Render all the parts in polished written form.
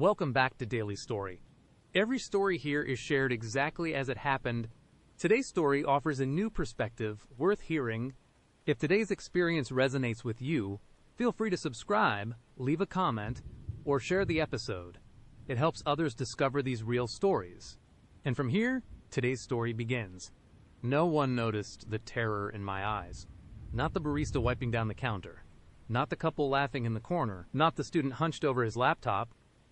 Welcome back to Daily Story. Every story here is shared exactly as it happened. Today's story offers a new perspective worth hearing. If today's experience resonates with you, feel free to subscribe, leave a comment, or share the episode. It helps others discover these real stories. And from here, today's story begins. No one noticed the terror in my eyes. Not the barista wiping down the counter. Not the couple laughing in the corner. Not the student hunched over his laptop.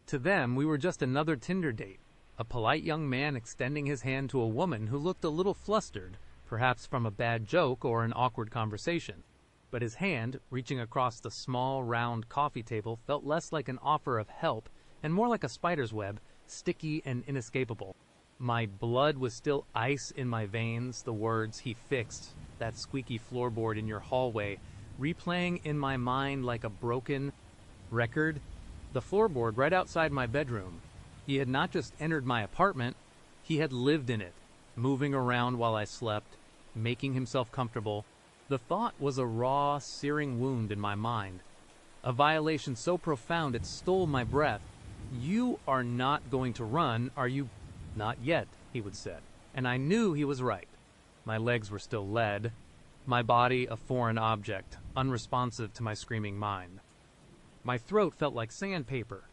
To them, we were just another Tinder date. A polite young man extending his hand to a woman who looked a little flustered, perhaps from a bad joke or an awkward conversation. But his hand, reaching across the small, round coffee table, felt less like an offer of help and more like a spider's web, sticky and inescapable. My blood was still ice in my veins, the words he fixed, that squeaky floorboard in your hallway, replaying in my mind like a broken record. The floorboard right outside my bedroom. He had not just entered my apartment, he had lived in it, moving around while I slept, making himself comfortable. The thought was a raw, searing wound in my mind. A violation so profound it stole my breath. "You are not going to run, are you?" "Not yet," he would say. And I knew he was right. My legs were still lead, my body a foreign object, unresponsive to my screaming mind. My throat felt like sandpaper.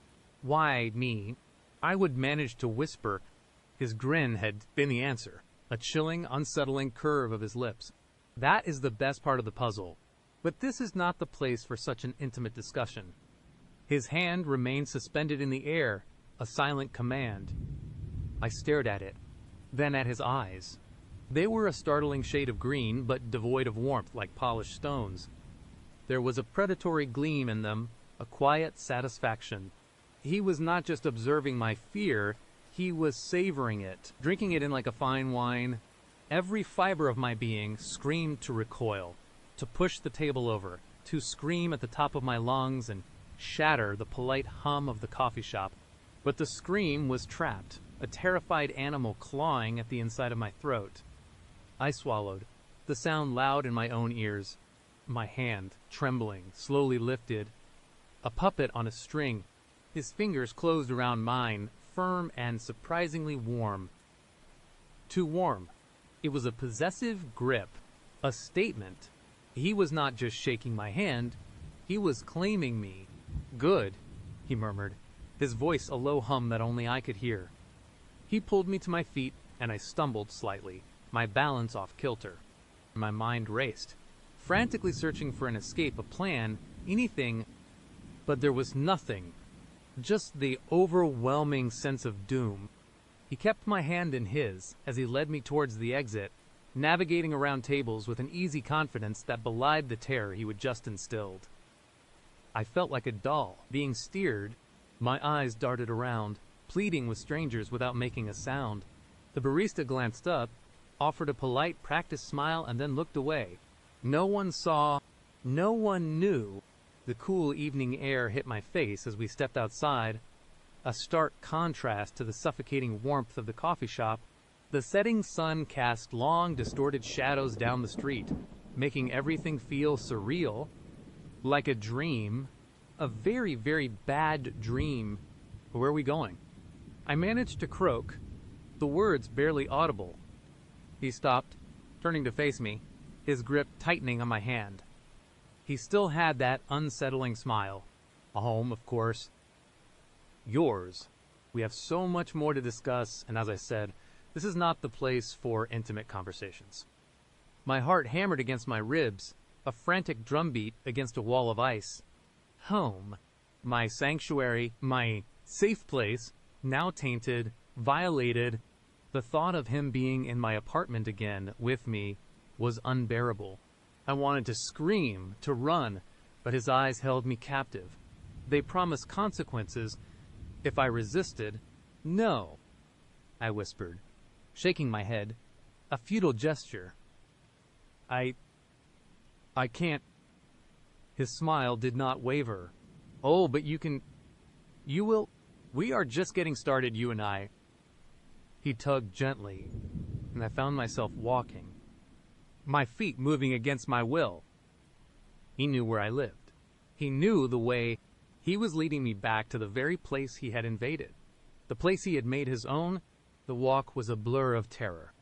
Why me? I would manage to whisper. His grin had been the answer, a chilling, unsettling curve of his lips. That is the best part of the puzzle. But this is not the place for such an intimate discussion. His hand remained suspended in the air, a silent command. I stared at it, then at his eyes. They were a startling shade of green, but devoid of warmth, like polished stones. There was a predatory gleam in them, a quiet satisfaction. He was not just observing my fear, he was savoring it, drinking it in like a fine wine. Every fiber of my being screamed to recoil, to push the table over, to scream at the top of my lungs and shatter the polite hum of the coffee shop. But the scream was trapped, a terrified animal clawing at the inside of my throat. I swallowed, the sound loud in my own ears. My hand, trembling, slowly lifted. A puppet on a string. His fingers closed around mine, firm and surprisingly warm. Too warm. It was a possessive grip, a statement. He was not just shaking my hand, he was claiming me. "Good," he murmured, his voice a low hum that only I could hear. He pulled me to my feet, and I stumbled slightly, my balance off kilter. My mind raced, frantically searching for an escape, a plan, anything. But there was nothing, just the overwhelming sense of doom. He kept my hand in his as he led me towards the exit, navigating around tables with an easy confidence that belied the terror he had just instilled. I felt like a doll, being steered. My eyes darted around, pleading with strangers without making a sound. The barista glanced up, offered a polite, practiced smile, and then looked away. No one saw, no one knew. The cool evening air hit my face as we stepped outside, a stark contrast to the suffocating warmth of the coffee shop. The setting sun cast long, distorted shadows down the street, making everything feel surreal, like a dream, a very, very bad dream. Where are we going? I managed to croak, the words barely audible. He stopped, turning to face me, his grip tightening on my hand. He still had that unsettling smile. A home, of course. Yours. We have so much more to discuss, and as I said, this is not the place for intimate conversations. My heart hammered against my ribs, a frantic drumbeat against a wall of ice. Home. My sanctuary, my safe place, now tainted, violated. The thought of him being in my apartment again, with me, was unbearable. I wanted to scream, to run, but his eyes held me captive. They promised consequences if I resisted. "No," I whispered, shaking my head, a futile gesture. I can't." His smile did not waver. "Oh, but you will. We are just getting started, you and I." He tugged gently, and I found myself walking, my feet moving against my will. He knew where I lived. He knew the way. He was leading me back to the very place he had invaded. The place he had made his own. The walk was a blur of terror.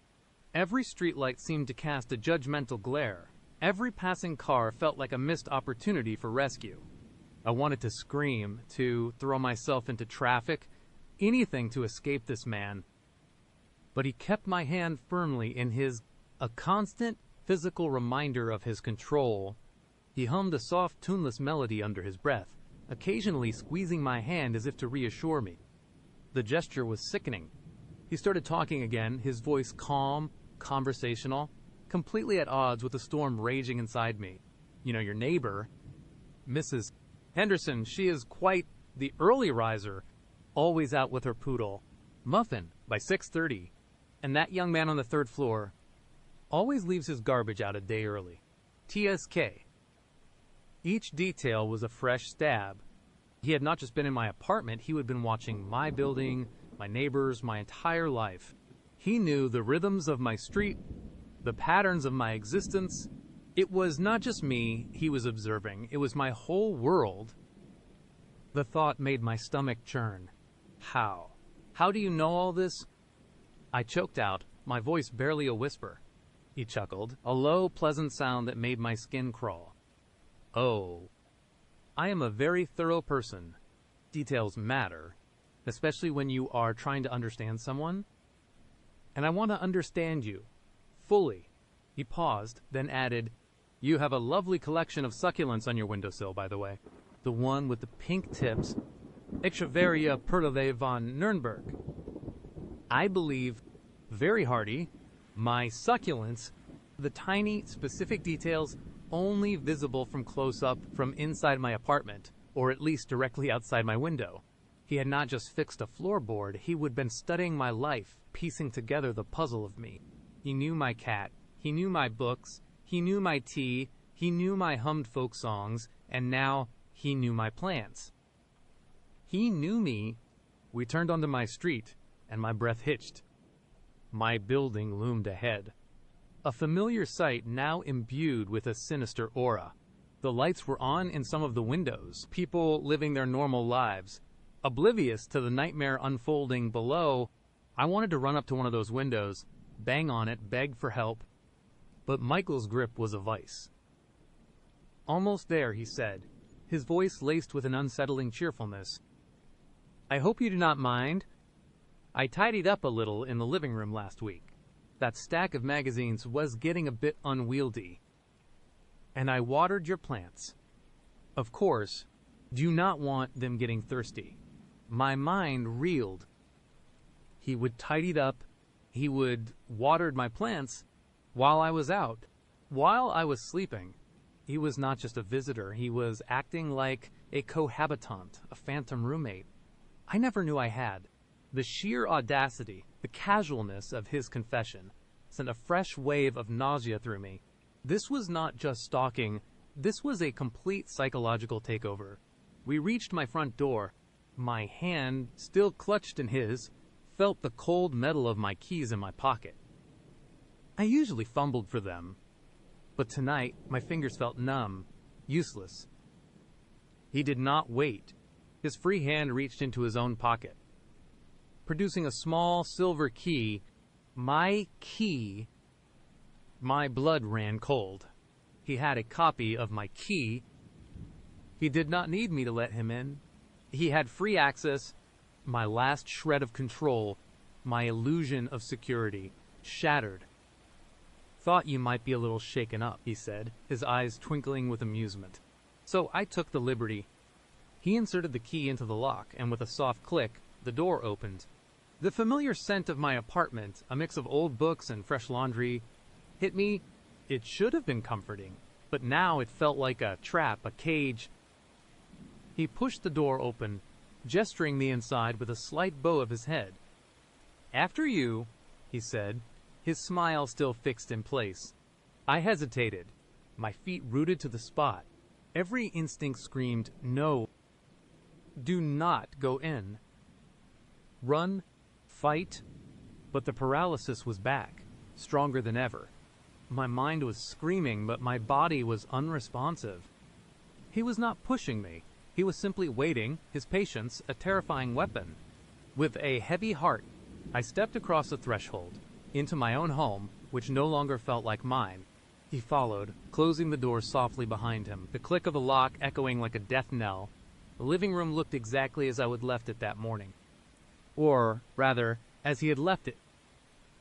Every streetlight seemed to cast a judgmental glare. Every passing car felt like a missed opportunity for rescue. I wanted to scream, to throw myself into traffic, anything to escape this man. But he kept my hand firmly in his, a constant physical reminder of his control. He hummed a soft, tuneless melody under his breath, occasionally squeezing my hand as if to reassure me. The gesture was sickening. He started talking again, his voice calm, conversational, completely at odds with the storm raging inside me. You know, your neighbor, Mrs. Henderson, she is quite the early riser, always out with her poodle, Muffin, by 6:30. And that young man on the third floor always leaves his garbage out a day early. TSK. Each detail was a fresh stab. He had not just been in my apartment, he had been watching my building, my neighbors, my entire life. He knew the rhythms of my street, the patterns of my existence. It was not just me he was observing, it was my whole world. The thought made my stomach churn. How? How do you know all this? I choked out, my voice barely a whisper. He chuckled, a low, pleasant sound that made my skin crawl. Oh, I am a very thorough person. Details matter, especially when you are trying to understand someone. And I want to understand you, fully. He paused, then added, "You have a lovely collection of succulents on your windowsill, by the way. The one with the pink tips, Echeveria Perleve von Nürnberg. I believe, very hardy, my succulents, the tiny, specific details only visible from close-up from inside my apartment, or at least directly outside my window." He had not just fixed a floorboard, he would been studying my life, piecing together the puzzle of me. He knew my cat, he knew my books, he knew my tea, he knew my hummed folk songs, and now he knew my plans. He knew me. We turned onto my street, and my breath hitched. My building loomed ahead. A familiar sight now imbued with a sinister aura. The lights were on in some of the windows, people living their normal lives. Oblivious to the nightmare unfolding below, I wanted to run up to one of those windows, bang on it, beg for help. But Michael's grip was a vice. "Almost there," he said, his voice laced with an unsettling cheerfulness. "I hope you do not mind. I tidied up a little in the living room last week. That stack of magazines was getting a bit unwieldy. And I watered your plants. Of course, do not want them getting thirsty." My mind reeled. He would tidied up, he would watered my plants while I was out, while I was sleeping. He was not just a visitor, he was acting like a cohabitant, a phantom roommate. I never knew I had. The sheer audacity, the casualness of his confession sent a fresh wave of nausea through me. This was not just stalking, this was a complete psychological takeover. We reached my front door. My hand, still clutched in his, felt the cold metal of my keys in my pocket. I usually fumbled for them, but tonight my fingers felt numb, useless. He did not wait. His free hand reached into his own pocket. Producing a small silver key, my blood ran cold. He had a copy of my key. He did not need me to let him in. He had free access. My last shred of control, my illusion of security, shattered. "Thought you might be a little shaken up," he said, his eyes twinkling with amusement. So I took the liberty. He inserted the key into the lock, and with a soft click, the door opened. The familiar scent of my apartment, a mix of old books and fresh laundry, hit me. It should have been comforting, but now it felt like a trap, a cage. He pushed the door open, gesturing me inside with a slight bow of his head. "After you," he said, his smile still fixed in place. I hesitated, my feet rooted to the spot. Every instinct screamed, "No. Do not go in." Run, fight, but the paralysis was back, stronger than ever. My mind was screaming, but my body was unresponsive. He was not pushing me. He was simply waiting, his patience a terrifying weapon. With a heavy heart, I stepped across the threshold, into my own home, which no longer felt like mine. He followed, closing the door softly behind him, the click of the lock echoing like a death knell. The living room looked exactly as I had left it that morning. Or, rather, as he had left it.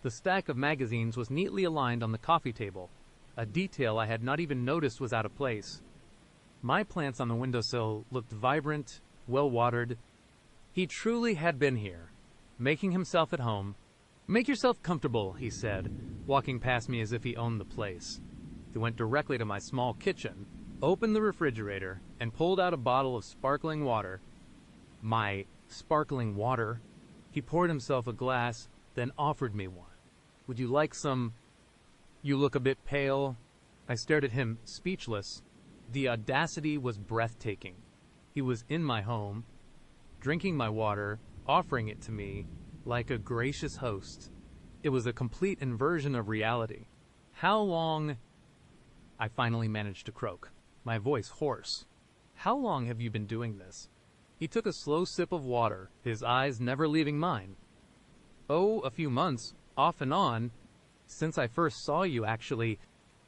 The stack of magazines was neatly aligned on the coffee table, a detail I had not even noticed was out of place. My plants on the windowsill looked vibrant, well-watered. He truly had been here, making himself at home. "Make yourself comfortable," he said, walking past me as if he owned the place. He went directly to my small kitchen, opened the refrigerator, and pulled out a bottle of sparkling water. My sparkling water? He poured himself a glass, then offered me one. "Would you like some? You look a bit pale." I stared at him, speechless. The audacity was breathtaking. He was in my home, drinking my water, offering it to me like a gracious host. It was a complete inversion of reality. "How long?" I finally managed to croak, my voice hoarse. "How long have you been doing this?" He took a slow sip of water, his eyes never leaving mine. "Oh, a few months, off and on, since I first saw you, actually,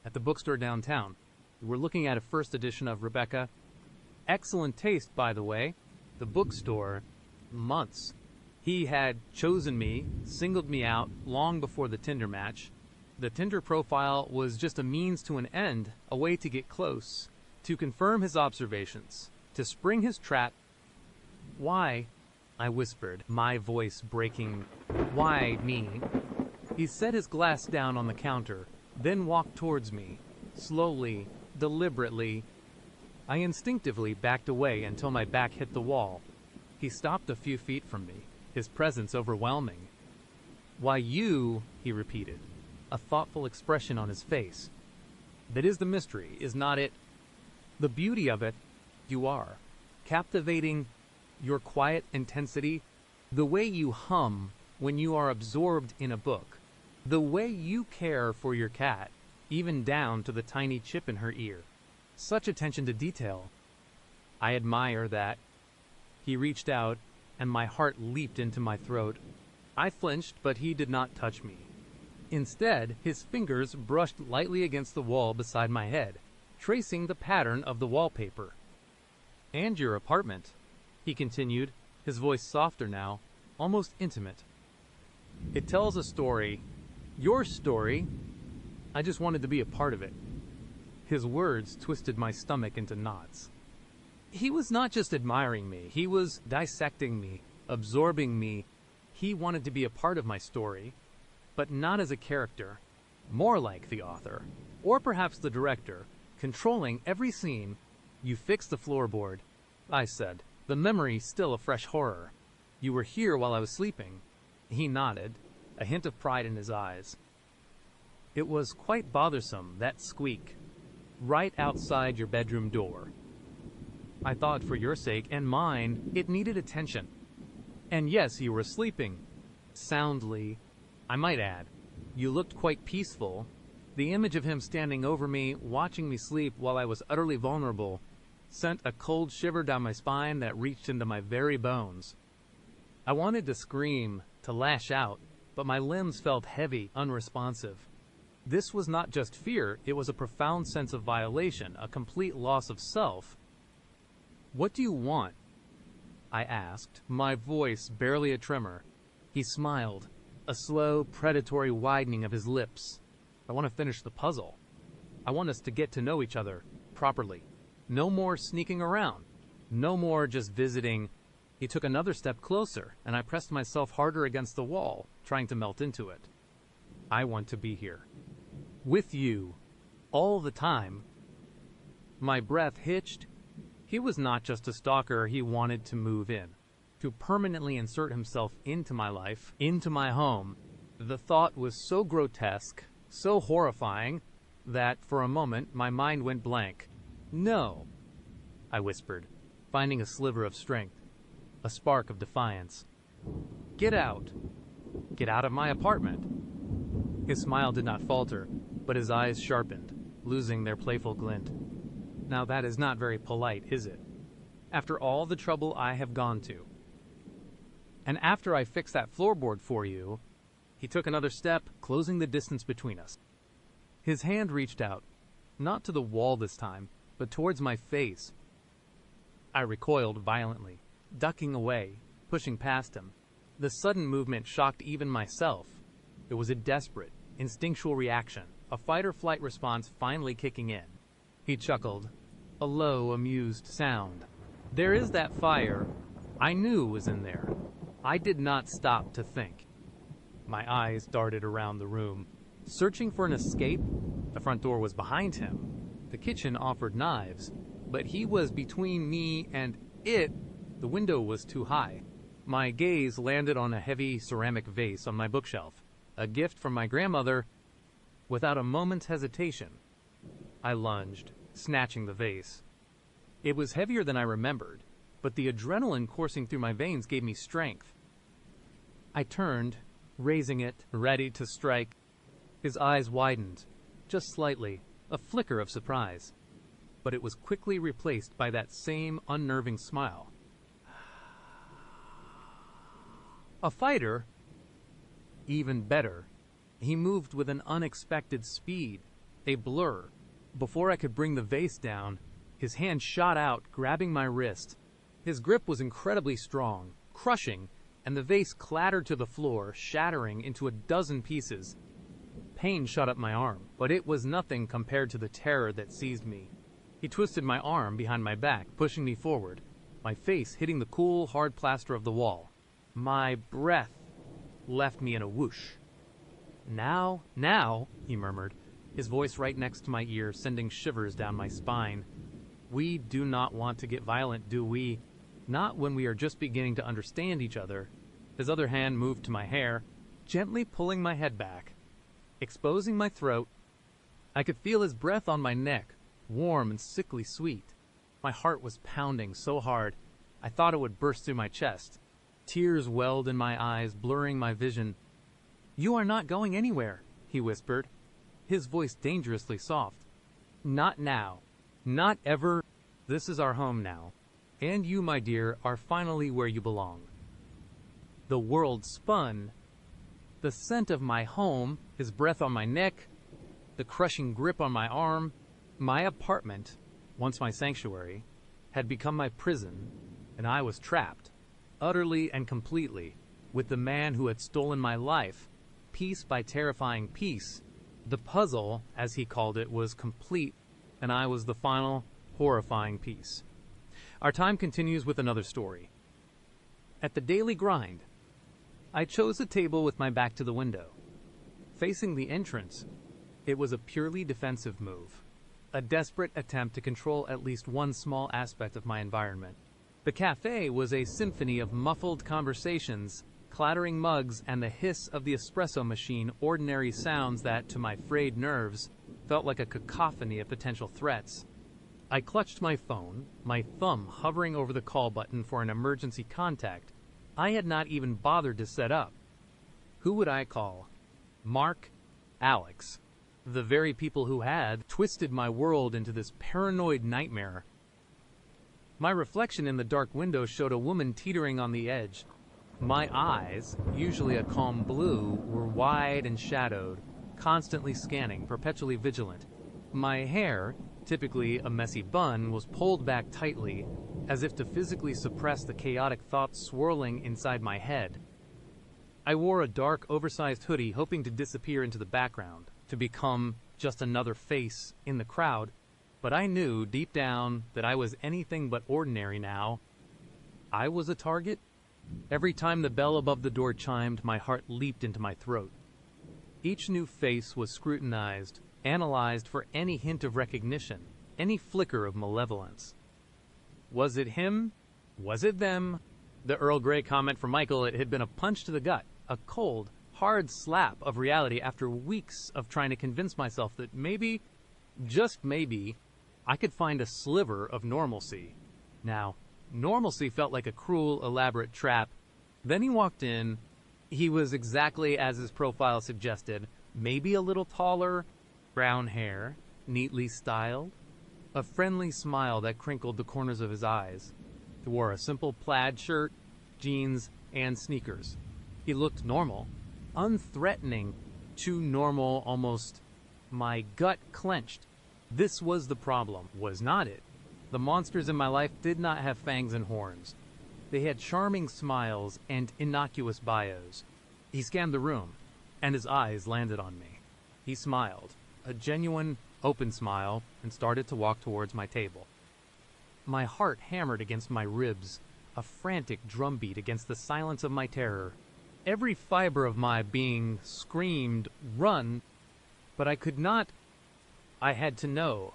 at the bookstore downtown. We were looking at a first edition of Rebecca. Excellent taste, by the way. The bookstore, months. He had chosen me, singled me out, long before the Tinder match. The Tinder profile was just a means to an end, a way to get close, to confirm his observations, to spring his trap." "Why?" I whispered, my voice breaking. "Why me?" He set his glass down on the counter, then walked towards me, slowly, deliberately. I instinctively backed away until my back hit the wall. He stopped a few feet from me, his presence overwhelming. "Why you?" he repeated, a thoughtful expression on his face. "That is the mystery, is not it? The beauty of it, you are. Captivating, your quiet intensity, the way you hum when you are absorbed in a book, the way you care for your cat, even down to the tiny chip in her ear. Such attention to detail. I admire that." He reached out, and my heart leaped into my throat. I flinched, but he did not touch me. Instead, his fingers brushed lightly against the wall beside my head, tracing the pattern of the wallpaper. "And your apartment," he continued, his voice softer now, almost intimate. "It tells a story. Your story. I just wanted to be a part of it." His words twisted my stomach into knots. He was not just admiring me, he was dissecting me, absorbing me. He wanted to be a part of my story, but not as a character, more like the author, or perhaps the director, controlling every scene. "You fixed the floorboard," I said, the memory still a fresh horror. "You were here while I was sleeping." He nodded, a hint of pride in his eyes. "It was quite bothersome, that squeak, right outside your bedroom door. I thought for your sake and mine, it needed attention. And yes, you were sleeping. Soundly, I might add. You looked quite peaceful. The image of him standing over me, watching me sleep while I was utterly vulnerable, sent a cold shiver down my spine that reached into my very bones. I wanted to scream, to lash out, but my limbs felt heavy, unresponsive. This was not just fear, it was a profound sense of violation, a complete loss of self. "What do you want?" I asked, my voice barely a tremor. He smiled, a slow, predatory widening of his lips. "I want to finish the puzzle. I want us to get to know each other, properly. No more sneaking around. No more just visiting." He took another step closer, and I pressed myself harder against the wall, trying to melt into it. "I want to be here. With you. All the time." My breath hitched. He was not just a stalker, he wanted to move in, to permanently insert himself into my life, into my home. The thought was so grotesque, so horrifying, that for a moment my mind went blank. "No," I whispered, finding a sliver of strength, a spark of defiance. "Get out. Get out of my apartment." His smile did not falter, but his eyes sharpened, losing their playful glint. "Now that is not very polite, is it?" after all the trouble I have gone to. And after I fix that floorboard for you, he took another step, closing the distance between us. His hand reached out, not to the wall this time, but towards my face. I recoiled violently, ducking away, pushing past him. The sudden movement shocked even myself. It was a desperate, instinctual reaction, a fight-or-flight response finally kicking in. He chuckled, a low, amused sound. There is that fire I knew was in there. I did not stop to think. My eyes darted around the room, searching for an escape. The front door was behind him. The kitchen offered knives, but he was between me and it. The window was too high. My gaze landed on a heavy ceramic vase on my bookshelf, a gift from my grandmother. Without a moment's hesitation, I lunged, snatching the vase. It was heavier than I remembered, but the adrenaline coursing through my veins gave me strength. I turned, raising it, ready to strike. His eyes widened, just slightly, a flicker of surprise. But it was quickly replaced by that same unnerving smile. A fighter? Even better. He moved with an unexpected speed, a blur. Before I could bring the vase down, his hand shot out, grabbing my wrist. His grip was incredibly strong, crushing, and the vase clattered to the floor, shattering into a dozen pieces. Pain shot up my arm, but it was nothing compared to the terror that seized me. He twisted my arm behind my back, pushing me forward, my face hitting the cool, hard plaster of the wall. My breath left me in a whoosh. Now, he murmured, his voice right next to my ear, sending shivers down my spine. We do not want to get violent, do we? Not when we are just beginning to understand each other. His other hand moved to my hair, gently pulling my head back, exposing my throat. I could feel his breath on my neck, warm and sickly sweet. My heart was pounding so hard, I thought it would burst through my chest. Tears welled in my eyes, blurring my vision. You are not going anywhere, he whispered, his voice dangerously soft. Not now. Not ever. This is our home now. And you, my dear, are finally where you belong. The world spun. The scent of my home, his breath on my neck, the crushing grip on my arm. My apartment, once my sanctuary, had become my prison, and I was trapped, utterly and completely, with the man who had stolen my life, piece by terrifying piece. The puzzle, as he called it, was complete, and I was the final, horrifying piece. Our time continues with another story. At the daily grind, I chose a table with my back to the window. Facing the entrance, it was a purely defensive move, a desperate attempt to control at least one small aspect of my environment. The cafe was a symphony of muffled conversations, clattering mugs, and the hiss of the espresso machine, ordinary sounds that, to my frayed nerves, felt like a cacophony of potential threats. I clutched my phone, my thumb hovering over the call button for an emergency contact I had not even bothered to set up. Who would I call? Mark? Alex? The very people who had twisted my world into this paranoid nightmare. My reflection in the dark window showed a woman teetering on the edge. My eyes, usually a calm blue, were wide and shadowed, constantly scanning, perpetually vigilant. My hair, typically a messy bun, was pulled back tightly, as if to physically suppress the chaotic thoughts swirling inside my head. I wore a dark, oversized hoodie, hoping to disappear into the background, to become just another face in the crowd, but I knew deep down that I was anything but ordinary now. I was a target. Every time the bell above the door chimed, my heart leaped into my throat. Each new face was scrutinized, analyzed for any hint of recognition, any flicker of malevolence. Was it him? Was it them? The Earl Grey comment from Michael, it had been a punch to the gut, a cold, hard slap of reality after weeks of trying to convince myself that maybe, just maybe, I could find a sliver of normalcy. Now, normalcy felt like a cruel, elaborate trap. Then he walked in. He was exactly as his profile suggested, maybe a little taller, brown hair, neatly styled, a friendly smile that crinkled the corners of his eyes. He wore a simple plaid shirt, jeans, and sneakers. He looked normal, unthreatening, too normal almost. My gut clenched. This was the problem, was not it? The monsters in my life did not have fangs and horns. They had charming smiles and innocuous bios. He scanned the room, and his eyes landed on me. He smiled, a genuine, open smile, and started to walk towards my table. My heart hammered against my ribs, a frantic drumbeat against the silence of my terror. Every fiber of my being screamed, "Run!" But I could not. I had to know.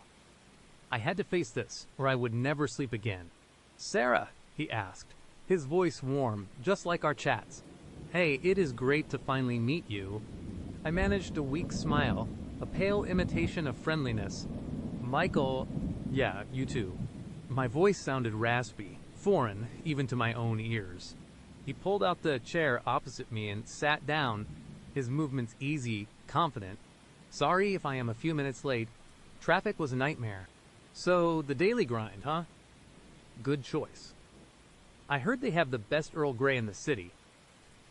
I had to face this, or I would never sleep again. "Sarah," he asked, his voice warm, just like our chats. "Hey, it is great to finally meet you." I managed a weak smile, a pale imitation of friendliness. "Michael," "Yeah, you too." My voice sounded raspy, foreign, even to my own ears. He pulled out the chair opposite me and sat down, his movements easy, confident. "Sorry if I am a few minutes late. Traffic was a nightmare. So, the daily grind, huh?" "Good choice." "I heard they have the best Earl Grey in the city."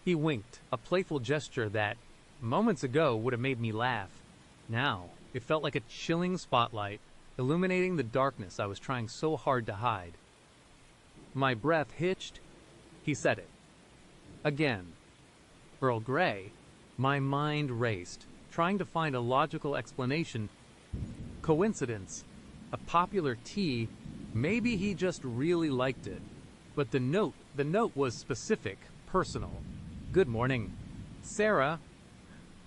He winked, a playful gesture that, moments ago, would have made me laugh. Now, it felt like a chilling spotlight, illuminating the darkness I was trying so hard to hide. My breath hitched. He said it. Again. Earl Grey. My mind raced, trying to find a logical explanation. Coincidence. A popular tea. Maybe he just really liked it. But the note was specific, personal. "Good morning. Sarah,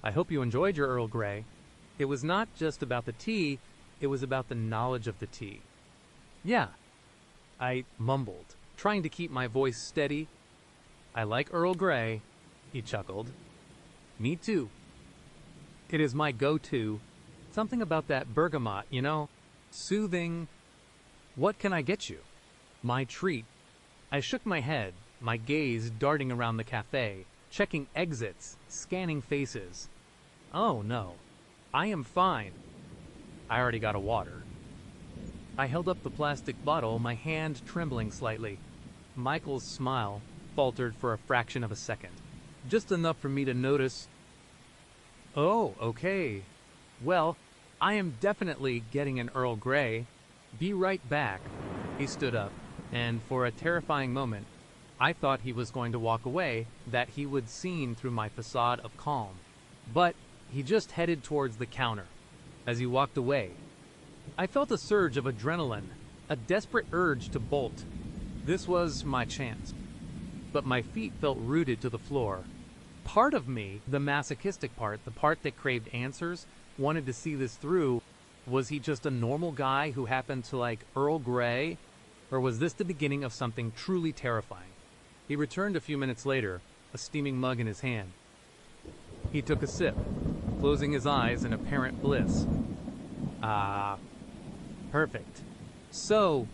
I hope you enjoyed your Earl Grey." It was not just about the tea, it was about the knowledge of the tea. "Yeah," I mumbled, trying to keep my voice steady. "I like Earl Grey," he chuckled. "Me too. It is my go-to. Something about that bergamot, you know? Soothing." "What can I get you?" "My treat." I shook my head, my gaze darting around the cafe, checking exits, scanning faces. "Oh, no. I am fine. I already got a water." I held up the plastic bottle, my hand trembling slightly. Michael's smile faltered for a fraction of a second, just enough for me to notice. "Oh, okay. Well, I am definitely getting an Earl Grey. Be right back." He stood up, and for a terrifying moment, I thought he was going to walk away, that he would see through my facade of calm. But he just headed towards the counter. As he walked away, I felt a surge of adrenaline, a desperate urge to bolt. This was my chance. But my feet felt rooted to the floor. Part of me, the masochistic part, the part that craved answers, wanted to see this through. Was he just a normal guy who happened to like Earl Grey? Or was this the beginning of something truly terrifying? He returned a few minutes later, a steaming mug in his hand. He took a sip, closing his eyes in apparent bliss. Perfect. "So,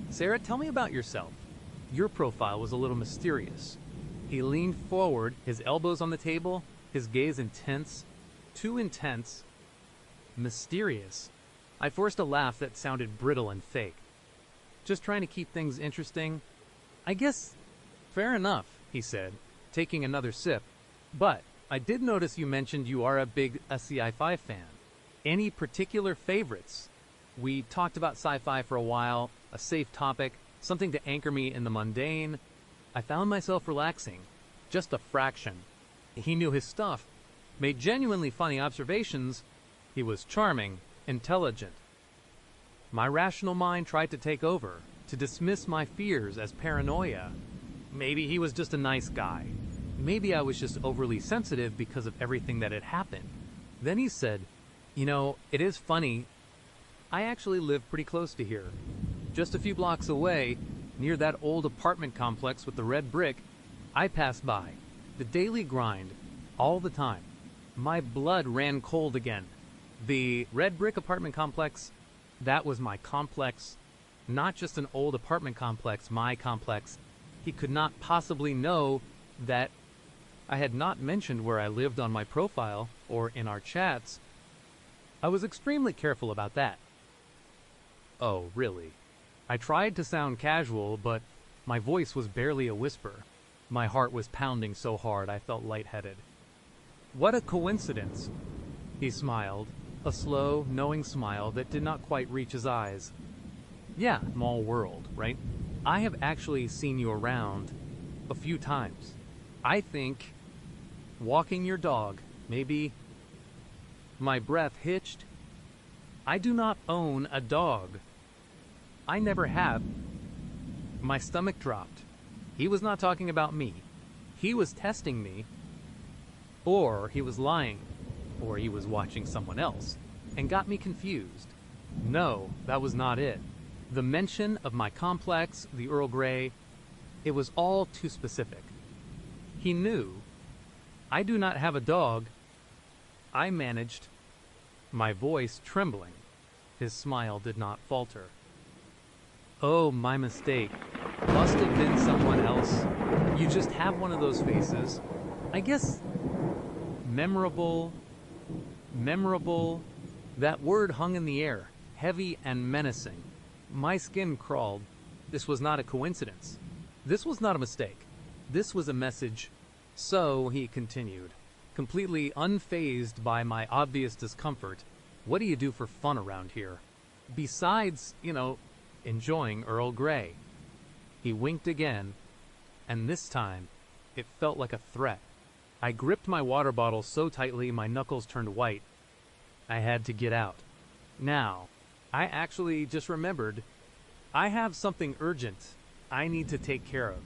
Sarah, tell me about yourself. Your profile was a little mysterious." He leaned forward, his elbows on the table, his gaze intense. Too intense. Mysterious. I forced a laugh that sounded brittle and fake. "Just trying to keep things interesting." "I guess, fair enough," he said, taking another sip. "But I did notice you mentioned you are a big sci-fi fan. Any particular favorites?" We talked about sci-fi for a while, a safe topic, something to anchor me in the mundane. I found myself relaxing, just a fraction. He knew his stuff, made genuinely funny observations. He was charming, intelligent. My rational mind tried to take over, to dismiss my fears as paranoia. Maybe he was just a nice guy. Maybe I was just overly sensitive because of everything that had happened. Then he said, "You know, it is funny. I actually live pretty close to here. Just a few blocks away, near that old apartment complex with the red brick, I pass by. The daily grind, all the time." My blood ran cold again. The red brick apartment complex, that was my complex. Not just an old apartment complex, my complex. He could not possibly know that I had not mentioned where I lived on my profile or in our chats. I was extremely careful about that. "Oh, really?" I tried to sound casual, but My voice was barely a whisper. My heart was pounding so hard I felt lightheaded. "What a coincidence," he smiled, a slow, knowing smile that did not quite reach his eyes. "Yeah, small world, right? I have actually seen you around a few times. I think walking your dog, maybe." My breath hitched. "I do not own a dog. I never have." My stomach dropped. He was not talking about me. He was testing me. Or he was lying. Or he was watching someone else and got me confused. No, that was not it. The mention of my complex, the Earl Grey, it was all too specific. He knew. "I do not have a dog." I managed, my voice trembling. His smile did not falter. "Oh, my mistake. Must have been someone else. You just have one of those faces. I guess memorable. That word hung in the air, heavy and menacing. My skin crawled. This was not a coincidence. This was not a mistake. This was a message. "So," he continued, completely unfazed by my obvious discomfort, "what do you do for fun around here? Besides, enjoying Earl Grey." He winked again, and this time, it felt like a threat. I gripped my water bottle so tightly my knuckles turned white. I had to get out. Now, I actually just remembered, I have something urgent I need to take care of.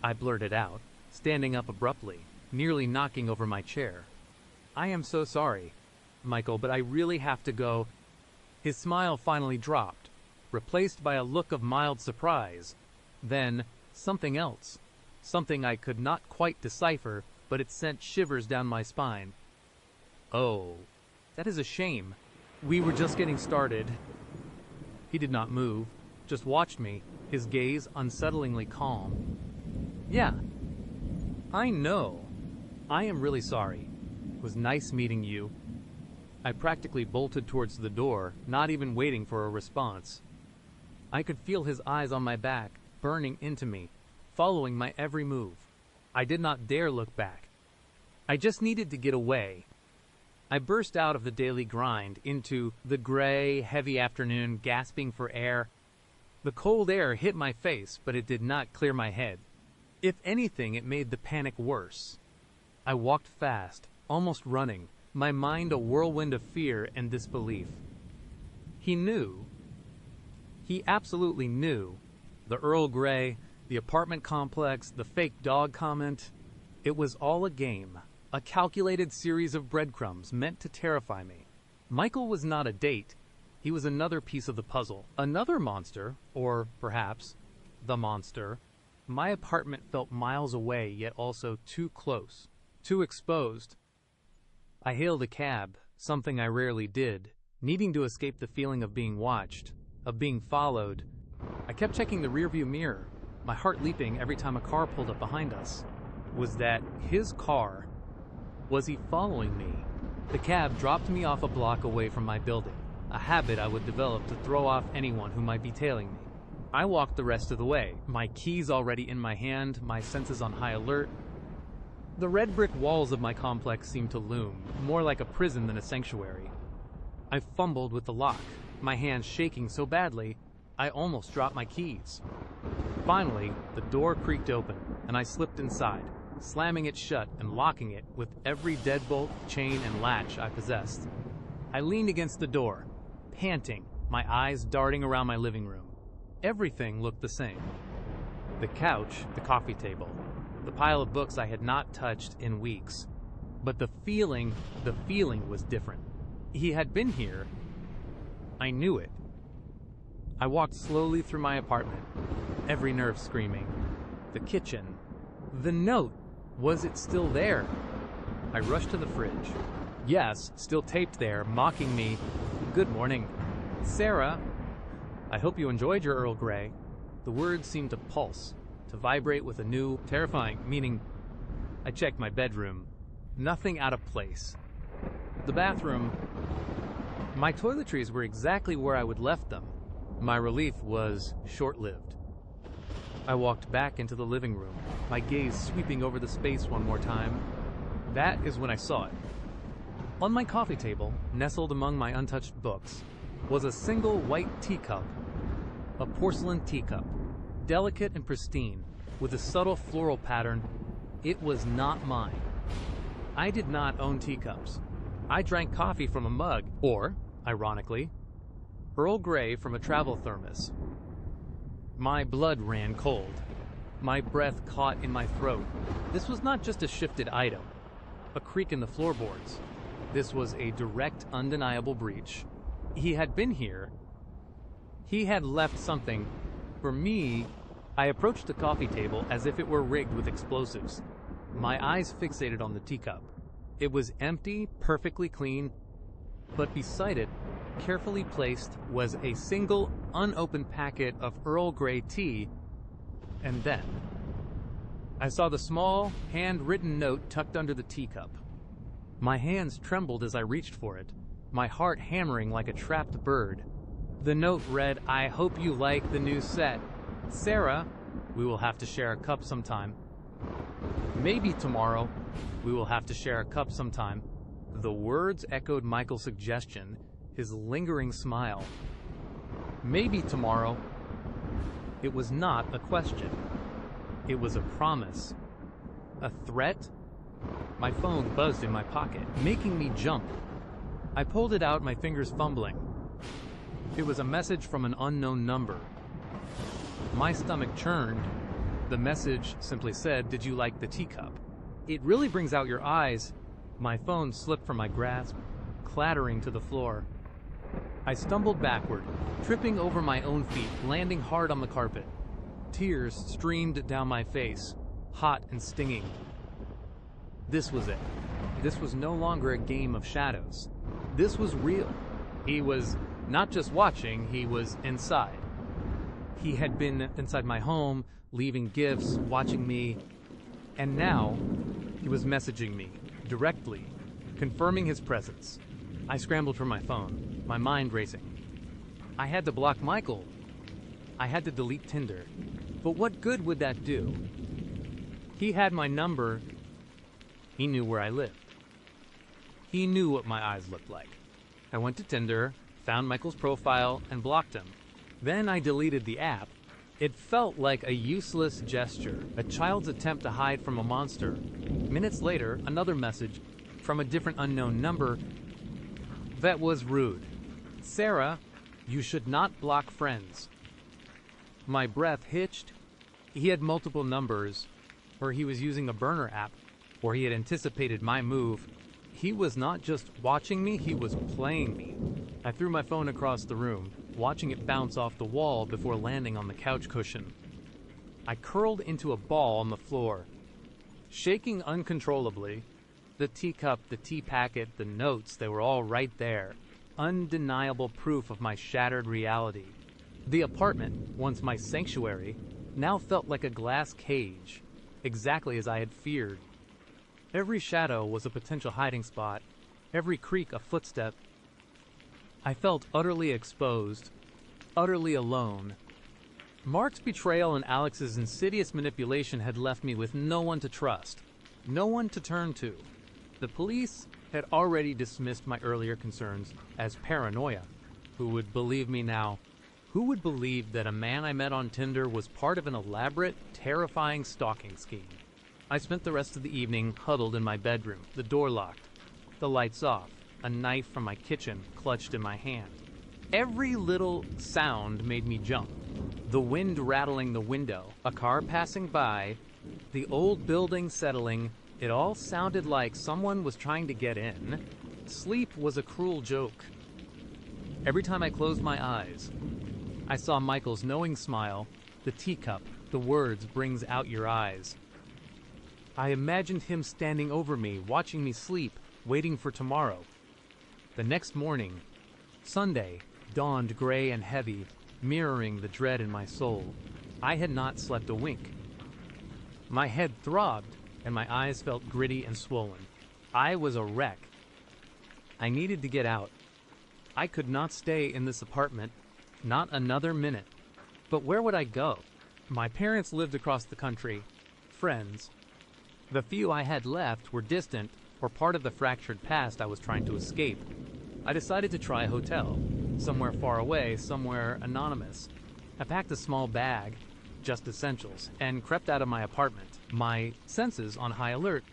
I blurted out, standing up abruptly, nearly knocking over my chair. "I am so sorry, Michael, but I really have to go." His smile finally dropped, replaced by a look of mild surprise. Then, something else. Something I could not quite decipher, but it sent shivers down my spine. "Oh, that is a shame. We were just getting started." He did not move, just watched me, his gaze unsettlingly calm. "Yeah, I know. I am really sorry. It was nice meeting you." I practically bolted towards the door, not even waiting for a response. I could feel his eyes on my back, burning into me, following my every move. I did not dare look back. I just needed to get away. I burst out of the daily grind into the gray, heavy afternoon, gasping for air. The cold air hit my face, but it did not clear my head. If anything, it made the panic worse. I walked fast, almost running, my mind a whirlwind of fear and disbelief. He knew. He absolutely knew. The Earl Grey, the apartment complex, the fake dog comment. It was all a game, a calculated series of breadcrumbs meant to terrify me. Michael was not a date. He was another piece of the puzzle, another monster, or perhaps the monster. My apartment felt miles away, yet also too close, too exposed. I hailed a cab, something I rarely did, needing to escape the feeling of being watched, of being followed. I kept checking the rearview mirror, my heart leaping every time a car pulled up behind us. Was that his car? Was he following me? The cab dropped me off a block away from my building, a habit I would develop to throw off anyone who might be tailing me. I walked the rest of the way, my keys already in my hand, my senses on high alert. The red brick walls of my complex seemed to loom, more like a prison than a sanctuary. I fumbled with the lock, my hands shaking so badly, I almost dropped my keys. Finally, the door creaked open, and I slipped inside, slamming it shut and locking it with every deadbolt, chain, and latch I possessed. I leaned against the door, panting, my eyes darting around my living room. Everything looked the same. The couch, the coffee table, the pile of books I had not touched in weeks. But the feeling was different. He had been here. I knew it. I walked slowly through my apartment, every nerve screaming. The kitchen. The note. Was it still there? I rushed to the fridge. Yes, still taped there, mocking me. "Good morning. Sarah, I hope you enjoyed your Earl Grey." The words seemed to pulse, to vibrate with a new, terrifying meaning. I checked my bedroom. Nothing out of place. The bathroom. My toiletries were exactly where I would left them. My relief was short-lived. I walked back into the living room, my gaze sweeping over the space one more time. That is when I saw it. On my coffee table, nestled among my untouched books, was a single white teacup. A porcelain teacup, delicate and pristine, with a subtle floral pattern. It was not mine. I did not own teacups. I drank coffee from a mug, or, ironically, Earl Grey from a travel thermos. My blood ran cold. My breath caught in my throat. This was not just a shifted item, a creak in the floorboards. This was a direct, undeniable breach. He had been here. He had left something. For me, I approached the coffee table as if it were rigged with explosives. My eyes fixated on the teacup. It was empty, perfectly clean, but beside it, carefully placed, was a single, unopened packet of Earl Grey tea. And then, I saw the small, handwritten note tucked under the teacup. My hands trembled as I reached for it, my heart hammering like a trapped bird. The note read, "I hope you like the new set. Sarah, we will have to share a cup sometime. Maybe tomorrow, we will have to share a cup sometime." The words echoed Michael's suggestion, his lingering smile. Maybe tomorrow. It was not a question. It was a promise. A threat? My phone buzzed in my pocket, making me jump. I pulled it out, my fingers fumbling. It was a message from an unknown number. My stomach churned. The message simply said, "Did you like the teacup?" It really brings out your eyes. My phone slipped from my grasp, clattering to the floor. I stumbled backward, tripping over my own feet, landing hard on the carpet. Tears streamed down my face, hot and stinging. This was it. This was no longer a game of shadows. This was real. He was not just watching, he was inside. He had been inside my home, leaving gifts, watching me, and now he was messaging me directly, confirming his presence. I scrambled for my phone, my mind racing. I had to block Michael. I had to delete Tinder. But what good would that do? He had my number. He knew where I lived. He knew what my eyes looked like. I went to Tinder, found Michael's profile, and blocked him. Then I deleted the app. It felt like a useless gesture, a child's attempt to hide from a monster. Minutes later, another message from a different unknown number that was rude. "Sarah, you should not block friends." My breath hitched. He had multiple numbers, or he was using a burner app, or he had anticipated my move. He was not just watching me, he was playing me. I threw my phone across the room, watching it bounce off the wall before landing on the couch cushion. I curled into a ball on the floor, shaking uncontrollably. The teacup, the tea packet, the notes, they were all right there. Undeniable proof of my shattered reality. The apartment, once my sanctuary, now felt like a glass cage, exactly as I had feared. Every shadow was a potential hiding spot, every creak a footstep. I felt utterly exposed, utterly alone. Mark's betrayal and Alex's insidious manipulation had left me with no one to trust, no one to turn to. The police had already dismissed my earlier concerns as paranoia. Who would believe me now? Who would believe that a man I met on Tinder was part of an elaborate, terrifying stalking scheme? I spent the rest of the evening huddled in my bedroom, the door locked, the lights off, a knife from my kitchen clutched in my hand. Every little sound made me jump. The wind rattling the window, a car passing by, the old building settling. It all sounded like someone was trying to get in. Sleep was a cruel joke. Every time I closed my eyes, I saw Michael's knowing smile, the teacup, the words "brings out your eyes." I imagined him standing over me, watching me sleep, waiting for tomorrow. The next morning, Sunday, dawned gray and heavy, mirroring the dread in my soul. I had not slept a wink. My head throbbed, and my eyes felt gritty and swollen. I was a wreck. I needed to get out. I could not stay in this apartment, not another minute. But where would I go? My parents lived across the country. Friends. The few I had left were distant or part of the fractured past I was trying to escape. I decided to try a hotel. Somewhere far away, somewhere anonymous. I packed a small bag, just essentials, and crept out of my apartment, my senses on high alert.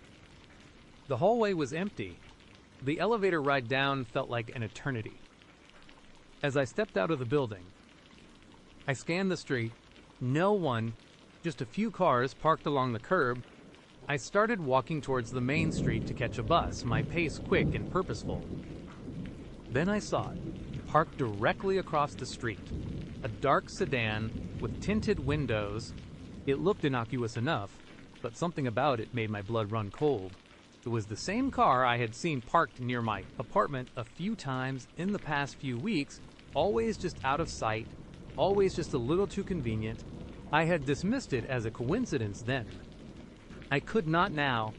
The hallway was empty. The elevator ride down felt like an eternity. As I stepped out of the building, I scanned the street. No one, just a few cars parked along the curb. I started walking towards the main street to catch a bus, my pace quick and purposeful. Then I saw it, parked directly across the street. A dark sedan with tinted windows. It looked innocuous enough, but something about it made my blood run cold. It was the same car I had seen parked near my apartment a few times in the past few weeks, always just out of sight, always just a little too convenient. I had dismissed it as a coincidence then. I could not now.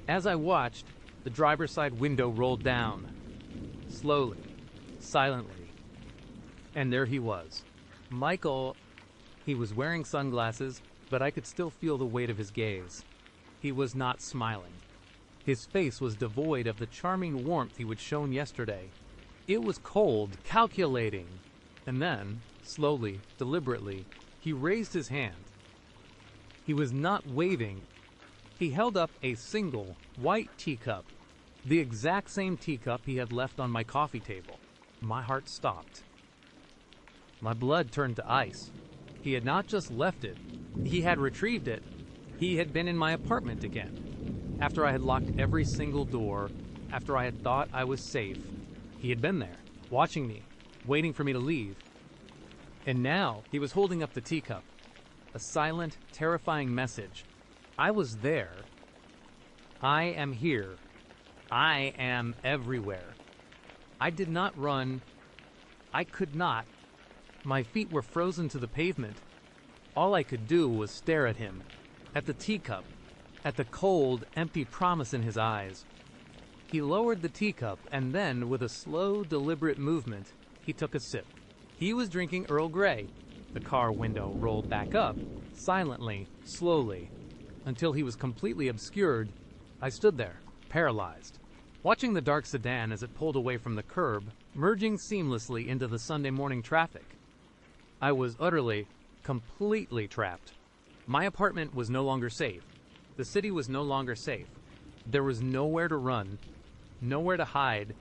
As I watched, the driver's side window rolled down. Slowly, silently. And there he was. Michael. He was wearing sunglasses, but I could still feel the weight of his gaze. He was not smiling. His face was devoid of the charming warmth he had shown yesterday. It was cold, calculating. And then, slowly, deliberately, he raised his hand. He was not waving. He held up a single, white teacup, the exact same teacup he had left on my coffee table. My heart stopped. My blood turned to ice. He had not just left it. He had retrieved it. He had been in my apartment again. After I had locked every single door, after I had thought I was safe, he had been there, watching me, waiting for me to leave. And now he was holding up the teacup. A silent, terrifying message. I was there. I am here. I am everywhere. I did not run. I could not. My feet were frozen to the pavement. All I could do was stare at him, at the teacup, at the cold, empty promise in his eyes. He lowered the teacup, and then, with a slow, deliberate movement, he took a sip. He was drinking Earl Grey. The car window rolled back up, silently, slowly, until he was completely obscured. I stood there, paralyzed, watching the dark sedan as it pulled away from the curb, merging seamlessly into the Sunday morning traffic. I was utterly, completely trapped. My apartment was no longer safe. The city was no longer safe. There was nowhere to run, nowhere to hide.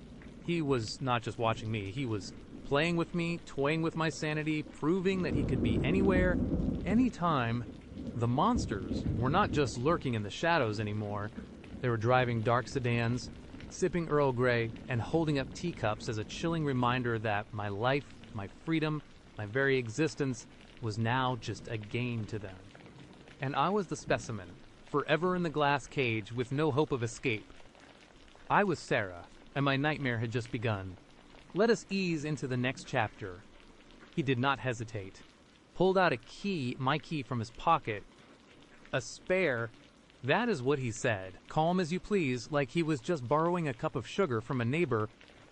He was not just watching me, he was playing with me, toying with my sanity, proving that he could be anywhere, anytime. The monsters were not just lurking in the shadows anymore. They were driving dark sedans, sipping Earl Grey, and holding up teacups as a chilling reminder that my life, my freedom, my very existence was now just a game to them. And I was the specimen, forever in the glass cage with no hope of escape. I was Sarah, and my nightmare had just begun. Let us ease into the next chapter. He did not hesitate. Pulled out a key, my key from his pocket. A spare. That is what he said, calm as you please, like he was just borrowing a cup of sugar from a neighbor.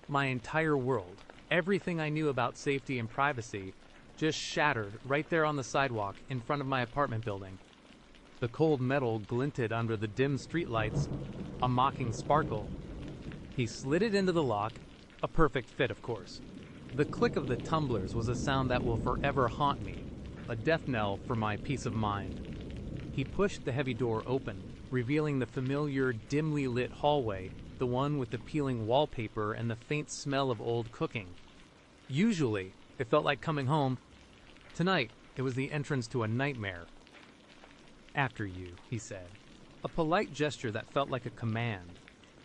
My entire world, everything I knew about safety and privacy, just shattered right there on the sidewalk in front of my apartment building. The cold metal glinted under the dim streetlights, a mocking sparkle. He slid it into the lock, a perfect fit, of course. The click of the tumblers was a sound that will forever haunt me, a death knell for my peace of mind. He pushed the heavy door open, revealing the familiar, dimly lit hallway, the one with the peeling wallpaper and the faint smell of old cooking. Usually, it felt like coming home. Tonight, it was the entrance to a nightmare. "After you," he said. A polite gesture that felt like a command.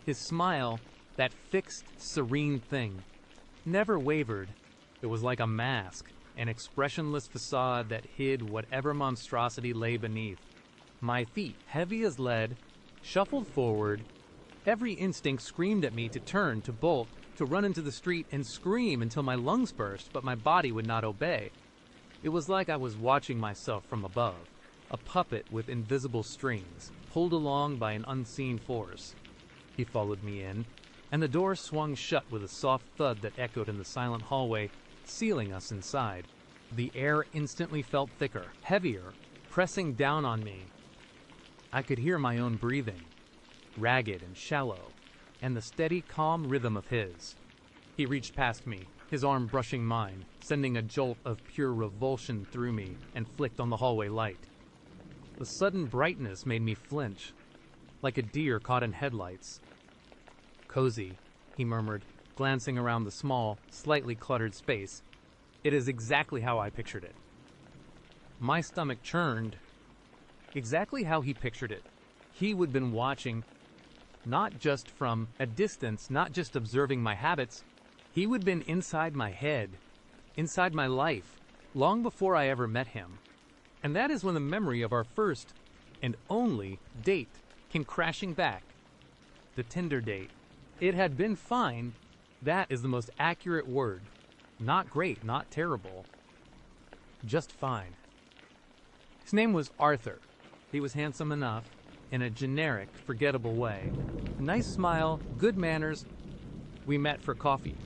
His smile, that fixed, serene thing, never wavered. It was like a mask, an expressionless facade that hid whatever monstrosity lay beneath. My feet, heavy as lead, shuffled forward. Every instinct screamed at me to turn, to bolt, to run into the street and scream until my lungs burst, but my body would not obey. It was like I was watching myself from above, a puppet with invisible strings, pulled along by an unseen force. He followed me in, and the door swung shut with a soft thud that echoed in the silent hallway, sealing us inside. The air instantly felt thicker, heavier, pressing down on me. I could hear my own breathing, ragged and shallow, and the steady, calm rhythm of his. He reached past me, his arm brushing mine, sending a jolt of pure revulsion through me, and flicked on the hallway light. The sudden brightness made me flinch, like a deer caught in headlights. "Cozy," he murmured, glancing around the small, slightly cluttered space. "It is exactly how I pictured it." My stomach churned. Exactly how he pictured it. He would have been watching, not just from a distance, not just observing my habits. He would have been inside my head, inside my life, long before I ever met him. And that is when the memory of our first and only date came crashing back. The Tinder date. It had been fine. That is the most accurate word. Not great, not terrible. Just fine. His name was Arthur. He was handsome enough, in a generic, forgettable way. Nice smile, good manners. We met for coffee.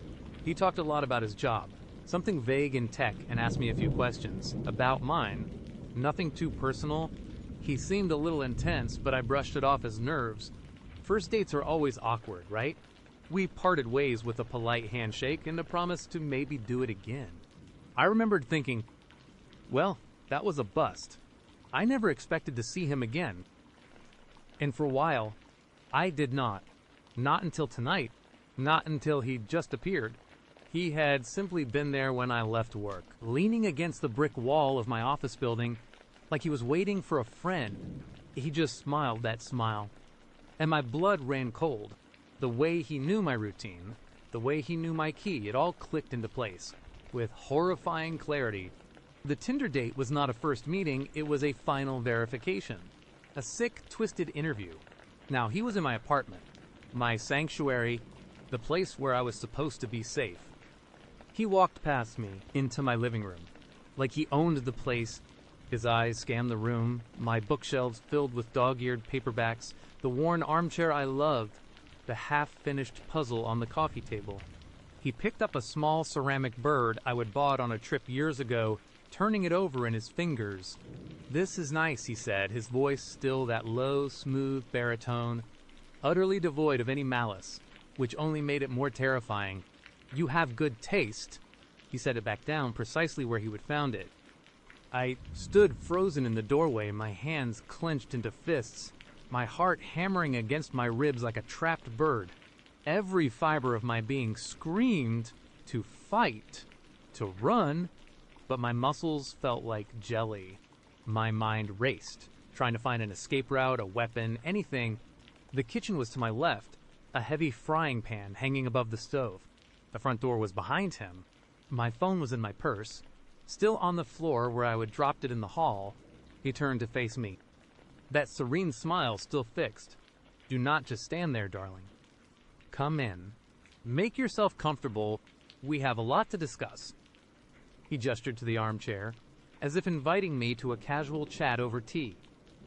He talked a lot about his job, something vague in tech, and asked me a few questions about mine. Nothing too personal. He seemed a little intense, but I brushed it off as nerves. First dates are always awkward, right? We parted ways with a polite handshake and a promise to maybe do it again. I remembered thinking, well, that was a bust. I never expected to see him again. And for a while, I did not. Not until tonight. Not until he just appeared. He had simply been there when I left work, leaning against the brick wall of my office building, like he was waiting for a friend. He just smiled that smile. And my blood ran cold. The way he knew my routine, the way he knew my key, it all clicked into place, with horrifying clarity. The Tinder date was not a first meeting, it was a final verification. A sick, twisted interview. Now, he was in my apartment, my sanctuary, the place where I was supposed to be safe. He walked past me, into my living room, like he owned the place. His eyes scanned the room, my bookshelves filled with dog-eared paperbacks, the worn armchair I loved, the half-finished puzzle on the coffee table. He picked up a small ceramic bird I would bought on a trip years ago, turning it over in his fingers. "This is nice," he said, his voice still that low, smooth baritone, utterly devoid of any malice, which only made it more terrifying. "You have good taste." He set it back down precisely where he would found it. I stood frozen in the doorway, my hands clenched into fists, my heart hammering against my ribs like a trapped bird. Every fiber of my being screamed to fight, to run, but my muscles felt like jelly. My mind raced, trying to find an escape route, a weapon, anything. The kitchen was to my left, a heavy frying pan hanging above the stove. The front door was behind him. My phone was in my purse, still on the floor where I had dropped it in the hall. He turned to face me. That serene smile still fixed. "Do not just stand there, darling. Come in. Make yourself comfortable. We have a lot to discuss." He gestured to the armchair, as if inviting me to a casual chat over tea.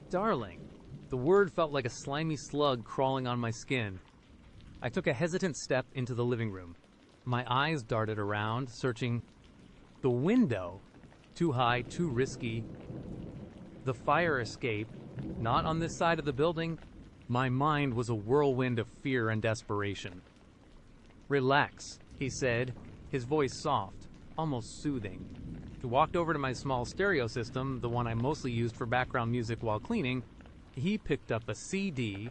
Darling. The word felt like a slimy slug crawling on my skin. I took a hesitant step into the living room. My eyes darted around, searching. The window. Too high, too risky. The fire escape. Not on this side of the building. My mind was a whirlwind of fear and desperation. "Relax," he said, his voice soft, almost soothing. He walked over to my small stereo system, the one I mostly used for background music while cleaning. He picked up a CD,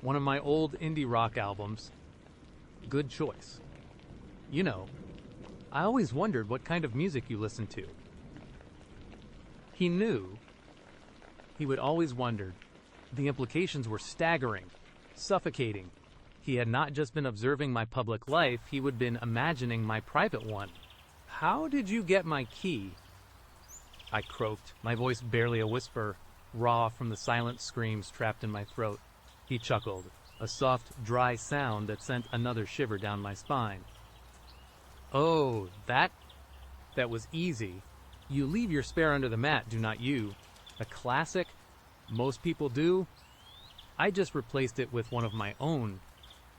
one of my old indie rock albums. Good choice. "You know, I always wondered what kind of music you listened to." He knew. He would always wondered. The implications were staggering, suffocating. He had not just been observing my public life, he would have been imagining my private one. "How did you get my key?" I croaked, my voice barely a whisper, raw from the silent screams trapped in my throat. He chuckled, a soft, dry sound that sent another shiver down my spine. "Oh, that was easy. You leave your spare under the mat, do not you? A classic? Most people do. I just replaced it with one of my own."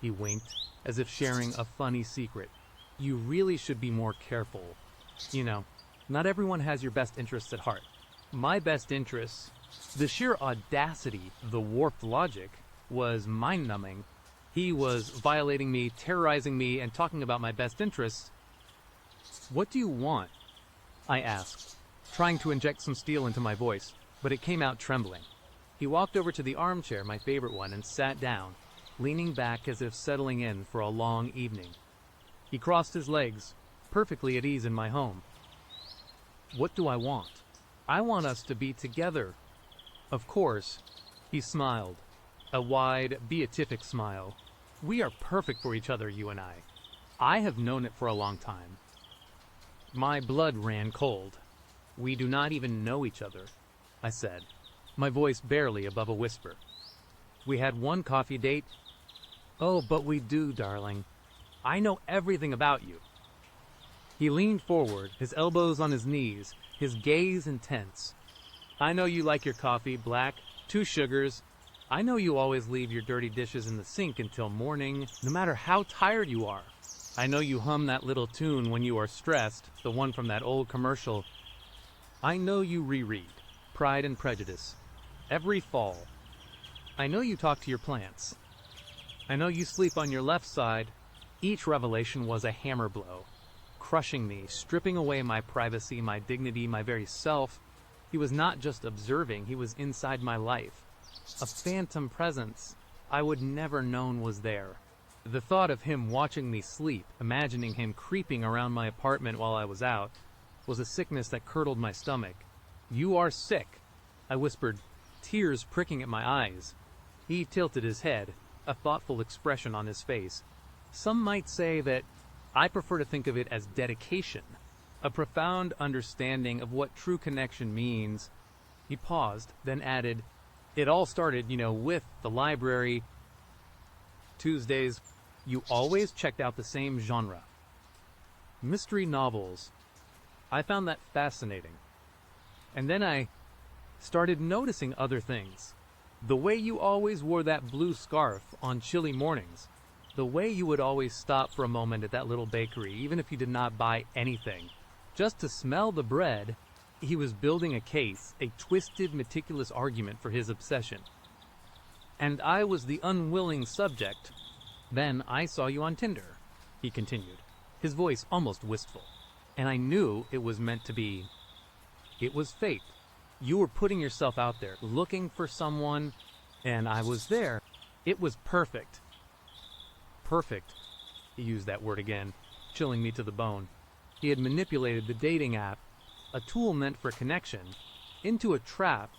He winked, as if sharing a funny secret. "You really should be more careful. You know, Not everyone has your best interests at heart. My best interests, the sheer audacity, the warped logic, was mind-numbing. He was violating me, terrorizing me, and talking about my best interests. "What do you want?" I asked, trying to inject some steel into my voice, but it came out trembling. He walked over to the armchair, my favorite one, and sat down, leaning back as if settling in for a long evening. He crossed his legs, perfectly at ease in my home. "What do I want? I want us to be together." Of course, he smiled, a wide, beatific smile. "We are perfect for each other, you and I. I have known it for a long time." My blood ran cold. "We do not even know each other," I said, my voice barely above a whisper. "We had one coffee date." "Oh, but we do, darling. I know everything about you." He leaned forward, his elbows on his knees, his gaze intense. "I know you like your coffee black, 2 sugars. I know you always leave your dirty dishes in the sink until morning, no matter how tired you are. I know you hum that little tune when you are stressed, the one from that old commercial. I know you reread Pride and Prejudice every fall. I know you talk to your plants. I know you sleep on your left side." Each revelation was a hammer blow, crushing me, stripping away my privacy, my dignity, my very self. He was not just observing, he was inside my life. A phantom presence I would never known was there. The thought of him watching me sleep, imagining him creeping around my apartment while I was out, was a sickness that curdled my stomach. "You are sick," I whispered, tears pricking at my eyes. He tilted his head, a thoughtful expression on his face. Some might say that I prefer to think of it as dedication, a profound understanding of what true connection means. He paused, then added, "It all started, with the library. Tuesdays, you always checked out the same genre. Mystery novels. I found that fascinating. And then I started noticing other things. The way you always wore that blue scarf on chilly mornings. The way you would always stop for a moment at that little bakery, even if you did not buy anything, just to smell the bread." He was building a case, a twisted, meticulous argument for his obsession. "And I was the unwilling subject. Then I saw you on Tinder," he continued, his voice almost wistful. "And I knew it was meant to be. It was fate. You were putting yourself out there, looking for someone, and I was there. It was perfect." Perfect. He used that word again, chilling me to the bone. He had manipulated the dating app, a tool meant for connection, into a trap.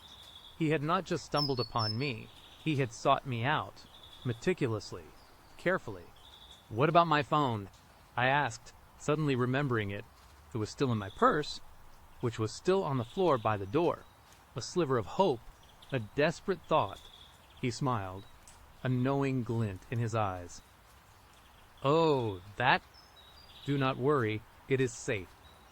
He had not just stumbled upon me, he had sought me out, meticulously, carefully. "What about my phone?" I asked, suddenly remembering it. It was still in my purse, which was still on the floor by the door. A sliver of hope, a desperate thought. He smiled, a knowing glint in his eyes. "Oh, that? Do not worry, it is safe."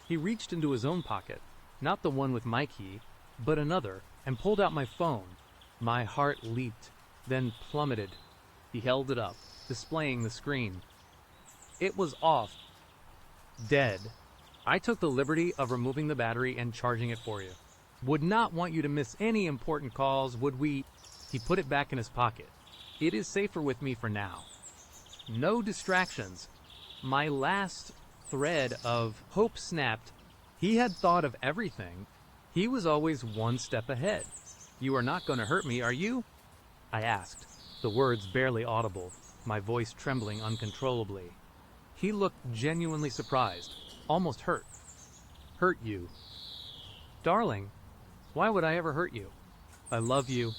He reached into his own pocket, not the one with my key, but another, and pulled out my phone. My heart leaped, then plummeted. He held it up, displaying the screen. It was off. Dead. I took the liberty of removing the battery and charging it for you. "Would not want you to miss any important calls, would we?" He put it back in his pocket. "It is safer with me for now. No distractions." My last thread of hope snapped. He had thought of everything. He was always one step ahead. "You are not going to hurt me, are you?" I asked, the words barely audible, my voice trembling uncontrollably. He looked genuinely surprised, almost hurt. "Hurt you? Darling, why would I ever hurt you? I love you.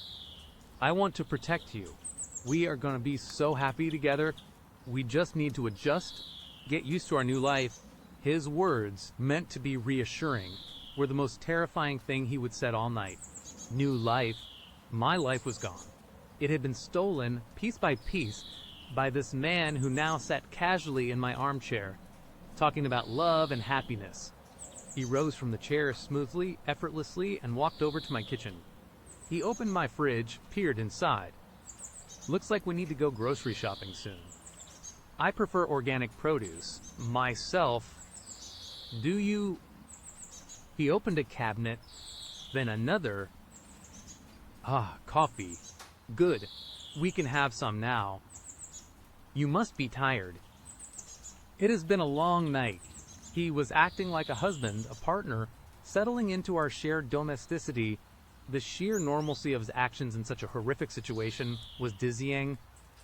I want to protect you. We are going to be so happy together. We just need to adjust, get used to our new life." His words, meant to be reassuring, were the most terrifying thing he would said all night. New life. My life was gone. It had been stolen, piece by piece, by this man who now sat casually in my armchair, talking about love and happiness. He rose from the chair smoothly, effortlessly, and walked over to my kitchen. He opened my fridge, peered inside. "Looks like we need to go grocery shopping soon. I prefer organic produce. Myself. Do you?" He opened a cabinet, then another. Ah, coffee. Good. We can have some now. You must be tired. It has been a long night. He was acting like a husband, a partner, settling into our shared domesticity. The sheer normalcy of his actions in such a horrific situation was dizzying.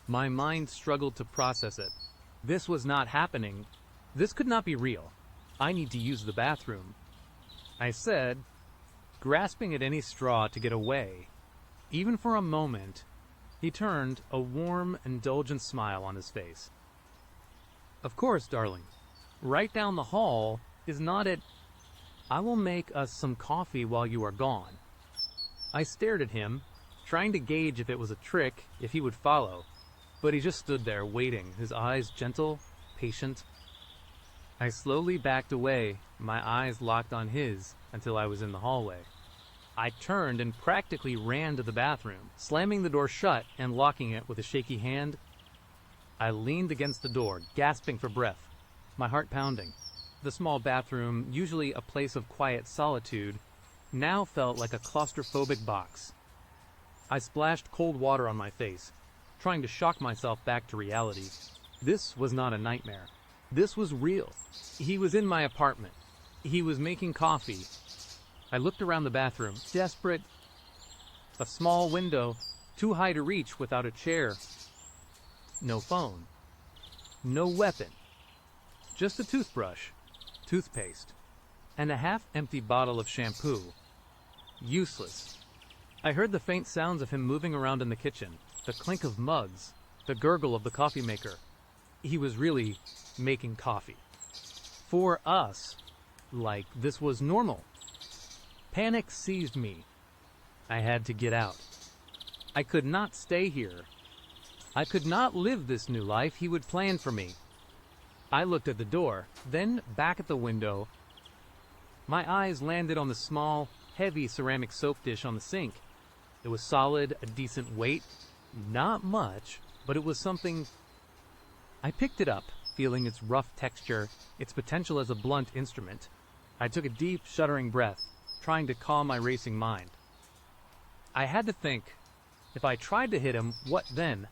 My mind struggled to process it. This was not happening. This could not be real. I need to use the bathroom, I said, grasping at any straw to get away. Even for a moment, he turned, a warm, indulgent smile on his face. Of course, darling. Right down the hall is not it. I will make us some coffee while you are gone. I stared at him, trying to gauge if it was a trick, if he would follow, but he just stood there waiting, his eyes gentle, patient. I slowly backed away, my eyes locked on his, until I was in the hallway. I turned and practically ran to the bathroom, slamming the door shut and locking it with a shaky hand. I leaned against the door, gasping for breath, my heart pounding. The small bathroom, usually a place of quiet solitude, now felt like a claustrophobic box. I splashed cold water on my face, trying to shock myself back to reality. This was not a nightmare. This was real. He was in my apartment. He was making coffee. I looked around the bathroom, desperate. A small window, too high to reach without a chair. No phone. No weapon. Just a toothbrush, toothpaste, and a half-empty bottle of shampoo. Useless. I heard the faint sounds of him moving around in the kitchen, the clink of mugs, the gurgle of the coffee maker. He was really making coffee. For us, like this was normal. Panic seized me. I had to get out. I could not stay here. I could not live this new life he would plan for me. I looked at the door, then back at the window. My eyes landed on the small, heavy ceramic soap dish on the sink. It was solid, a decent weight. Not much, but it was something. I picked it up, feeling its rough texture, its potential as a blunt instrument. I took a deep, shuddering breath, trying to calm my racing mind. I had to think, if I tried to hit him, what then?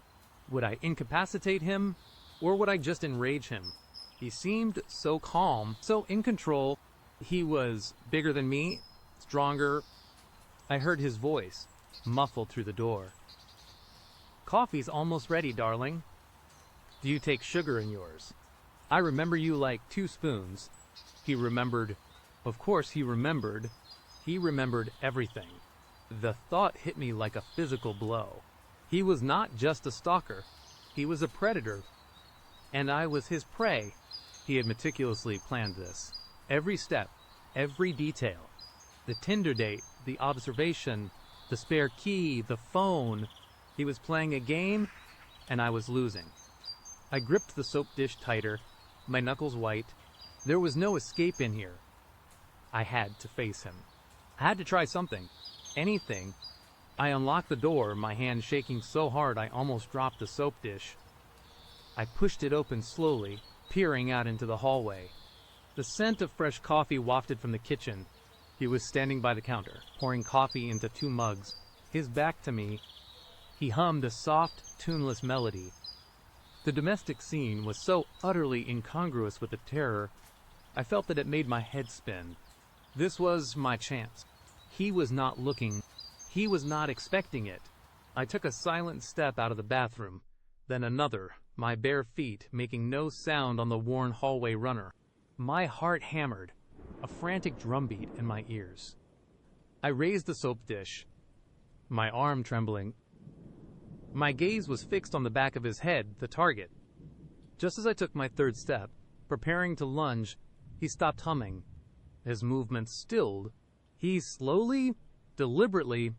Would I incapacitate him, or would I just enrage him? He seemed so calm, so in control. He was bigger than me, stronger. I heard his voice, muffled through the door. Coffee's almost ready, darling. Do you take sugar in yours? I remember you like 2 spoons. He remembered. Of course he remembered. He remembered everything. The thought hit me like a physical blow. He was not just a stalker. He was a predator. And I was his prey. He had meticulously planned this. Every step, every detail. The Tinder date, the observation, the spare key, the phone. He was playing a game, and I was losing. I gripped the soap dish tighter, my knuckles white. There was no escape in here. I had to face him. I had to try something. Anything. I unlocked the door, my hand shaking so hard I almost dropped the soap dish. I pushed it open slowly, peering out into the hallway. The scent of fresh coffee wafted from the kitchen. He was standing by the counter, pouring coffee into 2 mugs, his back to me. He hummed a soft, tuneless melody. The domestic scene was so utterly incongruous with the terror, I felt that it made my head spin. This was my chance. He was not looking. He was not expecting it. I took a silent step out of the bathroom, then another, my bare feet making no sound on the worn hallway runner. My heart hammered, a frantic drumbeat in my ears. I raised the soap dish, my arm trembling. My gaze was fixed on the back of his head, the target. Just as I took my 3rd step, preparing to lunge, he stopped humming. His movements stilled. He slowly, deliberately,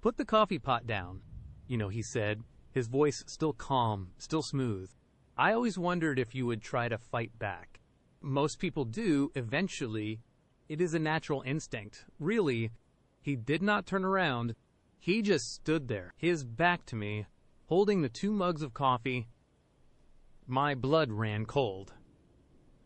put the coffee pot down. He said, his voice still calm, still smooth. I always wondered if you would try to fight back. Most people do, eventually. It is a natural instinct. Really, he did not turn around. He just stood there, his back to me, holding the 2 mugs of coffee. My blood ran cold.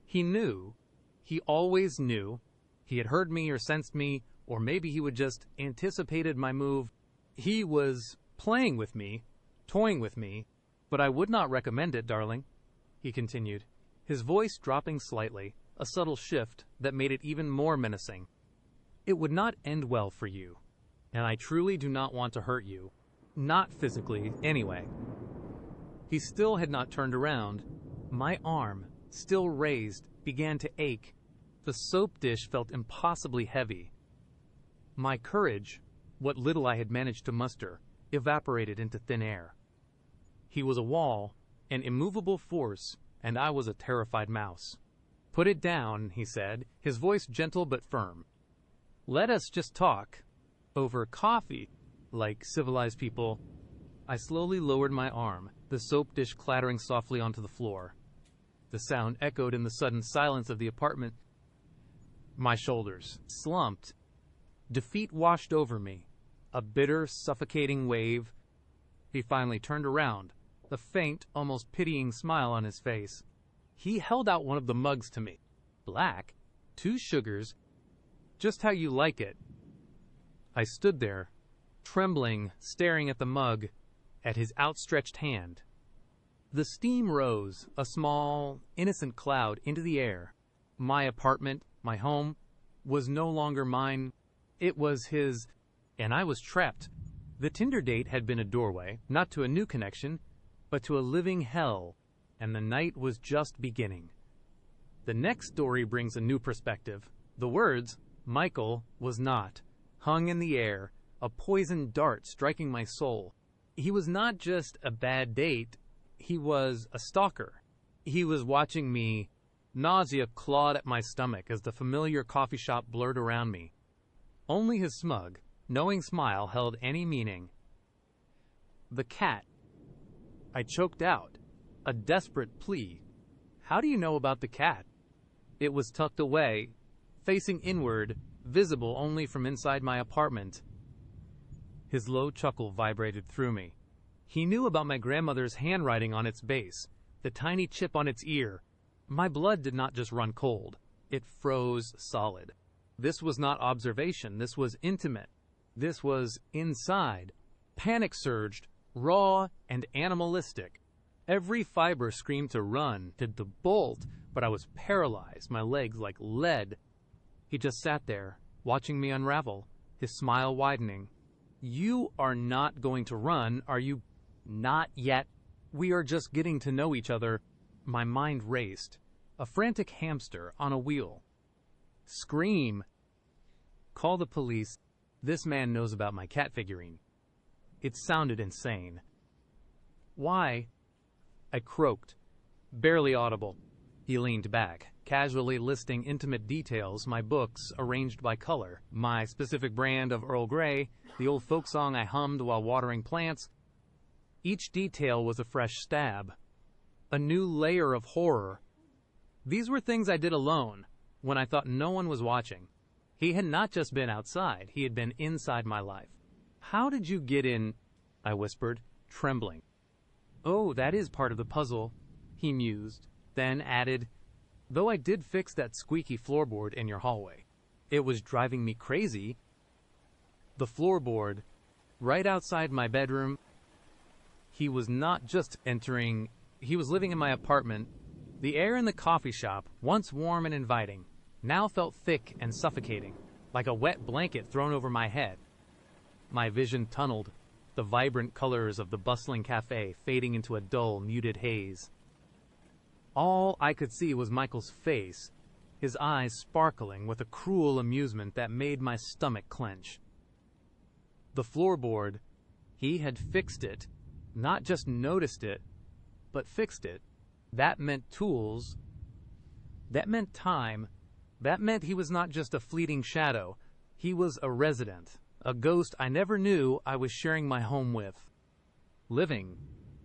He knew. He always knew. He had heard me or sensed me, or maybe he would just anticipated my move. He was playing with me, toying with me, but I would not recommend it, darling, he continued, his voice dropping slightly, a subtle shift that made it even more menacing. It would not end well for you, and I truly do not want to hurt you. Not physically, anyway. He still had not turned around. My arm, still raised, began to ache. The soap dish felt impossibly heavy. My courage, what little I had managed to muster, evaporated into thin air. He was a wall, an immovable force, and I was a terrified mouse. Put it down, he said, his voice gentle but firm. Let us just talk. Over coffee, like civilized people. I slowly lowered my arm, the soap dish clattering softly onto the floor. The sound echoed in the sudden silence of the apartment. My shoulders slumped. Defeat washed over me, a bitter, suffocating wave. He finally turned around, a faint, almost pitying smile on his face. He held out one of the mugs to me. Black, 2 sugars, just how you like it. I stood there, trembling, staring at the mug, at his outstretched hand. The steam rose, a small, innocent cloud, into the air. My apartment, my home, was no longer mine. It was his, and I was trapped. The Tinder date had been a doorway, not to a new connection, but to a living hell, and the night was just beginning. The next story brings a new perspective. The words, Michael was not, hung in the air, a poisoned dart striking my soul. He was not just a bad date, he was a stalker. He was watching me. Nausea clawed at my stomach as the familiar coffee shop blurred around me. Only his smug, knowing smile held any meaning. The cat. I choked out, a desperate plea. How do you know about the cat? It was tucked away, facing inward, visible only from inside my apartment. His low chuckle vibrated through me. He knew about my grandmother's handwriting on its base, the tiny chip on its ear. My blood did not just run cold. It froze solid. This was not observation. This was intimate. This was inside. Panic surged, raw and animalistic. Every fiber screamed to run, to bolt, but I was paralyzed, my legs like lead. He just sat there, watching me unravel, his smile widening. You are not going to run, are you? Not yet. We are just getting to know each other. My mind raced, a frantic hamster on a wheel. Scream. Call the police. This man knows about my cat figurine. It sounded insane. Why? I croaked, barely audible. He leaned back, casually listing intimate details, my books arranged by color, my specific brand of Earl Grey, the old folk song I hummed while watering plants. Each detail was a fresh stab, a new layer of horror. These were things I did alone, when I thought no one was watching. He had not just been outside, he had been inside my life. How did you get in? I whispered, trembling. Oh, that is part of the puzzle, he mused, then added, though I did fix that squeaky floorboard in your hallway. It was driving me crazy. The floorboard, right outside my bedroom. He was not just entering, he was living in my apartment. The air in the coffee shop, once warm and inviting, now felt thick and suffocating, like a wet blanket thrown over my head. My vision tunneled, the vibrant colors of the bustling cafe fading into a dull, muted haze. All I could see was Michael's face, his eyes sparkling with a cruel amusement that made my stomach clench. The floorboard, he had fixed it, not just noticed it, but fixed it. That meant tools. That meant time. That meant he was not just a fleeting shadow. He was a resident, a ghost I never knew I was sharing my home with. Living.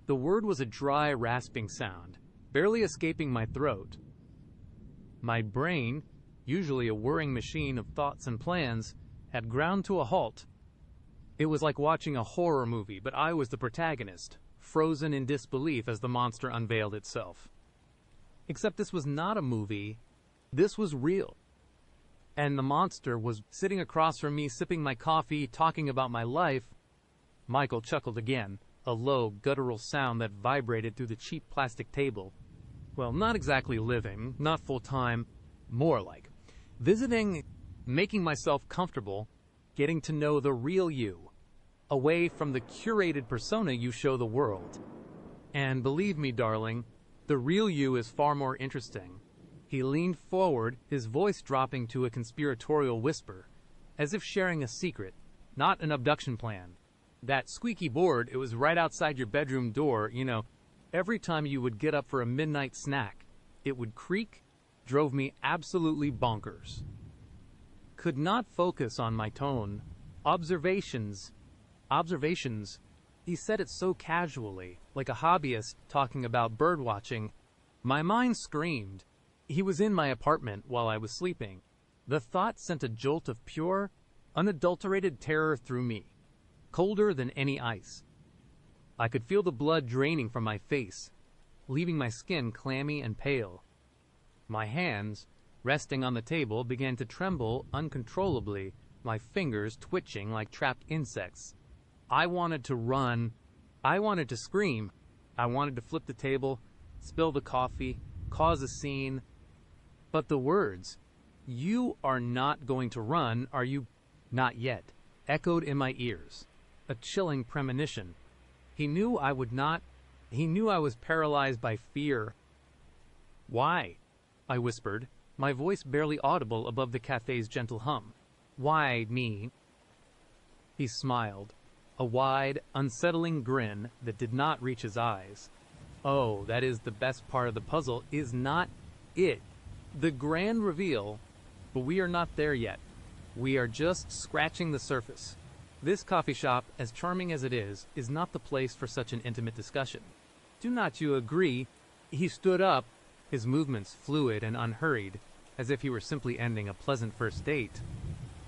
The word was a dry, rasping sound, barely escaping my throat. My brain, usually a whirring machine of thoughts and plans, had ground to a halt. It was like watching a horror movie, but I was the protagonist, frozen in disbelief as the monster unveiled itself. Except this was not a movie. This was real. and the monster was sitting across from me, sipping my coffee, talking about my life. Michael chuckled again, a low, guttural sound that vibrated through the cheap plastic table. Well, not exactly living, not full-time, more like visiting, making myself comfortable, getting to know the real you, away from the curated persona you show the world. And believe me, darling, the real you is far more interesting. He leaned forward, his voice dropping to a conspiratorial whisper, as if sharing a secret, not an abduction plan. That squeaky board, it was right outside your bedroom door, every time you would get up for a midnight snack. It would creak, drove me absolutely bonkers. Could not focus on my tone. Observations. He said it so casually, like a hobbyist talking about bird watching. My mind screamed. He was in my apartment while I was sleeping. The thought sent a jolt of pure, unadulterated terror through me, colder than any ice. I could feel the blood draining from my face, leaving my skin clammy and pale. My hands, resting on the table, began to tremble uncontrollably, my fingers twitching like trapped insects. I wanted to run. I wanted to scream. I wanted to flip the table, spill the coffee, cause a scene. But the words, "You are not going to run, are you?" "Not yet," echoed in my ears. A chilling premonition. He knew I would not. He knew I was paralyzed by fear. "Why?" I whispered, my voice barely audible above the cafe's gentle hum. "Why me?" He smiled, a wide, unsettling grin that did not reach his eyes. Oh, that is the best part of the puzzle, is not it. The grand reveal, but we are not there yet. We are just scratching the surface. This coffee shop, as charming as it is not the place for such an intimate discussion. Do not you agree? He stood up, his movements fluid and unhurried, as if he were simply ending a pleasant first date.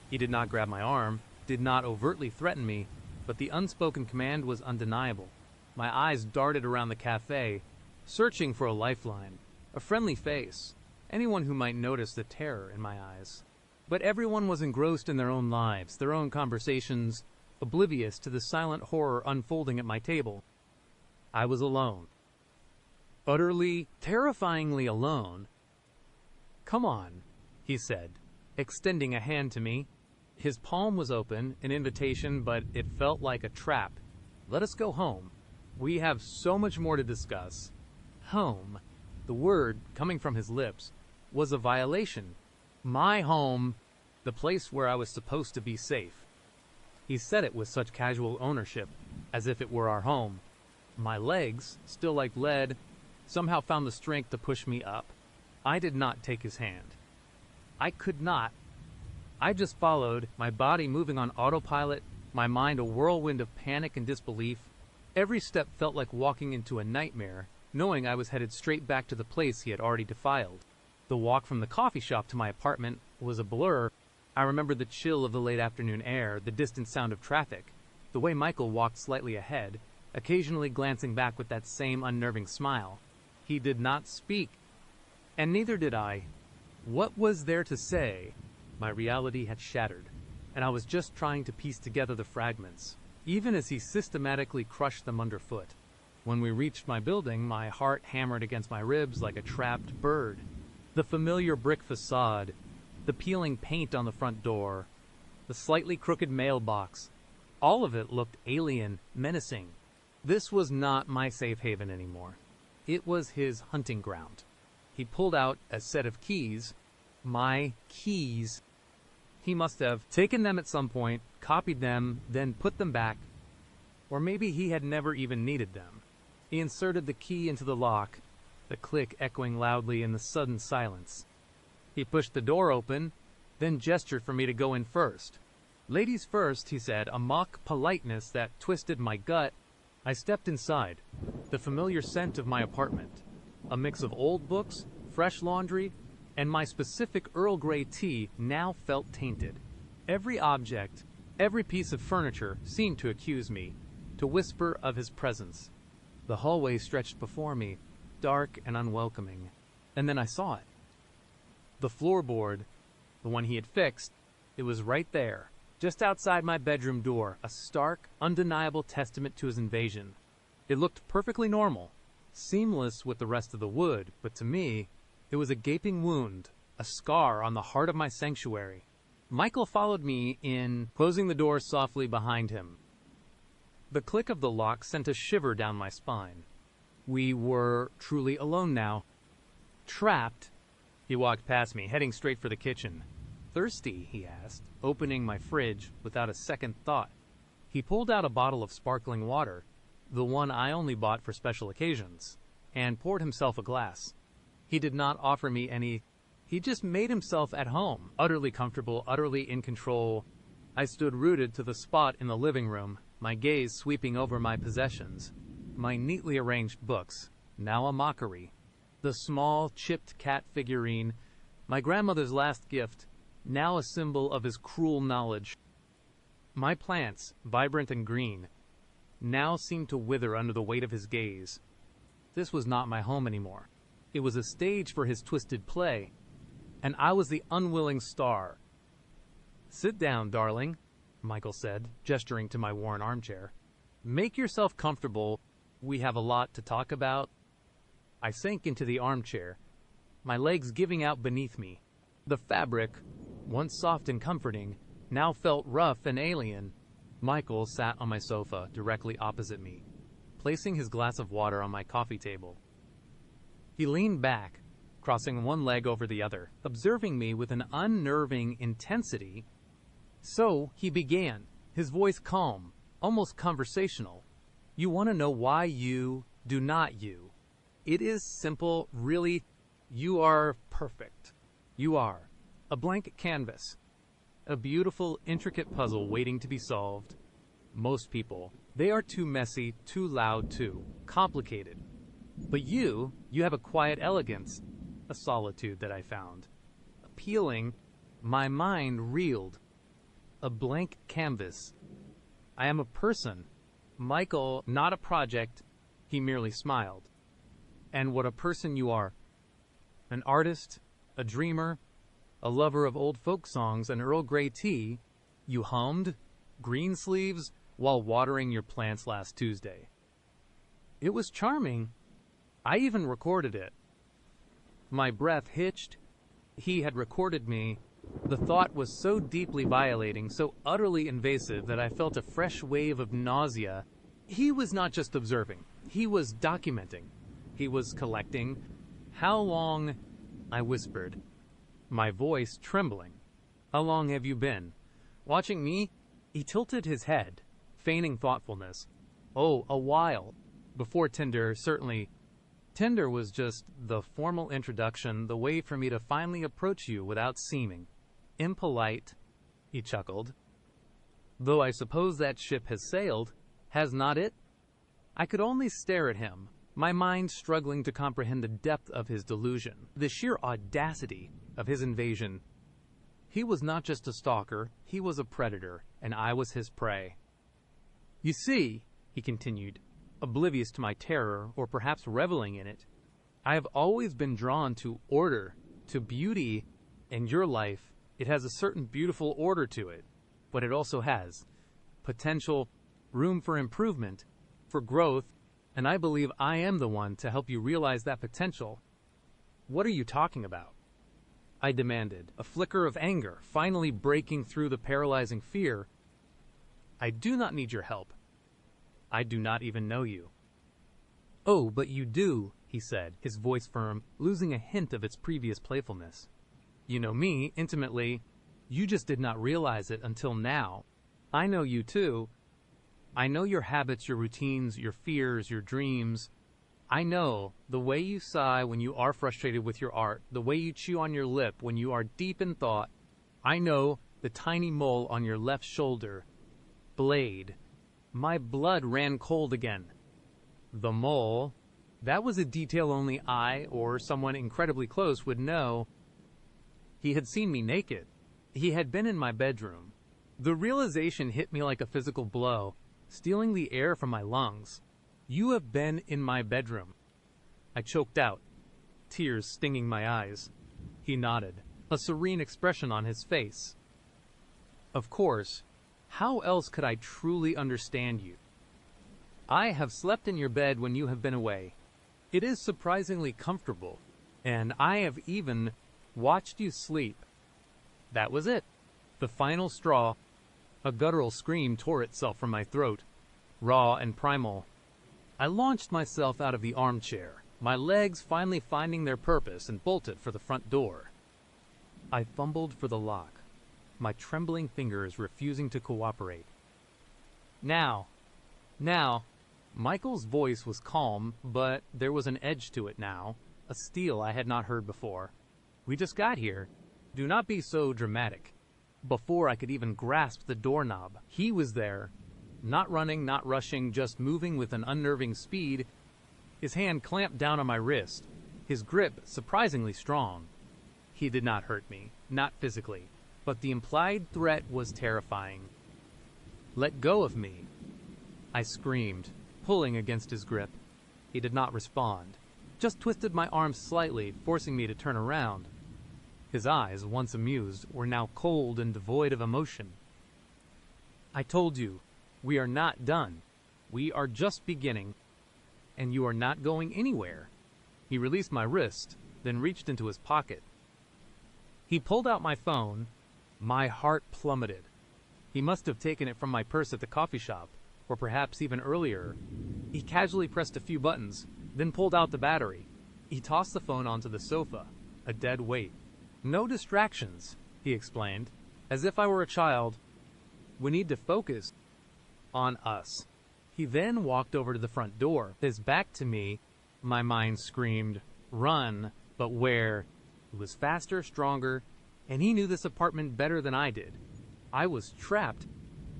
He did not grab my arm, did not overtly threaten me, but the unspoken command was undeniable. My eyes darted around the cafe, searching for a lifeline, a friendly face, anyone who might notice the terror in my eyes. But everyone was engrossed in their own lives, their own conversations, oblivious to the silent horror unfolding at my table. I was alone. Utterly, terrifyingly alone. "Come on," he said, extending a hand to me. His palm was open, an invitation, but it felt like a trap. "Let us go home. We have so much more to discuss." Home, the word coming from his lips, was a violation. My home, the place where I was supposed to be safe. He said it with such casual ownership, as if it were our home. My legs, still like lead, somehow found the strength to push me up. I did not take his hand. I could not. I just followed, my body moving on autopilot, my mind a whirlwind of panic and disbelief. Every step felt like walking into a nightmare, knowing I was headed straight back to the place he had already defiled. The walk from the coffee shop to my apartment was a blur. I remembered the chill of the late afternoon air, the distant sound of traffic, the way Michael walked slightly ahead, occasionally glancing back with that same unnerving smile. He did not speak, and neither did I. What was there to say? My reality had shattered, and I was just trying to piece together the fragments, even as he systematically crushed them underfoot. When we reached my building, my heart hammered against my ribs like a trapped bird. The familiar brick facade, the peeling paint on the front door, the slightly crooked mailbox, all of it looked alien, menacing. This was not my safe haven anymore. It was his hunting ground. He pulled out a set of keys. My keys. He must have taken them at some point, copied them, then put them back. Or maybe he had never even needed them. He inserted the key into the lock, the click echoing loudly in the sudden silence. He pushed the door open, then gestured for me to go in first. "Ladies first," he said, a mock politeness that twisted my gut. I stepped inside. The familiar scent of my apartment, a mix of old books, fresh laundry, and my specific Earl Grey tea now felt tainted. Every object, every piece of furniture seemed to accuse me, to whisper of his presence. The hallway stretched before me, dark and unwelcoming. And then I saw it. The floorboard, the one he had fixed. It was right there, just outside my bedroom door, a stark, undeniable testament to his invasion. It looked perfectly normal, seamless with the rest of the wood, but to me, it was a gaping wound, a scar on the heart of my sanctuary. Michael followed me in, closing the door softly behind him. The click of the lock sent a shiver down my spine. We were truly alone now. Trapped. He walked past me, heading straight for the kitchen. Thirsty? He asked, opening my fridge without a second thought. He pulled out a bottle of sparkling water, the one I only bought for special occasions, and poured himself a glass. He did not offer me any. He just made himself at home, utterly comfortable, utterly in control. I stood rooted to the spot in the living room, my gaze sweeping over my possessions. My neatly arranged books, now a mockery. The small, chipped cat figurine, my grandmother's last gift, now a symbol of his cruel knowledge. My plants, vibrant and green, now seemed to wither under the weight of his gaze. This was not my home anymore. It was a stage for his twisted play, and I was the unwilling star. "Sit down, darling," Michael said, gesturing to my worn armchair. "Make yourself comfortable. We have a lot to talk about." I sank into the armchair, my legs giving out beneath me. The fabric, once soft and comforting, now felt rough and alien. Michael sat on my sofa directly opposite me, placing his glass of water on my coffee table. He leaned back, crossing one leg over the other, observing me with an unnerving intensity. So he began, his voice calm, almost conversational. "You want to know why you do not you. It is simple, really. You are perfect. You are a blank canvas, a beautiful, intricate puzzle waiting to be solved. Most people, they are too messy, too loud, too complicated. But you have a quiet elegance, a solitude that I found appealing. My mind reeled. A blank canvas. I am a person. Michael, not a project." He merely smiled. "And what a person you are. An artist, a dreamer, a lover of old folk songs and Earl Grey tea. You hummed green sleeves while watering your plants last Tuesday. It was charming. I even recorded it." My breath hitched. He had recorded me. The thought was so deeply violating, so utterly invasive, that I felt a fresh wave of nausea. He was not just observing. He was documenting. He was collecting. "How long?" I whispered, my voice trembling. "How long have you been watching me?" He tilted his head, feigning thoughtfulness. "Oh, a while. Before Tinder, certainly. Tinder was just the formal introduction, the way for me to finally approach you without seeming impolite." He chuckled. "Though I suppose that ship has sailed, has not it?" I could only stare at him, my mind struggling to comprehend the depth of his delusion, the sheer audacity of his invasion. He was not just a stalker, he was a predator, and I was his prey. "You see," he continued, oblivious to my terror, or perhaps reveling in it, "I have always been drawn to order, to beauty, and your life, it has a certain beautiful order to it, but it also has potential, room for improvement, for growth, and I believe I am the one to help you realize that potential." "What are you talking about?" I demanded, a flicker of anger finally breaking through the paralyzing fear. "I do not need your help. I do not even know you." "Oh, but you do," he said, his voice firm, losing a hint of its previous playfulness. "You know me intimately. You just did not realize it until now. I know you too. I know your habits, your routines, your fears, your dreams. I know the way you sigh when you are frustrated with your art, the way you chew on your lip when you are deep in thought. I know the tiny mole on your left shoulder blade." My blood ran cold again. The mole, that was a detail only I, or someone incredibly close, would know. He had seen me naked. He had been in my bedroom. The realization hit me like a physical blow, stealing the air from my lungs. "You have been in my bedroom." I choked out, tears stinging my eyes. He nodded. a serene expression on his face. Of course, how else could I truly understand you? I have slept in your bed when you have been away. It is surprisingly comfortable, and I have even watched you sleep. That was it. The final straw. A guttural scream tore itself from my throat, raw and primal. I launched myself out of the armchair, my legs finally finding their purpose, and bolted for the front door. I fumbled for the lock, my trembling fingers refusing to cooperate. Now. Michael's voice was calm, but there was an edge to it now, a steel I had not heard before. We just got here. Do not be so dramatic. Before I could even grasp the doorknob, he was there. Not running, not rushing, just moving with an unnerving speed. His hand clamped down on my wrist, his grip surprisingly strong. He did not hurt me, not physically, but the implied threat was terrifying. Let go of me, I screamed, pulling against his grip. He did not respond, just twisted my arm slightly, forcing me to turn around. His eyes, once amused, were now cold and devoid of emotion. I told you, we are not done. We are just beginning, and you are not going anywhere. He released my wrist, then reached into his pocket. He pulled out my phone. My heart plummeted. He must have taken it from my purse at the coffee shop, or perhaps even earlier. He casually pressed a few buttons, then pulled out the battery. He tossed the phone onto the sofa, a dead weight. No distractions, he explained, as if I were a child. We need to focus on us. He then walked over to the front door, his back to me. My mind screamed, run, but where? It was faster, stronger, and he knew this apartment better than I did. I was trapped.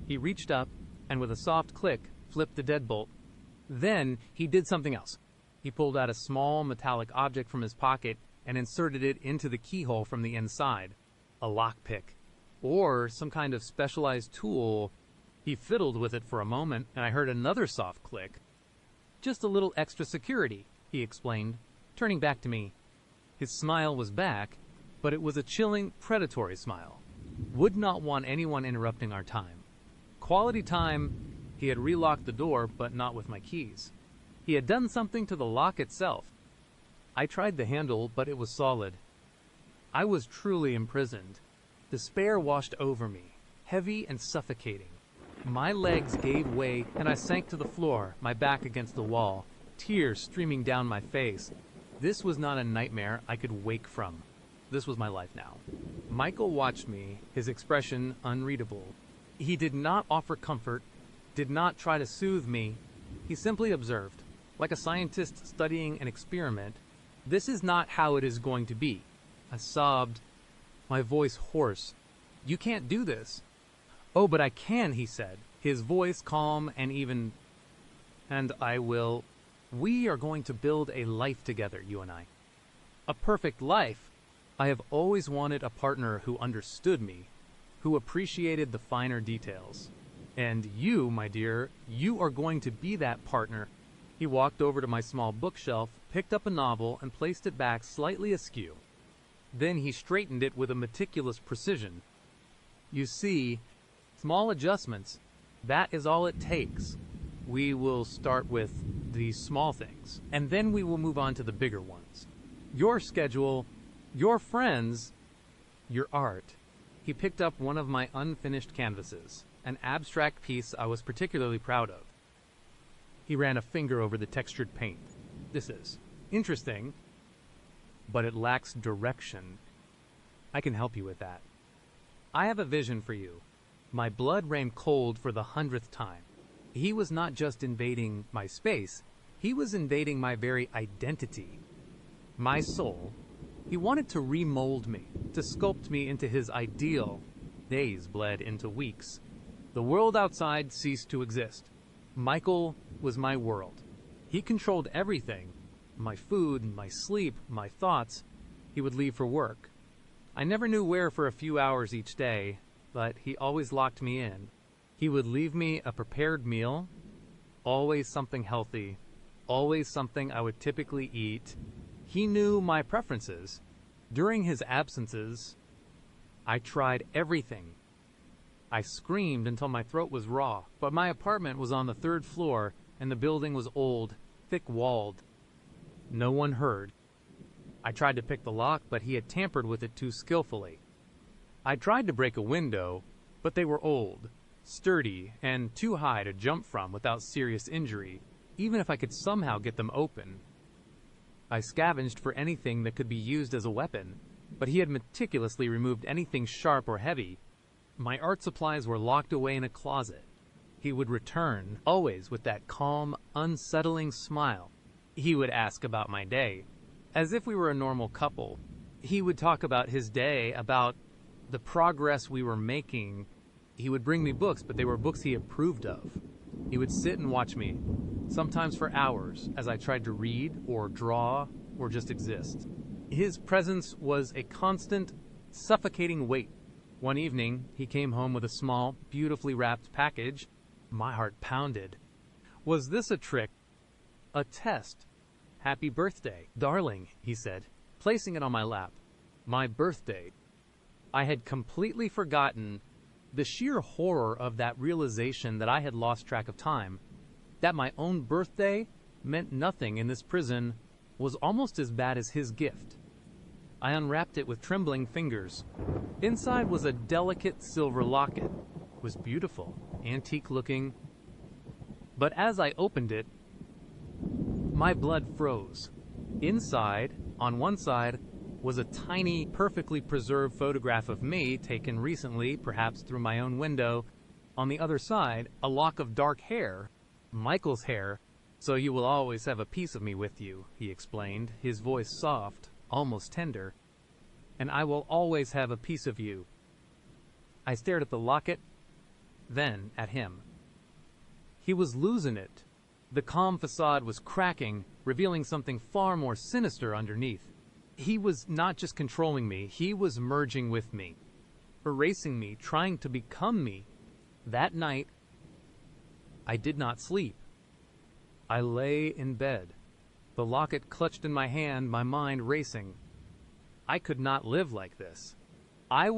He reached up, and with a soft click, flipped the deadbolt. Then he did something else. He pulled out a small metallic object from his pocket and inserted it into the keyhole from the inside. A lockpick, or some kind of specialized tool. He fiddled with it for a moment, and I heard another soft click. Just a little extra security, he explained, turning back to me. His smile was back, but it was a chilling, predatory smile. Would not want anyone interrupting our time. Quality time. He had relocked the door, but not with my keys. He had done something to the lock itself. I tried the handle, but it was solid. I was truly imprisoned. Despair washed over me, heavy and suffocating. My legs gave way, and I sank to the floor, my back against the wall, tears streaming down my face. This was not a nightmare I could wake from. This was my life now. Michael watched me, his expression unreadable. He did not offer comfort, did not try to soothe me. He simply observed, like a scientist studying an experiment. This is not how it is going to be. I sobbed, my voice hoarse. You can't do this. Oh, but I can, he said, his voice calm and even. And I will. We are going to build a life together, you and I. A perfect life. I have always wanted a partner who understood me, who appreciated the finer details. And you, my dear, you are going to be that partner. He walked over to my small bookshelf, picked up a novel, and placed it back slightly askew. Then he straightened it with a meticulous precision. You see, small adjustments, that is all it takes. We will start with these small things, and then we will move on to the bigger ones. Your schedule, your friends, your art. He picked up one of my unfinished canvases, an abstract piece I was particularly proud of. He ran a finger over the textured paint. This is interesting, but it lacks direction. I can help you with that. I have a vision for you. My blood ran cold for the 100th time. He was not just invading my space, he was invading my very identity. My soul. He wanted to remold me, to sculpt me into his ideal. Days bled into weeks. The world outside ceased to exist. Michael was my world. He controlled everything. My food, my sleep, my thoughts. He would leave for work. I never knew where for a few hours each day, but he always locked me in. He would leave me a prepared meal, always something healthy, always something I would typically eat. He knew my preferences. During his absences, I tried everything. I screamed until my throat was raw, but my apartment was on the 3rd floor and the building was old, thick-walled. No one heard. I tried to pick the lock, but he had tampered with it too skillfully. I tried to break a window, but they were old, sturdy, and too high to jump from without serious injury, even if I could somehow get them open. I scavenged for anything that could be used as a weapon, but he had meticulously removed anything sharp or heavy. My art supplies were locked away in a closet. He would return, always with that calm, unsettling smile. He would ask about my day, as if we were a normal couple. He would talk about his day, about the progress we were making. He would bring me books, but they were books he approved of. He would sit and watch me, sometimes for hours, as I tried to read or draw or just exist. His presence was a constant, suffocating weight. One evening, he came home with a small, beautifully wrapped package. My heart pounded. Was this a trick? A test? "Happy birthday, darling," he said, placing it on my lap. My birthday. I had completely forgotten the sheer horror of that realization that I had lost track of time, that my own birthday meant nothing in this prison, was almost as bad as his gift. I unwrapped it with trembling fingers. Inside was a delicate silver locket. It was beautiful, antique-looking. But as I opened it, my blood froze. Inside, on one side, was a tiny, perfectly preserved photograph of me taken recently, perhaps through my own window. On the other side, a lock of dark hair, Michael's hair. "So you will always have a piece of me with you," he explained, his voice soft, almost tender. "And I will always have a piece of you." I stared at the locket, then at him. He was losing it. The calm facade was cracking, revealing something far more sinister underneath. He was not just controlling me, he was merging with me, erasing me, trying to become me. That night, I did not sleep. I lay in bed, the locket clutched in my hand, my mind racing. I could not live like this. I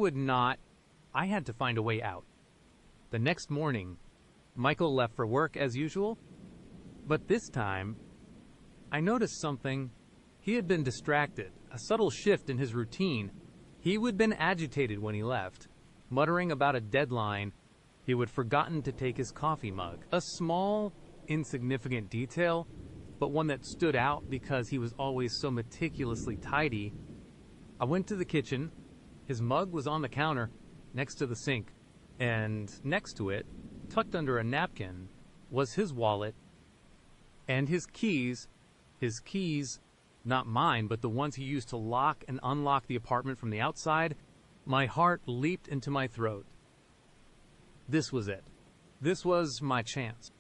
had to find a way out. The next morning, Michael left for work as usual, but this time, I noticed something. He had been distracted, a subtle shift in his routine. He would have been agitated when he left, muttering about a deadline. He would have forgotten to take his coffee mug. A small, insignificant detail, but one that stood out because he was always so meticulously tidy. I went to the kitchen. His mug was on the counter, next to the sink, and next to it, tucked under a napkin, was his wallet and his keys. His keys, not mine, but the ones he used to lock and unlock the apartment from the outside. My heart leaped into my throat. This was it. This was my chance.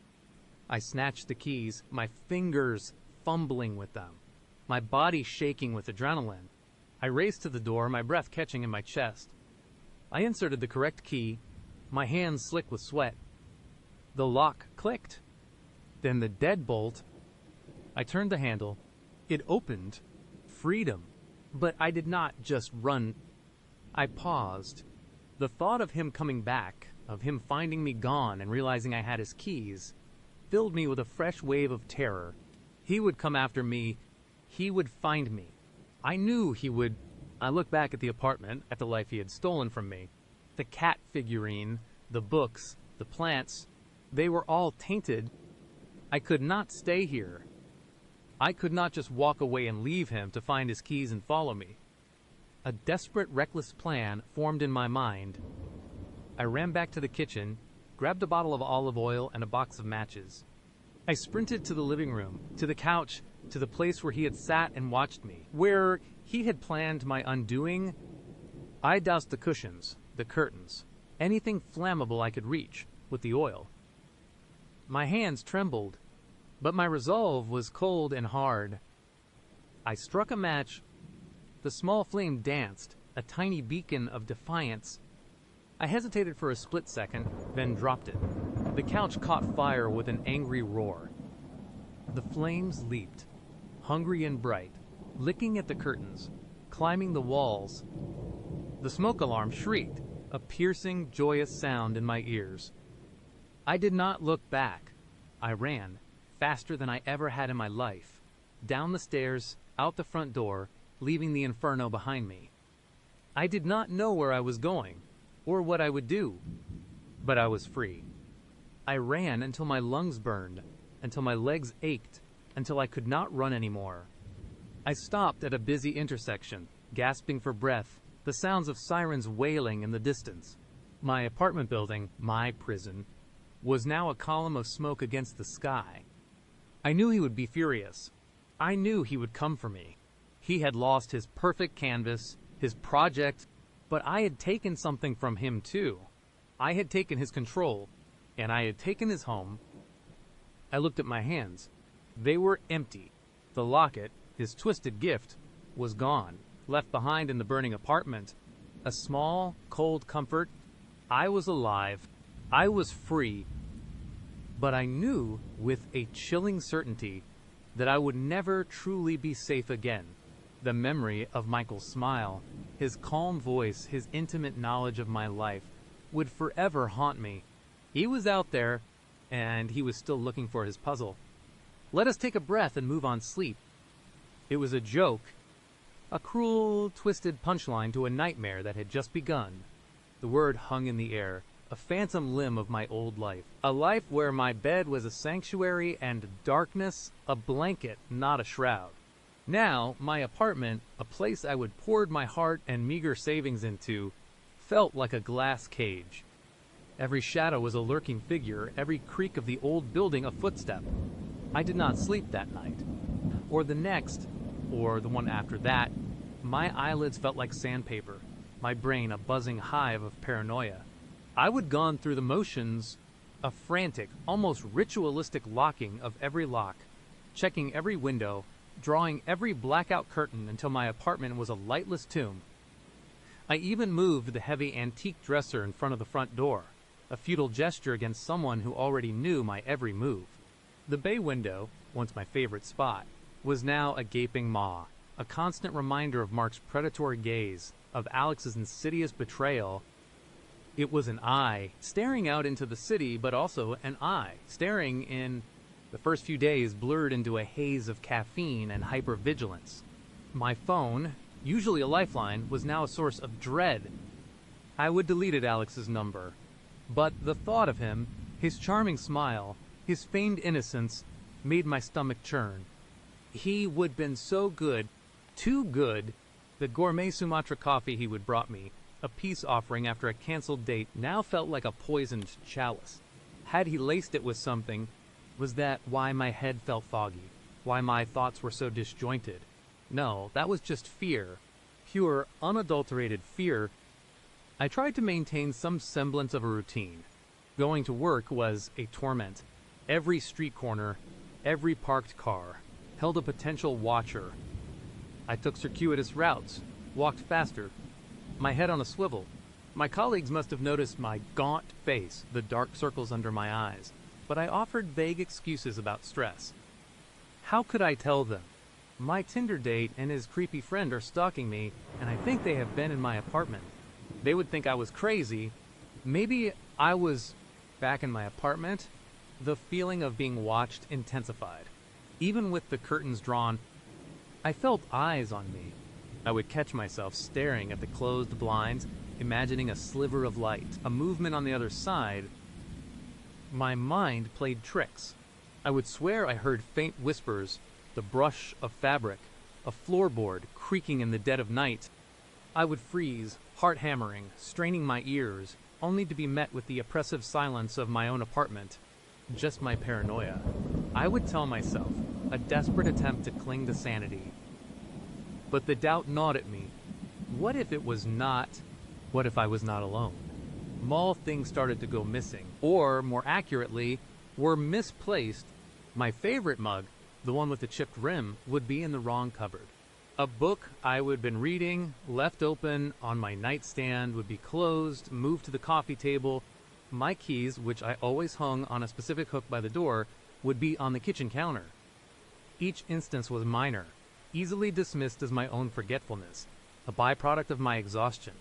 I snatched the keys, my fingers fumbling with them, my body shaking with adrenaline. I raced to the door, my breath catching in my chest. I inserted the correct key, my hands slick with sweat. The lock clicked. Then the deadbolt. I turned the handle. It opened. Freedom. But I did not just run. I paused. The thought of him coming back, of him finding me gone and realizing I had his keys, filled me with a fresh wave of terror. He would come after me. He would find me. I knew he would. I looked back at the apartment, at the life he had stolen from me. The cat figurine, the books, the plants, they were all tainted. I could not stay here. I could not just walk away and leave him to find his keys and follow me. A desperate, reckless plan formed in my mind. I ran back to the kitchen, grabbed a bottle of olive oil and a box of matches. I sprinted to the living room, to the couch, to the place where he had sat and watched me, where he had planned my undoing. I doused the cushions, the curtains, anything flammable I could reach, with the oil. My hands trembled, but my resolve was cold and hard. I struck a match. The small flame danced, a tiny beacon of defiance. I hesitated for a split second, then dropped it. The couch caught fire with an angry roar. The flames leaped, hungry and bright, licking at the curtains, climbing the walls. The smoke alarm shrieked, a piercing, joyous sound in my ears. I did not look back. I ran, faster than I ever had in my life, down the stairs, out the front door, leaving the inferno behind me. I did not know where I was going, or what I would do, but I was free. I ran until my lungs burned, until my legs ached, until I could not run anymore. I stopped at a busy intersection, gasping for breath, the sounds of sirens wailing in the distance. My apartment building, my prison, was now a column of smoke against the sky. I knew he would be furious. I knew he would come for me. He had lost his perfect canvas, his project, but I had taken something from him too. I had taken his control, and I had taken his home. I looked at my hands. They were empty. The locket, his twisted gift, was gone, left behind in the burning apartment. A small, cold comfort. I was alive. I was free. But I knew with a chilling certainty that I would never truly be safe again. The memory of Michael's smile, his calm voice, his intimate knowledge of my life would forever haunt me. He was out there, and he was still looking for his puzzle. Let us take a breath and move on sleep. It was a joke, a cruel, twisted punchline to a nightmare that had just begun. The word hung in the air, a phantom limb of my old life. A life where my bed was a sanctuary and darkness a blanket, not a shroud. Now, my apartment, a place I would poured my heart and meager savings into, felt like a glass cage. Every shadow was a lurking figure, every creak of the old building a footstep. I did not sleep that night. Or the next, or the one after that. My eyelids felt like sandpaper, my brain a buzzing hive of paranoia. I would gone through the motions, a frantic, almost ritualistic locking of every lock, checking every window, drawing every blackout curtain until my apartment was a lightless tomb. I even moved the heavy antique dresser in front of the front door, a futile gesture against someone who already knew my every move. The bay window, once my favorite spot, was now a gaping maw, a constant reminder of Mark's predatory gaze, of Alex's insidious betrayal. It was an eye, staring out into the city, but also an eye, staring in. The first few days blurred into a haze of caffeine and hypervigilance. My phone, usually a lifeline, was now a source of dread. I would deleted Alex's number, but the thought of him, his charming smile, his feigned innocence, made my stomach churn. He would been so good, too good. The gourmet Sumatra coffee he would brought me, a peace offering after a canceled date, now felt like a poisoned chalice. Had he laced it with something, was that why my head felt foggy? Why my thoughts were so disjointed? No, that was just fear. Pure, unadulterated fear. I tried to maintain some semblance of a routine. Going to work was a torment. Every street corner, every parked car, held a potential watcher. I took circuitous routes, walked faster, my head on a swivel. My colleagues must have noticed my gaunt face, the dark circles under my eyes, but I offered vague excuses about stress. How could I tell them? My Tinder date and his creepy friend are stalking me, and I think they have been in my apartment. They would think I was crazy. Maybe I was back in my apartment. The feeling of being watched intensified. Even with the curtains drawn, I felt eyes on me. I would catch myself staring at the closed blinds, imagining a sliver of light, a movement on the other side. My mind played tricks. I would swear I heard faint whispers, the brush of fabric, a floorboard creaking in the dead of night. I would freeze, heart hammering, straining my ears, only to be met with the oppressive silence of my own apartment. Just my paranoia. I would tell myself, a desperate attempt to cling to sanity. But the doubt gnawed at me. What if it was not? What if I was not alone? Small things started to go missing, or, more accurately, were misplaced. My favorite mug, the one with the chipped rim, would be in the wrong cupboard. A book I would have been reading, left open on my nightstand, would be closed, moved to the coffee table. My keys, which I always hung on a specific hook by the door, would be on the kitchen counter. Each instance was minor, easily dismissed as my own forgetfulness. a byproduct of my exhaustion.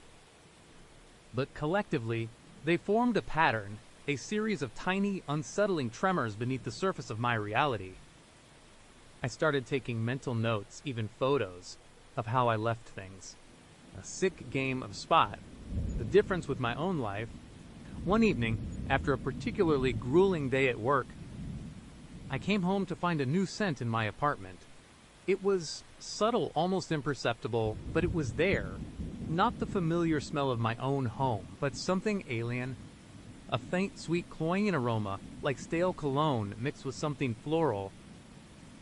But collectively, they formed a pattern, a series of tiny, unsettling tremors beneath the surface of my reality. I started taking mental notes, even photos, of how I left things. A sick game of spot. The difference with my own life. One evening, after a particularly grueling day at work, I came home to find a new scent in my apartment. It was subtle, almost imperceptible, but it was there. Not the familiar smell of my own home, but something alien. A faint, sweet, cloying aroma, like stale cologne mixed with something floral.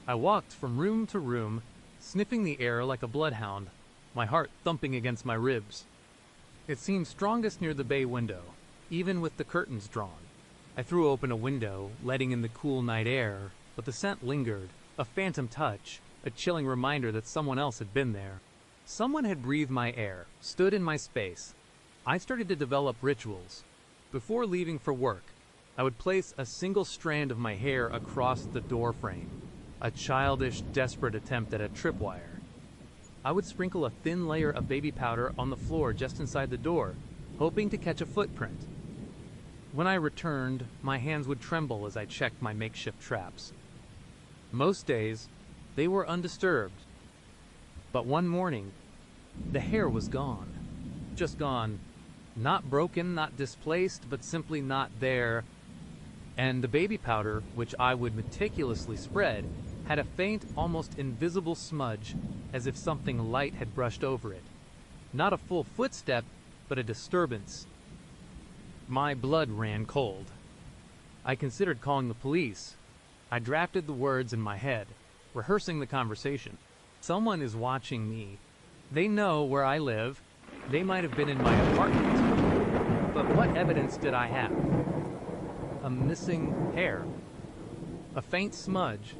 I walked from room to room, sniffing the air like a bloodhound, my heart thumping against my ribs. It seemed strongest near the bay window, even with the curtains drawn. I threw open a window, letting in the cool night air, but the scent lingered, a phantom touch, a chilling reminder that someone else had been there. Someone had breathed my air, stood in my space. I started to develop rituals. Before leaving for work, I would place a single strand of my hair across the door frame, a childish, desperate attempt at a tripwire. I would sprinkle a thin layer of baby powder on the floor just inside the door, hoping to catch a footprint. When I returned, my hands would tremble as I checked my makeshift traps. Most days, they were undisturbed. But one morning, the hair was gone. Just gone. Not broken, not displaced, but simply not there. And the baby powder, which I would meticulously spread, had a faint, almost invisible smudge, as if something light had brushed over it. Not a full footstep, but a disturbance. My blood ran cold. I considered calling the police. I drafted the words in my head, rehearsing the conversation. Someone is watching me. They know where I live. They might have been in my apartment. But what evidence did I have? A missing hair. A faint smudge.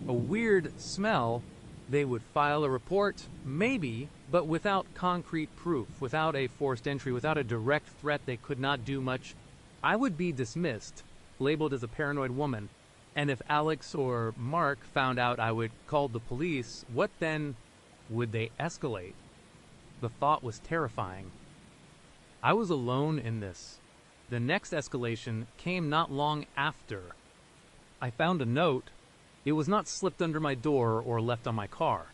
A weird smell. They would file a report, maybe, but without concrete proof, without a forced entry, without a direct threat. They could not do much. I would be dismissed, labeled as a paranoid woman. And if Alex or Mark found out I would call the police, what then would they escalate? The thought was terrifying. I was alone in this. The next escalation came not long after. I found a note. It was not slipped under my door or left on my car.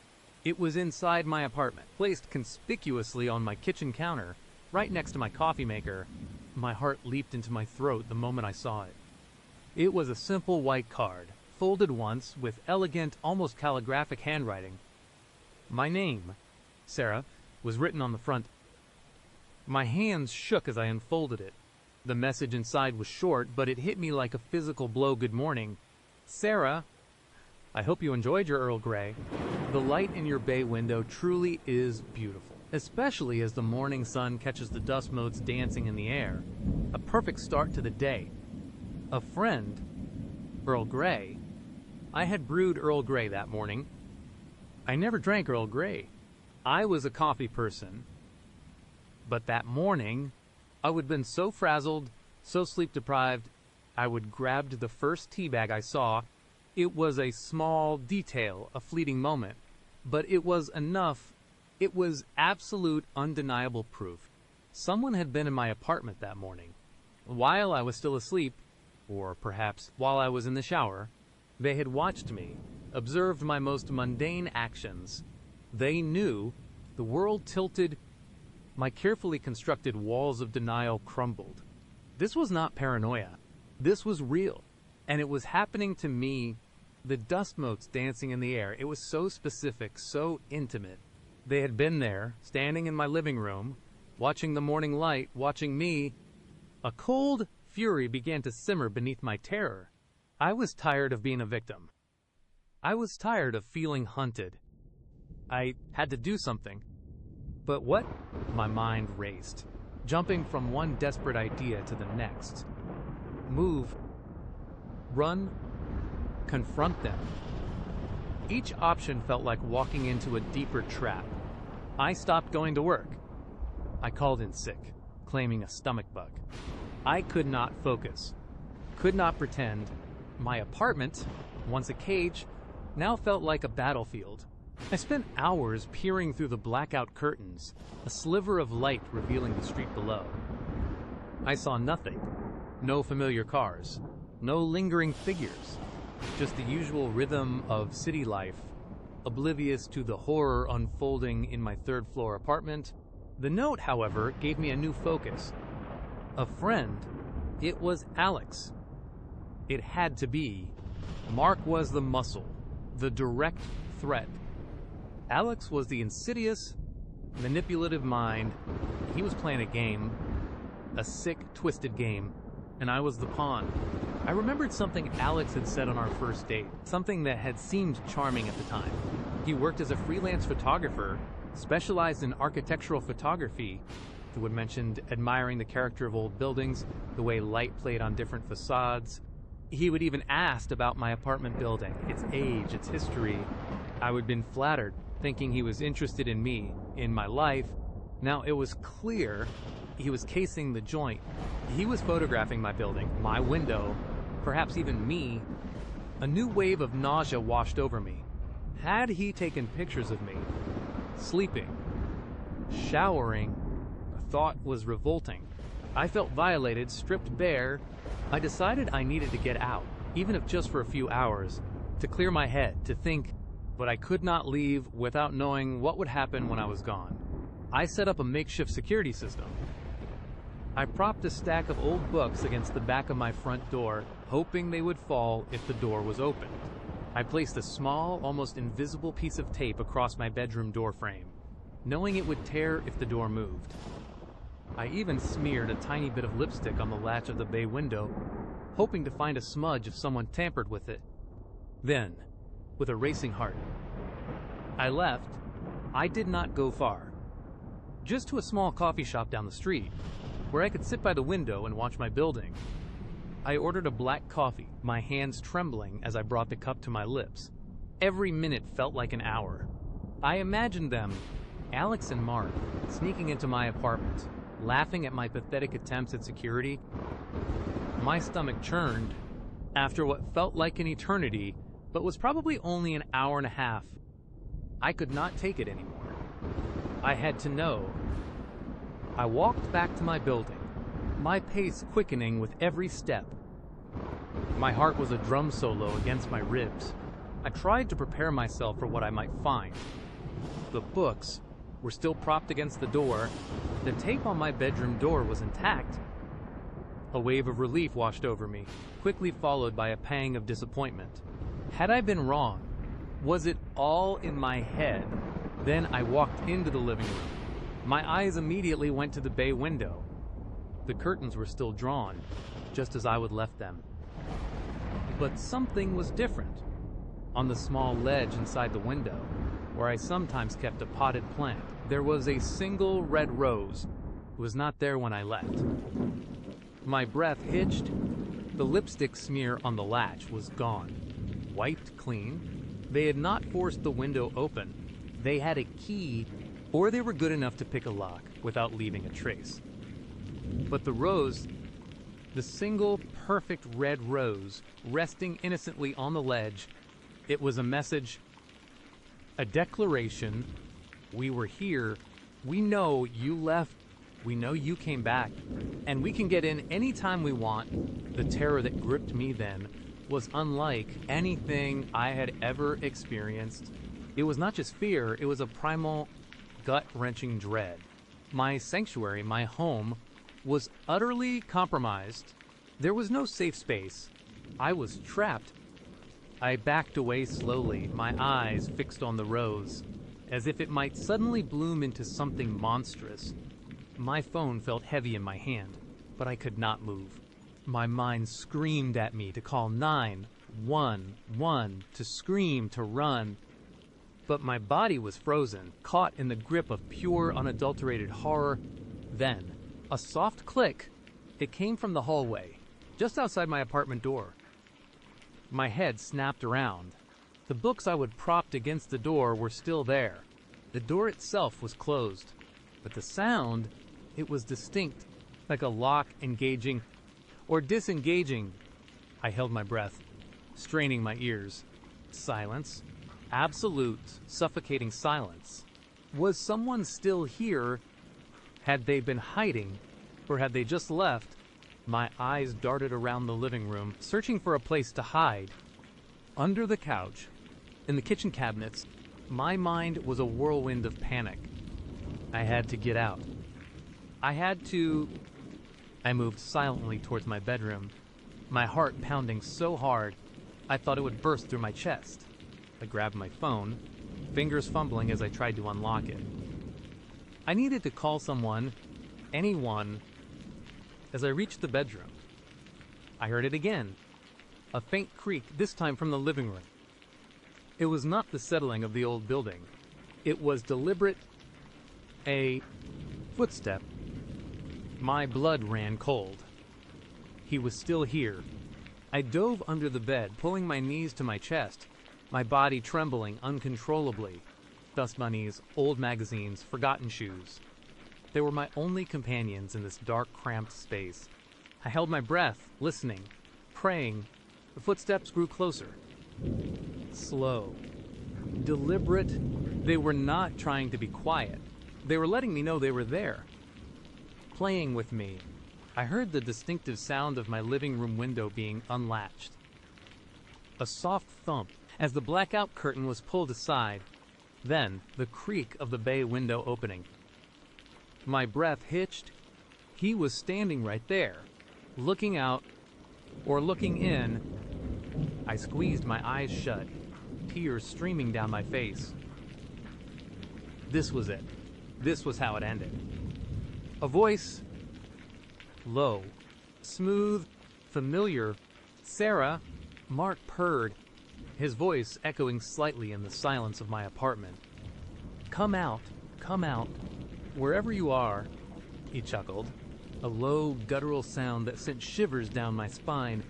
It was inside my apartment, placed conspicuously on my kitchen counter, right next to my coffee maker. My heart leaped into my throat the moment I saw it. It was a simple white card, folded once with elegant, almost calligraphic handwriting. My name, Sarah, was written on the front. My hands shook as I unfolded it. The message inside was short, but it hit me like a physical blow. Good morning. Sarah, I hope you enjoyed your Earl Grey. The light in your bay window truly is beautiful, especially as the morning sun catches the dust motes dancing in the air. A perfect start to the day. A friend, Earl Grey. I had brewed Earl Grey that morning. I never drank Earl Grey. I was a coffee person. But that morning, I would have been so frazzled, so sleep-deprived, I would grabbed the first tea bag I saw. It was a small detail, a fleeting moment, but it was enough. It was absolute, undeniable proof. Someone had been in my apartment that morning. While I was still asleep, or perhaps while I was in the shower, they had watched me, observed my most mundane actions. They knew. The world tilted. My carefully constructed walls of denial crumbled. This was not paranoia. This was real. And it was happening to me. The dust motes dancing in the air. It was so specific, so intimate. They had been there, standing in my living room, watching the morning light, watching me. A cold fury began to simmer beneath my terror. I was tired of being a victim. I was tired of feeling hunted. I had to do something. But what? My mind raced, jumping from one desperate idea to the next. Move. Run. Confront them. Each option felt like walking into a deeper trap. I stopped going to work. I called in sick, claiming a stomach bug. I could not focus, could not pretend. My apartment, once a cage, now felt like a battlefield. I spent hours peering through the blackout curtains, a sliver of light revealing the street below. I saw nothing. No familiar cars. No lingering figures. Just the usual rhythm of city life, oblivious to the horror unfolding in my third-floor apartment. The note, however, gave me a new focus. A friend. It was Alex. It had to be. Mark was the muscle, the direct threat. Alex was the insidious, manipulative mind. He was playing a game, a sick, twisted game, and I was the pawn. I remembered something Alex had said on our first date, something that had seemed charming at the time. He worked as a freelance photographer, specialized in architectural photography. He would mention admiring the character of old buildings, the way light played on different facades. He would even ask about my apartment building, its age, its history. I would have been flattered, thinking he was interested in me, in my life. Now it was clear he was casing the joint. He was photographing my building, my window, perhaps even me. A new wave of nausea washed over me. Had he taken pictures of me? Sleeping? Showering? The thought was revolting. I felt violated, stripped bare. I decided I needed to get out, even if just for a few hours, to clear my head, to think, but I could not leave without knowing what would happen when I was gone. I set up a makeshift security system. I propped a stack of old books against the back of my front door, hoping they would fall if the door was opened. I placed a small, almost invisible piece of tape across my bedroom door frame, knowing it would tear if the door moved. I even smeared a tiny bit of lipstick on the latch of the bay window, hoping to find a smudge if someone tampered with it. Then, with a racing heart, I left. I did not go far. Just to a small coffee shop down the street, where I could sit by the window and watch my building. I ordered a black coffee, my hands trembling as I brought the cup to my lips. Every minute felt like an hour. I imagined them, Alex and Mark, sneaking into my apartment, laughing at my pathetic attempts at security. My stomach churned. After what felt like an eternity, but was probably only an hour and a half, I could not take it anymore. I had to know. I walked back to my building, my pace quickening with every step. My heart was a drum solo against my ribs. I tried to prepare myself for what I might find. The books were still propped against the door. The tape on my bedroom door was intact. A wave of relief washed over me, quickly followed by a pang of disappointment. Had I been wrong? Was it all in my head? Then I walked into the living room. My eyes immediately went to the bay window. The curtains were still drawn, just as I would left them. But something was different. On the small ledge inside the window, where I sometimes kept a potted plant, there was a single red rose. It was not there when I left. My breath hitched. The lipstick smear on the latch was gone, wiped clean. They had not forced the window open. They had a key, or they were good enough to pick a lock without leaving a trace. But the rose, the single perfect red rose, resting innocently on the ledge, it was a message, a declaration. We were here. We know you left. We know you came back. And we can get in anytime we want. The terror that gripped me then was unlike anything I had ever experienced. It was not just fear, it was a primal, gut-wrenching dread. My sanctuary, my home, was utterly compromised. There was no safe space. I was trapped. I backed away slowly, my eyes fixed on the rose, as if it might suddenly bloom into something monstrous. My phone felt heavy in my hand, but I could not move. My mind screamed at me to call 911, to scream, to run. But my body was frozen, caught in the grip of pure, unadulterated horror. Then, a soft click. It came from the hallway, just outside my apartment door. My head snapped around. The books I would propped against the door were still there. The door itself was closed, but the sound, it was distinct, like a lock engaging or disengaging. I held my breath, straining my ears. Silence. Absolute, suffocating silence. Was someone still here? Had they been hiding, or had they just left? My eyes darted around the living room, searching for a place to hide. Under the couch, in the kitchen cabinets, my mind was a whirlwind of panic. I had to get out. I moved silently towards my bedroom, my heart pounding so hard I thought it would burst through my chest. I grabbed my phone, fingers fumbling as I tried to unlock it. I needed to call someone, anyone. As I reached the bedroom, I heard it again, a faint creak, this time from the living room. It was not the settling of the old building. It was deliberate, a footstep. My blood ran cold. He was still here. I dove under the bed, pulling my knees to my chest, my body trembling uncontrollably. Dust bunnies, old magazines, forgotten shoes. They were my only companions in this dark, cramped space. I held my breath, listening, praying. The footsteps grew closer. Slow. Deliberate. They were not trying to be quiet. They were letting me know they were there. Playing with me. I heard the distinctive sound of my living room window being unlatched. A soft thump as the blackout curtain was pulled aside. Then, the creak of the bay window opening. My breath hitched. He was standing right there, looking out, or looking in. I squeezed my eyes shut, tears streaming down my face. This was it. This was how it ended. A voice, low, smooth, familiar. Sarah, Mark purred, his voice echoing slightly in the silence of my apartment. Come out, wherever you are, he chuckled, a low, guttural sound that sent shivers down my spine.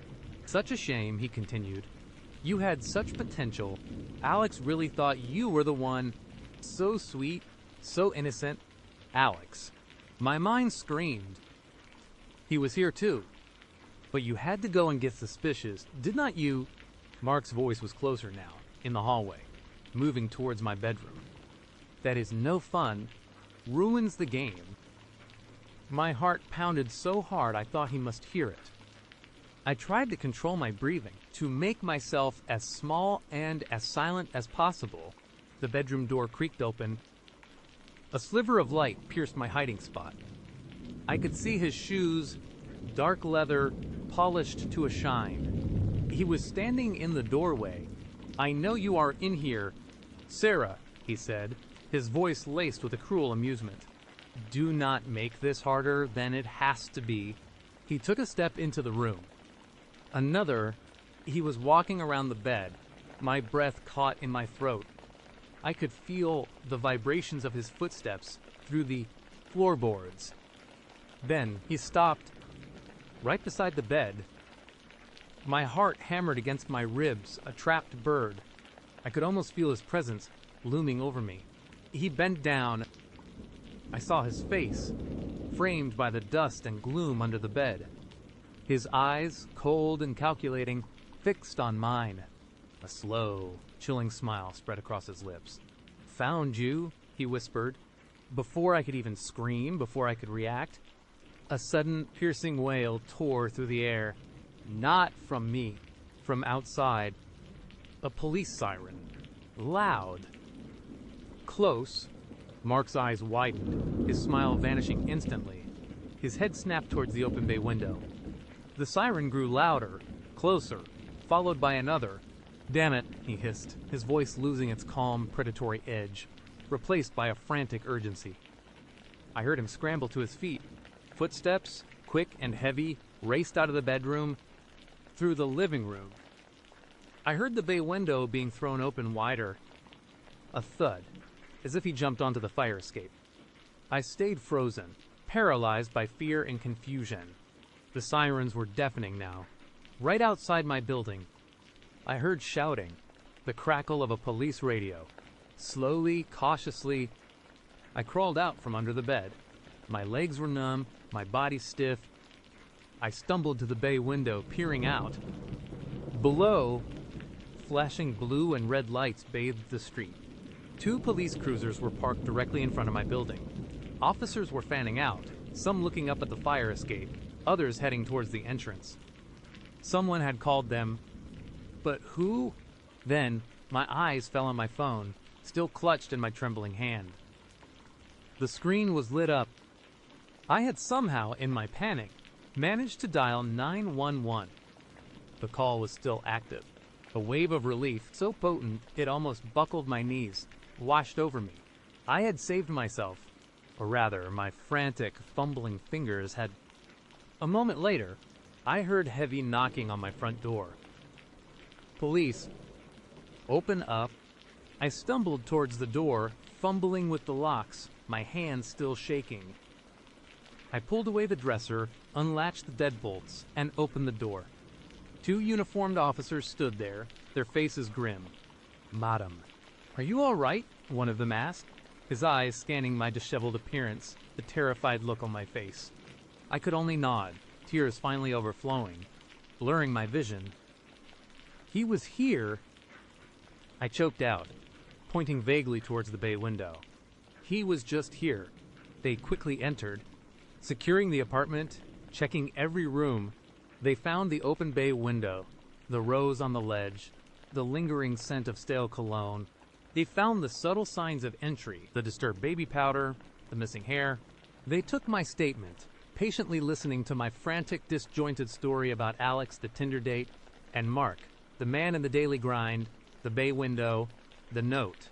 Such a shame, he continued. You had such potential. Alex really thought you were the one. So sweet, so innocent. Alex. My mind screamed. He was here too. But you had to go and get suspicious, did not you? Mark's voice was closer now, in the hallway, moving towards my bedroom. That is no fun. Ruins the game. My heart pounded so hard I thought he must hear it. I tried to control my breathing, to make myself as small and as silent as possible. The bedroom door creaked open. A sliver of light pierced my hiding spot. I could see his shoes, dark leather, polished to a shine. He was standing in the doorway. I know you are in here. Sarah, he said, his voice laced with a cruel amusement. Do not make this harder than it has to be. He took a step into the room. Another. He was walking around the bed, my breath caught in my throat. I could feel the vibrations of his footsteps through the floorboards. Then he stopped right beside the bed. My heart hammered against my ribs, a trapped bird. I could almost feel his presence looming over me. He bent down. I saw his face, framed by the dust and gloom under the bed. His eyes, cold and calculating, fixed on mine. A slow, chilling smile spread across his lips. Found you, he whispered. Before I could even scream, before I could react, a sudden, piercing wail tore through the air. Not from me, from outside. A police siren. Loud. Close. Mark's eyes widened, his smile vanishing instantly. His head snapped towards the open bay window. The siren grew louder, closer, followed by another. Damn it, he hissed, his voice losing its calm, predatory edge, replaced by a frantic urgency. I heard him scramble to his feet. Footsteps, quick and heavy, raced out of the bedroom, through the living room. I heard the bay window being thrown open wider. A thud, as if he jumped onto the fire escape. I stayed frozen, paralyzed by fear and confusion. The sirens were deafening now. Right outside my building, I heard shouting, the crackle of a police radio. Slowly, cautiously, I crawled out from under the bed. My legs were numb, my body stiff. I stumbled to the bay window, peering out. Below, Flashing blue and red lights bathed the street. 2 police cruisers were parked directly in front of my building. Officers were fanning out, some looking up at the fire escape, others heading towards the entrance. Someone had called them, but who? Then, my eyes fell on my phone, still clutched in my trembling hand. The screen was lit up. I had somehow, in my panic, managed to dial 911. The call was still active. A wave of relief, so potent it almost buckled my knees, washed over me. I had saved myself, or rather, my frantic, fumbling fingers had... A moment later, I heard heavy knocking on my front door. Police. Open up. I stumbled towards the door, fumbling with the locks, my hands still shaking. I pulled away the dresser, unlatched the deadbolts, and opened the door. 2 uniformed officers stood there, their faces grim. "Madam, are you all right?" one of them asked, his eyes scanning my disheveled appearance, the terrified look on my face. I could only nod, tears finally overflowing, blurring my vision. He was here. I choked out, pointing vaguely towards the bay window. He was just here. They quickly entered, securing the apartment, checking every room. They found the open bay window, the rose on the ledge, the lingering scent of stale cologne. They found the subtle signs of entry, the disturbed baby powder, the missing hair. They took my statement, patiently listening to my frantic, disjointed story about Alex, the Tinder date, and Mark, the man in the daily grind, the bay window, the note.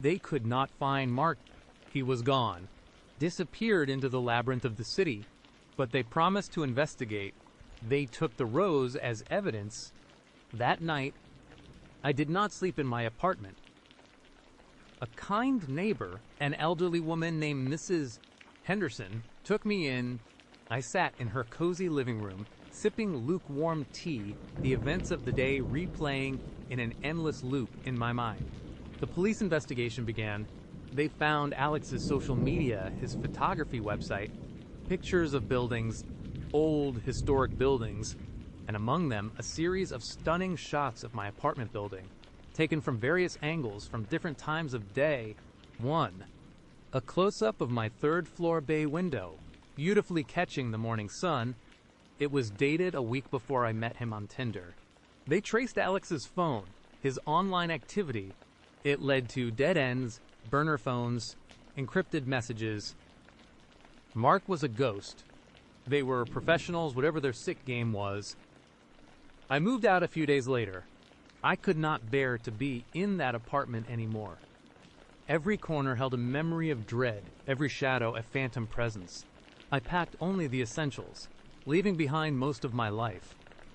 They could not find Mark. He was gone, disappeared into the labyrinth of the city, but they promised to investigate. They took the rose as evidence. That night, I did not sleep in my apartment. A kind neighbor, an elderly woman named Mrs. Henderson, took me in. I sat in her cozy living room, sipping lukewarm tea, the events of the day replaying in an endless loop in my mind. The police investigation began. They found Alex's social media, his photography website, pictures of buildings, old historic buildings, and among them a series of stunning shots of my apartment building, taken from various angles from different times of day. 1. A close-up of my 3rd floor bay window, beautifully catching the morning sun. It was dated a week before I met him on Tinder. They traced Alex's phone, his online activity. It led to dead ends, burner phones, encrypted messages. Mark was a ghost. They were professionals, whatever their sick game was. I moved out a few days later. I could not bear to be in that apartment anymore. Every corner held a memory of dread, every shadow a phantom presence. I packed only the essentials, leaving behind most of my life,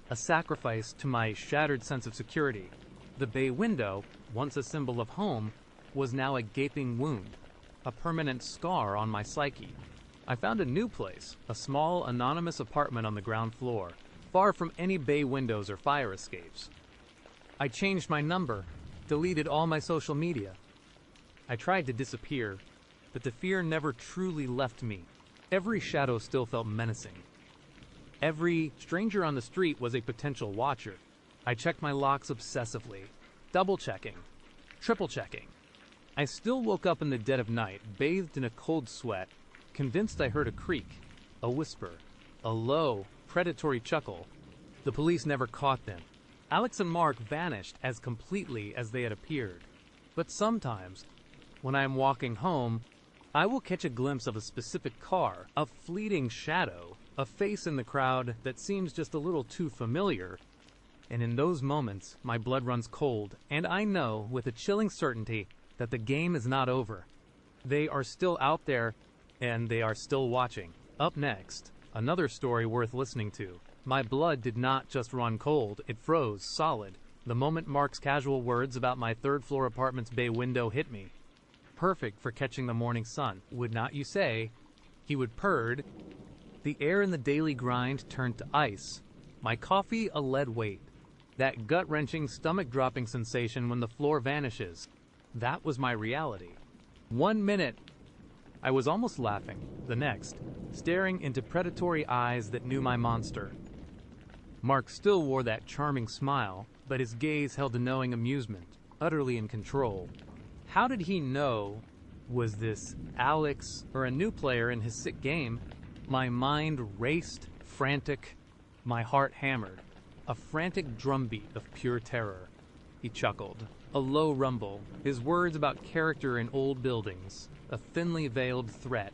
a sacrifice to my shattered sense of security. The bay window, once a symbol of home, was now a gaping wound, a permanent scar on my psyche. I found a new place, a small, anonymous apartment on the ground floor, far from any bay windows or fire escapes. I changed my number, deleted all my social media. I tried to disappear, but the fear never truly left me. Every shadow still felt menacing. Every stranger on the street was a potential watcher. I checked my locks obsessively, double-checking, triple-checking. I still woke up in the dead of night, bathed in a cold sweat, convinced I heard a creak, a whisper, a low, predatory chuckle. The police never caught them. Alex and Mark vanished as completely as they had appeared. But sometimes, when I am walking home, I will catch a glimpse of a specific car, a fleeting shadow, a face in the crowd that seems just a little too familiar. And in those moments, my blood runs cold, and I know with a chilling certainty that the game is not over. They are still out there, and they are still watching. Up next, another story worth listening to. My blood did not just run cold, it froze solid the moment Mark's casual words about my 3rd floor apartment's bay window hit me. Perfect for catching the morning sun, would not you say? He would purred. The air in the daily grind turned to ice. My coffee a lead weight. That gut-wrenching, stomach-dropping sensation when the floor vanishes. That was my reality. 1 minute, I was almost laughing. The next, staring into predatory eyes that knew my monster. Mark still wore that charming smile, but his gaze held a knowing amusement, utterly in control. How did he know? Was this Alex or a new player in his sick game? My mind raced, frantic, my heart hammered, a frantic drumbeat of pure terror. He chuckled, a low rumble, his words about character in old buildings, a thinly veiled threat.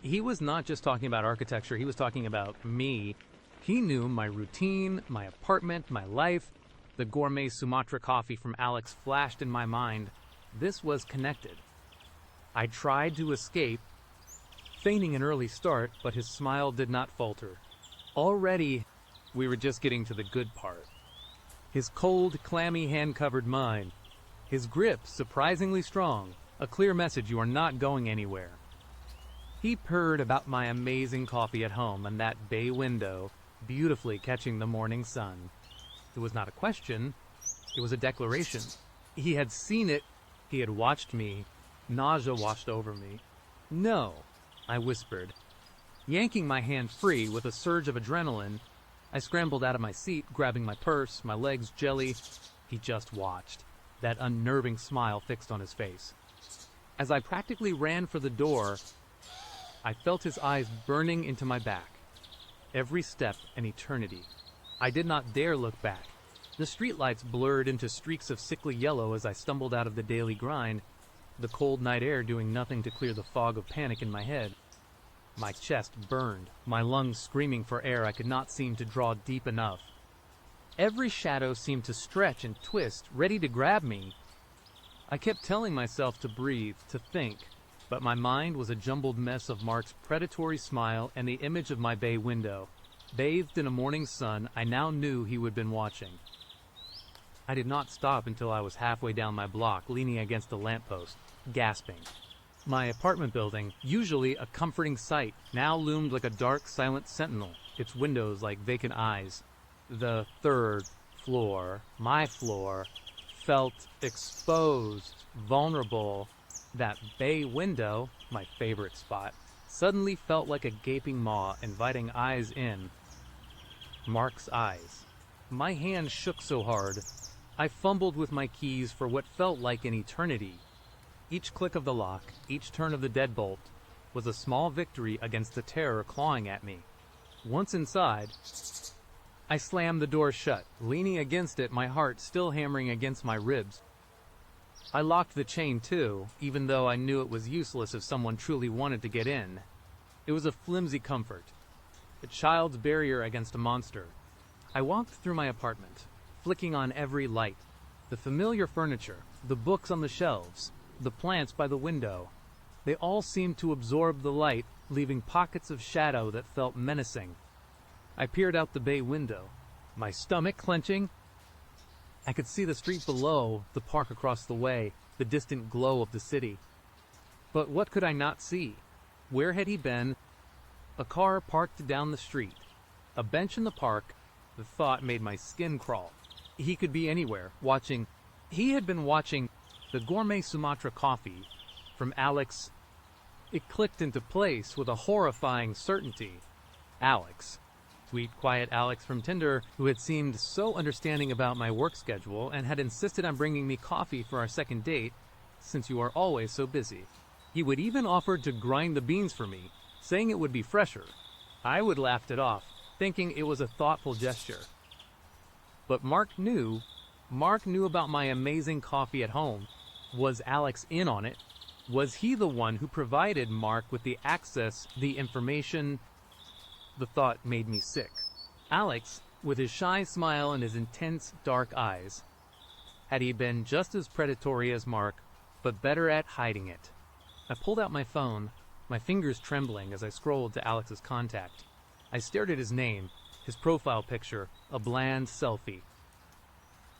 He was not just talking about architecture, he was talking about me. He knew my routine, my apartment, my life. The gourmet Sumatra coffee from Alex flashed in my mind. This was connected. I tried to escape, feigning an early start, but his smile did not falter. Already, we were just getting to the good part. His cold, clammy hand covered mine. His grip surprisingly strong, a clear message you are not going anywhere. He purred about my amazing coffee at home and that bay window, beautifully catching the morning sun. It was not a question, it was a declaration. He had seen it, he had watched me. Nausea washed over me. "No," I whispered. Yanking my hand free with a surge of adrenaline, I scrambled out of my seat, grabbing my purse, my legs jelly. He just watched, that unnerving smile fixed on his face. As I practically ran for the door, I felt his eyes burning into my back. Every step an eternity. I did not dare look back. The streetlights blurred into streaks of sickly yellow as I stumbled out of the daily grind, the cold night air doing nothing to clear the fog of panic in my head. My chest burned, my lungs screaming for air I could not seem to draw deep enough. Every shadow seemed to stretch and twist, ready to grab me. I kept telling myself to breathe, to think, but my mind was a jumbled mess of Mark's predatory smile and the image of my bay window. Bathed in a morning sun, I now knew he would have been watching. I did not stop until I was halfway down my block, leaning against a lamppost, gasping. My apartment building, usually a comforting sight, now loomed like a dark, silent sentinel, its windows like vacant eyes. The third floor, my floor, felt exposed, vulnerable. That bay window, my favorite spot, suddenly felt like a gaping maw inviting eyes in. Mark's eyes. My hand shook so hard, I fumbled with my keys for what felt like an eternity. Each click of the lock, each turn of the deadbolt, was a small victory against the terror clawing at me. Once inside, I slammed the door shut, leaning against it, my heart still hammering against my ribs. I locked the chain too, even though I knew it was useless if someone truly wanted to get in. It was a flimsy comfort, a child's barrier against a monster. I walked through my apartment, flicking on every light, the familiar furniture, the books on the shelves, the plants by the window. They all seemed to absorb the light, leaving pockets of shadow that felt menacing. I peered out the bay window, my stomach clenching. I could see the street below, the park across the way, the distant glow of the city. But what could I not see? Where had he been? A car parked down the street. A bench in the park. The thought made my skin crawl. He could be anywhere, watching. He had been watching the gourmet Sumatra coffee from Alex. It clicked into place with a horrifying certainty. Alex. Sweet, quiet Alex from Tinder, who had seemed so understanding about my work schedule and had insisted on bringing me coffee for our second date, since you are always so busy. He would even offer to grind the beans for me, saying it would be fresher. I would laughed it off, thinking it was a thoughtful gesture. But Mark knew about my amazing coffee at home. Was Alex in on it? Was he the one who provided Mark with the access, the information? The thought made me sick. Alex, with his shy smile and his intense, dark eyes. Had he been just as predatory as Mark, but better at hiding it? I pulled out my phone, my fingers trembling as I scrolled to Alex's contact. I stared at his name, his profile picture, a bland selfie.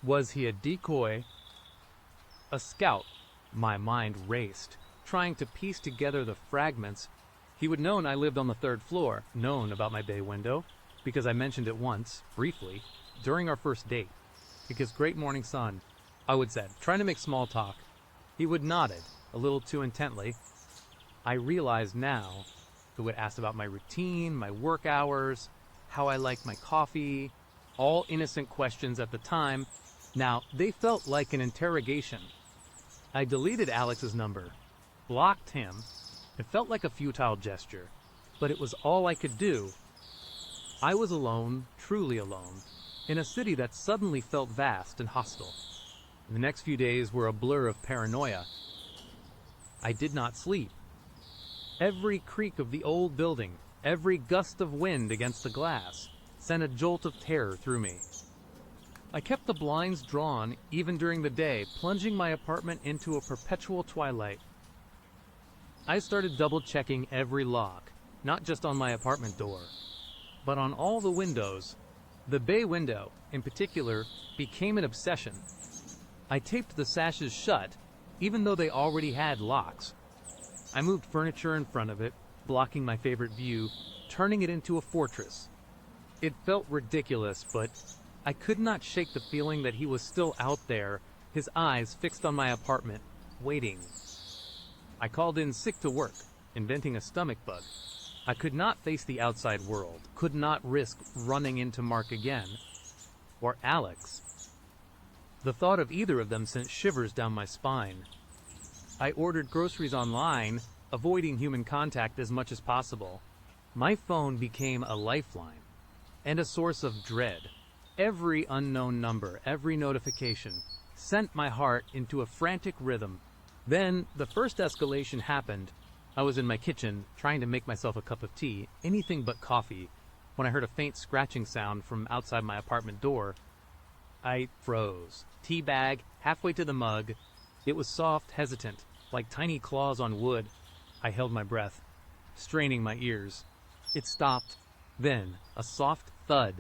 Was he a decoy? A scout? My mind raced, trying to piece together the fragments. He would known I lived on the third floor, known about my bay window, because I mentioned it once, briefly, during our first date. Because great morning sun, I would said, trying to make small talk. He would nodded, a little too intently. I realized now, who would ask about my routine, my work hours, how I liked my coffee, all innocent questions at the time. Now, they felt like an interrogation. I deleted Alex's number, blocked him. It felt like a futile gesture, but it was all I could do. I was alone, truly alone, in a city that suddenly felt vast and hostile. The next few days were a blur of paranoia. I did not sleep. Every creak of the old building, every gust of wind against the glass, sent a jolt of terror through me. I kept the blinds drawn even during the day, plunging my apartment into a perpetual twilight. I started double-checking every lock, not just on my apartment door, but on all the windows. The bay window, in particular, became an obsession. I taped the sashes shut, even though they already had locks. I moved furniture in front of it, blocking my favorite view, turning it into a fortress. It felt ridiculous, but I could not shake the feeling that he was still out there, his eyes fixed on my apartment, waiting. I called in sick to work, inventing a stomach bug. I could not face the outside world, could not risk running into Mark again, or Alex. The thought of either of them sent shivers down my spine. I ordered groceries online, avoiding human contact as much as possible. My phone became a lifeline and a source of dread. Every unknown number, every notification, sent my heart into a frantic rhythm. Then, the first escalation happened. I was in my kitchen, trying to make myself a cup of tea, anything but coffee, when I heard a faint scratching sound from outside my apartment door. I froze, tea bag halfway to the mug. It was soft, hesitant, like tiny claws on wood. I held my breath, straining my ears. It stopped. Then, a soft thud.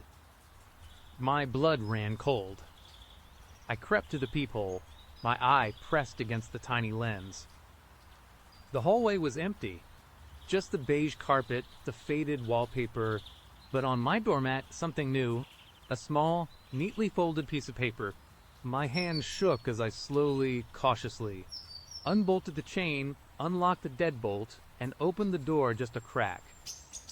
My blood ran cold. I crept to the peephole, my eye pressed against the tiny lens. The hallway was empty. Just the beige carpet, the faded wallpaper, but on my doormat, something new. A small, neatly folded piece of paper. My hand shook as I slowly, cautiously unbolted the chain, unlocked the deadbolt, and opened the door just a crack.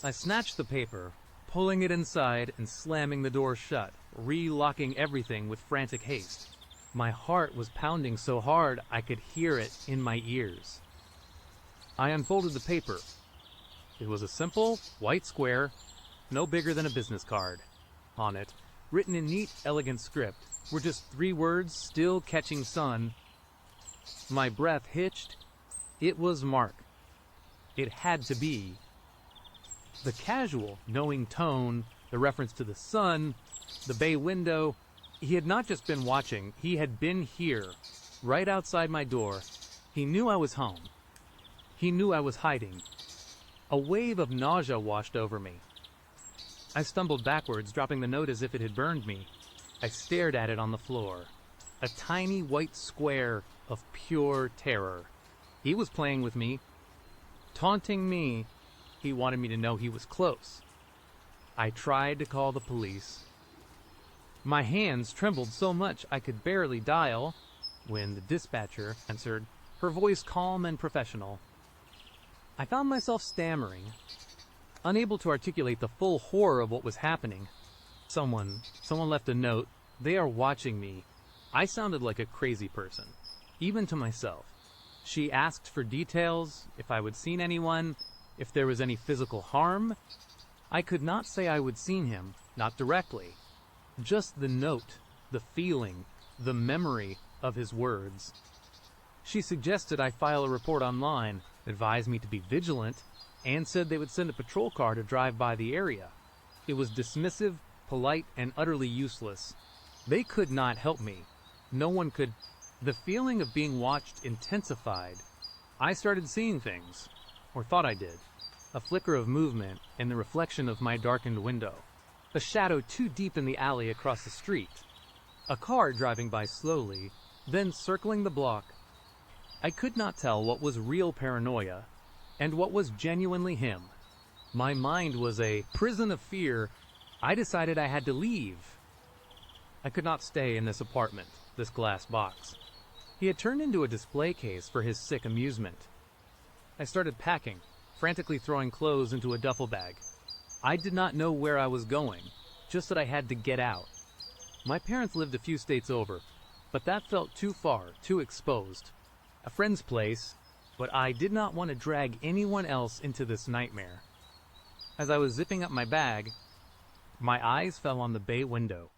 I snatched the paper, pulling it inside and slamming the door shut, re-locking everything with frantic haste. My heart was pounding so hard I could hear it in my ears. I unfolded the paper. It was a simple, white square, no bigger than a business card. On it, written in neat, elegant script, were just 3 words, still catching sun. My breath hitched. It was Mark. It had to be. The casual, knowing tone, the reference to the sun, the bay window. He had not just been watching, he had been here, right outside my door. He knew I was home. He knew I was hiding. A wave of nausea washed over me. I stumbled backwards, dropping the note as if it had burned me. I stared at it on the floor. A tiny white square of pure terror. He was playing with me, taunting me. He wanted me to know he was close. I tried to call the police. My hands trembled so much I could barely dial when the dispatcher answered, her voice calm and professional. I found myself stammering, unable to articulate the full horror of what was happening. Someone left a note. They are watching me. I sounded like a crazy person, even to myself. She asked for details, if I would seen anyone, if there was any physical harm. I could not say I would seen him, not directly. Just the note, the feeling, the memory of his words. She suggested I file a report online, advised me to be vigilant, and said they would send a patrol car to drive by the area. It was dismissive, polite, and utterly useless. They could not help me. No one could. The feeling of being watched intensified. I started seeing things, or thought I did. A flicker of movement in the reflection of my darkened window. A shadow too deep in the alley across the street. A car driving by slowly, then circling the block. I could not tell what was real paranoia and what was genuinely him. My mind was a prison of fear. I decided I had to leave. I could not stay in this apartment, this glass box. He had turned into a display case for his sick amusement. I started packing, frantically throwing clothes into a duffel bag. I did not know where I was going, just that I had to get out. My parents lived a few states over, But that felt too far, too exposed. A friend's place, but I did not want to drag anyone else into this nightmare. As I was zipping up my bag, my eyes fell on the bay window.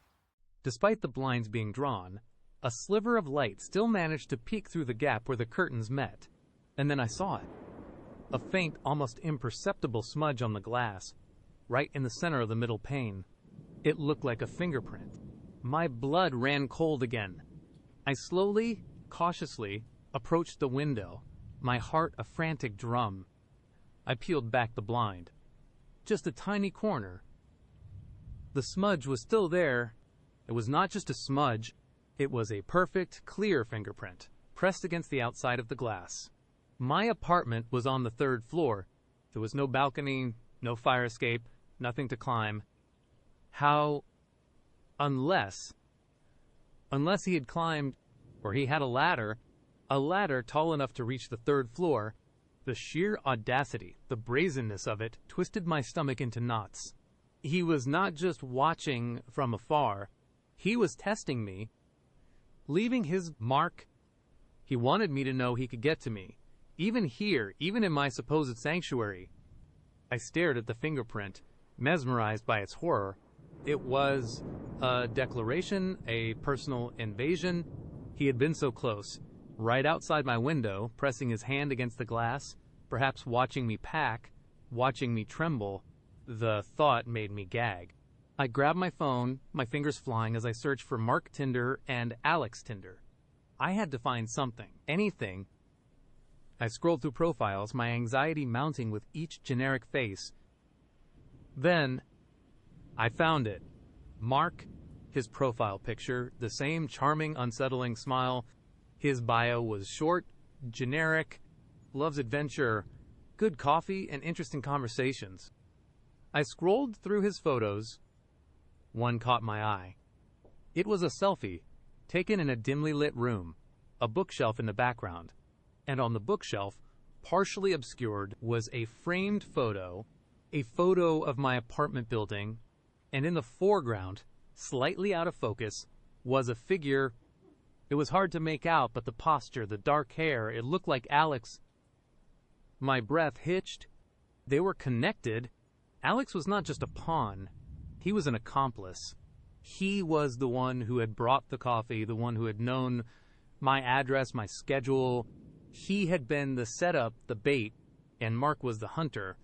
Despite the blinds being drawn, a sliver of light still managed to peek through the gap where the curtains met. And then I saw it. A faint, almost imperceptible smudge on the glass, right in the center of the middle pane. It looked like a fingerprint. My blood ran cold again. I slowly, cautiously, approached the window, my heart a frantic drum. I peeled back the blind. Just a tiny corner. The smudge was still there. It was not just a smudge. It was a perfect, clear fingerprint, pressed against the outside of the glass. My apartment was on the 3rd floor. There was no balcony, no fire escape, nothing to climb. How? Unless he had climbed, or he had a ladder tall enough to reach the 3rd floor. The sheer audacity, the brazenness of it, twisted my stomach into knots. He was not just watching from afar. He was testing me, leaving his mark. He wanted me to know he could get to me. Even here, even in my supposed sanctuary. I stared at the fingerprint, mesmerized by its horror. It was a declaration, a personal invasion. He had been so close, right outside my window, pressing his hand against the glass, perhaps watching me pack, watching me tremble. The thought made me gag. I grabbed my phone, my fingers flying as I searched for Mark Tinder and Alex Tinder. I had to find something, anything. I scrolled through profiles, my anxiety mounting with each generic face. Then, I found it. Mark, his profile picture, the same charming, unsettling smile. His bio was short, generic, loves adventure, good coffee, and interesting conversations. I scrolled through his photos. One caught my eye. It was a selfie, taken in a dimly lit room, a bookshelf in the background. And on the bookshelf, partially obscured, was a framed photo, a photo of my apartment building, and in the foreground, slightly out of focus, was a figure. It was hard to make out, but the posture, the dark hair, it looked like Alex. My breath hitched. They were connected. Alex was not just a pawn. He was an accomplice. He was the one who had brought the coffee, the one who had known my address, my schedule. He had been the setup, the bait, and Mark was the hunter.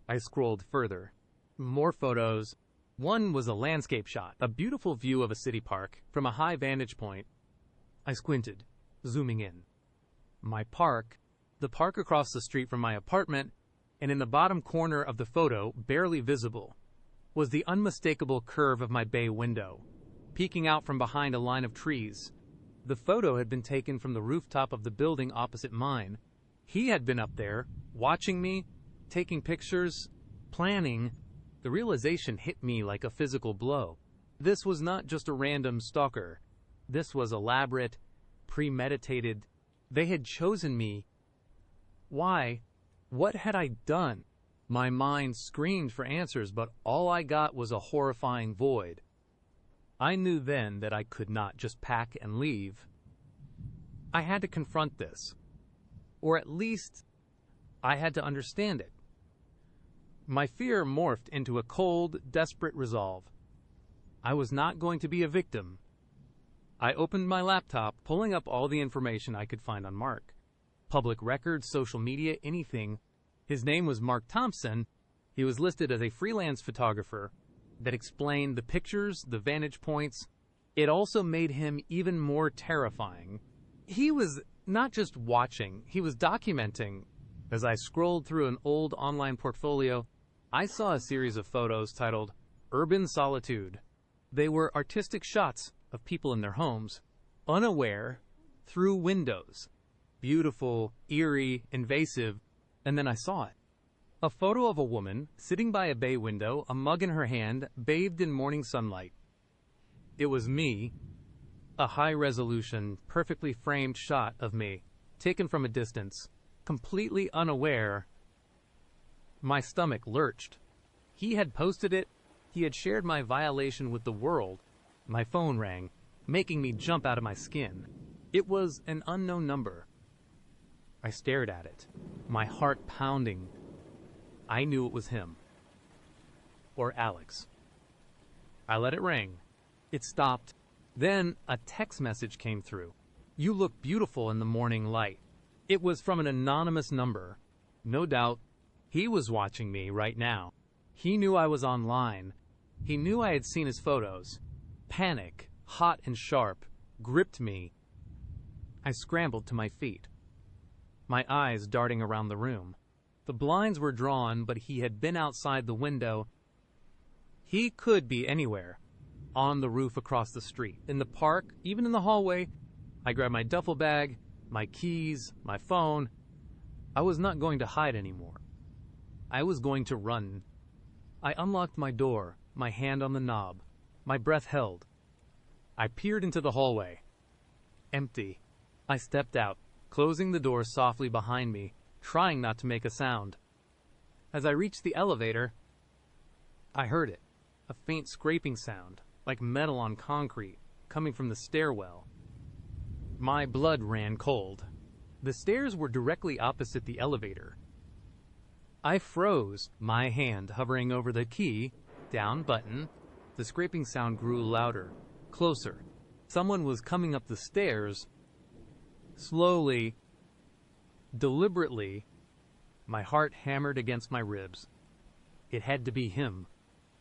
I scrolled further. More photos. One was a landscape shot, a beautiful view of a city park from a high vantage point. I squinted, zooming in. My park, the park across the street from my apartment, and in the bottom corner of the photo, barely visible, was the unmistakable curve of my bay window, peeking out from behind a line of trees. The photo had been taken from the rooftop of the building opposite mine. He had been up there, watching me, taking pictures, planning. The realization hit me like a physical blow. This was not just a random stalker. This was elaborate, premeditated. They had chosen me. Why? What had I done? My mind screamed for answers, but all I got was a horrifying void. I knew then that I could not just pack and leave. I had to confront this. Or at least, I had to understand it. My fear morphed into a cold, desperate resolve. I was not going to be a victim. I opened my laptop, pulling up all the information I could find on Mark. Public records, social media, anything. His name was Mark Thompson. He was listed as a freelance photographer. That explained the pictures, the vantage points. It also made him even more terrifying. He was not just watching, he was documenting. As I scrolled through an old online portfolio, I saw a series of photos titled Urban Solitude. They were artistic shots of people in their homes, unaware, through windows. Beautiful, eerie, invasive, and then I saw it. A photo of a woman sitting by a bay window, a mug in her hand, bathed in morning sunlight. It was me, a high-resolution, perfectly framed shot of me, taken from a distance, completely unaware. My stomach lurched. He had posted it. He had shared my violation with the world. My phone rang. making me jump out of my skin. It was an unknown number. I stared at it, my heart pounding. I knew it was him. Or Alex. I let it ring. It stopped. Then a text message came through. "You look beautiful in the morning light." It was from an anonymous number. No doubt, he was watching me right now. He knew I was online. He knew I had seen his photos. Panic, hot and sharp, gripped me. I scrambled to my feet, my eyes darting around the room. The blinds were drawn, but he had been outside the window. He could be anywhere. On the roof across the street, in the park, even in the hallway. I grabbed my duffel bag, my keys, my phone. I was not going to hide anymore. I was going to run. I unlocked my door, my hand on the knob, my breath held. I peered into the hallway. Empty. I stepped out, closing the door softly behind me, trying not to make a sound. As I reached the elevator, I heard it, a faint scraping sound, like metal on concrete, coming from the stairwell. My blood ran cold. The stairs were directly opposite the elevator. I froze, my hand hovering over the key, down button. The scraping sound grew louder, closer. Someone was coming up the stairs. Slowly, deliberately, my heart hammered against my ribs. It had to be him.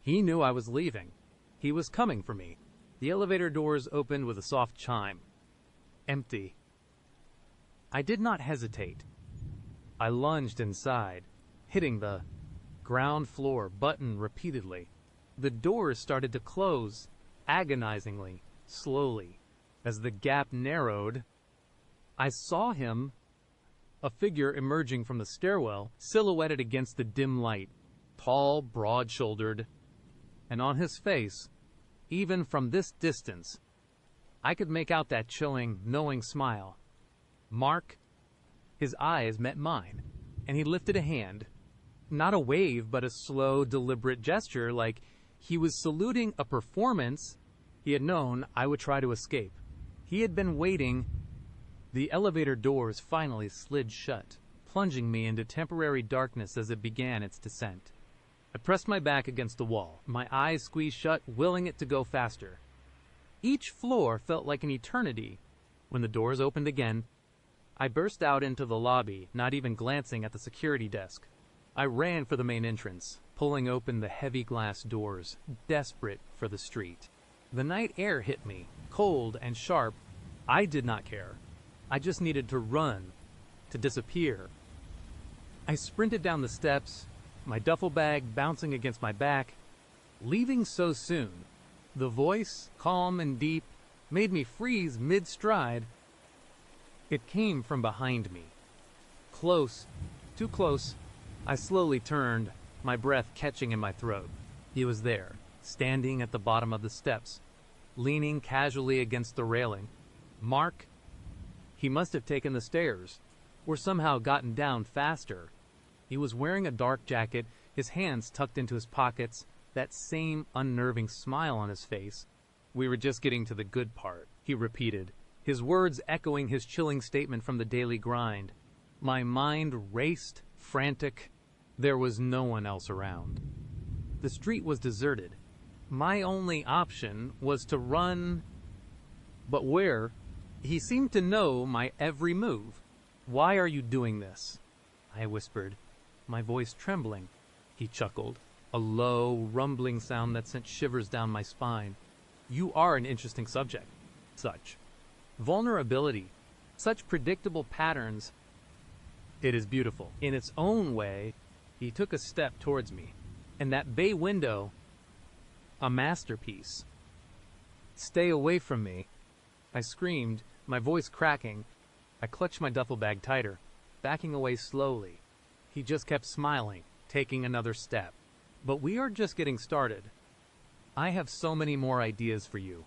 He knew I was leaving. He was coming for me. The elevator doors opened with a soft chime. Empty. I did not hesitate. I lunged inside, hitting the ground floor button repeatedly. The doors started to close, agonizingly, slowly. As the gap narrowed, I saw him, a figure emerging from the stairwell, silhouetted against the dim light, tall, broad-shouldered, and on his face, even from this distance, I could make out that chilling, knowing smile. Mark, his eyes met mine, and he lifted a hand. Not a wave, but a slow, deliberate gesture, like he was saluting a performance. He had known I would try to escape. He had been waiting. The elevator doors finally slid shut, plunging me into temporary darkness as it began its descent. I pressed my back against the wall, my eyes squeezed shut, willing it to go faster. Each floor felt like an eternity. When the doors opened again, I burst out into the lobby, not even glancing at the security desk. I ran for the main entrance, pulling open the heavy glass doors, desperate for the street. The night air hit me, cold and sharp. I did not care. I just needed to run, to disappear. I sprinted down the steps, my duffel bag bouncing against my back. Leaving so soon, the voice, calm and deep, made me freeze mid-stride. It came from behind me. Close, too close. I slowly turned, my breath catching in my throat. He was there, standing at the bottom of the steps, leaning casually against the railing. Mark? He must have taken the stairs, or somehow gotten down faster. He was wearing a dark jacket, his hands tucked into his pockets, that same unnerving smile on his face. "We were just getting to the good part," he repeated, his words echoing his chilling statement from the daily grind. My mind raced, frantic. There was no one else around. The street was deserted. My only option was to run. But where? He seemed to know my every move. "Why are you doing this?" I whispered, my voice trembling. He chuckled, a low, rumbling sound that sent shivers down my spine. "You are an interesting subject. Such vulnerability, such predictable patterns. It is beautiful. In its own way." He took a step towards me, and that bay window, a masterpiece. "Stay away from me," I screamed, my voice cracking. I clutched my duffel bag tighter, backing away slowly. He just kept smiling, taking another step. "But we are just getting started. I have so many more ideas for you.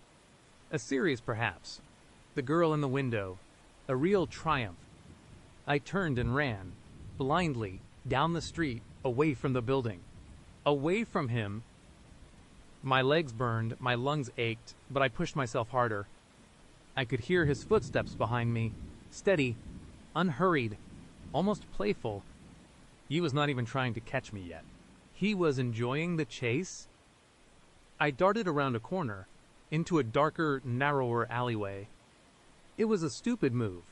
A series, perhaps. The girl in the window. A real triumph." I turned and ran, blindly, down the street, away from the building. Away from him. My legs burned, my lungs ached, but I pushed myself harder. I could hear his footsteps behind me, steady, unhurried, almost playful. He was not even trying to catch me yet. He was enjoying the chase. I darted around a corner, into a darker, narrower alleyway. It was a stupid move.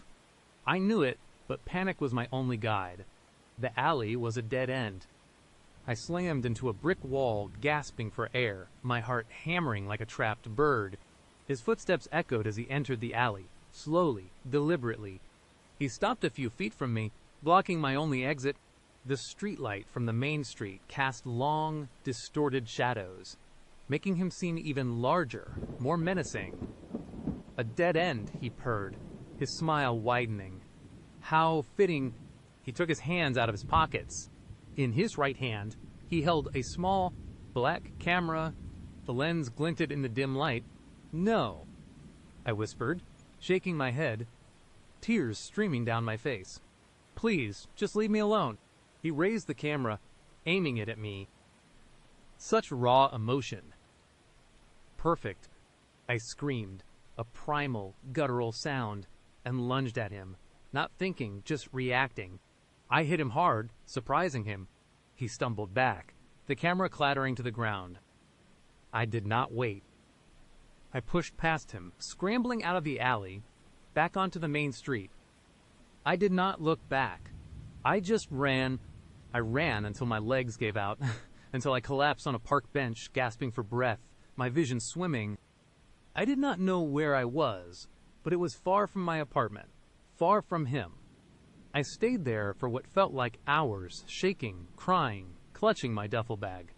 I knew it, but panic was my only guide. The alley was a dead end. I slammed into a brick wall, gasping for air, my heart hammering like a trapped bird. His footsteps echoed as he entered the alley, slowly, deliberately. He stopped a few feet from me, blocking my only exit. The streetlight from the main street cast long, distorted shadows, making him seem even larger, more menacing. A dead end, he purred, his smile widening. How fitting. He took his hands out of his pockets. In his right hand, he held a small, black camera. The lens glinted in the dim light. "No," I whispered, shaking my head, tears streaming down my face. "Please, just leave me alone." He raised the camera, aiming it at me. Such raw emotion. "Perfect," I screamed, a primal, guttural sound, and lunged at him, not thinking, just reacting. I hit him hard, surprising him. He stumbled back, the camera clattering to the ground. I did not wait. I pushed past him, scrambling out of the alley, back onto the main street. I did not look back. I just ran. I ran until my legs gave out, until I collapsed on a park bench, gasping for breath, my vision swimming. I did not know where I was, but it was far from my apartment, far from him. I stayed there for what felt like hours, shaking, crying, clutching my duffel bag.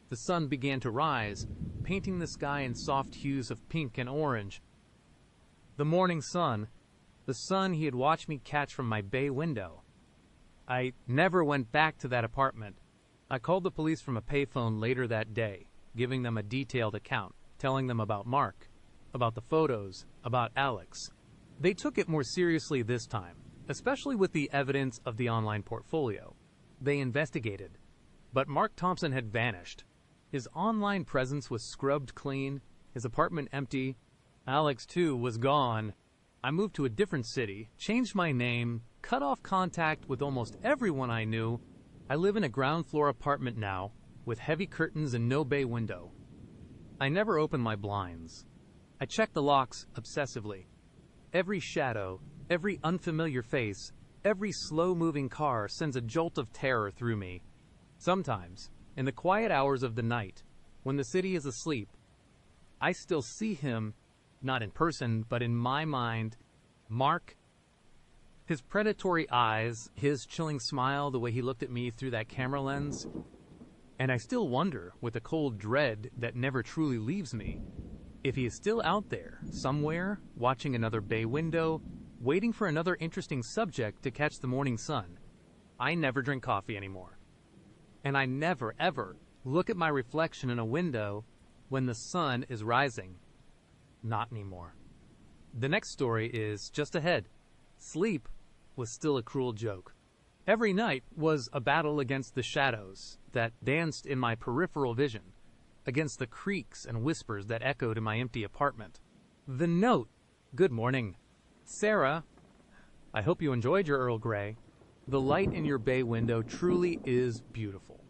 The sun began to rise, painting the sky in soft hues of pink and orange. The morning sun, the sun he had watched me catch from my bay window. I never went back to that apartment. I called the police from a payphone later that day, giving them a detailed account, telling them about Mark, about the photos, about Alex. They took it more seriously this time, especially with the evidence of the online portfolio. They investigated, but Mark Thompson had vanished. His online presence was scrubbed clean, his apartment empty. Alex, too, was gone. I moved to a different city, changed my name, cut off contact with almost everyone I knew. I live in a ground floor apartment now, with heavy curtains and no bay window. I never open my blinds. I check the locks obsessively. Every shadow, every unfamiliar face, every slow-moving car sends a jolt of terror through me. Sometimes, in the quiet hours of the night, when the city is asleep, I still see him, not in person, but in my mind. Mark. His predatory eyes, his chilling smile, the way he looked at me through that camera lens. And I still wonder, with a cold dread that never truly leaves me, if he is still out there, somewhere, watching another bay window, waiting for another interesting subject to catch the morning sun. I never drink coffee anymore. And I never, ever look at my reflection in a window when the sun is rising. Not anymore. The next story is just ahead. Sleep was still a cruel joke. Every night was a battle against the shadows that danced in my peripheral vision, against the creaks and whispers that echoed in my empty apartment. The note. Good morning. Sarah, I hope you enjoyed your Earl Grey. The light in your bay window truly is beautiful.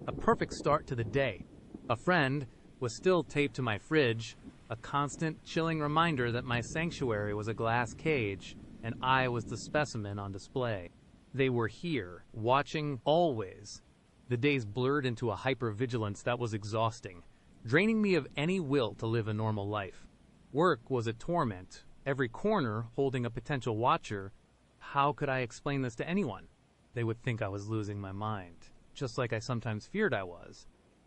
A perfect start to the day. A friend was still taped to my fridge, a constant, chilling reminder that my sanctuary was a glass cage, and I was the specimen on display. They were here, watching always. The days blurred into a hypervigilance that was exhausting, draining me of any will to live a normal life. Work was a torment, every corner holding a potential watcher. How could I explain this to anyone? They would think I was losing my mind, just like I sometimes feared I was.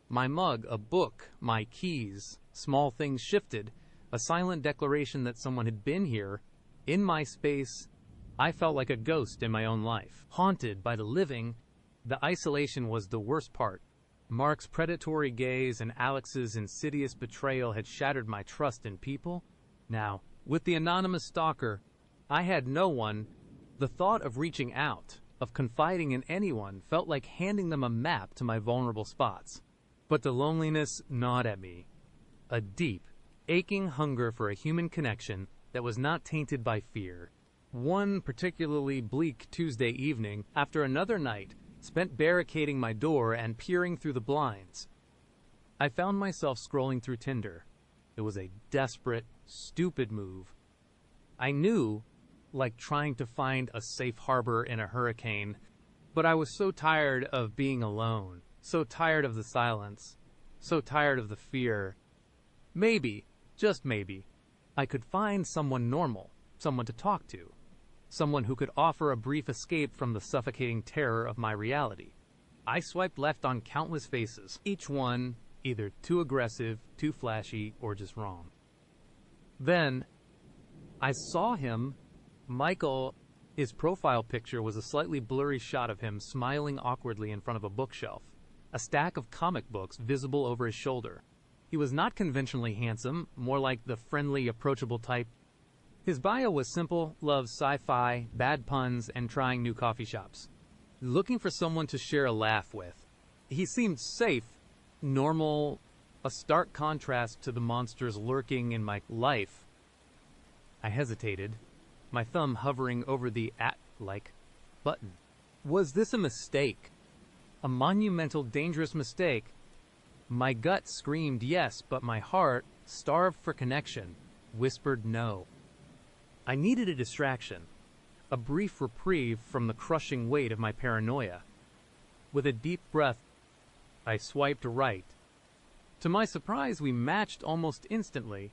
My mug, a book, my keys, small things shifted, a silent declaration that someone had been here, in my space. I felt like a ghost in my own life, haunted by the living. The isolation was the worst part. Mark's predatory gaze and Alex's insidious betrayal had shattered my trust in people. Now, with the anonymous stalker, I had no one. The thought of reaching out, of confiding in anyone, felt like handing them a map to my vulnerable spots. But the loneliness gnawed at me. A deep, aching hunger for a human connection, that was not tainted by fear. One particularly bleak Tuesday evening, after another night spent barricading my door and peering through the blinds, I found myself scrolling through Tinder. It was a desperate, stupid move. I knew, like trying to find a safe harbor in a hurricane, but I was so tired of being alone, so tired of the silence, so tired of the fear. Maybe, just maybe, I could find someone normal, someone to talk to, someone who could offer a brief escape from the suffocating terror of my reality. I swiped left on countless faces, each one either too aggressive, too flashy, or just wrong. Then, I saw him. Michael. His profile picture was a slightly blurry shot of him smiling awkwardly in front of a bookshelf, a stack of comic books visible over his shoulder. He was not conventionally handsome, more like the friendly, approachable type. His bio was simple: loves sci-fi, bad puns, and trying new coffee shops. Looking for someone to share a laugh with. He seemed safe, normal, a stark contrast to the monsters lurking in my life. I hesitated, my thumb hovering over the @like button. Was this a mistake? A monumental, dangerous mistake? My gut screamed yes, but my heart, starved for connection, whispered no. I needed a distraction, a brief reprieve from the crushing weight of my paranoia. With a deep breath, I swiped right. To my surprise, we matched almost instantly.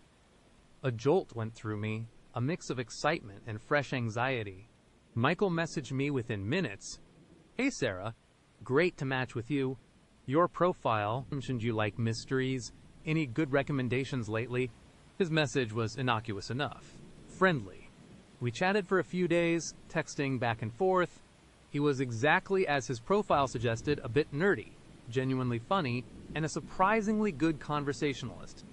A jolt went through me, a mix of excitement and fresh anxiety. Michael messaged me within minutes. "Hey Sarah, great to match with you. Your profile mentioned you like mysteries. Any good recommendations lately?" His message was innocuous enough. Friendly. We chatted for a few days, texting back and forth. He was exactly as his profile suggested, a bit nerdy, genuinely funny, and a surprisingly good conversationalist.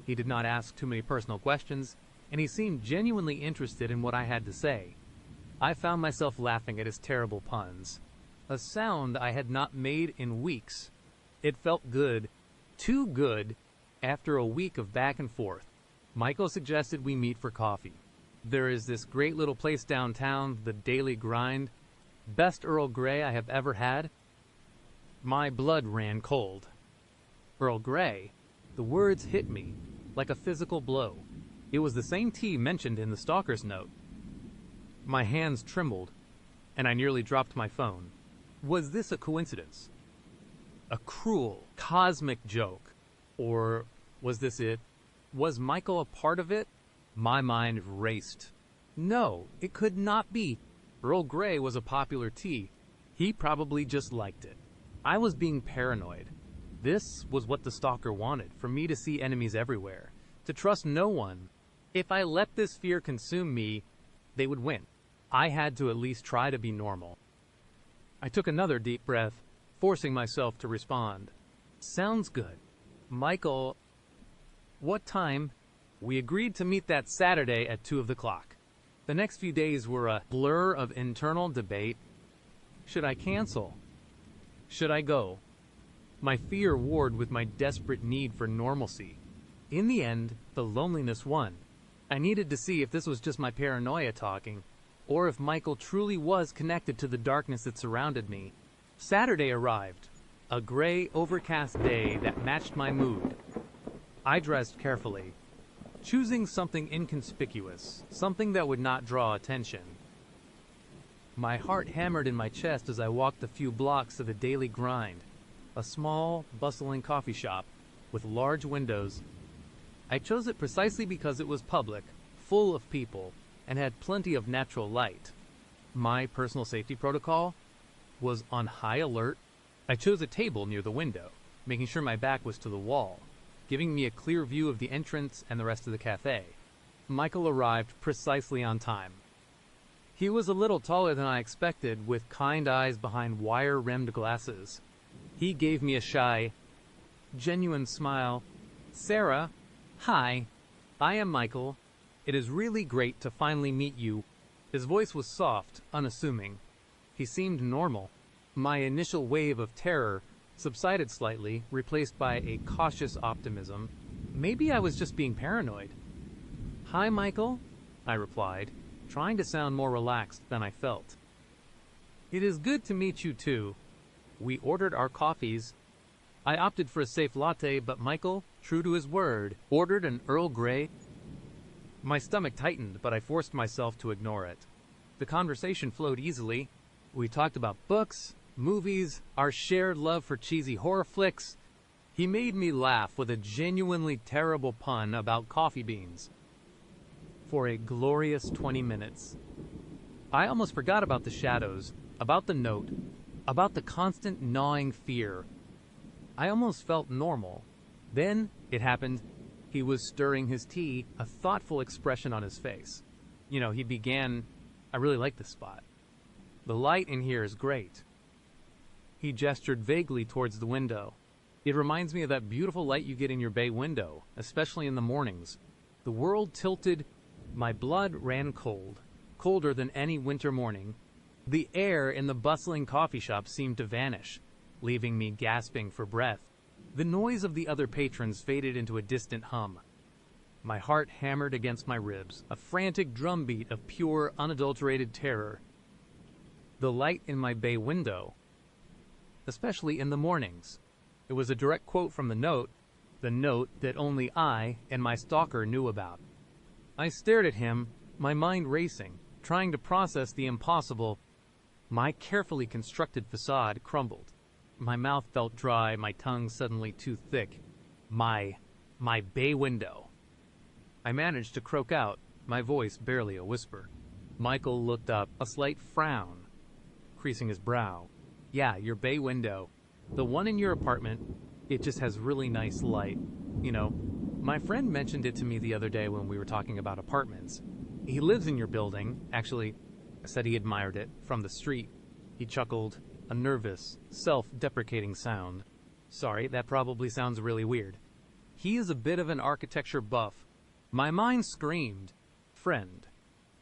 He did not ask too many personal questions, and he seemed genuinely interested in what I had to say. I found myself laughing at his terrible puns, a sound I had not made in weeks. It felt good, too good, after a week of back and forth. Michael suggested we meet for coffee. There is this great little place downtown, the Daily Grind. Best Earl Grey I have ever had. My blood ran cold. Earl Grey, the words hit me like a physical blow. It was the same tea mentioned in the stalker's note. My hands trembled, and I nearly dropped my phone. Was this a coincidence? A cruel, cosmic joke? Or was this it? Was Michael a part of it? My mind raced. No, it could not be. Earl Grey was a popular tea. He probably just liked it. I was being paranoid. This was what the stalker wanted, for me to see enemies everywhere, to trust no one. If I let this fear consume me, they would win. I had to at least try to be normal. I took another deep breath, forcing myself to respond. Sounds good. Michael, what time? We agreed to meet that Saturday at 2 o'clock. The next few days were a blur of internal debate. Should I cancel? Should I go? My fear warred with my desperate need for normalcy. In the end, the loneliness won. I needed to see if this was just my paranoia talking, or if Michael truly was connected to the darkness that surrounded me. Saturday arrived, a gray, overcast day that matched my mood. I dressed carefully, choosing something inconspicuous, something that would not draw attention. My heart hammered in my chest as I walked the few blocks of the Daily Grind, a small, bustling coffee shop with large windows. I chose it precisely because it was public, full of people, and had plenty of natural light. My personal safety protocol was on high alert. I chose a table near the window, making sure my back was to the wall, giving me a clear view of the entrance and the rest of the cafe. Michael arrived precisely on time. He was a little taller than I expected, with kind eyes behind wire-rimmed glasses. He gave me a shy, genuine smile. "Sarah, hi, I am Michael. It is really great to finally meet you." His voice was soft, unassuming. He seemed normal. My initial wave of terror subsided slightly, replaced by a cautious optimism. Maybe I was just being paranoid. "Hi, Michael. I replied, trying to sound more relaxed than I felt. It is good to meet you too. We ordered our coffees. I opted for a safe latte, but Michael, true to his word, ordered an Earl Grey. My stomach tightened, but I forced myself to ignore it. The conversation flowed easily. We talked about books, movies, our shared love for cheesy horror flicks. He made me laugh with a genuinely terrible pun about coffee beans. For a glorious 20 minutes. I almost forgot about the shadows, about the note, about the constant gnawing fear. I almost felt normal. Then it happened. He was stirring his tea, a thoughtful expression on his face. He began, I really like this spot. The light in here is great. He gestured vaguely towards the window. It reminds me of that beautiful light you get in your bay window, especially in the mornings. The world tilted. My blood ran cold, colder than any winter morning. The air in the bustling coffee shop seemed to vanish, leaving me gasping for breath. The noise of the other patrons faded into a distant hum. My heart hammered against my ribs, a frantic drumbeat of pure, unadulterated terror. The light in my bay window, especially in the mornings. It was a direct quote from the note that only I and my stalker knew about. I stared at him, my mind racing, trying to process the impossible. My carefully constructed facade crumbled. My mouth felt dry, my tongue suddenly too thick. My bay window. I managed to croak out, my voice barely a whisper. Michael looked up, a slight frown creasing his brow. Yeah, your bay window. The one in your apartment, it just has really nice light. My friend mentioned it to me the other day when we were talking about apartments. He lives in your building. Actually, I said he admired it from the street. He chuckled, a nervous, self-deprecating sound. Sorry, that probably sounds really weird. He is a bit of an architecture buff. My mind screamed, friend,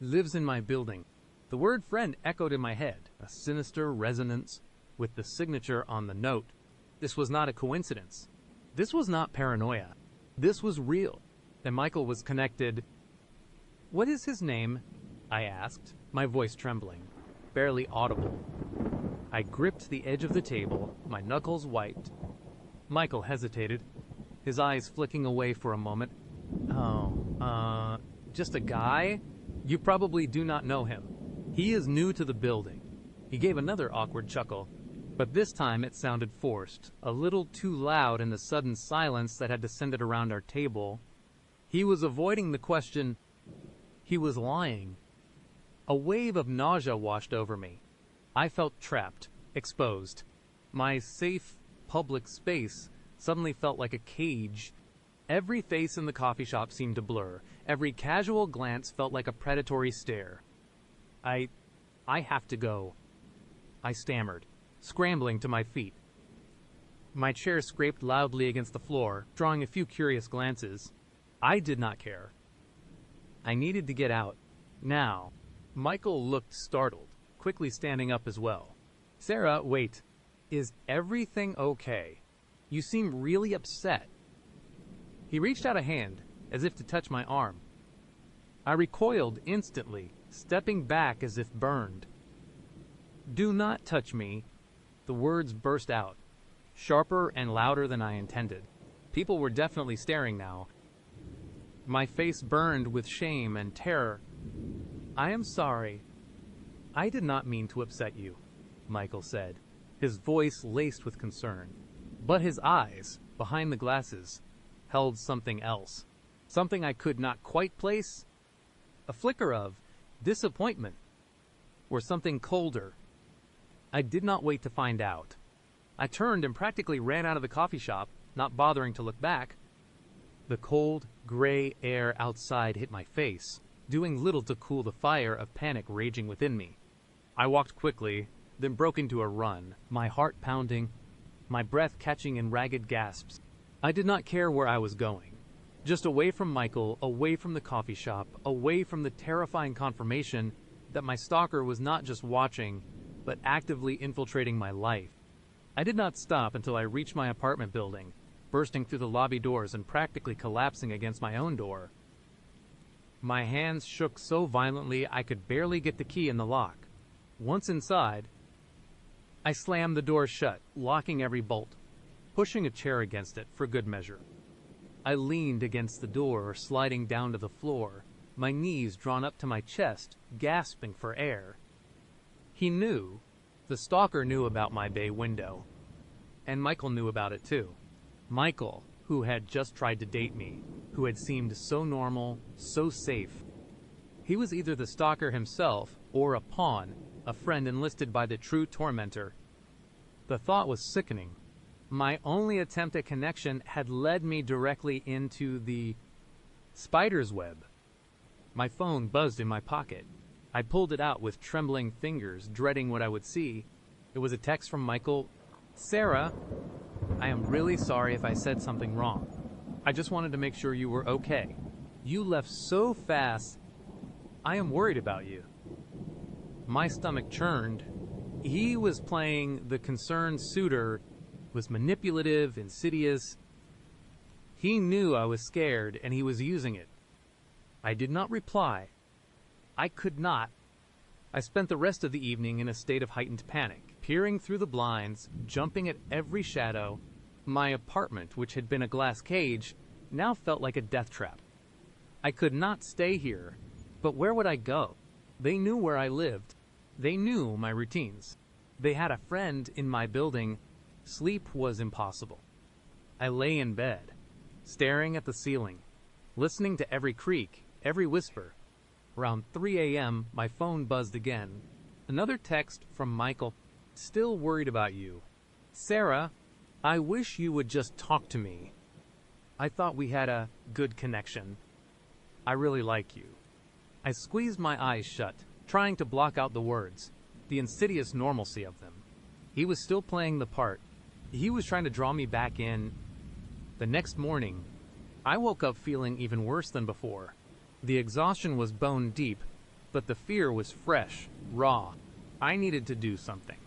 lives in my building. The word friend echoed in my head, a sinister resonance with the signature on the note. This was not a coincidence. This was not paranoia. This was real. And Michael was connected. What is his name? I asked, my voice trembling, barely audible. I gripped the edge of the table, my knuckles white. Michael hesitated, his eyes flicking away for a moment. Just a guy? You probably do not know him. He is new to the building. He gave another awkward chuckle, but this time it sounded forced, a little too loud in the sudden silence that had descended around our table. He was avoiding the question. He was lying. A wave of nausea washed over me. I felt trapped, exposed. My safe, public space suddenly felt like a cage. Every face in the coffee shop seemed to blur. Every casual glance felt like a predatory stare. I have to go, I stammered, scrambling to my feet. My chair scraped loudly against the floor, drawing a few curious glances. I did not care. I needed to get out. Now. Michael looked startled, quickly standing up as well. Sarah, wait. Is everything okay? You seem really upset. He reached out a hand, as if to touch my arm. I recoiled instantly, stepping back as if burned. Do not touch me. The words burst out, sharper and louder than I intended. People were definitely staring now. My face burned with shame and terror. I am sorry. I did not mean to upset you, Michael said, his voice laced with concern. But his eyes, behind the glasses, held something else. Something I could not quite place. A flicker of disappointment, or something colder. I did not wait to find out. I turned and practically ran out of the coffee shop, not bothering to look back. The cold, gray air outside hit my face, doing little to cool the fire of panic raging within me. I walked quickly, then broke into a run, my heart pounding, my breath catching in ragged gasps. I did not care where I was going. Just away from Michael, away from the coffee shop, away from the terrifying confirmation that my stalker was not just watching, but actively infiltrating my life. I did not stop until I reached my apartment building, bursting through the lobby doors and practically collapsing against my own door. My hands shook so violently I could barely get the key in the lock. Once inside, I slammed the door shut, locking every bolt, pushing a chair against it for good measure. I leaned against the door, sliding down to the floor, my knees drawn up to my chest, gasping for air. He knew. The stalker knew about my bay window. And Michael knew about it too. Michael, who had just tried to date me, who had seemed so normal, so safe. He was either the stalker himself or a pawn, a friend enlisted by the true tormentor. The thought was sickening. My only attempt at connection had led me directly into the spider's web. My phone buzzed in my pocket. I pulled it out with trembling fingers, dreading what I would see. It was a text from Michael. "Sarah, I am really sorry if I said something wrong. I just wanted to make sure you were okay. You left so fast. I am worried about you." My stomach churned. He was playing the concerned suitor, was manipulative, insidious. He knew I was scared and he was using it. I did not reply. I could not. I spent the rest of the evening in a state of heightened panic, peering through the blinds, jumping at every shadow. My apartment, which had been a glass cage, now felt like a death trap. I could not stay here, but where would I go? They knew where I lived. They knew my routines. They had a friend in my building. Sleep was impossible. I lay in bed, staring at the ceiling, listening to every creak, every whisper. Around 3 a.m., my phone buzzed again. Another text from Michael. "Still worried about you. Sarah, I wish you would just talk to me. I thought we had a good connection. I really like you." I squeezed my eyes shut, trying to block out the words, the insidious normalcy of them. He was still playing the part. He was trying to draw me back in. The next morning, I woke up feeling even worse than before. The exhaustion was bone deep, but the fear was fresh, raw. I needed to do something.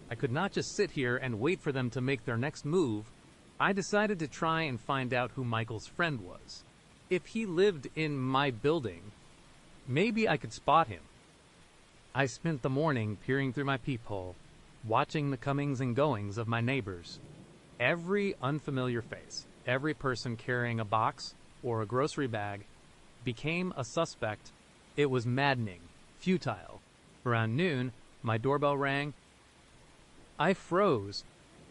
I could not just sit here and wait for them to make their next move. I decided to try and find out who Michael's friend was. If he lived in my building, maybe I could spot him. I spent the morning peering through my peephole, watching the comings and goings of my neighbors. Every unfamiliar face, every person carrying a box or a grocery bag, became a suspect. It was maddening, futile. Around noon, my doorbell rang. I froze.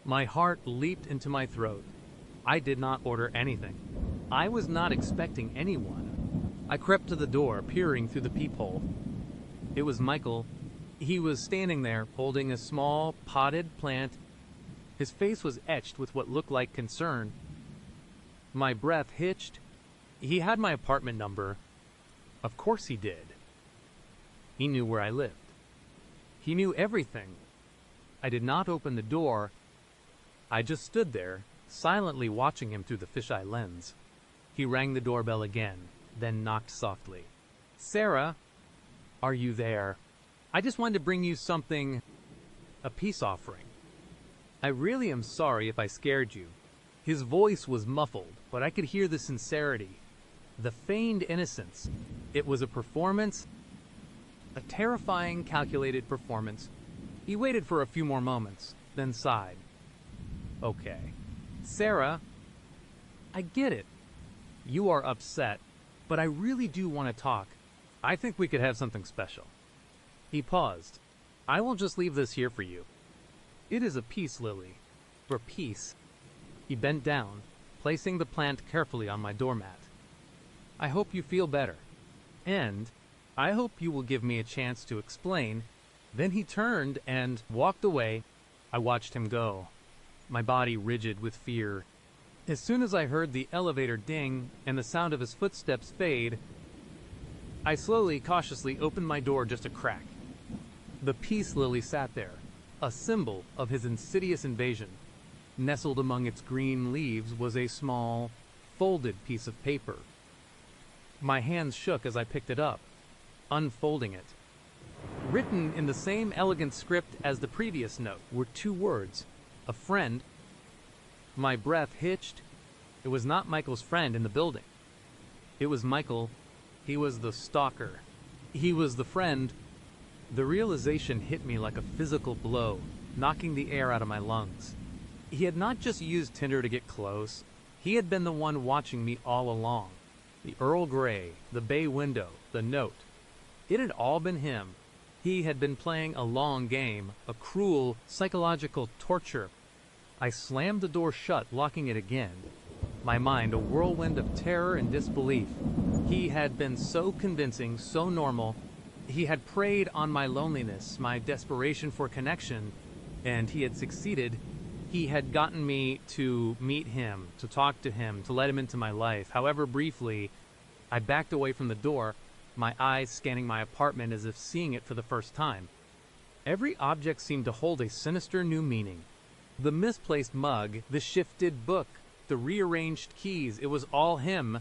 My heart leaped into my throat. I did not order anything. I was not expecting anyone. I crept to the door, peering through the peephole. It was Michael. He was standing there, holding a small, potted plant. His face was etched with what looked like concern. My breath hitched. He had my apartment number. Of course he did. He knew where I lived. He knew everything. I did not open the door. I just stood there, silently watching him through the fisheye lens. He rang the doorbell again, then knocked softly. "Sarah, are you there? I just wanted to bring you something, a peace offering. I really am sorry if I scared you." His voice was muffled, but I could hear the sincerity, the feigned innocence. It was a performance, a terrifying, calculated performance. He waited for a few more moments, then sighed. "Okay. Sarah, I get it. You are upset, but I really do want to talk. I think we could have something special." He paused. "I will just leave this here for you. It is a peace lily. For peace." He bent down, placing the plant carefully on my doormat. "I hope you feel better. And I hope you will give me a chance to explain." Then he turned and walked away. I watched him go, my body rigid with fear. As soon as I heard the elevator ding and the sound of his footsteps fade, I slowly, cautiously opened my door just a crack. The peace lily sat there, a symbol of his insidious invasion. Nestled among its green leaves was a small, folded piece of paper. My hands shook as I picked it up, unfolding it. Written in the same elegant script as the previous note were 2 words, "A friend." My breath hitched. It was not Michael's friend in the building. It was Michael, He was the stalker. He was the friend. The realization hit me like a physical blow, knocking the air out of my lungs. He had not just used Tinder to get close. He had been the one watching me all along. The Earl Grey, the bay window, the note. It had all been him. He had been playing a long game, a cruel, psychological torture. I slammed the door shut, locking it again. My mind a whirlwind of terror and disbelief. He had been so convincing, so normal. He had preyed on my loneliness, my desperation for connection, and he had succeeded. He had gotten me to meet him, to talk to him, to let him into my life. However briefly, I backed away from the door, my eyes scanning my apartment as if seeing it for the first time. Every object seemed to hold a sinister new meaning. The misplaced mug, the shifted book, the rearranged keys, it was all him.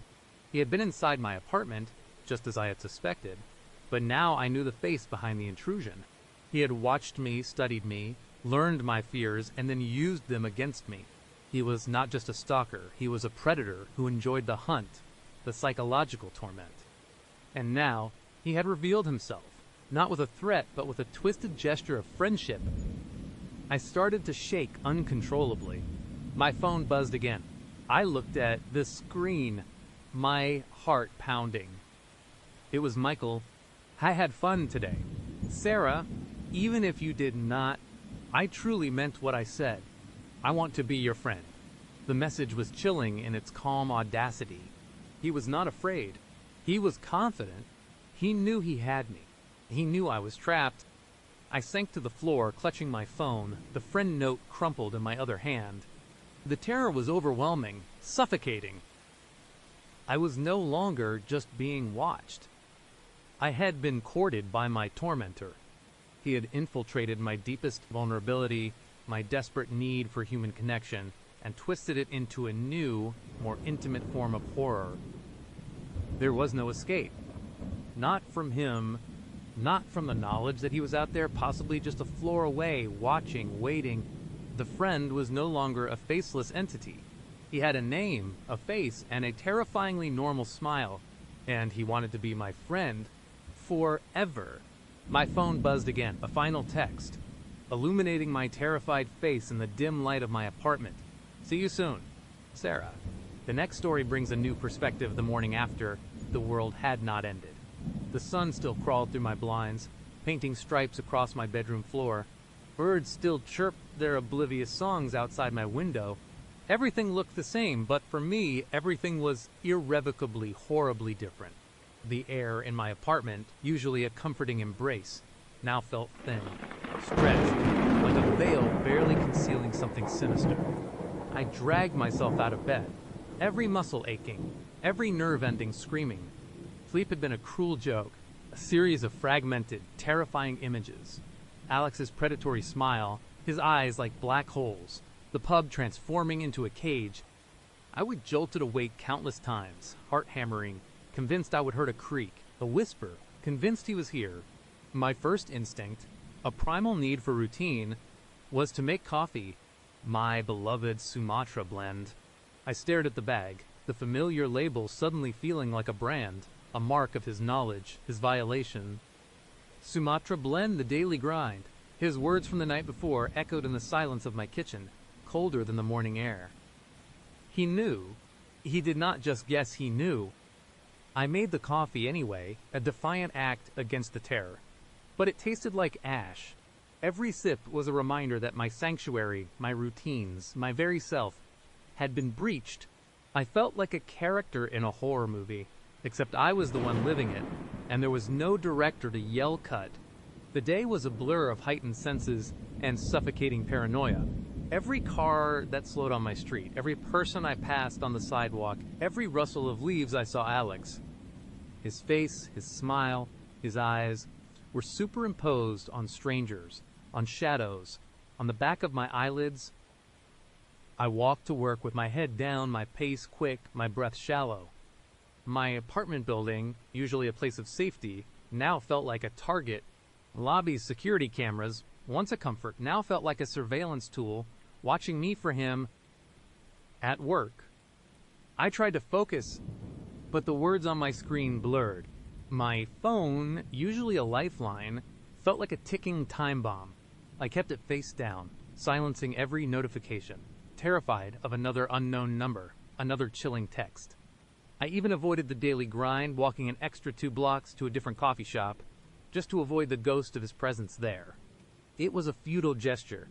He had been inside my apartment, just as I had suspected, but now I knew the face behind the intrusion. He had watched me, studied me, learned my fears, and then used them against me. He was not just a stalker, he was a predator who enjoyed the hunt, the psychological torment. And now, he had revealed himself, not with a threat, but with a twisted gesture of friendship. I started to shake uncontrollably. My phone buzzed again. I looked at the screen, my heart pounding. It was Michael. I had fun today. Sarah, even if you did not, I truly meant what I said. I want to be your friend. The message was chilling in its calm audacity. He was not afraid. He was confident. He knew he had me. He knew I was trapped. I sank to the floor, clutching my phone, the friend note crumpled in my other hand. The terror was overwhelming, suffocating. I was no longer just being watched. I had been courted by my tormentor. He had infiltrated my deepest vulnerability, my desperate need for human connection, and twisted it into a new, more intimate form of horror. There was no escape. Not from him, not from the knowledge that he was out there, possibly just a floor away, watching, waiting. The friend was no longer a faceless entity. He had a name, a face, and a terrifyingly normal smile, and he wanted to be my friend forever. My phone buzzed again, a final text, illuminating my terrified face in the dim light of my apartment. See you soon, Sarah. The next story brings a new perspective the morning after the world had not ended. The sun still crawled through my blinds, painting stripes across my bedroom floor. Birds still chirped their oblivious songs outside my window. Everything looked the same, but for me, everything was irrevocably, horribly different. The air in my apartment, usually a comforting embrace, now felt thin, stretched, like a veil barely concealing something sinister. I dragged myself out of bed, every muscle aching, every nerve ending screaming. Sleep had been a cruel joke, a series of fragmented, terrifying images. Alex's predatory smile, his eyes like black holes, the pub transforming into a cage. I would jolted awake countless times, heart hammering, convinced I would hear a creak, a whisper, convinced he was here. My first instinct, a primal need for routine, was to make coffee, my beloved Sumatra blend. I stared at the bag, the familiar label suddenly feeling like a brand, a mark of his knowledge, his violation. Sumatra blend, the daily grind. His words from the night before echoed in the silence of my kitchen, colder than the morning air. He knew. He did not just guess, he knew. I made the coffee anyway, a defiant act against the terror. But it tasted like ash. Every sip was a reminder that my sanctuary, my routines, my very self, had been breached. I felt like a character in a horror movie, except I was the one living it, and there was no director to yell cut. The day was a blur of heightened senses and suffocating paranoia. Every car that slowed on my street, every person I passed on the sidewalk, every rustle of leaves I saw Alex. His face, his smile, his eyes were superimposed on strangers, on shadows, on the back of my eyelids. I walked to work with my head down, my pace quick, my breath shallow. My apartment building, usually a place of safety, now felt like a target. Lobby's security cameras, once a comfort, now felt like a surveillance tool, watching me for him at work. I tried to focus, but the words on my screen blurred. My phone, usually a lifeline, felt like a ticking time bomb. I kept it face down, silencing every notification, terrified of another unknown number, another chilling text. I even avoided the daily grind, walking an extra 2 blocks to a different coffee shop, just to avoid the ghost of his presence there. It was a futile gesture.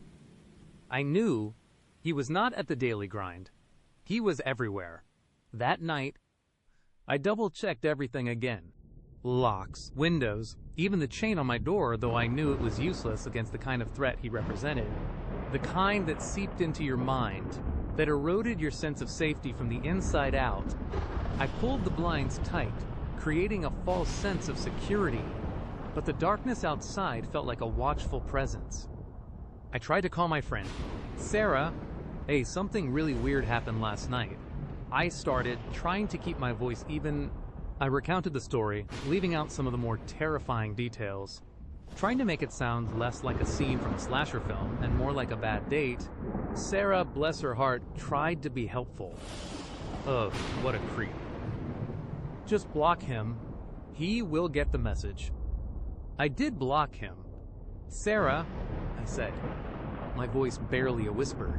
I knew he was not at the daily grind. He was everywhere. That night, I double-checked everything again. Locks, windows, even the chain on my door, though I knew it was useless against the kind of threat he represented. The kind that seeped into your mind, that eroded your sense of safety from the inside out. I pulled the blinds tight, creating a false sense of security, but the darkness outside felt like a watchful presence. I tried to call my friend. Sarah, hey, something really weird happened last night. I started, trying to keep my voice even. I recounted the story, leaving out some of the more terrifying details, trying to make it sound less like a scene from a slasher film and more like a bad date. Sarah, bless her heart, tried to be helpful. Ugh, what a creep. Just block him. He will get the message. I did block him. Sarah, I said, my voice barely a whisper.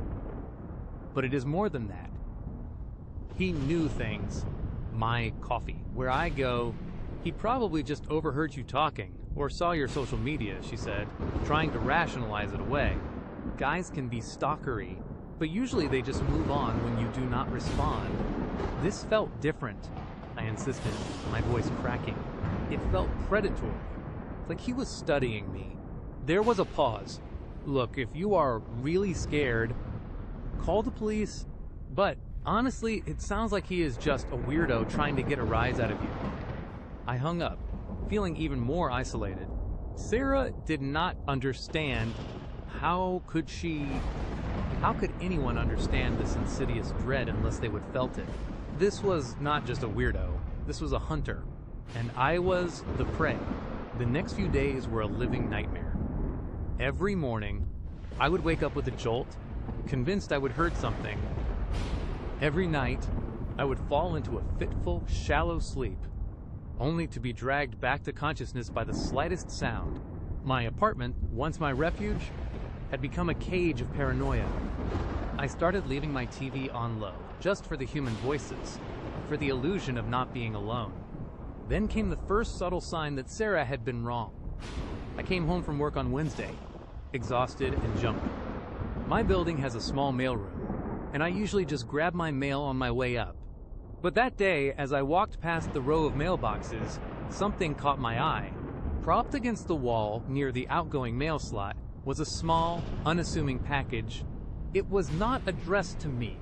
But it is more than that. He knew things. My coffee. Where I go, he probably just overheard you talking, or saw your social media, she said, trying to rationalize it away. Guys can be stalkery, but usually they just move on when you do not respond. This felt different, I insisted, my voice cracking. It felt predatory, like he was studying me. There was a pause. Look, if you are really scared, call the police, but honestly, it sounds like he is just a weirdo trying to get a rise out of you. I hung up, feeling even more isolated. Sarah did not understand. How could anyone understand this insidious dread unless they would felt it? This was not just a weirdo, this was a hunter, and I was the prey. The next few days were a living nightmare. Every morning, I would wake up with a jolt, convinced I would heard something. Every night, I would fall into a fitful, shallow sleep, only to be dragged back to consciousness by the slightest sound. My apartment, once my refuge, had become a cage of paranoia. I started leaving my TV on low, just for the human voices, for the illusion of not being alone. Then came the first subtle sign that Sarah had been wrong. I came home from work on Wednesday, exhausted and jumpy. My building has a small mailroom, and I usually just grab my mail on my way up. But that day, as I walked past the row of mailboxes, something caught my eye. Propped against the wall near the outgoing mail slot was a small, unassuming package. It was not addressed to me,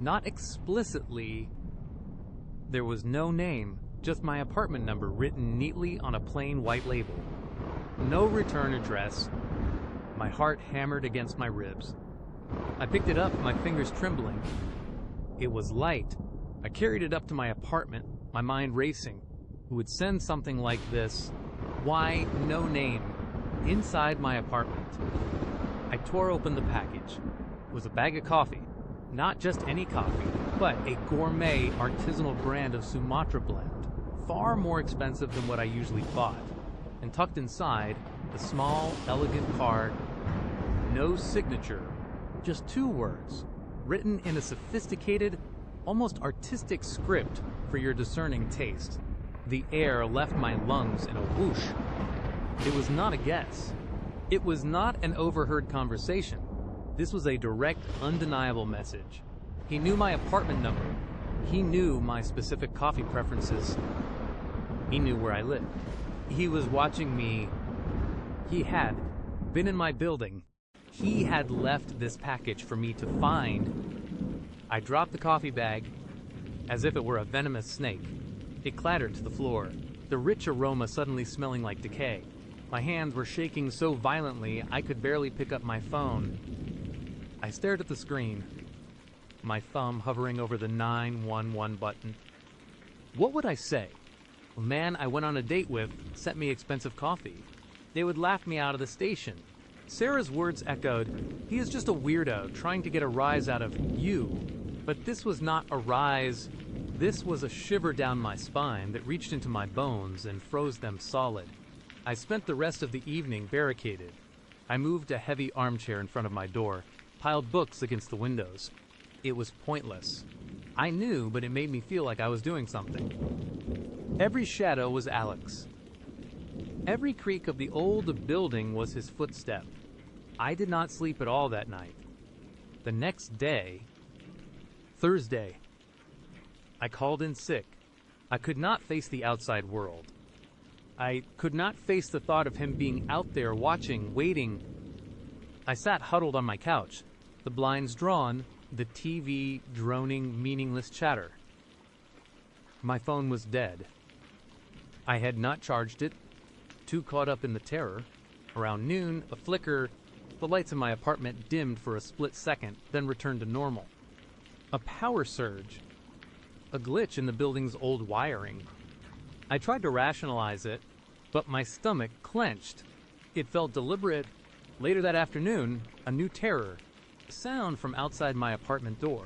not explicitly. There was no name, just my apartment number written neatly on a plain white label. No return address. My heart hammered against my ribs. I picked it up, my fingers trembling. It was light. I carried it up to my apartment, my mind racing. Who would send something like this? Why, no name. Inside my apartment. I tore open the package. It was a bag of coffee. Not just any coffee, but a gourmet artisanal brand of Sumatra blend. Far more expensive than what I usually bought. And tucked inside, the small, elegant card. No signature. Just 2 words, written in a sophisticated, almost artistic script for your discerning taste. The air left my lungs in a whoosh. It was not a guess. It was not an overheard conversation. This was a direct, undeniable message. He knew my apartment number. He knew my specific coffee preferences. He knew where I lived. He was watching me. He had been in my building. He had left this package for me to find. I dropped the coffee bag as if it were a venomous snake. It clattered to the floor, the rich aroma suddenly smelling like decay. My hands were shaking so violently I could barely pick up my phone. I stared at the screen, my thumb hovering over the 911 button. What would I say? A man I went on a date with sent me expensive coffee. They would laugh me out of the station. Sarah's words echoed, he is just a weirdo trying to get a rise out of you. But this was not a rise. This was a shiver down my spine that reached into my bones and froze them solid. I spent the rest of the evening barricaded. I moved a heavy armchair in front of my door, piled books against the windows. It was pointless. I knew, but it made me feel like I was doing something. Every shadow was Alex. Every creak of the old building was his footstep. I did not sleep at all that night. The next day, Thursday, I called in sick. I could not face the outside world. I could not face the thought of him being out there watching, waiting. I sat huddled on my couch, the blinds drawn, the TV droning meaningless chatter. My phone was dead. I had not charged it, too caught up in the terror. Around noon, a flicker, the lights in my apartment dimmed for a split second, then returned to normal. A power surge. A glitch in the building's old wiring. I tried to rationalize it, but my stomach clenched. It felt deliberate. Later that afternoon, a new terror. A sound from outside my apartment door.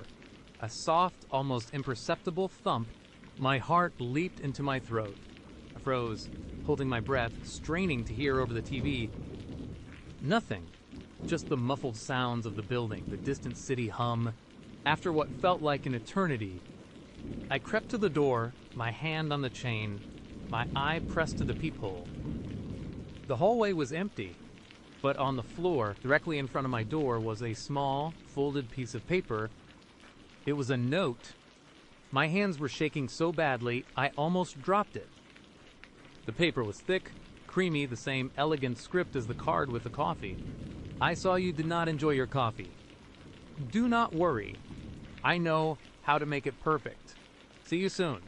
A soft, almost imperceptible thump. My heart leaped into my throat. I froze, holding my breath, straining to hear over the TV. Nothing. Just the muffled sounds of the building, the distant city hum. After what felt like an eternity, I crept to the door, my hand on the chain, my eye pressed to the peephole. The hallway was empty, but on the floor, directly in front of my door, was a small, folded piece of paper. It was a note. My hands were shaking so badly, I almost dropped it. The paper was thick, creamy, the same elegant script as the card with the coffee. I saw you did not enjoy your coffee. Do not worry. I know how to make it perfect. See you soon.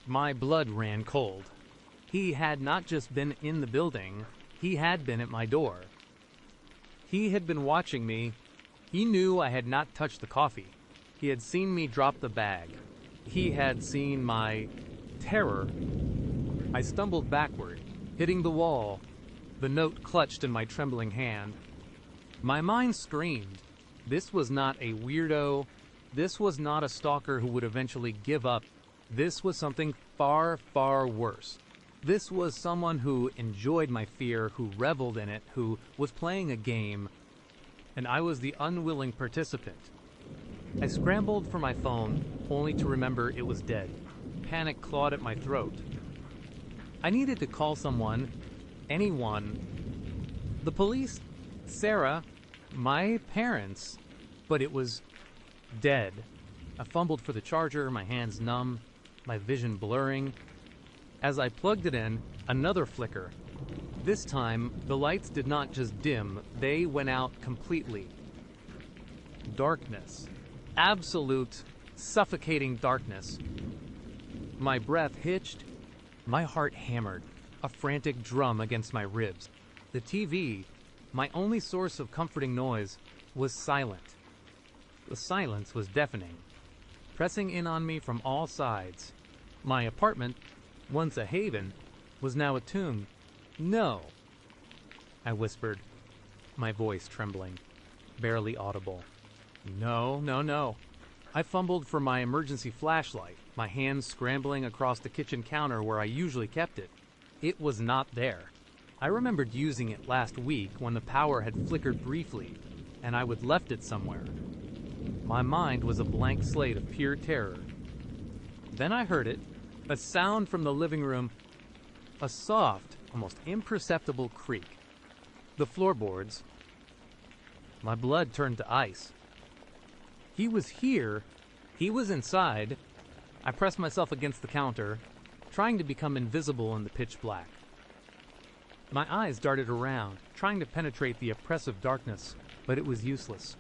My blood ran cold. He had not just been in the building, he had been at my door. He had been watching me. He knew I had not touched the coffee. He had seen me drop the bag. He had seen my terror. I stumbled backward, hitting the wall, the note clutched in my trembling hand. My mind screamed. This was not a weirdo. This was not a stalker who would eventually give up. This was something far, far worse. This was someone who enjoyed my fear, who reveled in it, who was playing a game, and I was the unwilling participant. I scrambled for my phone, only to remember it was dead. Panic clawed at my throat. I needed to call someone, anyone. The police, Sarah, my parents, but it was dead. I fumbled for the charger, my hands numb, my vision blurring. As I plugged it in, another flicker. This time, the lights did not just dim, they went out completely. Darkness. Absolute, suffocating darkness. My breath hitched, my heart hammered, a frantic drum against my ribs. The TV, my only source of comforting noise, was silent. The silence was deafening, pressing in on me from all sides. My apartment, once a haven, was now a tomb. No, I whispered, my voice trembling, barely audible. No, no, no. I fumbled for my emergency flashlight, my hands scrambling across the kitchen counter where I usually kept it. It was not there. I remembered using it last week when the power had flickered briefly, and I would left it somewhere. My mind was a blank slate of pure terror. Then I heard it, a sound from the living room, a soft, almost imperceptible creak. The floorboards. My blood turned to ice. He was here. He was inside. I pressed myself against the counter, trying to become invisible in the pitch black. My eyes darted around, trying to penetrate the oppressive darkness, but it was useless.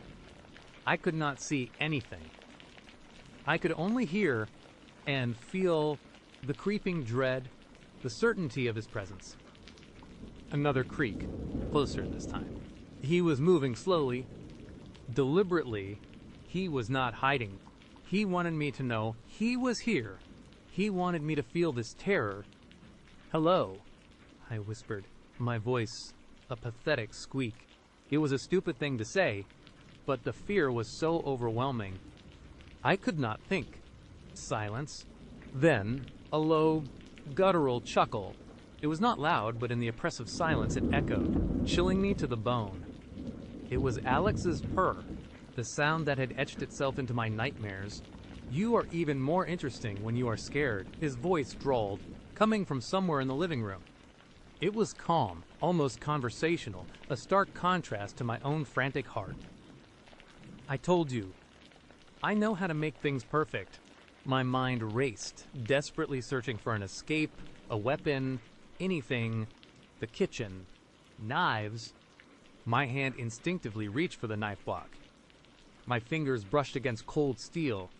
I could not see anything. I could only hear and feel the creeping dread, the certainty of his presence. Another creak, closer this time. He was moving slowly, deliberately. He was not hiding. He wanted me to know he was here. He wanted me to feel this terror. Hello, I whispered, my voice a pathetic squeak. It was a stupid thing to say, but the fear was so overwhelming. I could not think. Silence. Then, a low, guttural chuckle. It was not loud, but in the oppressive silence it echoed, chilling me to the bone. It was Alex's purr, the sound that had etched itself into my nightmares. "You are even more interesting when you are scared," his voice drawled, coming from somewhere in the living room. It was calm, almost conversational, a stark contrast to my own frantic heart. "I told you. I know how to make things perfect." My mind raced, desperately searching for an escape, a weapon, anything. The kitchen. Knives. My hand instinctively reached for the knife block. My fingers brushed against cold steel.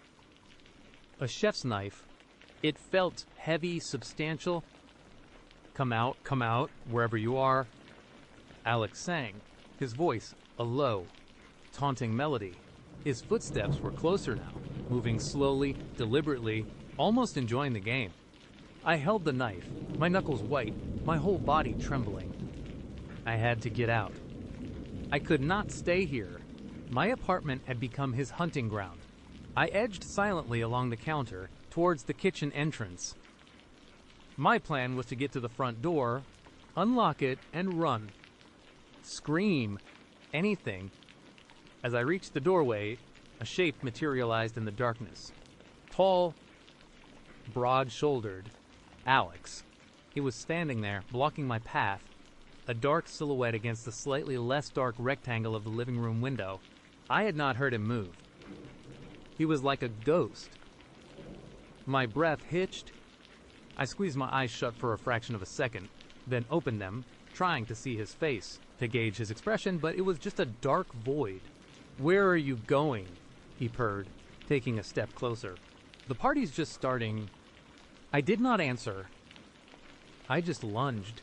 A chef's knife. It felt heavy, substantial. Come out, wherever you are." Alex sang, his voice a low, taunting melody. His footsteps were closer now, moving slowly, deliberately, almost enjoying the game. I held the knife, my knuckles white, my whole body trembling. I had to get out. I could not stay here. My apartment had become his hunting ground. I edged silently along the counter, towards the kitchen entrance. My plan was to get to the front door, unlock it, and run. Scream. Anything. As I reached the doorway, a shape materialized in the darkness. Tall, broad-shouldered. Alex. He was standing there, blocking my path, a dark silhouette against the slightly less dark rectangle of the living room window. I had not heard him move. He was like a ghost. My breath hitched. I squeezed my eyes shut for a fraction of a second, then opened them, trying to see his face, to gauge his expression, but it was just a dark void. "Where are you going?" he purred, taking a step closer. "The party's just starting." I did not answer. I just lunged.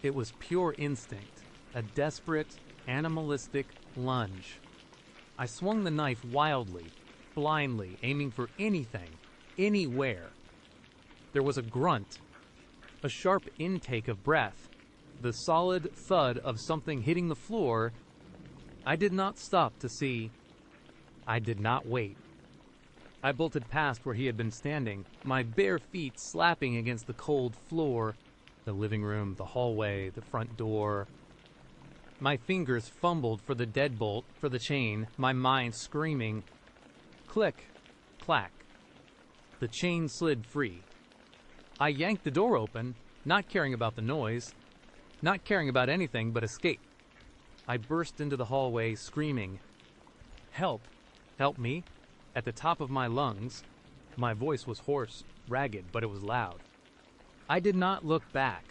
It was pure instinct, a desperate, animalistic lunge. I swung the knife wildly, blindly, aiming for anything, anywhere. There was a grunt, a sharp intake of breath, the solid thud of something hitting the floor. I did not stop to see. I did not wait. I bolted past where he had been standing, my bare feet slapping against the cold floor, the living room, the hallway, the front door. My fingers fumbled for the deadbolt, for the chain, my mind screaming. Click, clack. The chain slid free. I yanked the door open, not caring about the noise, not caring about anything but escape. I burst into the hallway, screaming, "Help! Help me!" at the top of my lungs. My voice was hoarse, ragged, but it was loud. I did not look back.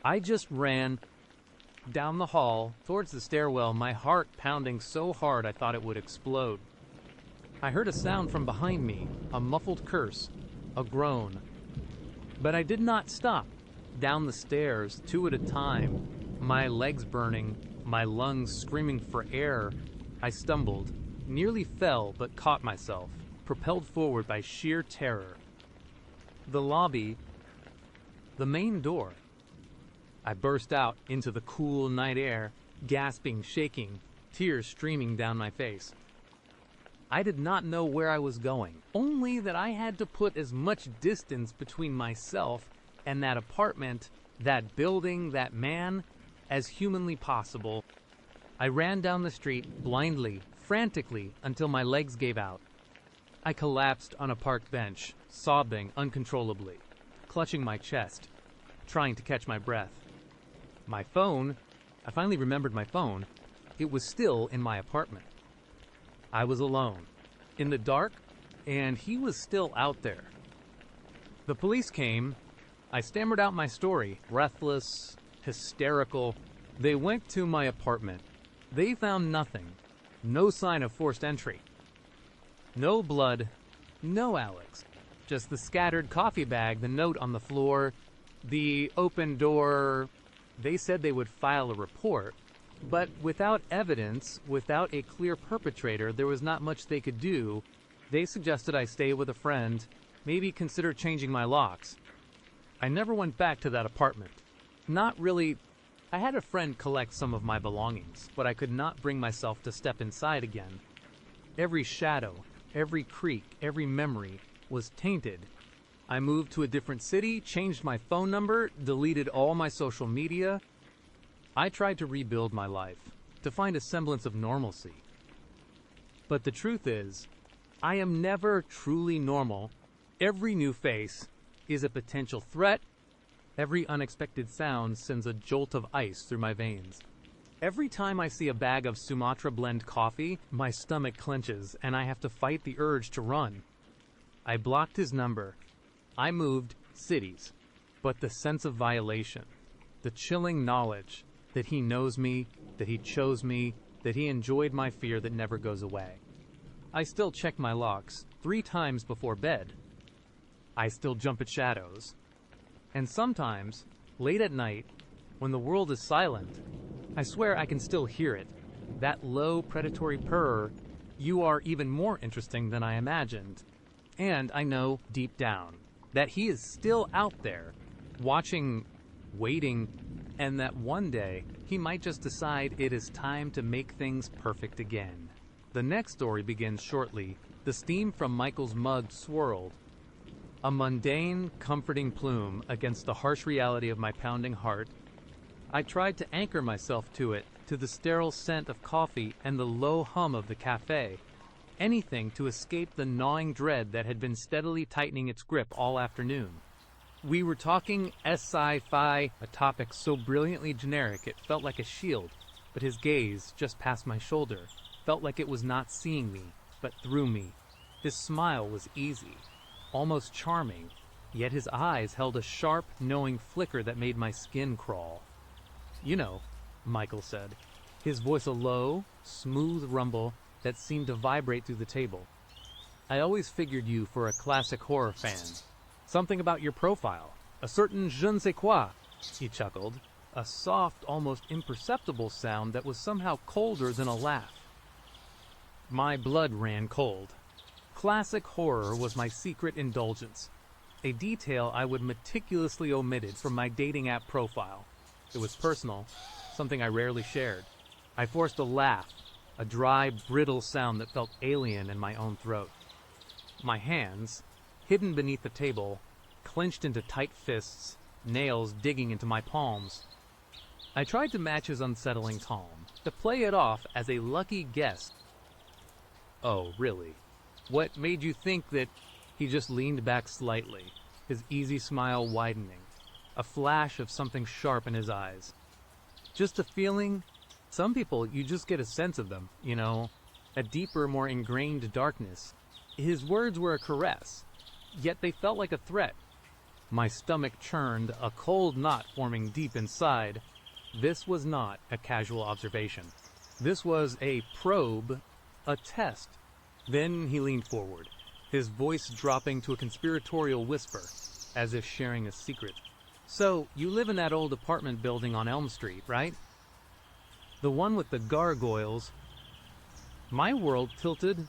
I just ran down the hall, towards the stairwell, my heart pounding so hard I thought it would explode. I heard a sound from behind me, a muffled curse, a groan. But I did not stop. Down the stairs, two at a time, my legs burning, my lungs screaming for air, I stumbled, nearly fell but caught myself, propelled forward by sheer terror. The lobby, the main door. I burst out into the cool night air, gasping, shaking, tears streaming down my face. I did not know where I was going, only that I had to put as much distance between myself and that apartment, that building, that man, as humanly possible. I ran down the street, blindly, frantically, until my legs gave out. I collapsed on a park bench, sobbing uncontrollably, clutching my chest, trying to catch my breath. My phone, I finally remembered my phone. It was still in my apartment. I was alone, in the dark, and he was still out there. The police came. I stammered out my story, breathless, hysterical. They went to my apartment. They found nothing. No sign of forced entry. No blood. No Alex. Just the scattered coffee bag, the note on the floor, the open door. They said they would file a report. But without evidence, without a clear perpetrator, there was not much they could do. They suggested I stay with a friend, maybe consider changing my locks. I never went back to that apartment. Not really. I had a friend collect some of my belongings, but I could not bring myself to step inside again. Every shadow, every creak, every memory, was tainted. I moved to a different city, changed my phone number, deleted all my social media. I tried to rebuild my life, to find a semblance of normalcy. But the truth is, I am never truly normal. Every new face is a potential threat. Every unexpected sound sends a jolt of ice through my veins. Every time I see a bag of Sumatra blend coffee, my stomach clenches and I have to fight the urge to run. I blocked his number. I moved cities. But the sense of violation, the chilling knowledge that he knows me, that he chose me, that he enjoyed my fear that never goes away. I still check my locks 3 times before bed. I still jump at shadows. And sometimes, late at night, when the world is silent, I swear I can still hear it. That low predatory purr. You are even more interesting than I imagined. And I know deep down that he is still out there, watching, waiting, and that one day he might just decide it is time to make things perfect again. The next story begins shortly. The steam from Michael's mug swirled. A mundane, comforting plume against the harsh reality of my pounding heart. I tried to anchor myself to it, to the sterile scent of coffee and the low hum of the cafe. Anything to escape the gnawing dread that had been steadily tightening its grip all afternoon. We were talking sci-fi, a topic so brilliantly generic it felt like a shield, but his gaze, just past my shoulder, felt like it was not seeing me, but through me. His smile was easy, almost charming, yet his eyes held a sharp, knowing flicker that made my skin crawl. "You know," Michael said, his voice a low, smooth rumble that seemed to vibrate through the table. "I always figured you for a classic horror fan. Something about your profile, a certain je ne sais quoi," he chuckled, a soft, almost imperceptible sound that was somehow colder than a laugh. My blood ran cold. Classic horror was my secret indulgence, a detail I would meticulously omitted from my dating app profile. It was personal, something I rarely shared. I forced a laugh, a dry, brittle sound that felt alien in my own throat. My hands, hidden beneath the table, clenched into tight fists, nails digging into my palms. I tried to match his unsettling calm, to play it off as a lucky guess. "Oh, really? What made you think that—" He just leaned back slightly, his easy smile widening, a flash of something sharp in his eyes. "Just a feeling. Some people, you just get a sense of them, you know, a deeper, more ingrained darkness." His words were a caress, yet they felt like a threat. My stomach churned, a cold knot forming deep inside. This was not a casual observation. This was a probe, a test. Then he leaned forward, his voice dropping to a conspiratorial whisper, as if sharing a secret. "So, you live in that old apartment building on Elm Street, right? The one with the gargoyles." My world tilted.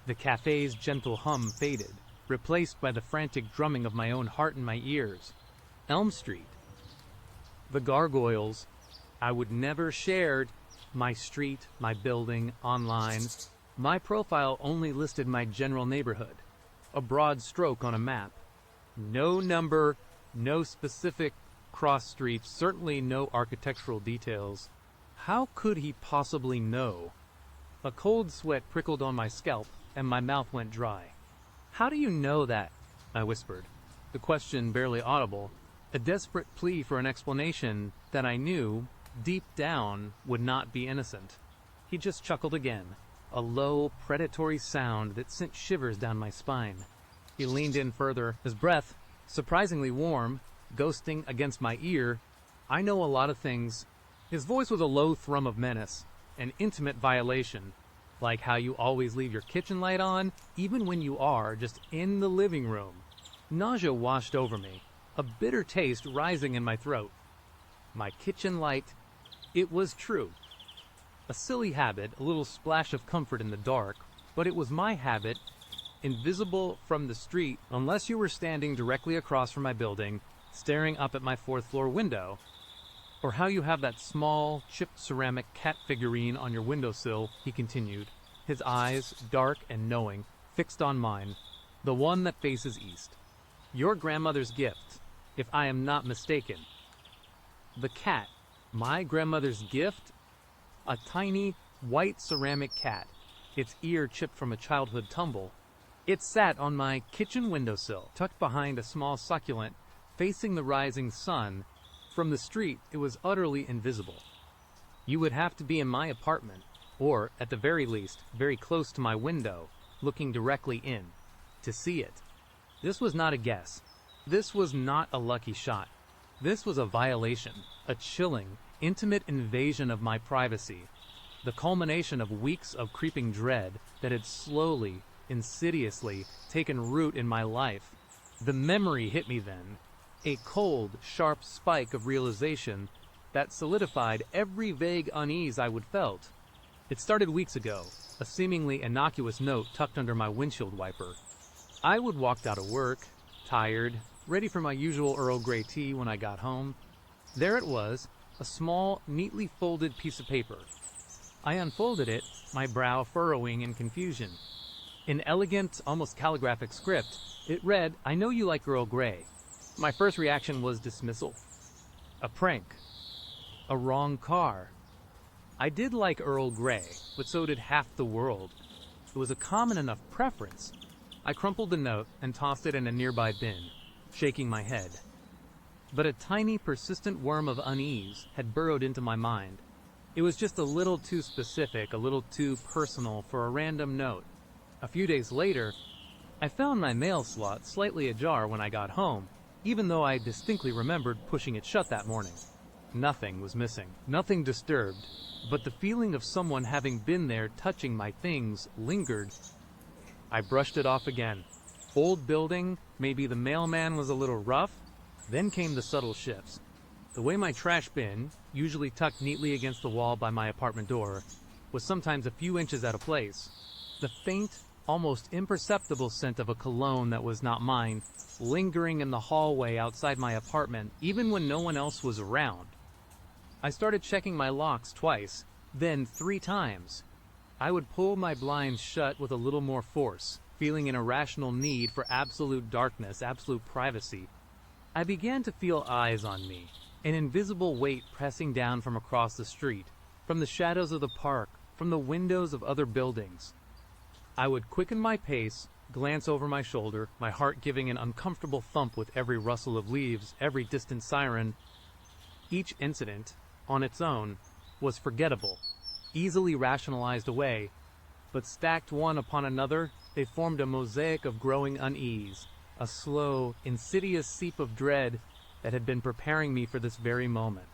The cafe's gentle hum faded, replaced by the frantic drumming of my own heart in my ears. Elm Street. The gargoyles. I would never shared my street, my building, online. My profile only listed my general neighborhood, a broad stroke on a map. No number, no specific cross streets, certainly no architectural details. How could he possibly know? A cold sweat prickled on my scalp, and my mouth went dry. "How do you know that?" I whispered, the question barely audible, a desperate plea for an explanation that I knew, deep down, would not be innocent. He just chuckled again, a low, predatory sound that sent shivers down my spine. He leaned in further, his breath, surprisingly warm, ghosting against my ear. "I know a lot of things." His voice was a low thrum of menace, an intimate violation, like how you always leave your kitchen light on, even when you are just in the living room. Nausea washed over me, a bitter taste rising in my throat. My kitchen light. It was true. A silly habit, a little splash of comfort in the dark, but it was my habit, invisible from the street unless you were standing directly across from my building, staring up at my 4th-floor window. Or how you have that small, chipped ceramic cat figurine on your windowsill, he continued, his eyes, dark and knowing, fixed on mine. the one that faces east. Your grandmother's gift, if I am not mistaken. The cat, my grandmother's gift? A tiny, white ceramic cat, its ear chipped from a childhood tumble. It sat on my kitchen windowsill, tucked behind a small succulent, facing the rising sun. From the street, it was utterly invisible. You would have to be in my apartment, or, at the very least, very close to my window, looking directly in, to see it. This was not a guess. This was not a lucky shot. This was a violation, a chilling, intimate invasion of my privacy, the culmination of weeks of creeping dread that had slowly, insidiously taken root in my life. The memory hit me then, a cold, sharp spike of realization that solidified every vague unease I would felt. It started weeks ago, a seemingly innocuous note tucked under my windshield wiper. I would walk out of work, tired, ready for my usual Earl Grey tea when I got home. There it was, a small, neatly folded piece of paper. I unfolded it, my brow furrowing in confusion. In elegant, almost calligraphic script, it read, "I know you like Earl Grey." My first reaction was dismissal. A prank. A wrong car. I did like Earl Grey, but so did half the world. It was a common enough preference. I crumpled the note and tossed it in a nearby bin, shaking my head. But a tiny, persistent worm of unease had burrowed into my mind. It was just a little too specific, a little too personal for a random note. A few days later, I found my mail slot slightly ajar when I got home, even though I distinctly remembered pushing it shut that morning. Nothing was missing, nothing disturbed, but the feeling of someone having been there touching my things lingered. I brushed it off again. Old building, maybe the mailman was a little rough. Then came the subtle shifts. The way my trash bin, usually tucked neatly against the wall by my apartment door, was sometimes a few inches out of place. The faint, almost imperceptible scent of a cologne that was not mine, lingering in the hallway outside my apartment, even when no one else was around. I started checking my locks twice, then 3 times. I would pull my blinds shut with a little more force, feeling an irrational need for absolute darkness, absolute privacy. I began to feel eyes on me, an invisible weight pressing down from across the street, from the shadows of the park, from the windows of other buildings. I would quicken my pace, glance over my shoulder, my heart giving an uncomfortable thump with every rustle of leaves, every distant siren. Each incident, on its own, was forgettable, easily rationalized away, but stacked one upon another, they formed a mosaic of growing unease, a slow, insidious seep of dread that had been preparing me for this very moment.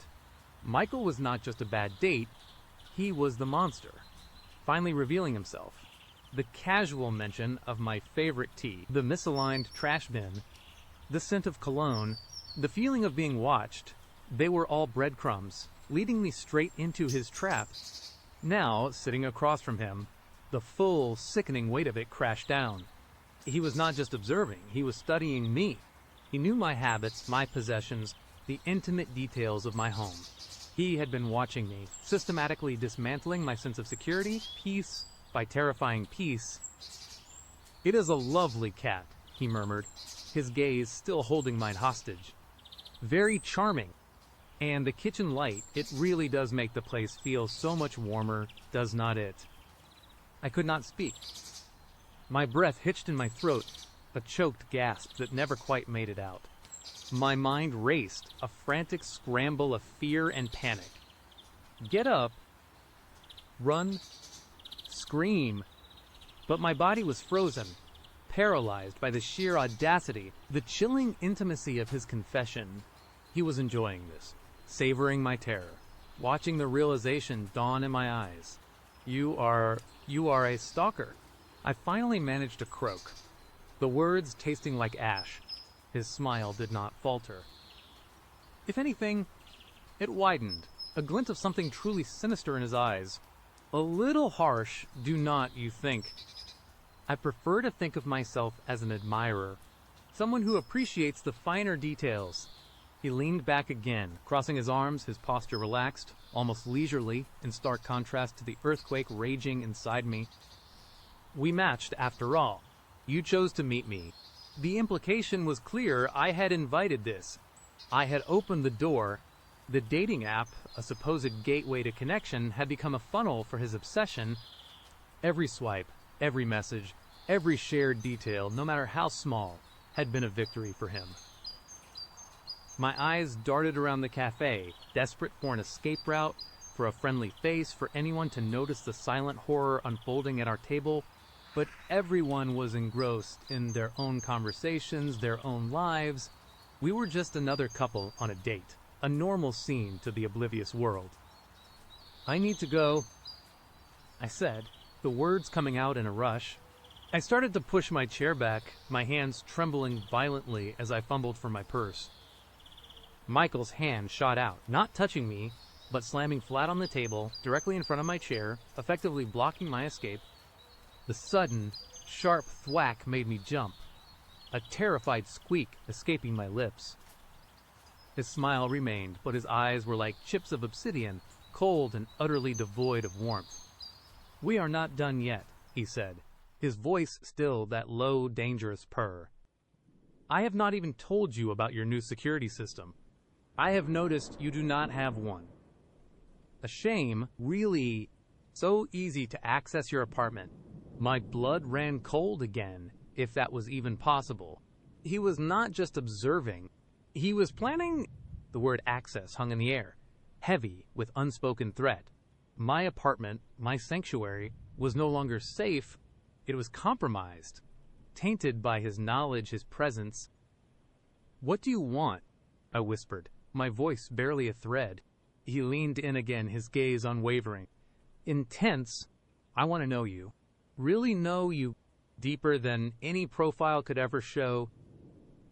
Michael was not just a bad date, he was the monster, finally revealing himself. The casual mention of my favorite tea, the misaligned trash bin, the scent of cologne, the feeling of being watched, they were all breadcrumbs, leading me straight into his trap. Now, sitting across from him, the full, sickening weight of it crashed down. He was not just observing, he was studying me. He knew my habits, my possessions, the intimate details of my home. He had been watching me, systematically dismantling my sense of security, piece by terrifying piece. "It is a lovely cat," he murmured, his gaze still holding mine hostage. "Very charming. And the kitchen light, it really does make the place feel so much warmer, does not it?" I could not speak. My breath hitched in my throat, a choked gasp that never quite made it out. My mind raced, a frantic scramble of fear and panic. Get up, run, scream. But my body was frozen, paralyzed by the sheer audacity, the chilling intimacy of his confession. He was enjoying this, savoring my terror, watching the realization dawn in my eyes. You are a stalker." I finally managed to croak, the words tasting like ash. His smile did not falter. If anything, it widened, a glint of something truly sinister in his eyes. A little harsh, do not you think? I prefer to think of myself as an admirer, someone who appreciates the finer details. He leaned back again, crossing his arms, his posture relaxed, almost leisurely, in stark contrast to the earthquake raging inside me. We matched after all. You chose to meet me. The implication was clear. I had invited this. I had opened the door. The dating app, a supposed gateway to connection, had become a funnel for his obsession. Every swipe, every message, every shared detail, no matter how small, had been a victory for him. My eyes darted around the cafe, desperate for an escape route, for a friendly face, for anyone to notice the silent horror unfolding at our table, but everyone was engrossed in their own conversations, their own lives. We were just another couple on a date, a normal scene to the oblivious world. "I need to go," I said, the words coming out in a rush. I started to push my chair back, my hands trembling violently as I fumbled for my purse. Michael's hand shot out, not touching me, but slamming flat on the table, directly in front of my chair, effectively blocking my escape. The sudden, sharp thwack made me jump, a terrified squeak escaping my lips. His smile remained, but his eyes were like chips of obsidian, cold and utterly devoid of warmth. "We are not done yet," he said, his voice still that low, dangerous purr. "I have not even told you about your new security system. I have noticed you do not have one. A shame, really, so easy to access your apartment. My blood ran cold again, if that was even possible." He was not just observing. He was planning. The word access hung in the air, heavy with unspoken threat. My apartment, my sanctuary, was no longer safe. It was compromised, tainted by his knowledge, his presence. "What do you want?" I whispered, my voice barely a thread. He leaned in again, his gaze unwavering. "Intense. I want to know you. Really know you, deeper than any profile could ever show."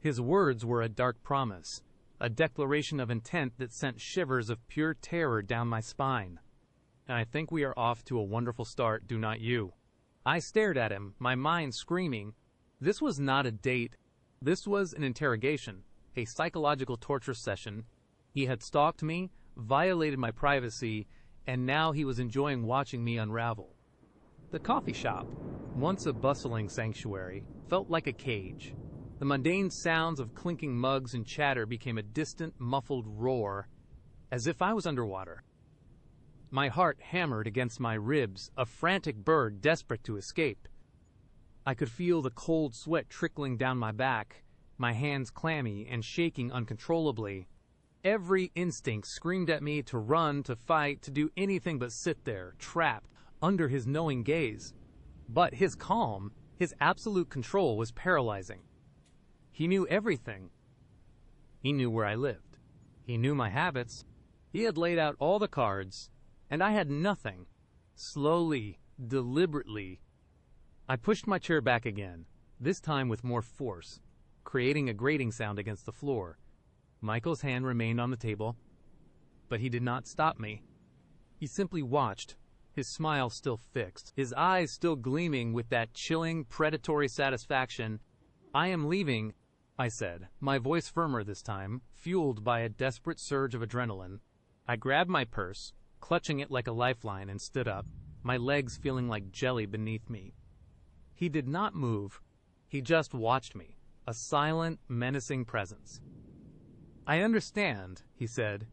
His words were a dark promise, a declaration of intent that sent shivers of pure terror down my spine. "I think we are off to a wonderful start, do not you?" I stared at him, my mind screaming. This was not a date. This was an interrogation, a psychological torture session. He had stalked me, violated my privacy, and now he was enjoying watching me unravel. The coffee shop, once a bustling sanctuary, felt like a cage. The mundane sounds of clinking mugs and chatter became a distant, muffled roar, as if I was underwater. My heart hammered against my ribs, a frantic bird desperate to escape. I could feel the cold sweat trickling down my back, my hands clammy and shaking uncontrollably. Every instinct screamed at me to run, to fight, to do anything but sit there, trapped, under his knowing gaze. But his calm, his absolute control was paralyzing. He knew everything. He knew where I lived. He knew my habits. He had laid out all the cards, and I had nothing. Slowly, deliberately, I pushed my chair back again, this time with more force, creating a grating sound against the floor. Michael's hand remained on the table, but he did not stop me. He simply watched, his smile still fixed, his eyes still gleaming with that chilling, predatory satisfaction. "I am leaving," I said, my voice firmer this time, fueled by a desperate surge of adrenaline. I grabbed my purse, clutching it like a lifeline, and stood up, my legs feeling like jelly beneath me. He did not move. He just watched me, a silent, menacing presence. "I understand," he said,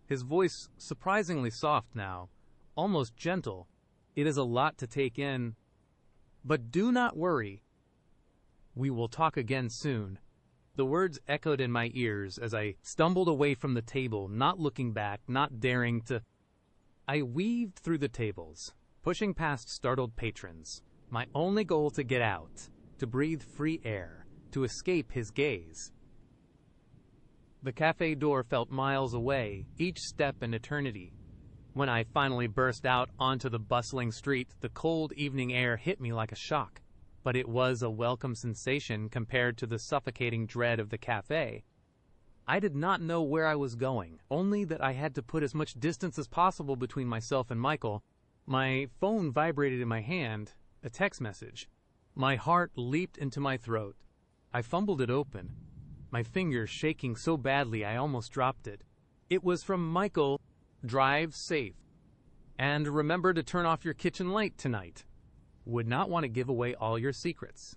his voice surprisingly soft now, almost gentle. "It is a lot to take in. But do not worry. We will talk again soon." The words echoed in my ears as I stumbled away from the table, not looking back, not daring to. I weaved through the tables, pushing past startled patrons, my only goal to get out, to breathe free air, to escape his gaze. The cafe door felt miles away, each step an eternity. When I finally burst out onto the bustling street, the cold evening air hit me like a shock. But it was a welcome sensation compared to the suffocating dread of the cafe. I did not know where I was going, only that I had to put as much distance as possible between myself and Michael. My phone vibrated in my hand, a text message. My heart leaped into my throat. I fumbled it open, my fingers shaking so badly I almost dropped it. It was from Michael. "Drive safe. And remember to turn off your kitchen light tonight. Would not want to give away all your secrets."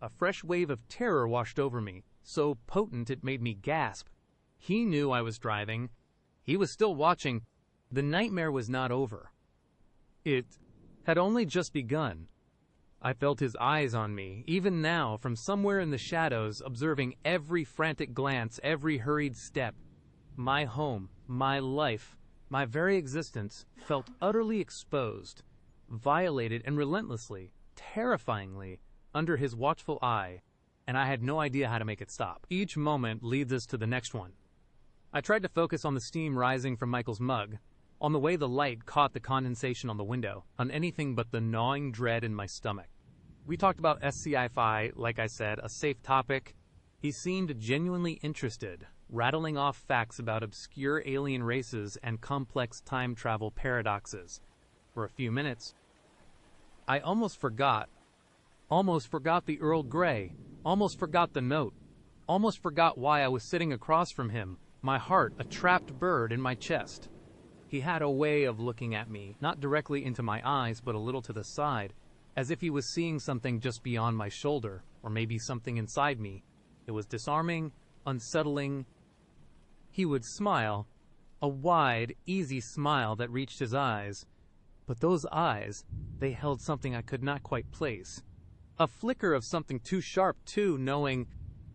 A fresh wave of terror washed over me, so potent it made me gasp. He knew I was driving. He was still watching. The nightmare was not over. It had only just begun. I felt his eyes on me, even now, from somewhere in the shadows, observing every frantic glance, every hurried step. My home, my life, my very existence felt utterly exposed, violated and relentlessly, terrifyingly, under his watchful eye, and I had no idea how to make it stop. Each moment leads us to the next one. I tried to focus on the steam rising from Michael's mug, on the way the light caught the condensation on the window, on anything but the gnawing dread in my stomach. We talked about SCI-Fi, like I said, a safe topic. He seemed genuinely interested, rattling off facts about obscure alien races and complex time travel paradoxes. For a few minutes, I almost forgot the Earl Grey, almost forgot the note, almost forgot why I was sitting across from him, my heart a trapped bird in my chest. He had a way of looking at me, not directly into my eyes, but a little to the side, as if he was seeing something just beyond my shoulder, or maybe something inside me. It was disarming, unsettling. He would smile, a wide, easy smile that reached his eyes. But those eyes, they held something I could not quite place. A flicker of something too sharp, too, knowing,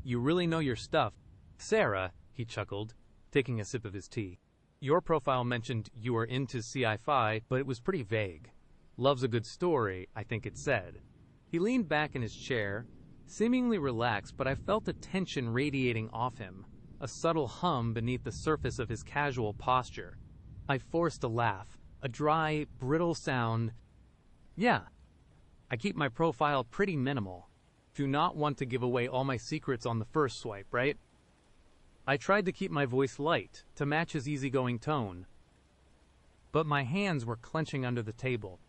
you really know your stuff. Sarah, he chuckled, taking a sip of his tea. Your profile mentioned you were into sci-fi, but it was pretty vague. Loves a good story, I think it said. He leaned back in his chair, seemingly relaxed, but I felt the tension radiating off him, a subtle hum beneath the surface of his casual posture. I forced a laugh, a dry, brittle sound. Yeah, I keep my profile pretty minimal. Do not want to give away all my secrets on the first swipe, right? I tried to keep my voice light, to match his easygoing tone. But my hands were clenching under the table,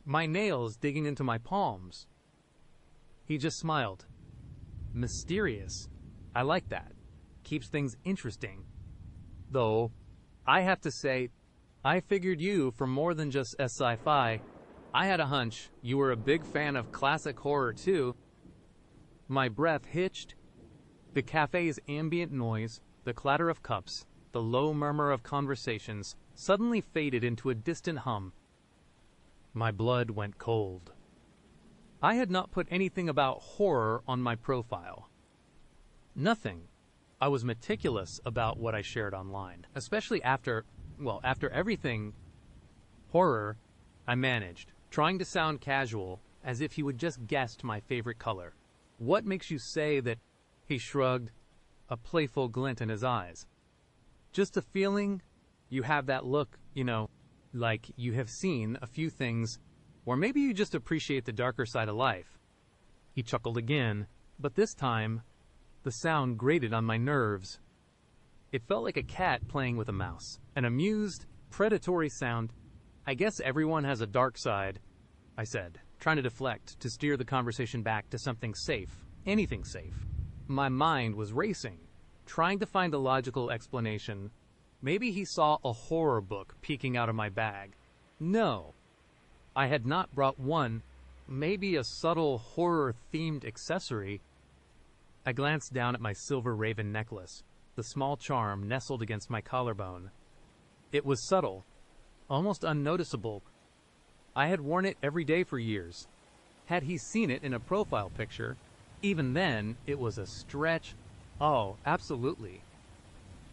my nails digging into my palms. He just smiled. Mysterious. I like that. Keeps things interesting. Though, I have to say, I figured you for more than just sci-fi. I had a hunch you were a big fan of classic horror too. My breath hitched. The cafe's ambient noise, the clatter of cups, the low murmur of conversations, suddenly faded into a distant hum. My blood went cold. I had not put anything about horror on my profile. Nothing. I was meticulous about what I shared online, especially after everything. Horror, I managed, trying to sound casual, as if he would just guessed my favorite color. What makes you say that? He shrugged, a playful glint in his eyes. Just a feeling? You have that look, like you have seen a few things, or maybe you just appreciate the darker side of life. He chuckled again, but this time, the sound grated on my nerves. It felt like a cat playing with a mouse, an amused, predatory sound. I guess everyone has a dark side, I said, trying to deflect, to steer the conversation back to something safe, anything safe. My mind was racing, trying to find a logical explanation. Maybe he saw a horror book peeking out of my bag. No, I had not brought one. Maybe a subtle horror-themed accessory. I glanced down at my silver raven necklace, the small charm nestled against my collarbone. It was subtle, almost unnoticeable. I had worn it every day for years. Had he seen it in a profile picture, even then, it was a stretch. Oh, absolutely.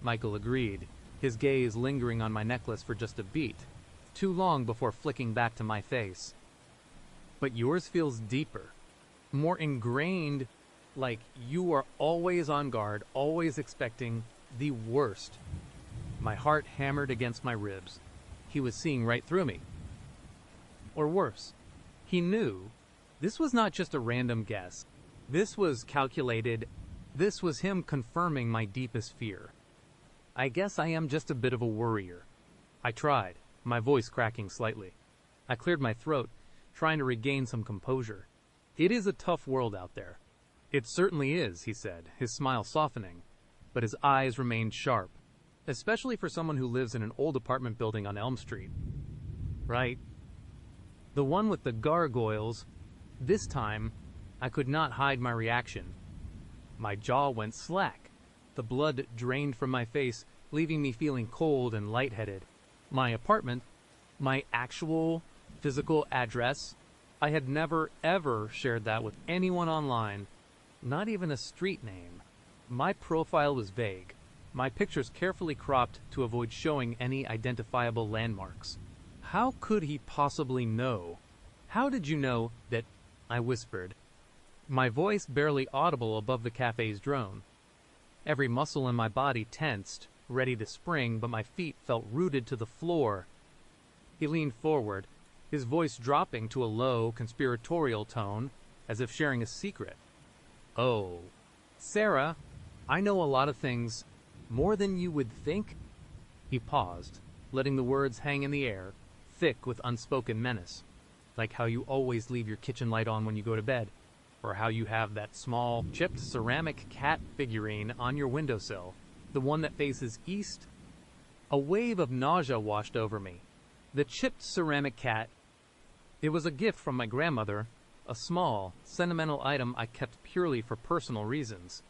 Michael agreed, his gaze lingering on my necklace for just a beat, too long before flicking back to my face. But yours feels deeper, more ingrained, like you are always on guard, always expecting the worst. My heart hammered against my ribs. He was seeing right through me. Or worse, he knew. This was not just a random guess. This was calculated. This was him confirming my deepest fear. I guess I am just a bit of a worrier. I tried, my voice cracking slightly. I cleared my throat, trying to regain some composure. It is a tough world out there. It certainly is, he said, his smile softening, but his eyes remained sharp, especially for someone who lives in an old apartment building on Elm Street. Right. The one with the gargoyles. This time, I could not hide my reaction. My jaw went slack. The blood drained from my face, leaving me feeling cold and lightheaded. My apartment, my actual physical address, I had never ever shared that with anyone online, not even a street name. My profile was vague, my pictures carefully cropped to avoid showing any identifiable landmarks. How could he possibly know? How did you know that? I whispered, my voice barely audible above the cafe's drone. Every muscle in my body tensed, ready to spring, but my feet felt rooted to the floor. He leaned forward, his voice dropping to a low, conspiratorial tone, as if sharing a secret. Oh, Sarah, I know a lot of things, more than you would think. He paused, letting the words hang in the air, thick with unspoken menace, like how you always leave your kitchen light on when you go to bed, or how you have that small, chipped ceramic cat figurine on your windowsill, the one that faces east. A wave of nausea washed over me. The chipped ceramic cat. It was a gift from my grandmother, a small, sentimental item I kept purely for personal reasons.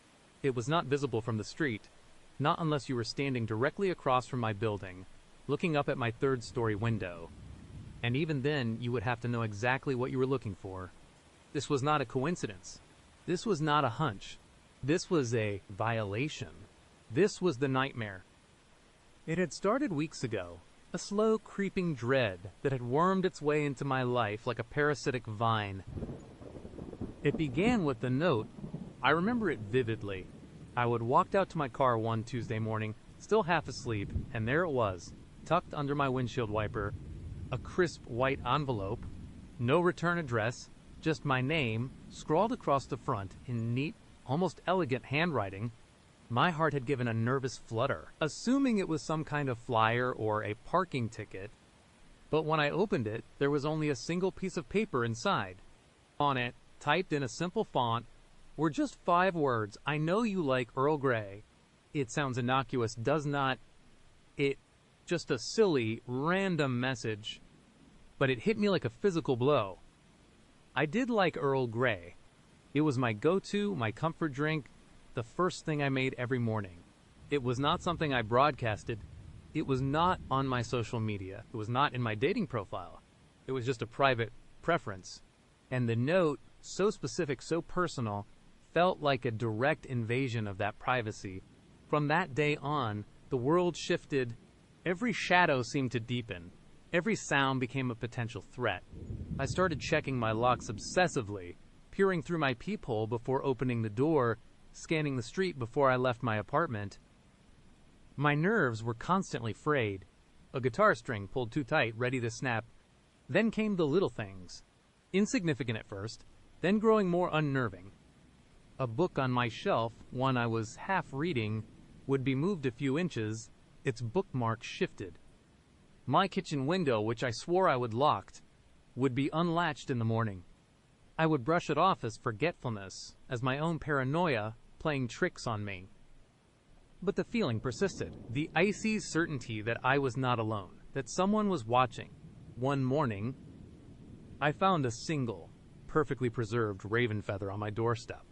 It was not visible from the street, not unless you were standing directly across from my building, looking up at my third-story window. And even then, you would have to know exactly what you were looking for. This was not a coincidence. This was not a hunch. This was a violation. This was the nightmare. It had started weeks ago, a slow creeping dread that had wormed its way into my life like a parasitic vine. It began with the note. I remember it vividly. I would walk out to my car one Tuesday morning, still half asleep, and there it was, tucked under my windshield wiper, a crisp white envelope, no return address, just my name, scrawled across the front in neat, almost elegant handwriting. My heart had given a nervous flutter, assuming it was some kind of flyer or a parking ticket. But when I opened it, there was only a single piece of paper inside. On it, typed in a simple font, were just 5 words. I know you like Earl Grey. It sounds innocuous, does not it? Just a silly, random message. But it hit me like a physical blow. I did like Earl Grey. It was my go-to, my comfort drink, the first thing I made every morning. It was not something I broadcasted. It was not on my social media. It was not in my dating profile. It was just a private preference. And the note, so specific, so personal, felt like a direct invasion of that privacy. From that day on, the world shifted. Every shadow seemed to deepen. Every sound became a potential threat. I started checking my locks obsessively, peering through my peephole before opening the door, scanning the street before I left my apartment. My nerves were constantly frayed. A guitar string pulled too tight, ready to snap. Then came the little things. Insignificant at first, then growing more unnerving. A book on my shelf, one I was half reading, would be moved a few inches, its bookmark shifted. My kitchen window, which I swore I would locked, would be unlatched in the morning. I would brush it off as forgetfulness, as my own paranoia playing tricks on me. But the feeling persisted, the icy certainty that I was not alone, that someone was watching. One morning, I found a single, perfectly preserved raven feather on my doorstep.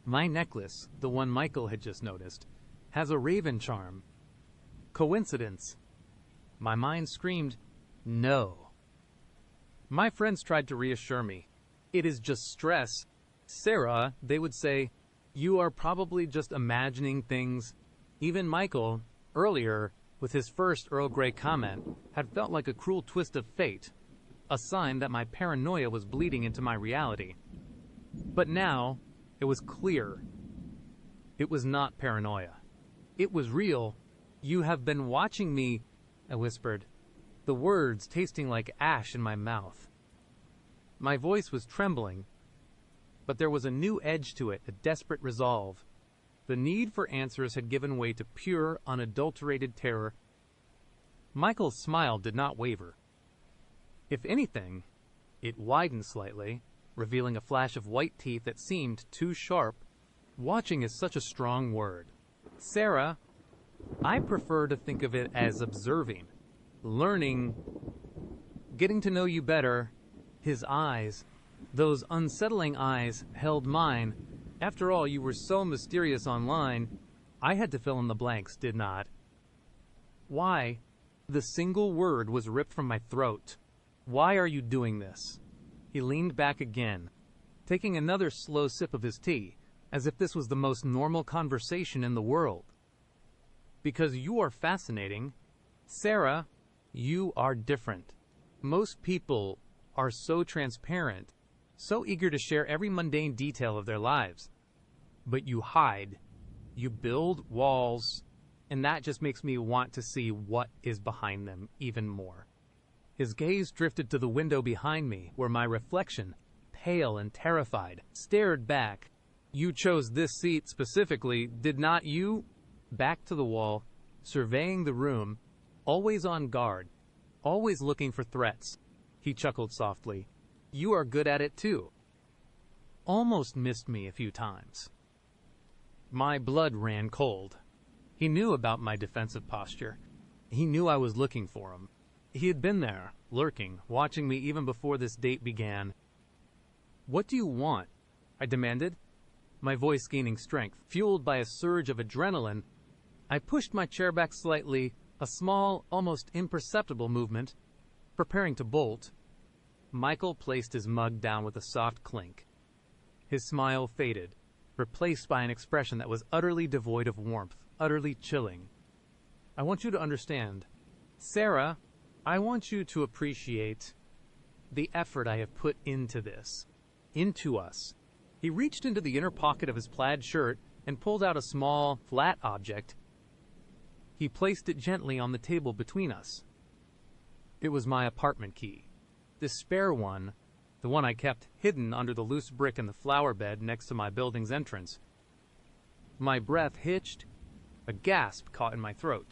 My necklace, the one Michael had just noticed, has a raven charm. Coincidence? My mind screamed, no. My friends tried to reassure me. It is just stress. Sarah, they would say, you are probably just imagining things. Even Michael, earlier, with his first Earl Grey comment, had felt like a cruel twist of fate, a sign that my paranoia was bleeding into my reality. But now, it was clear. It was not paranoia. It was real. You have been watching me, I whispered, the words tasting like ash in my mouth. My voice was trembling, but there was a new edge to it, a desperate resolve. The need for answers had given way to pure, unadulterated terror. Michael's smile did not waver. If anything, it widened slightly, revealing a flash of white teeth that seemed too sharp. Watching is such a strong word. Sarah, I prefer to think of it as observing, learning, getting to know you better. His eyes, Those unsettling eyes held mine. After all, you were so mysterious online. I had to fill in the blanks, did not? Why? The single word was ripped from my throat. Why are you doing this? He leaned back again, taking another slow sip of his tea, as if this was the most normal conversation in the world. Because you are fascinating. Sarah, you are different. Most people are so transparent, so eager to share every mundane detail of their lives. But you hide. You build walls, and that just makes me want to see what is behind them even more. His gaze drifted to the window behind me, where my reflection, pale and terrified, stared back. You chose this seat specifically, did not you? Back to the wall, surveying the room, always on guard, always looking for threats. He chuckled softly. You are good at it too. Almost missed me a few times. My blood ran cold. He knew about my defensive posture. He knew I was looking for him. He had been there, lurking, watching me even before this date began. What do you want? I demanded, my voice gaining strength, fueled by a surge of adrenaline. I pushed my chair back slightly, a small, almost imperceptible movement, preparing to bolt. Michael placed his mug down with a soft clink. His smile faded, replaced by an expression that was utterly devoid of warmth, utterly chilling. I want you to understand. Sarah, I want you to appreciate the effort I have put into this, into us. He reached into the inner pocket of his plaid shirt and pulled out a small, flat object. He placed it gently on the table between us. It was my apartment key. The spare one, the one I kept hidden under the loose brick in the flower bed next to my building's entrance. My breath hitched. A gasp caught in my throat.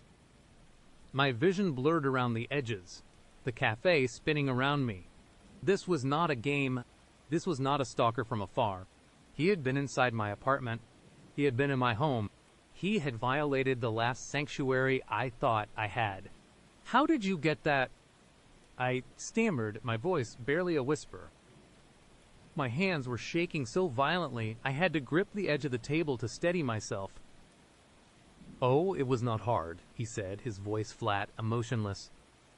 My vision blurred around the edges, the cafe spinning around me. This was not a game. This was not a stalker from afar. He had been inside my apartment. He had been in my home. He had violated the last sanctuary I thought I had. How did you get that? I stammered, my voice barely a whisper. My hands were shaking so violently I had to grip the edge of the table to steady myself. Oh, it was not hard, he said, his voice flat, emotionless.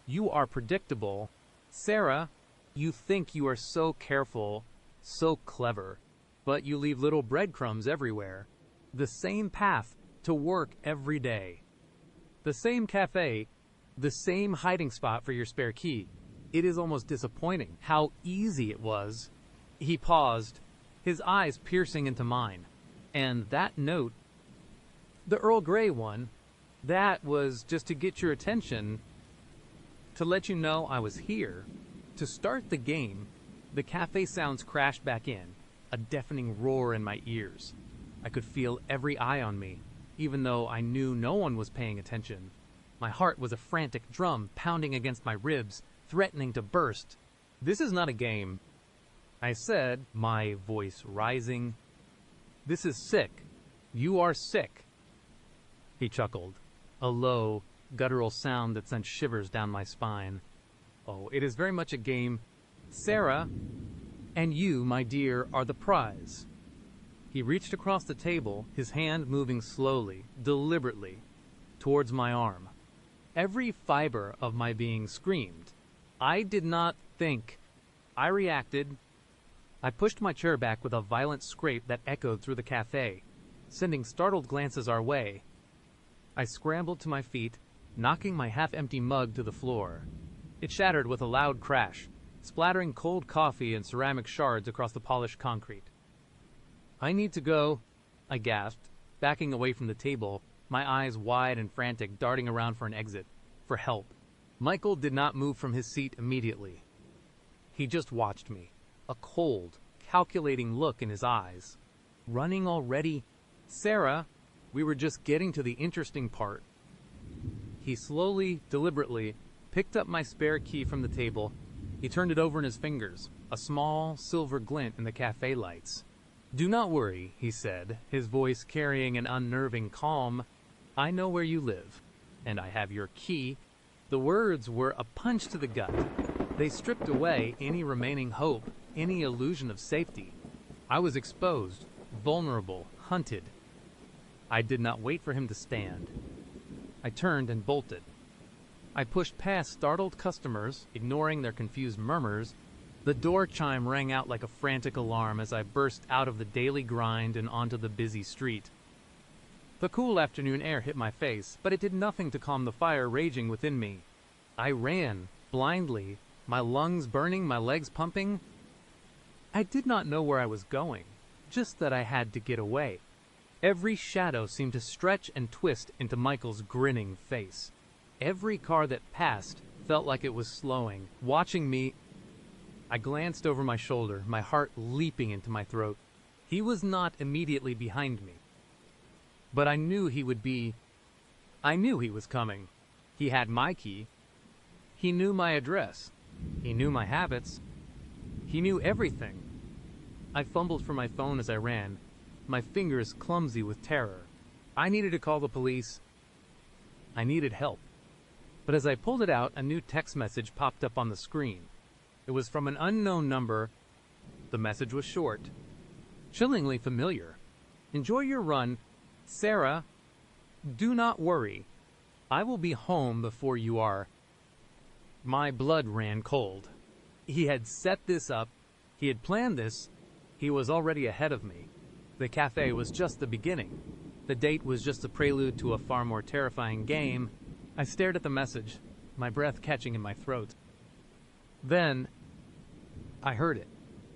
You are predictable. Sarah, you think you are so careful, so clever, but you leave little breadcrumbs everywhere. The same path to work every day. The same cafe, the same hiding spot for your spare key. It is almost disappointing how easy it was. He paused, his eyes piercing into mine. And that note, the Earl Grey one, that was just to get your attention, to let you know I was here. To start the game, the cafe sounds crashed back in, a deafening roar in my ears. I could feel every eye on me, even though I knew no one was paying attention. My heart was a frantic drum pounding against my ribs, threatening to burst. This is not a game, I said, my voice rising. This is sick. You are sick. He chuckled, a low, guttural sound that sent shivers down my spine. Oh, it is very much a game. Sarah, and you, my dear, are the prize. He reached across the table, his hand moving slowly, deliberately, towards my arm. Every fiber of my being screamed. I did not think. I reacted. I pushed my chair back with a violent scrape that echoed through the cafe, sending startled glances our way. I scrambled to my feet, knocking my half-empty mug to the floor. It shattered with a loud crash, splattering cold coffee and ceramic shards across the polished concrete. I need to go, I gasped, backing away from the table, my eyes wide and frantic, darting around for an exit, for help. Michael did not move from his seat immediately. He just watched me, a cold, calculating look in his eyes. Running already? Sarah, we were just getting to the interesting part. He slowly, deliberately, picked up my spare key from the table. He turned it over in his fingers, a small, silver glint in the cafe lights. Do not worry, he said, his voice carrying an unnerving calm. I know where you live, and I have your key. The words were a punch to the gut. They stripped away any remaining hope. any illusion of safety. I was exposed, vulnerable, hunted. I did not wait for him to stand. I turned and bolted. I pushed past startled customers, ignoring their confused murmurs. The door chime rang out like a frantic alarm as I burst out of the daily grind and onto the busy street. The cool afternoon air hit my face, but it did nothing to calm the fire raging within me. I ran, blindly, my lungs burning, my legs pumping. I did not know where I was going, just that I had to get away. Every shadow seemed to stretch and twist into Michael's grinning face. Every car that passed felt like it was slowing, watching me. I glanced over my shoulder, my heart leaping into my throat. He was not immediately behind me. But I knew he would be. I knew he was coming. He had my key. He knew my address. He knew my habits. He knew everything. I fumbled for my phone as I ran, my fingers clumsy with terror. I needed to call the police. I needed help. But as I pulled it out, a new text message popped up on the screen. It was from an unknown number. The message was short, chillingly familiar. Enjoy your run, Sarah. Do not worry. I will be home before you are. My blood ran cold. He had set this up. He had planned this. He was already ahead of me. The cafe was just the beginning. The date was just a prelude to a far more terrifying game. I stared at the message, my breath catching in my throat. Then, I heard it.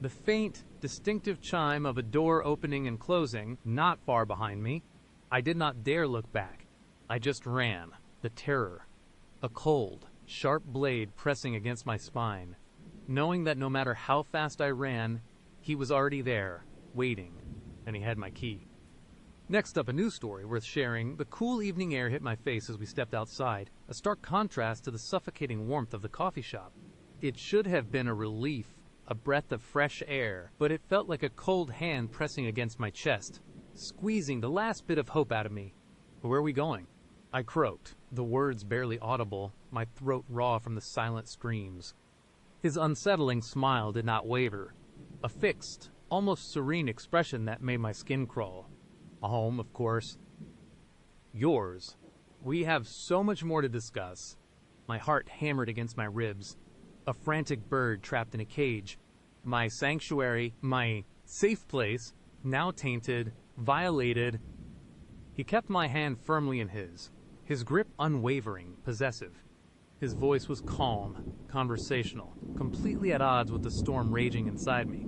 The faint, distinctive chime of a door opening and closing, not far behind me. I did not dare look back. I just ran. The terror. A cold, sharp blade pressing against my spine. Knowing that no matter how fast I ran, he was already there, waiting, and he had my key. Next up, a news story worth sharing. The cool evening air hit my face as we stepped outside, a stark contrast to the suffocating warmth of the coffee shop. It should have been a relief, a breath of fresh air, but it felt like a cold hand pressing against my chest, squeezing the last bit of hope out of me. Where are we going? I croaked, the words barely audible, my throat raw from the silent screams. His unsettling smile did not waver, a fixed, almost serene expression that made my skin crawl. A home, of course. Yours. We have so much more to discuss. My heart hammered against my ribs. A frantic bird trapped in a cage. My sanctuary, my safe place, now tainted, violated. He kept my hand firmly in his grip unwavering, possessive. His voice was calm, conversational, completely at odds with the storm raging inside me.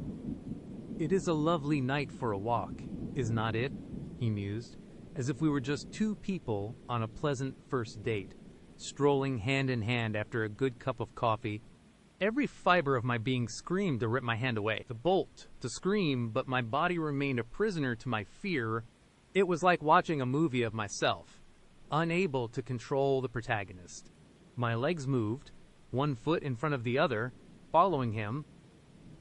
It is a lovely night for a walk, is not it? He mused, as if we were just two people on a pleasant first date, strolling hand in hand after a good cup of coffee. Every fiber of my being screamed to rip my hand away, to bolt, to scream, but my body remained a prisoner to my fear. It was like watching a movie of myself, unable to control the protagonist. My legs moved, one foot in front of the other, following him.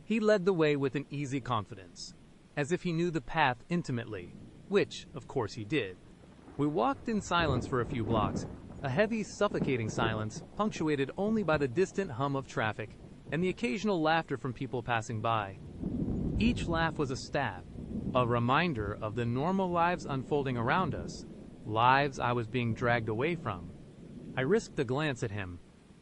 He led the way with an easy confidence, as if he knew the path intimately, which, of course, he did. We walked in silence for a few blocks, a heavy, suffocating silence punctuated only by the distant hum of traffic and the occasional laughter from people passing by. Each laugh was a stab, a reminder of the normal lives unfolding around us, lives I was being dragged away from. I risked a glance at him.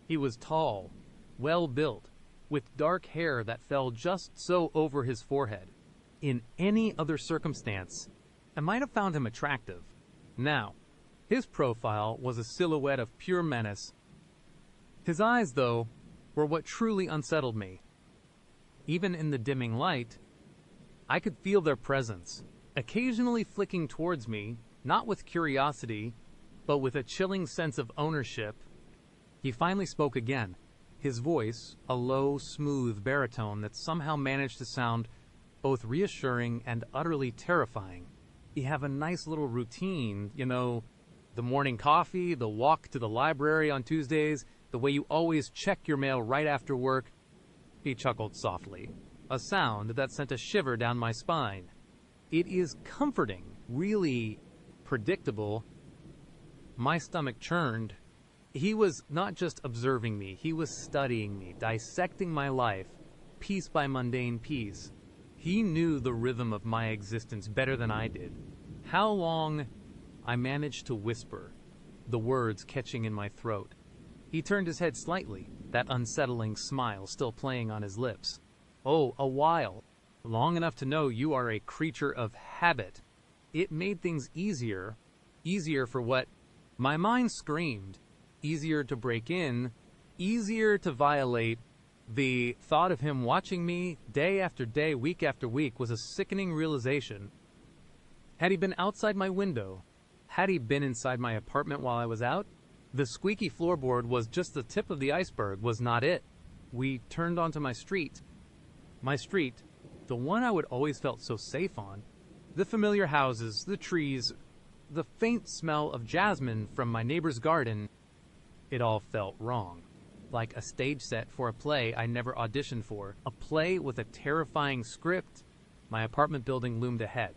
He was tall, well-built, with dark hair that fell just so over his forehead. In any other circumstance, I might have found him attractive. Now, his profile was a silhouette of pure menace. His eyes, though, were what truly unsettled me. Even in the dimming light, I could feel their presence, occasionally flicking towards me, not with curiosity, but with a chilling sense of ownership. He finally spoke again, his voice a low, smooth baritone that somehow managed to sound both reassuring and utterly terrifying. You have a nice little routine, you know, the morning coffee, the walk to the library on Tuesdays, the way you always check your mail right after work. He chuckled softly, a sound that sent a shiver down my spine. It is comforting, really predictable. My stomach churned. He was not just observing me, he was studying me, dissecting my life, piece by mundane piece. He knew the rhythm of my existence better than I did. How long? I managed to whisper, the words catching in my throat. He turned his head slightly, that unsettling smile still playing on his lips. Oh, a while. Long enough to know you are a creature of habit. It made things easier. Easier for what? My mind screamed. Easier to break in. Easier to violate. The thought of him watching me day after day, week after week, was a sickening realization. Had he been outside my window? Had he been inside my apartment while I was out? The squeaky floorboard was just the tip of the iceberg, was not it. We turned onto my street. My street, the one I would always felt so safe on. The familiar houses, the trees, the faint smell of jasmine from my neighbor's garden. It all felt wrong. Like a stage set for a play I never auditioned for. A play with a terrifying script. My apartment building loomed ahead.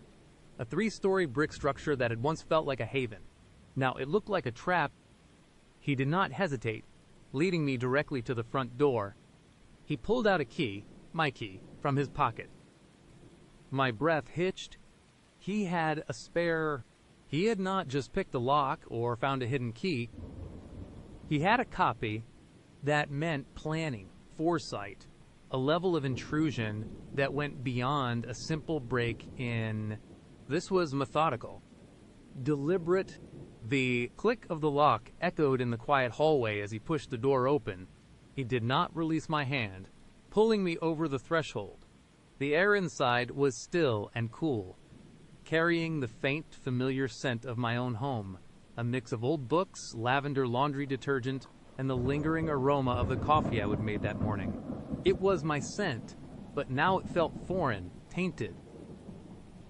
A 3-story brick structure that had once felt like a haven. Now it looked like a trap. He did not hesitate, leading me directly to the front door. He pulled out a key, my key, from his pocket. My breath hitched. He had a spare. He had not just picked the lock or found a hidden key. He had a copy. That meant planning, foresight, a level of intrusion that went beyond a simple break-in. This was methodical, deliberate. The click of the lock echoed in the quiet hallway as he pushed the door open. He did not release my hand, pulling me over the threshold. The air inside was still and cool, carrying the faint, familiar scent of my own home, a mix of old books, lavender laundry detergent, and the lingering aroma of the coffee I would made that morning. It was my scent, but now it felt foreign, tainted.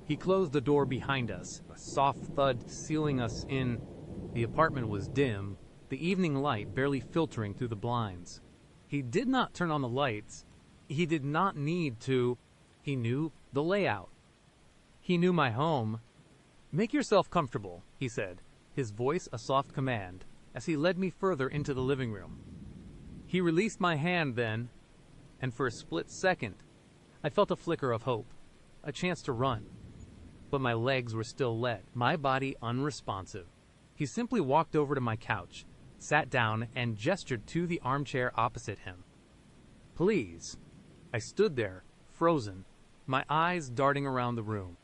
He closed the door behind us, a soft thud sealing us in. The apartment was dim, the evening light barely filtering through the blinds. He did not turn on the lights. He did not need to. He knew the layout. He knew my home. "Make yourself comfortable," he said, his voice a soft command, as he led me further into the living room. He released my hand then, and for a split second, I felt a flicker of hope, a chance to run. But my legs were still lead, my body unresponsive. He simply walked over to my couch, sat down, and gestured to the armchair opposite him. "Please." I stood there, frozen, my eyes darting around the room.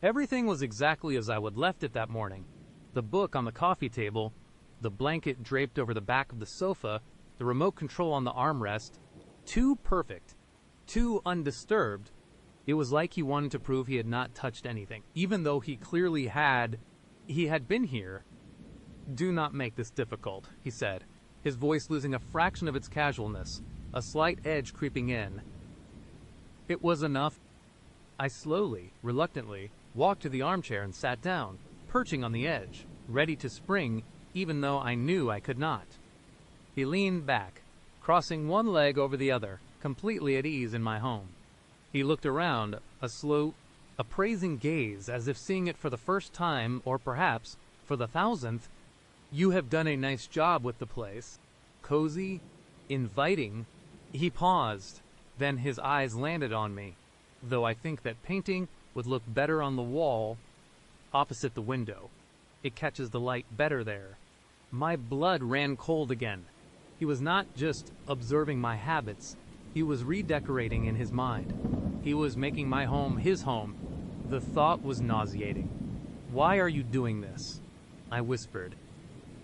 Everything was exactly as I would left it that morning. The book on the coffee table, the blanket draped over the back of the sofa, the remote control on the armrest. Too perfect, too undisturbed. It was like he wanted to prove he had not touched anything, even though he clearly had. He had been here. "Do not make this difficult," he said, his voice losing a fraction of its casualness, a slight edge creeping in. It was enough. I slowly, reluctantly, walked to the armchair and sat down, perching on the edge, ready to spring, even though I knew I could not. He leaned back, crossing one leg over the other, completely at ease in my home. He looked around, a slow, appraising gaze, as if seeing it for the first time, or perhaps for the 1000th. "You have done a nice job with the place. Cozy, inviting." He paused, then his eyes landed on me, though I think that painting would look better on the wall opposite the window. It catches the light better there. My blood ran cold again. He was not just observing my habits. He was redecorating in his mind. He was making my home his home. The thought was nauseating. "Why are you doing this?" I whispered,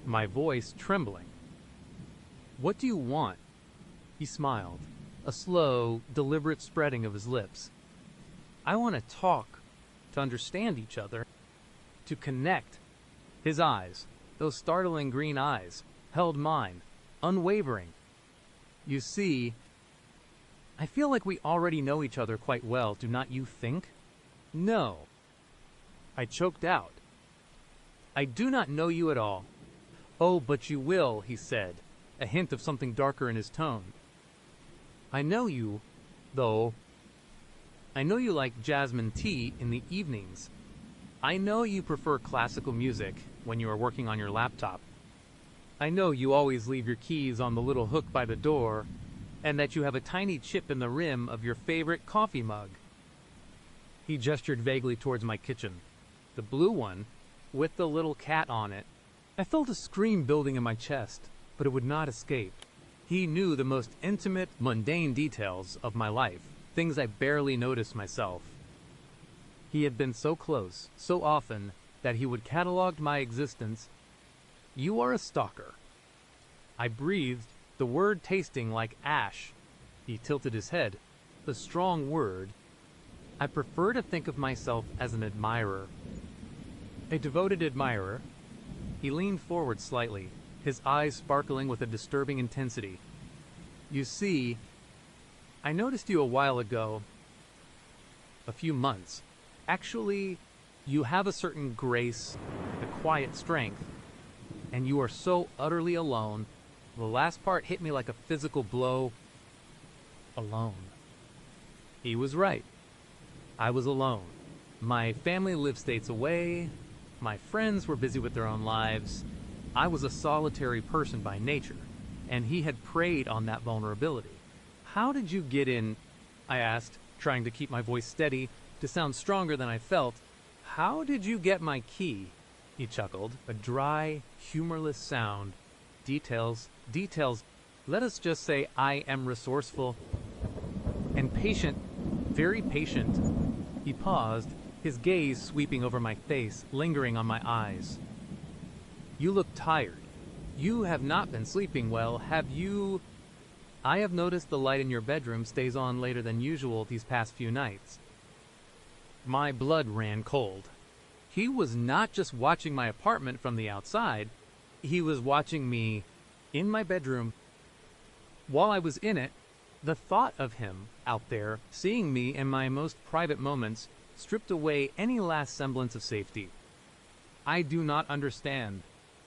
my voice trembling. "What do you want?" He smiled, a slow, deliberate spreading of his lips. "I want to talk, to understand each other, to connect." His eyes, those startling green eyes, held mine, unwavering. "You see, I feel like we already know each other quite well, do not you think?" "No." I choked out. "I do not know you at all." "Oh, but you will," he said, a hint of something darker in his tone. "I know you, though. I know you like jasmine tea in the evenings. I know you prefer classical music when you are working on your laptop. I know you always leave your keys on the little hook by the door. and that you have a tiny chip in the rim of your favorite coffee mug. He gestured vaguely towards my kitchen. The blue one, with the little cat on it. I felt a scream building in my chest, but it would not escape. He knew the most intimate, mundane details of my life, things I barely noticed myself. He had been so close, so often, that he would catalog my existence. You are a stalker. I breathed, the word tasting like ash. He tilted his head. The strong word. I prefer to think of myself as an admirer. A devoted admirer. He leaned forward slightly, his eyes sparkling with a disturbing intensity. You see, I noticed you a while ago. A few months. Actually, you have a certain grace, a quiet strength, and you are so utterly alone. The last part hit me like a physical blow. Alone. He was right. I was alone. My family lived states away. My friends were busy with their own lives. I was a solitary person by nature, and he had preyed on that vulnerability. How did you get in? I asked, trying to keep my voice steady to sound stronger than I felt. How did you get my key? He chuckled, a dry, humorless sound. Details. Let us just say I am resourceful and patient, very patient. He paused, his gaze sweeping over my face, lingering on my eyes. You look tired. You have not been sleeping well, have you? I have noticed the light in your bedroom stays on later than usual these past few nights. My blood ran cold. He was not just watching my apartment from the outside, he was watching me in my bedroom. While I was in it, the thought of him out there, seeing me in my most private moments, stripped away any last semblance of safety. I do not understand,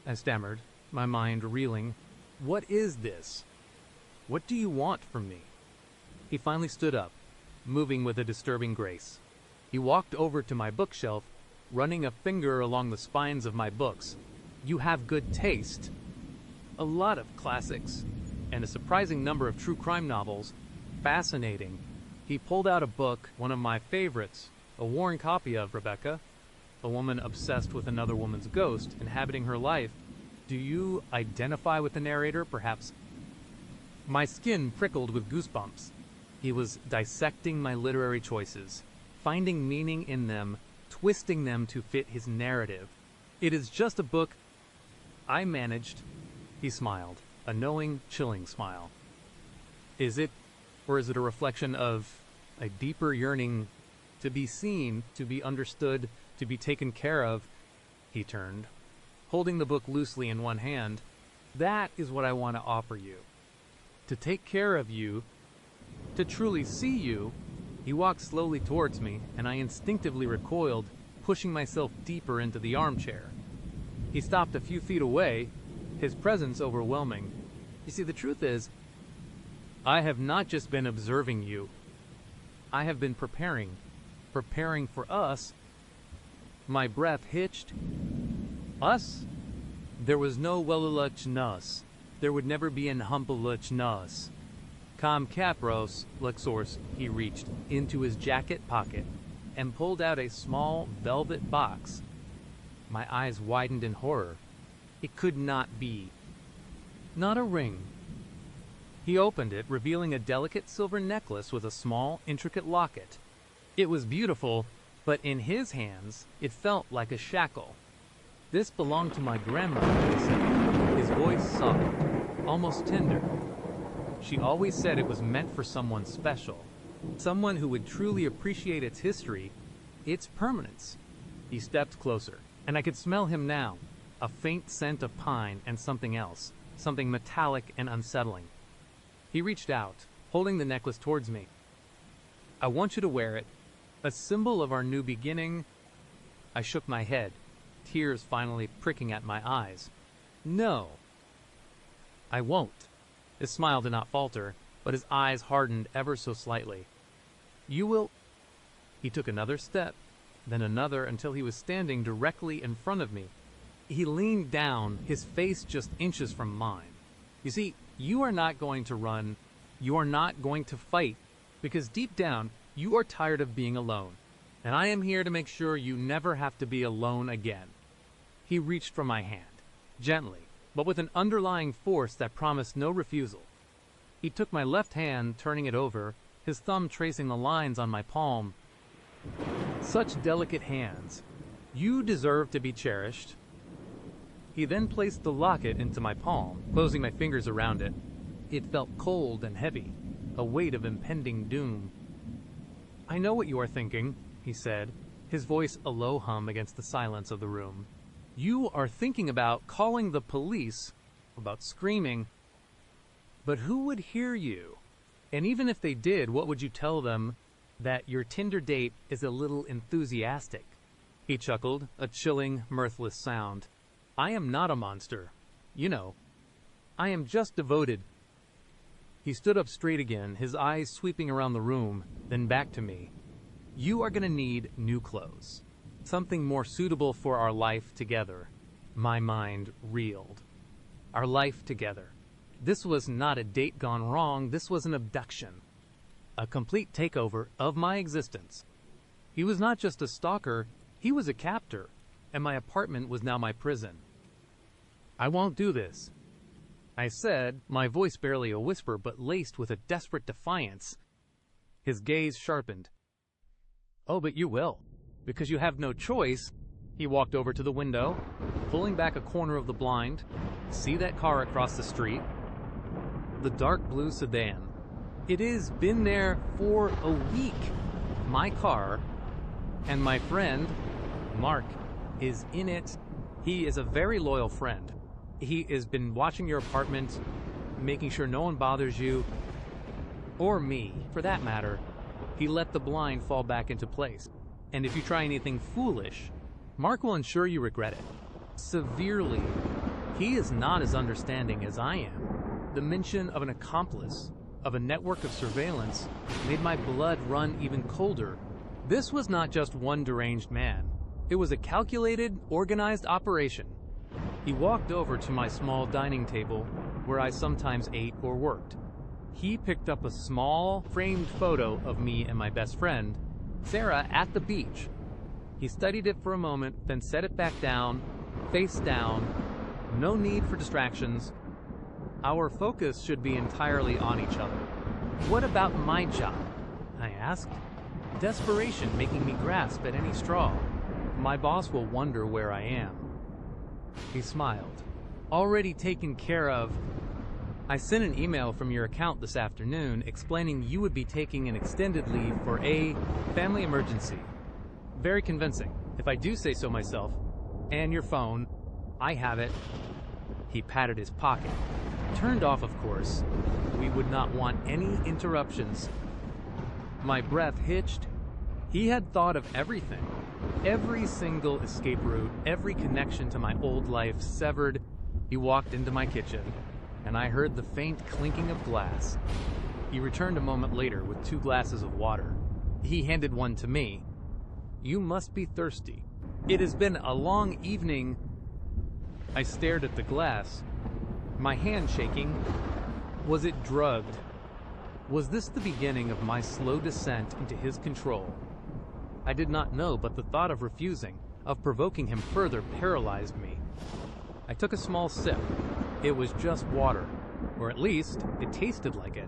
I stammered, my mind reeling. What is this? What do you want from me? He finally stood up, moving with a disturbing grace. He walked over to my bookshelf, running a finger along the spines of my books. You have good taste. A lot of classics, and a surprising number of true crime novels. Fascinating. He pulled out a book, one of my favorites, a worn copy of Rebecca, a woman obsessed with another woman's ghost, inhabiting her life. Do you identify with the narrator, perhaps? My skin prickled with goosebumps. He was dissecting my literary choices, finding meaning in them, twisting them to fit his narrative. It is just a book. I managed. He smiled, a knowing, chilling smile. Is it, or is it a reflection of a deeper yearning to be seen, to be understood, to be taken care of? He turned, holding the book loosely in one hand. That is what I want to offer you. To take care of you, to truly see you. He walked slowly towards me, and I instinctively recoiled, pushing myself deeper into the armchair. He stopped a few feet away, his presence overwhelming. You see, the truth is, I have not just been observing you. I have been preparing for us. My breath hitched. Us? There was no weluluch nus. There would never be an humpaluch nus. Com capros, Luxors, he reached into his jacket pocket and pulled out a small velvet box. My eyes widened in horror. It could not be. Not a ring. He opened it, revealing a delicate silver necklace with a small, intricate locket. It was beautiful, but in his hands, it felt like a shackle. This belonged to my grandmother, he said, his voice soft, almost tender. She always said it was meant for someone special, someone who would truly appreciate its history, its permanence. He stepped closer, and I could smell him now, a faint scent of pine and something else, something metallic and unsettling. He reached out, holding the necklace towards me. I want you to wear it, a symbol of our new beginning. I shook my head, tears finally pricking at my eyes. No, I won't. His smile did not falter, but his eyes hardened ever so slightly. You will... He took another step, then another, until he was standing directly in front of me. He leaned down, his face just inches from mine. You see, you are not going to run You are not going to fight, because deep down, you are tired of being alone. And I am here to make sure you never have to be alone again. He reached for my hand, gently, but with an underlying force that promised no refusal. He took my left hand, turning it over, his thumb tracing the lines on my palm. Such delicate hands. You deserve to be cherished. He then placed the locket into my palm, closing my fingers around it. It felt cold and heavy, a weight of impending doom. I know what you are thinking, he said, his voice a low hum against the silence of the room. You are thinking about calling the police, about screaming. But who would hear you? And even if they did, what would you tell them? That your Tinder date is a little enthusiastic. He chuckled, a chilling, mirthless sound. I am not a monster. You know. I am just devoted. He stood up straight again, his eyes sweeping around the room, then back to me. You are going to need new clothes. Something more suitable for our life together. My mind reeled. Our life together. This was not a date gone wrong, this was an abduction. A complete takeover of my existence. He was not just a stalker, he was a captor, and my apartment was now my prison. I won't do this, I said, my voice barely a whisper but laced with a desperate defiance. His gaze sharpened. Oh, but you will, because you have no choice. He walked over to the window, pulling back a corner of the blind. See that car across the street? The dark blue sedan. It has been there for a week. My car, and my friend, Mark, is in it. He is a very loyal friend. He has been watching your apartment, making sure no one bothers you, or me, for that matter. He let the blind fall back into place. And if you try anything foolish, Mark will ensure you regret it. Severely. He is not as understanding as I am. The mention of an accomplice, of a network of surveillance, made my blood run even colder. This was not just one deranged man. It was a calculated, organized operation. He walked over to my small dining table, where I sometimes ate or worked. He picked up a small, framed photo of me and my best friend, Sarah, at the beach. He studied it for a moment, then set it back down, face down. No need for distractions. Our focus should be entirely on each other. What about my job? I asked. Desperation making me grasp at any straw. My boss will wonder where I am. He smiled. Already taken care of. I sent an email from your account this afternoon explaining you would be taking an extended leave for a family emergency. Very convincing, if I do say so myself. And your phone. I have it. He patted his pocket. Turned off, of course. We would not want any interruptions. My breath hitched. He had thought of everything. Every single escape route, every connection to my old life severed. He walked into my kitchen, and I heard the faint clinking of glass. He returned a moment later with 2 glasses of water. He handed one to me. You must be thirsty. It has been a long evening. I stared at the glass, my hand shaking. Was it drugged? Was this the beginning of my slow descent into his control? I did not know, but the thought of refusing, of provoking him further, paralyzed me. I took a small sip. It was just water, or at least, it tasted like it.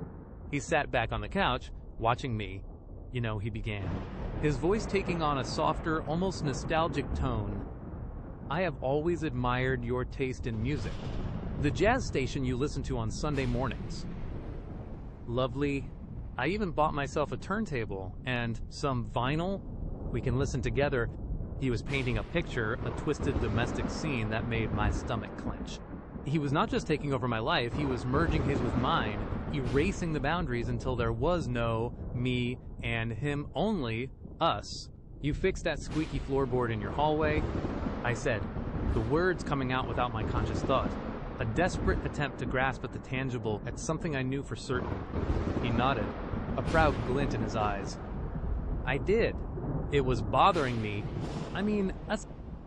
He sat back on the couch, watching me. You know, he began, his voice taking on a softer, almost nostalgic tone. I have always admired your taste in music. The jazz station you listen to on Sunday mornings. Lovely. I even bought myself a turntable and some vinyl. We can listen together. He was painting a picture, a twisted domestic scene that made my stomach clench. He was not just taking over my life, he was merging his with mine, erasing the boundaries until there was no me and him, only us. You fixed that squeaky floorboard in your hallway? I said, the words coming out without my conscious thought. A desperate attempt to grasp at the tangible, at something I knew for certain. He nodded, a proud glint in his eyes. I did. It was bothering me. I mean,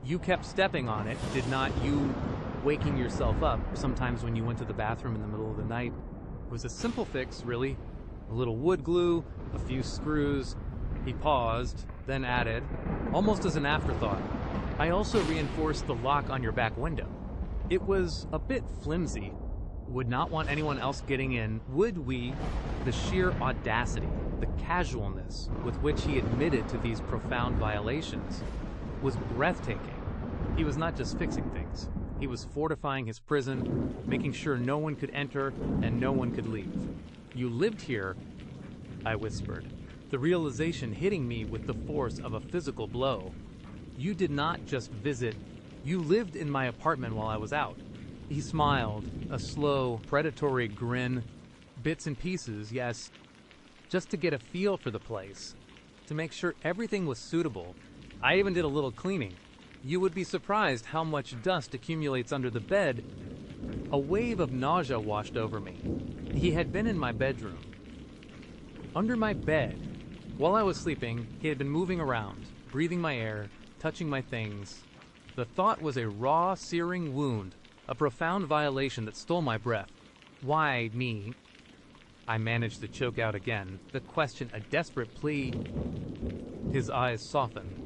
you kept stepping on it, did not you? Waking yourself up, sometimes when you went to the bathroom in the middle of the night. It was a simple fix, really. A little wood glue, a few screws. He paused, then added, almost as an afterthought, I also reinforced the lock on your back window. It was a bit flimsy. Would not want anyone else getting in, would we? The sheer audacity, the casualness with which he admitted to these profound violations was breathtaking. He was not just fixing things. He was fortifying his prison, making sure no one could enter and no one could leave. You lived here, I whispered, the realization hitting me with the force of a physical blow. You did not just visit, you lived in my apartment while I was out. He smiled, a slow, predatory grin, bits and pieces, yes, just to get a feel for the place, to make sure everything was suitable. I even did a little cleaning. You would be surprised how much dust accumulates under the bed. A wave of nausea washed over me. He had been in my bedroom. Under my bed. While I was sleeping, he had been moving around, breathing my air, touching my things. The thought was a raw, searing wound, a profound violation that stole my breath. Why me? I managed to choke out again, the question a desperate plea. His eyes softened,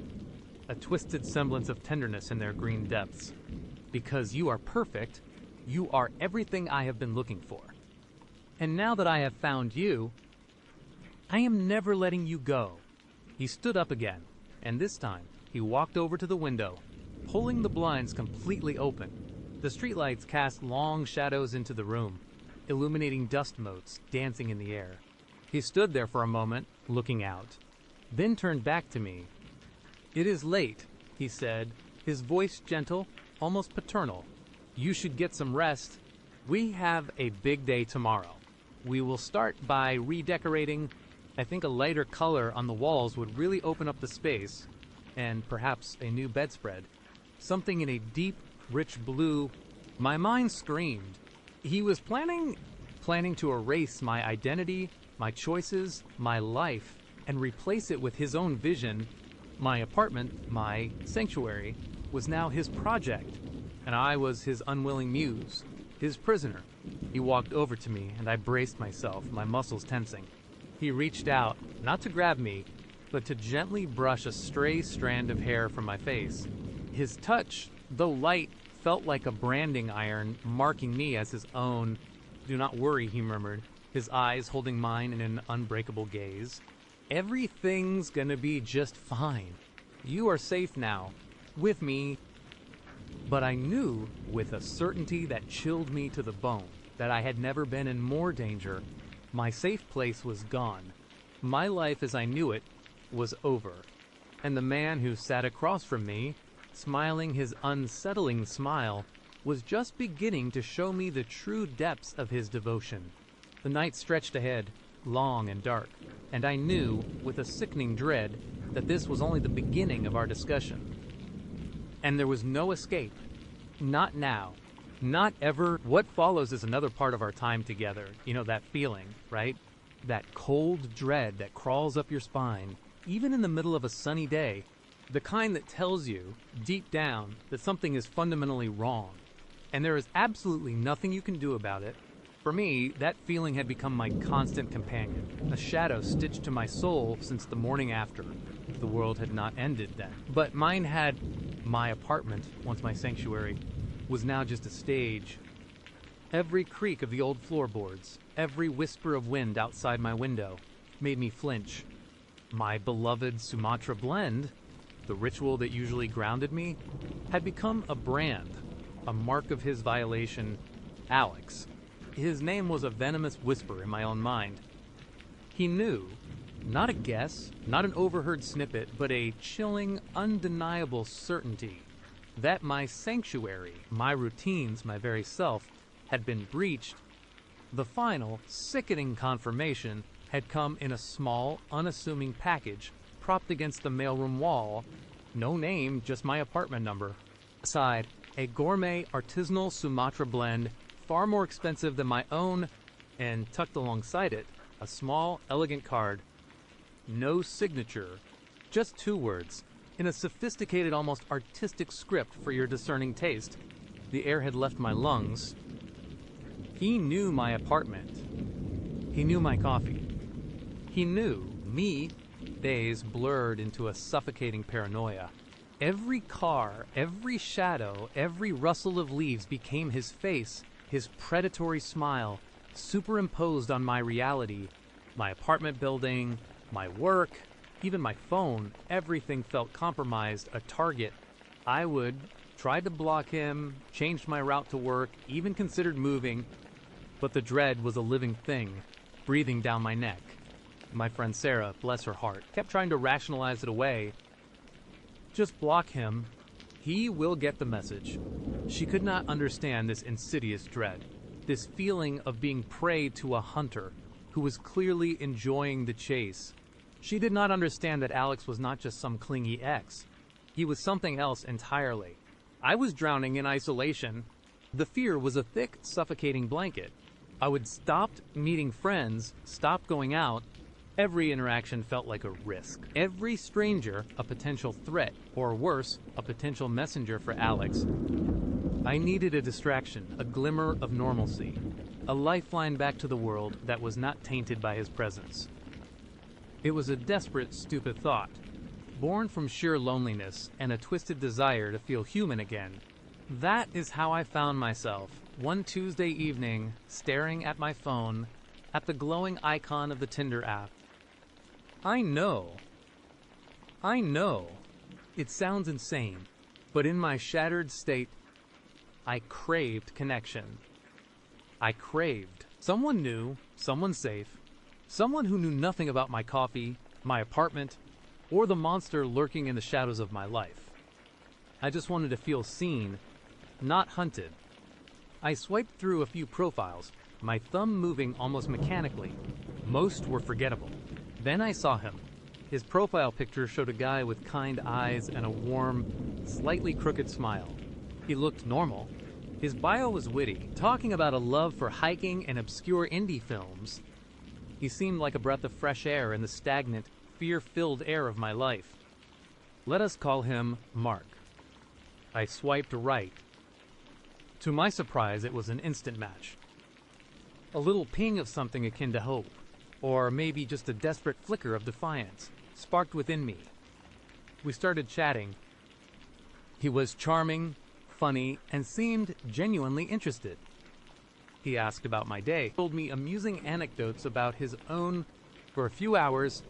a twisted semblance of tenderness in their green depths. Because you are perfect, you are everything I have been looking for. And now that I have found you, I am never letting you go. He stood up again, and this time he walked over to the window, pulling the blinds completely open. The streetlights cast long shadows into the room, illuminating dust motes dancing in the air. He stood there for a moment, looking out, then turned back to me. It is late, he said, his voice gentle, almost paternal. You should get some rest. We have a big day tomorrow. We will start by redecorating. I think a lighter color on the walls would really open up the space, and perhaps a new bedspread. Something in a deep, rich blue. My mind screamed. He was planning to erase my identity, my choices, my life, and replace it with his own vision. My apartment, my sanctuary, was now his project, and I was his unwilling muse, his prisoner. He walked over to me, and I braced myself, my muscles tensing. He reached out, not to grab me, but to gently brush a stray strand of hair from my face. His touch, though light, felt like a branding iron, marking me as his own. Do not worry, he murmured, his eyes holding mine in an unbreakable gaze. Everything's gonna be just fine. You are safe now, with me. But I knew, with a certainty that chilled me to the bone, that I had never been in more danger. My safe place was gone. My life as I knew it was over. And the man who sat across from me, smiling his unsettling smile, was just beginning to show me the true depths of his devotion. The night stretched ahead, long and dark, and I knew, with a sickening dread, that this was only the beginning of our discussion. And there was no escape. Not now. Not ever. What follows is another part of our time together. You know, that feeling, right? That cold dread that crawls up your spine, even in the middle of a sunny day. The kind that tells you, deep down, that something is fundamentally wrong. And there is absolutely nothing you can do about it. For me, that feeling had become my constant companion, a shadow stitched to my soul since the morning after. The world had not ended then. But mine had. My apartment, once my sanctuary, was now just a stage. Every creak of the old floorboards, every whisper of wind outside my window, made me flinch. My beloved Sumatra blend, the ritual that usually grounded me, had become a brand, a mark of his violation, Alex. His name was a venomous whisper in my own mind. He knew, not a guess, not an overheard snippet, but a chilling, undeniable certainty that my sanctuary, my routines, my very self, had been breached. The final, sickening confirmation had come in a small, unassuming package propped against the mailroom wall. No name, just my apartment number. Aside, a gourmet artisanal Sumatra blend, far more expensive than my own, and tucked alongside it, a small, elegant card. No signature, just 2 words, in a sophisticated, almost artistic script for your discerning taste. The air had left my lungs. He knew my apartment. He knew my coffee. He knew me. Days blurred into a suffocating paranoia. Every car, every shadow, every rustle of leaves became his face, his predatory smile, superimposed on my reality. My apartment building, my work, even my phone, everything felt compromised, a target. I would try to block him, changed my route to work, even considered moving, but the dread was a living thing, breathing down my neck. My friend Sarah, bless her heart, kept trying to rationalize it away. Just block him. He will get the message. She could not understand this insidious dread, this feeling of being prey to a hunter who was clearly enjoying the chase. She did not understand that Alex was not just some clingy ex. He was something else entirely. I was drowning in isolation. The fear was a thick, suffocating blanket. I would stop meeting friends, stop going out. Every interaction felt like a risk. Every stranger, a potential threat, or worse, a potential messenger for Alex. I needed a distraction, a glimmer of normalcy, a lifeline back to the world that was not tainted by his presence. It was a desperate, stupid thought, born from sheer loneliness and a twisted desire to feel human again. That is how I found myself, one Tuesday evening, staring at my phone, at the glowing icon of the Tinder app. I know, it sounds insane, but in my shattered state, I craved connection. I craved someone new, someone safe, someone who knew nothing about my coffee, my apartment, or the monster lurking in the shadows of my life. I just wanted to feel seen, not hunted. I swiped through a few profiles, my thumb moving almost mechanically. Most were forgettable. Then I saw him. His profile picture showed a guy with kind eyes and a warm, slightly crooked smile. He looked normal. His bio was witty, talking about a love for hiking and obscure indie films. He seemed like a breath of fresh air in the stagnant, fear-filled air of my life. Let us call him Mark. I swiped right. To my surprise, it was an instant match. A little ping of something akin to hope, or maybe just a desperate flicker of defiance, sparked within me. We started chatting. He was charming, funny, and seemed genuinely interested. He asked about my day, told me amusing anecdotes about his own. For a few hours,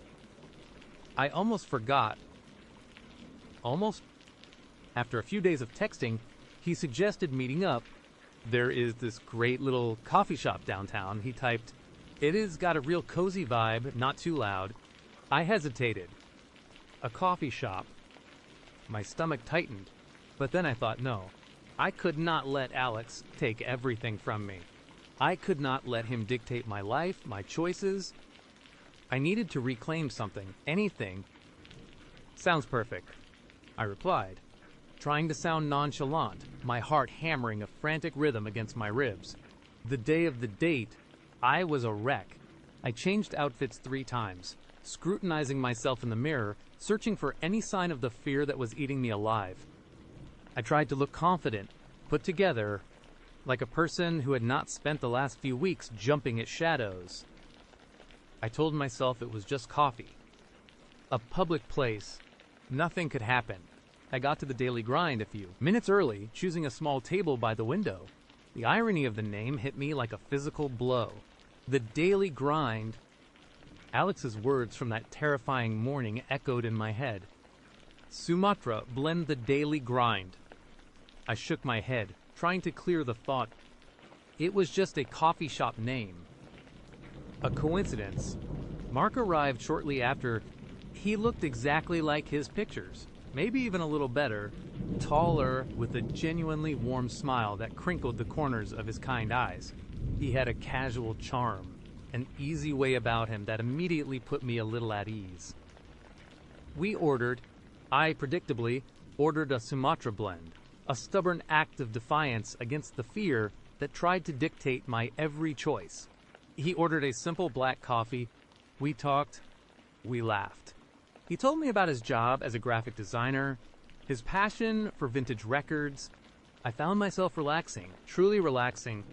I almost forgot. After a few days of texting, he suggested meeting up. There is this great little coffee shop downtown, he typed. It has got a real cozy vibe, not too loud. I hesitated. A coffee shop. My stomach tightened, but then I thought, no. I could not let Alex take everything from me. I could not let him dictate my life, my choices. I needed to reclaim something, anything. Sounds perfect, I replied, trying to sound nonchalant, my heart hammering a frantic rhythm against my ribs. The day of the date, I was a wreck. I changed outfits 3 times, scrutinizing myself in the mirror, searching for any sign of the fear that was eating me alive. I tried to look confident, put together, like a person who had not spent the last few weeks jumping at shadows. I told myself it was just coffee. A public place. Nothing could happen. I got to the daily grind a few minutes early, choosing a small table by the window. The irony of the name hit me like a physical blow. The daily grind. Alex's words from that terrifying morning echoed in my head. Sumatra, blend the daily grind. I shook my head, trying to clear the thought. It was just a coffee shop name. A coincidence. Mark arrived shortly after. He looked exactly like his pictures, maybe even a little better, taller, with a genuinely warm smile that crinkled the corners of his kind eyes. He had a casual charm, an easy way about him that immediately put me a little at ease. We ordered. I predictably ordered a Sumatra blend, a stubborn act of defiance against the fear that tried to dictate my every choice. He ordered a simple black coffee. We talked. We laughed. He told me about his job as a graphic designer, his passion for vintage records. I found myself relaxing, truly relaxing,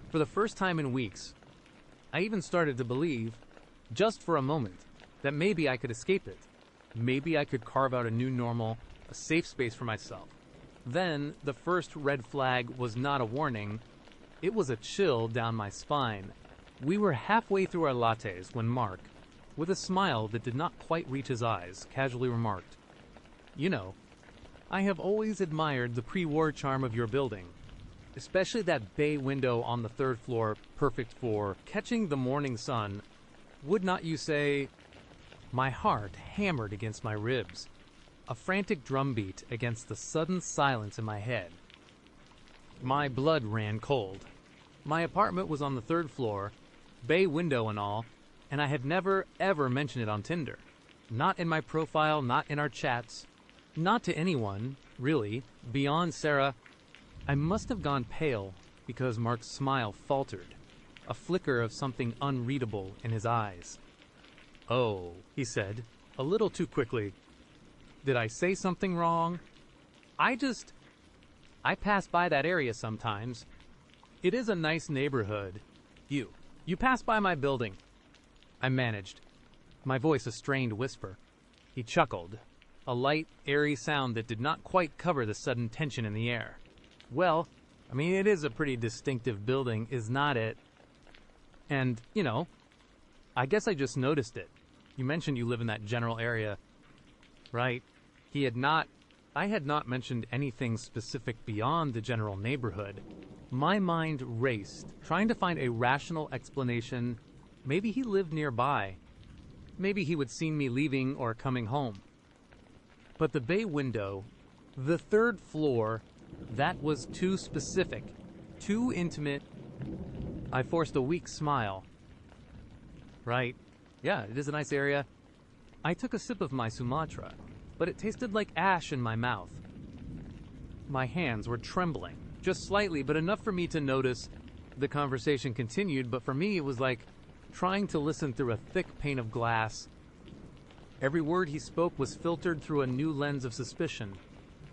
for the first time in weeks. I even started to believe, just for a moment, that maybe I could escape it. Maybe I could carve out a new normal, a safe space for myself. Then, the first red flag was not a warning, it was a chill down my spine. We were halfway through our lattes when Mark, with a smile that did not quite reach his eyes, casually remarked, "You know, I have always admired the pre-war charm of your building, especially that bay window on the third floor, perfect for catching the morning sun. Would not you say?" My heart hammered against my ribs, a frantic drumbeat against the sudden silence in my head. My blood ran cold. My apartment was on the third floor, bay window and all, and I had never, ever mentioned it on Tinder. Not in my profile, not in our chats, not to anyone, really, beyond Sarah. I must have gone pale because Mark's smile faltered, a flicker of something unreadable in his eyes. "Oh," he said, a little too quickly. "Did I say something wrong? I pass by that area sometimes. It is a nice neighborhood. You pass by my building." I managed, my voice a strained whisper. He chuckled, a light, airy sound that did not quite cover the sudden tension in the air. "Well, I mean, it is a pretty distinctive building, is not it? And, I guess I just noticed it. You mentioned you live in that general area." Right. I had not mentioned anything specific beyond the general neighborhood. My mind raced, trying to find a rational explanation. Maybe he lived nearby. Maybe he would see me leaving or coming home. But the bay window, the third floor, that was too specific, too intimate. I forced a weak smile. "Right. Yeah, it is a nice area." I took a sip of my Sumatra, but it tasted like ash in my mouth. My hands were trembling, just slightly, but enough for me to notice. The conversation continued, but for me it was like trying to listen through a thick pane of glass. Every word he spoke was filtered through a new lens of suspicion.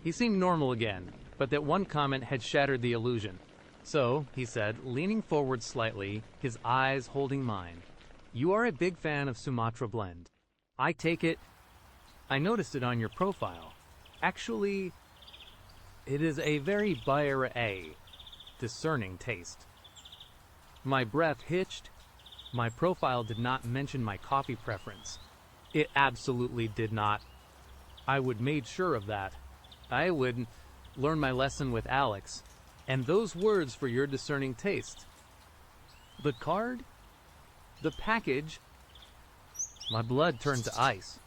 He seemed normal again, but that one comment had shattered the illusion. "So," he said, leaning forward slightly, his eyes holding mine, "you are a big fan of Sumatra blend. I take it. I noticed it on your profile. Actually, it is a very discerning taste." My breath hitched. My profile did not mention my coffee preference. It absolutely did not. I would made sure of that. I would learn my lesson with Alex. And those words for your discerning taste. The card? The package? My blood turned to ice.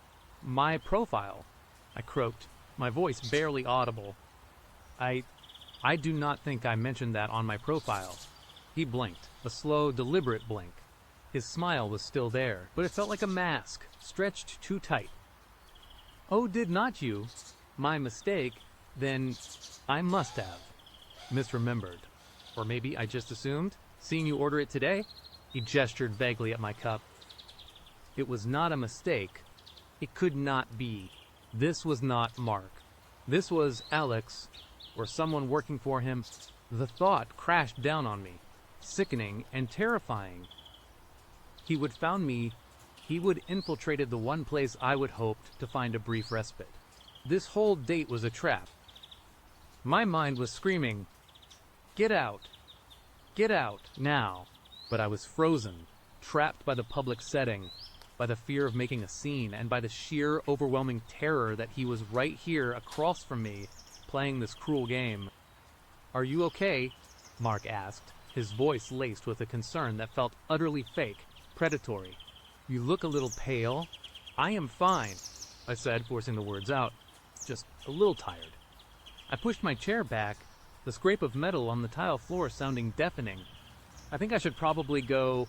"My profile," I croaked, my voice barely audible. I do not think I mentioned that on my profile." He blinked, a slow, deliberate blink. His smile was still there, but it felt like a mask, stretched too tight. "Oh, did not you? My mistake. Then I must have misremembered. Or maybe I just assumed, seeing you order it today?" He gestured vaguely at my cup. It was not a mistake. It could not be. This was not Mark. This was Alex, or someone working for him. The thought crashed down on me, sickening and terrifying. He would found me. He would infiltrated the one place I would hoped to find a brief respite. This whole date was a trap. My mind was screaming, "Get out! Get out, now!" But I was frozen, trapped by the public setting, by the fear of making a scene, and by the sheer, overwhelming terror that he was right here across from me, playing this cruel game. "Are you okay?" Mark asked, his voice laced with a concern that felt utterly fake, predatory. "You look a little pale." "I am fine," I said, forcing the words out. "Just a little tired." I pushed my chair back, the scrape of metal on the tile floor sounding deafening. "I think I should probably go."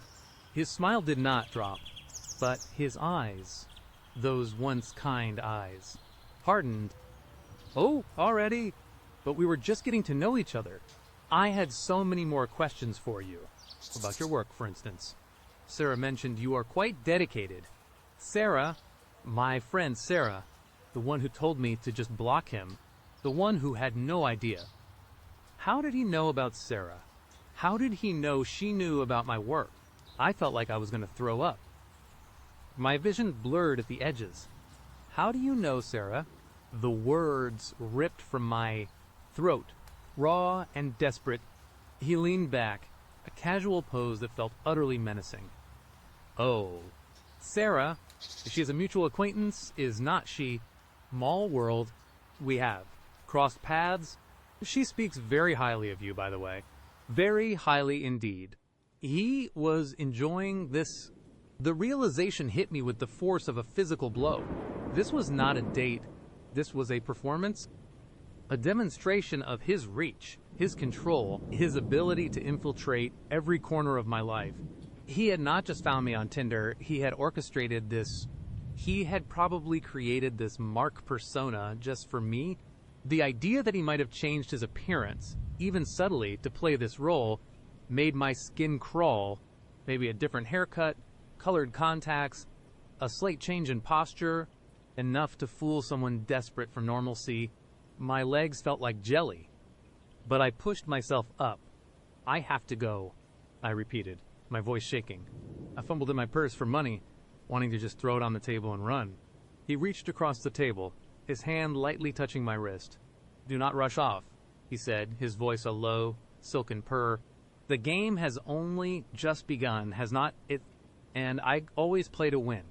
His smile did not drop, but his eyes, those once kind eyes, hardened. "Oh, already? But we were just getting to know each other. I had so many more questions for you. About your work, for instance. Sarah mentioned you are quite dedicated." Sarah, my friend Sarah, the one who told me to just block him, the one who had no idea. How did he know about Sarah? How did he know she knew about my work? I felt like I was going to throw up. My vision blurred at the edges. How do you know, Sarah? The words ripped from my throat, raw and desperate. He leaned back, a casual pose that felt utterly menacing. Oh, Sarah, she is a mutual acquaintance, is not she? Small world, we have crossed paths. She speaks very highly of you, by the way. Very highly indeed. He was enjoying this. The realization hit me with the force of a physical blow. This was not a date. This was a performance. A demonstration of his reach, his control, his ability to infiltrate every corner of my life. He had not just found me on Tinder, he had orchestrated this. He had probably created this Mark persona just for me. The idea that he might have changed his appearance, even subtly, to play this role, made my skin crawl. Maybe a different haircut, colored contacts, a slight change in posture, enough to fool someone desperate for normalcy. My legs felt like jelly. But I pushed myself up. I have to go, I repeated, my voice shaking. I fumbled in my purse for money, wanting to just throw it on the table and run. He reached across the table, his hand lightly touching my wrist. Do not rush off, he said, his voice a low, silken purr. The game has only just begun, has not it? And I always play to win.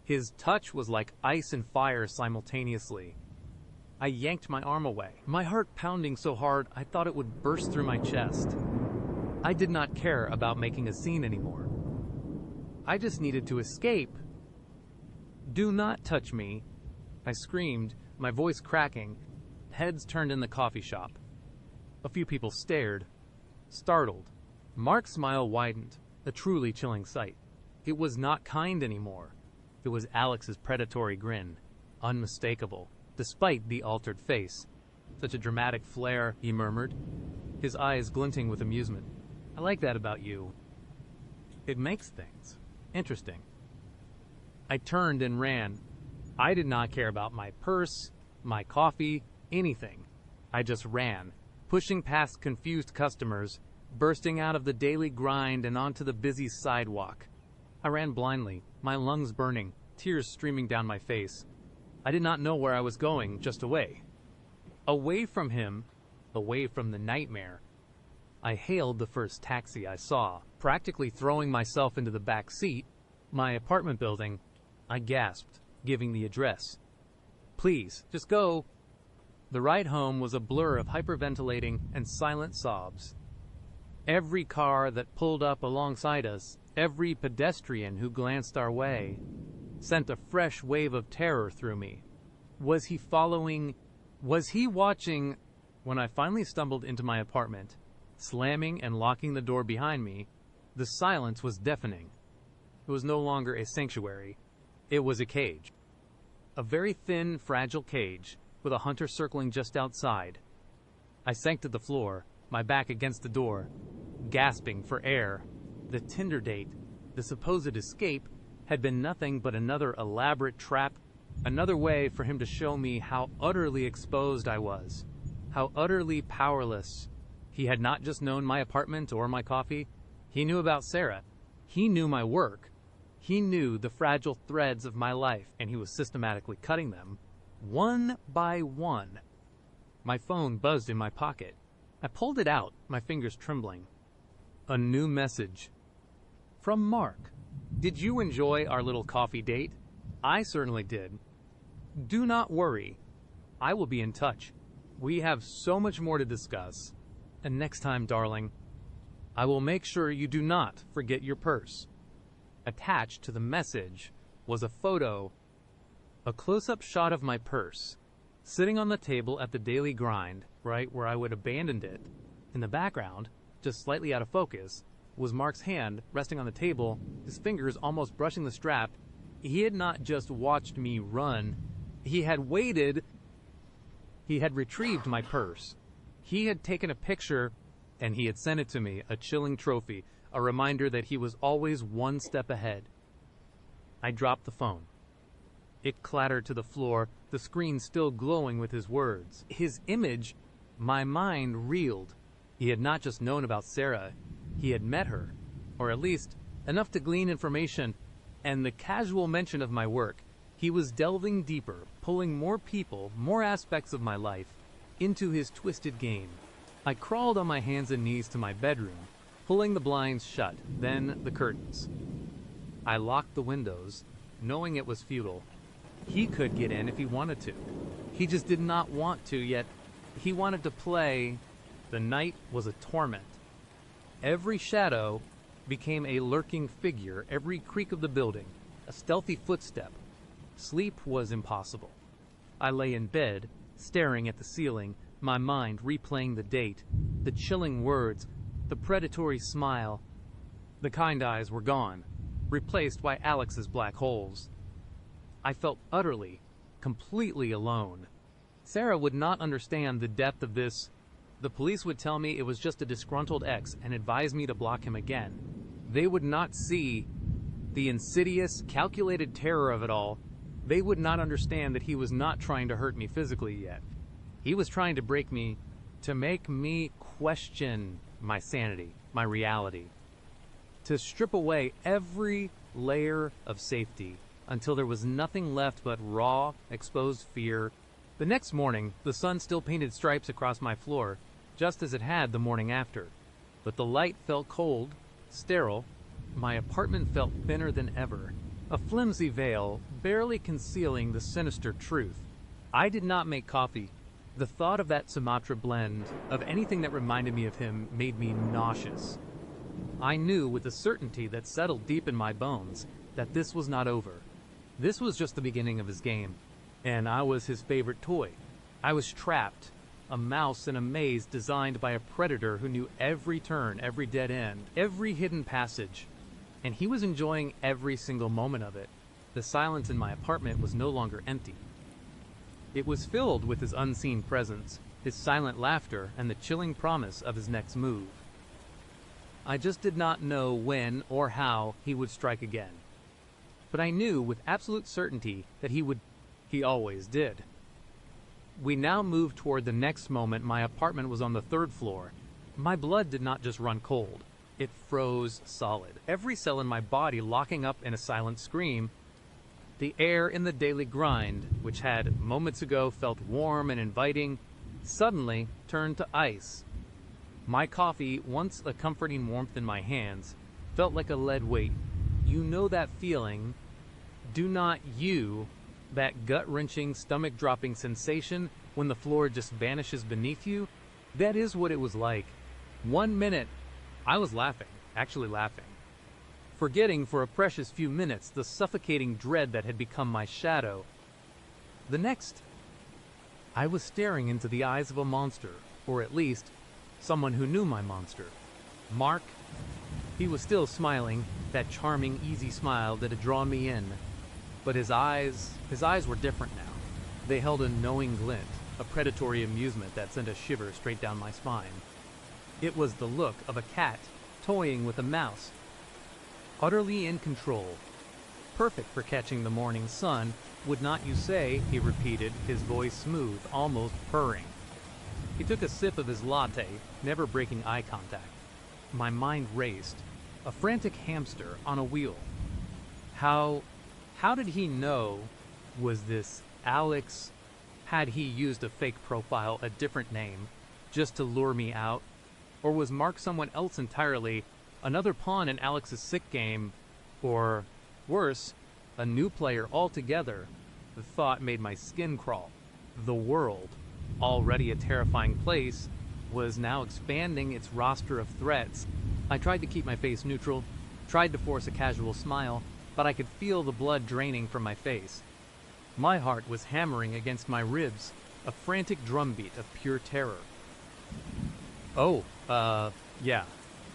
His touch was like ice and fire simultaneously. I yanked my arm away, my heart pounding so hard I thought it would burst through my chest. I did not care about making a scene anymore. I just needed to escape. Do not touch me, I screamed, my voice cracking. Heads turned in the coffee shop. A few people stared, startled. Mark's smile widened, a truly chilling sight. It was not kind anymore. It was Alex's predatory grin, unmistakable, despite the altered face. Such a dramatic flair, he murmured, his eyes glinting with amusement. I like that about you. It makes things interesting. I turned and ran. I did not care about my purse, my coffee, anything. I just ran, pushing past confused customers, bursting out of the daily grind and onto the busy sidewalk. I ran blindly, my lungs burning, tears streaming down my face. I did not know where I was going, just away. Away from him, away from the nightmare. I hailed the first taxi I saw, practically throwing myself into the back seat. My apartment building. I gasped, giving the address. Please, just go. The ride home was a blur of hyperventilating and silent sobs. Every car that pulled up alongside us, every pedestrian who glanced our way, sent a fresh wave of terror through me. Was he following? Was he watching? When I finally stumbled into my apartment, slamming and locking the door behind me, the silence was deafening. It was no longer a sanctuary. It was a cage. A very thin, fragile cage, with a hunter circling just outside. I sank to the floor, my back against the door, gasping for air. The Tinder date, the supposed escape, had been nothing but another elaborate trap, another way for him to show me how utterly exposed I was, how utterly powerless. He had not just known my apartment or my coffee. He knew about Sarah. He knew my work. He knew the fragile threads of my life, and he was systematically cutting them, one by one. My phone buzzed in my pocket. I pulled it out, my fingers trembling. A new message. From Mark. Did you enjoy our little coffee date? I certainly did. Do not worry. I will be in touch. We have so much more to discuss. And next time, darling, I will make sure you do not forget your purse. Attached to the message was a photo, a close-up shot of my purse, sitting on the table at the daily grind, right where I would abandoned it. In the background, just slightly out of focus, was Mark's hand resting on the table, his fingers almost brushing the strap. He had not just watched me run. He had waited. He had retrieved my purse. He had taken a picture, and he had sent it to me, a chilling trophy, a reminder that he was always one step ahead. I dropped the phone. It clattered to the floor, the screen still glowing with his words. His image, my mind reeled. He had not just known about Sarah, he had met her, or at least enough to glean information, and the casual mention of my work, he was delving deeper, pulling more people, more aspects of my life, into his twisted game. I crawled on my hands and knees to my bedroom, pulling the blinds shut, then the curtains. I locked the windows, knowing it was futile. He could get in if he wanted to. He just did not want to, yet he wanted to play. The night was a torment. Every shadow became a lurking figure, every creak of the building, a stealthy footstep. Sleep was impossible. I lay in bed, staring at the ceiling, my mind replaying the date, the chilling words, the predatory smile. The kind eyes were gone, replaced by Alex's black holes. I felt utterly, completely alone. Sarah would not understand the depth of this. The police would tell me it was just a disgruntled ex and advise me to block him again. They would not see the insidious, calculated terror of it all. They would not understand that he was not trying to hurt me physically yet. He was trying to break me, to make me question my sanity, my reality, to strip away every layer of safety until there was nothing left but raw, exposed fear. The next morning, the sun still painted stripes across my floor, just as it had the morning after. But the light felt cold, sterile. My apartment felt thinner than ever, a flimsy veil barely concealing the sinister truth. I did not make coffee. The thought of that Sumatra blend, of anything that reminded me of him, made me nauseous. I knew with a certainty that settled deep in my bones that this was not over. This was just the beginning of his game, and I was his favorite toy. I was trapped, a mouse in a maze designed by a predator who knew every turn, every dead end, every hidden passage, and he was enjoying every single moment of it. The silence in my apartment was no longer empty. It was filled with his unseen presence, his silent laughter, and the chilling promise of his next move. I just did not know when or how he would strike again. But I knew with absolute certainty that he would. He always did. We now moved toward the next moment. My apartment was on the 3rd floor. My blood did not just run cold. It froze solid, every cell in my body locking up in a silent scream. The air in the daily grind, which had moments ago felt warm and inviting, suddenly turned to ice. My coffee, once a comforting warmth in my hands, felt like a lead weight. You know that feeling, do not you, that gut-wrenching, stomach-dropping sensation when the floor just vanishes beneath you? That is what it was like. 1 minute, I was laughing, actually laughing, forgetting for a precious few minutes the suffocating dread that had become my shadow. The next, I was staring into the eyes of a monster, or at least, someone who knew my monster. Mark. He was still smiling, that charming, easy smile that had drawn me in. But his eyes were different now. They held a knowing glint, a predatory amusement that sent a shiver straight down my spine. It was the look of a cat toying with a mouse, utterly in control. Perfect for catching the morning sun, would not you say, he repeated, his voice smooth, almost purring. He took a sip of his latte, never breaking eye contact. My mind raced, a frantic hamster on a wheel. How did he know? Was this Alex? Had he used a fake profile, a different name, just to lure me out? Or was Mark someone else entirely, another pawn in Alex's sick game? Or, worse, a new player altogether? The thought made my skin crawl. The world, already a terrifying place, was now expanding its roster of threats. I tried to keep my face neutral, tried to force a casual smile, but I could feel the blood draining from my face. My heart was hammering against my ribs, a frantic drumbeat of pure terror. Oh, yeah.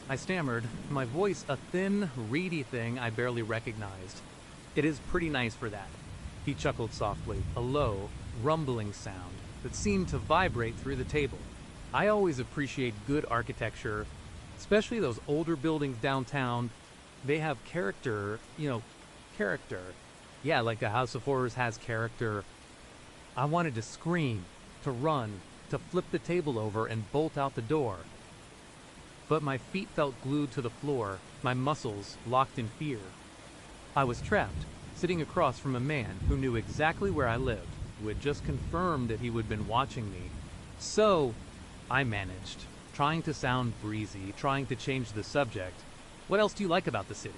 I stammered, my voice a thin, reedy thing I barely recognized. It is pretty nice for that. He chuckled softly, a low, rumbling sound that seemed to vibrate through the table. I always appreciate good architecture, especially those older buildings downtown. They have character, character. Yeah, like a House of Horrors has character. I wanted to scream, to run, to flip the table over and bolt out the door. but my feet felt glued to the floor, my muscles locked in fear. I was trapped, sitting across from a man who knew exactly where I lived, who had just confirmed that he would have been watching me. So, I managed, trying to sound breezy, trying to change the subject. What else do you like about the city?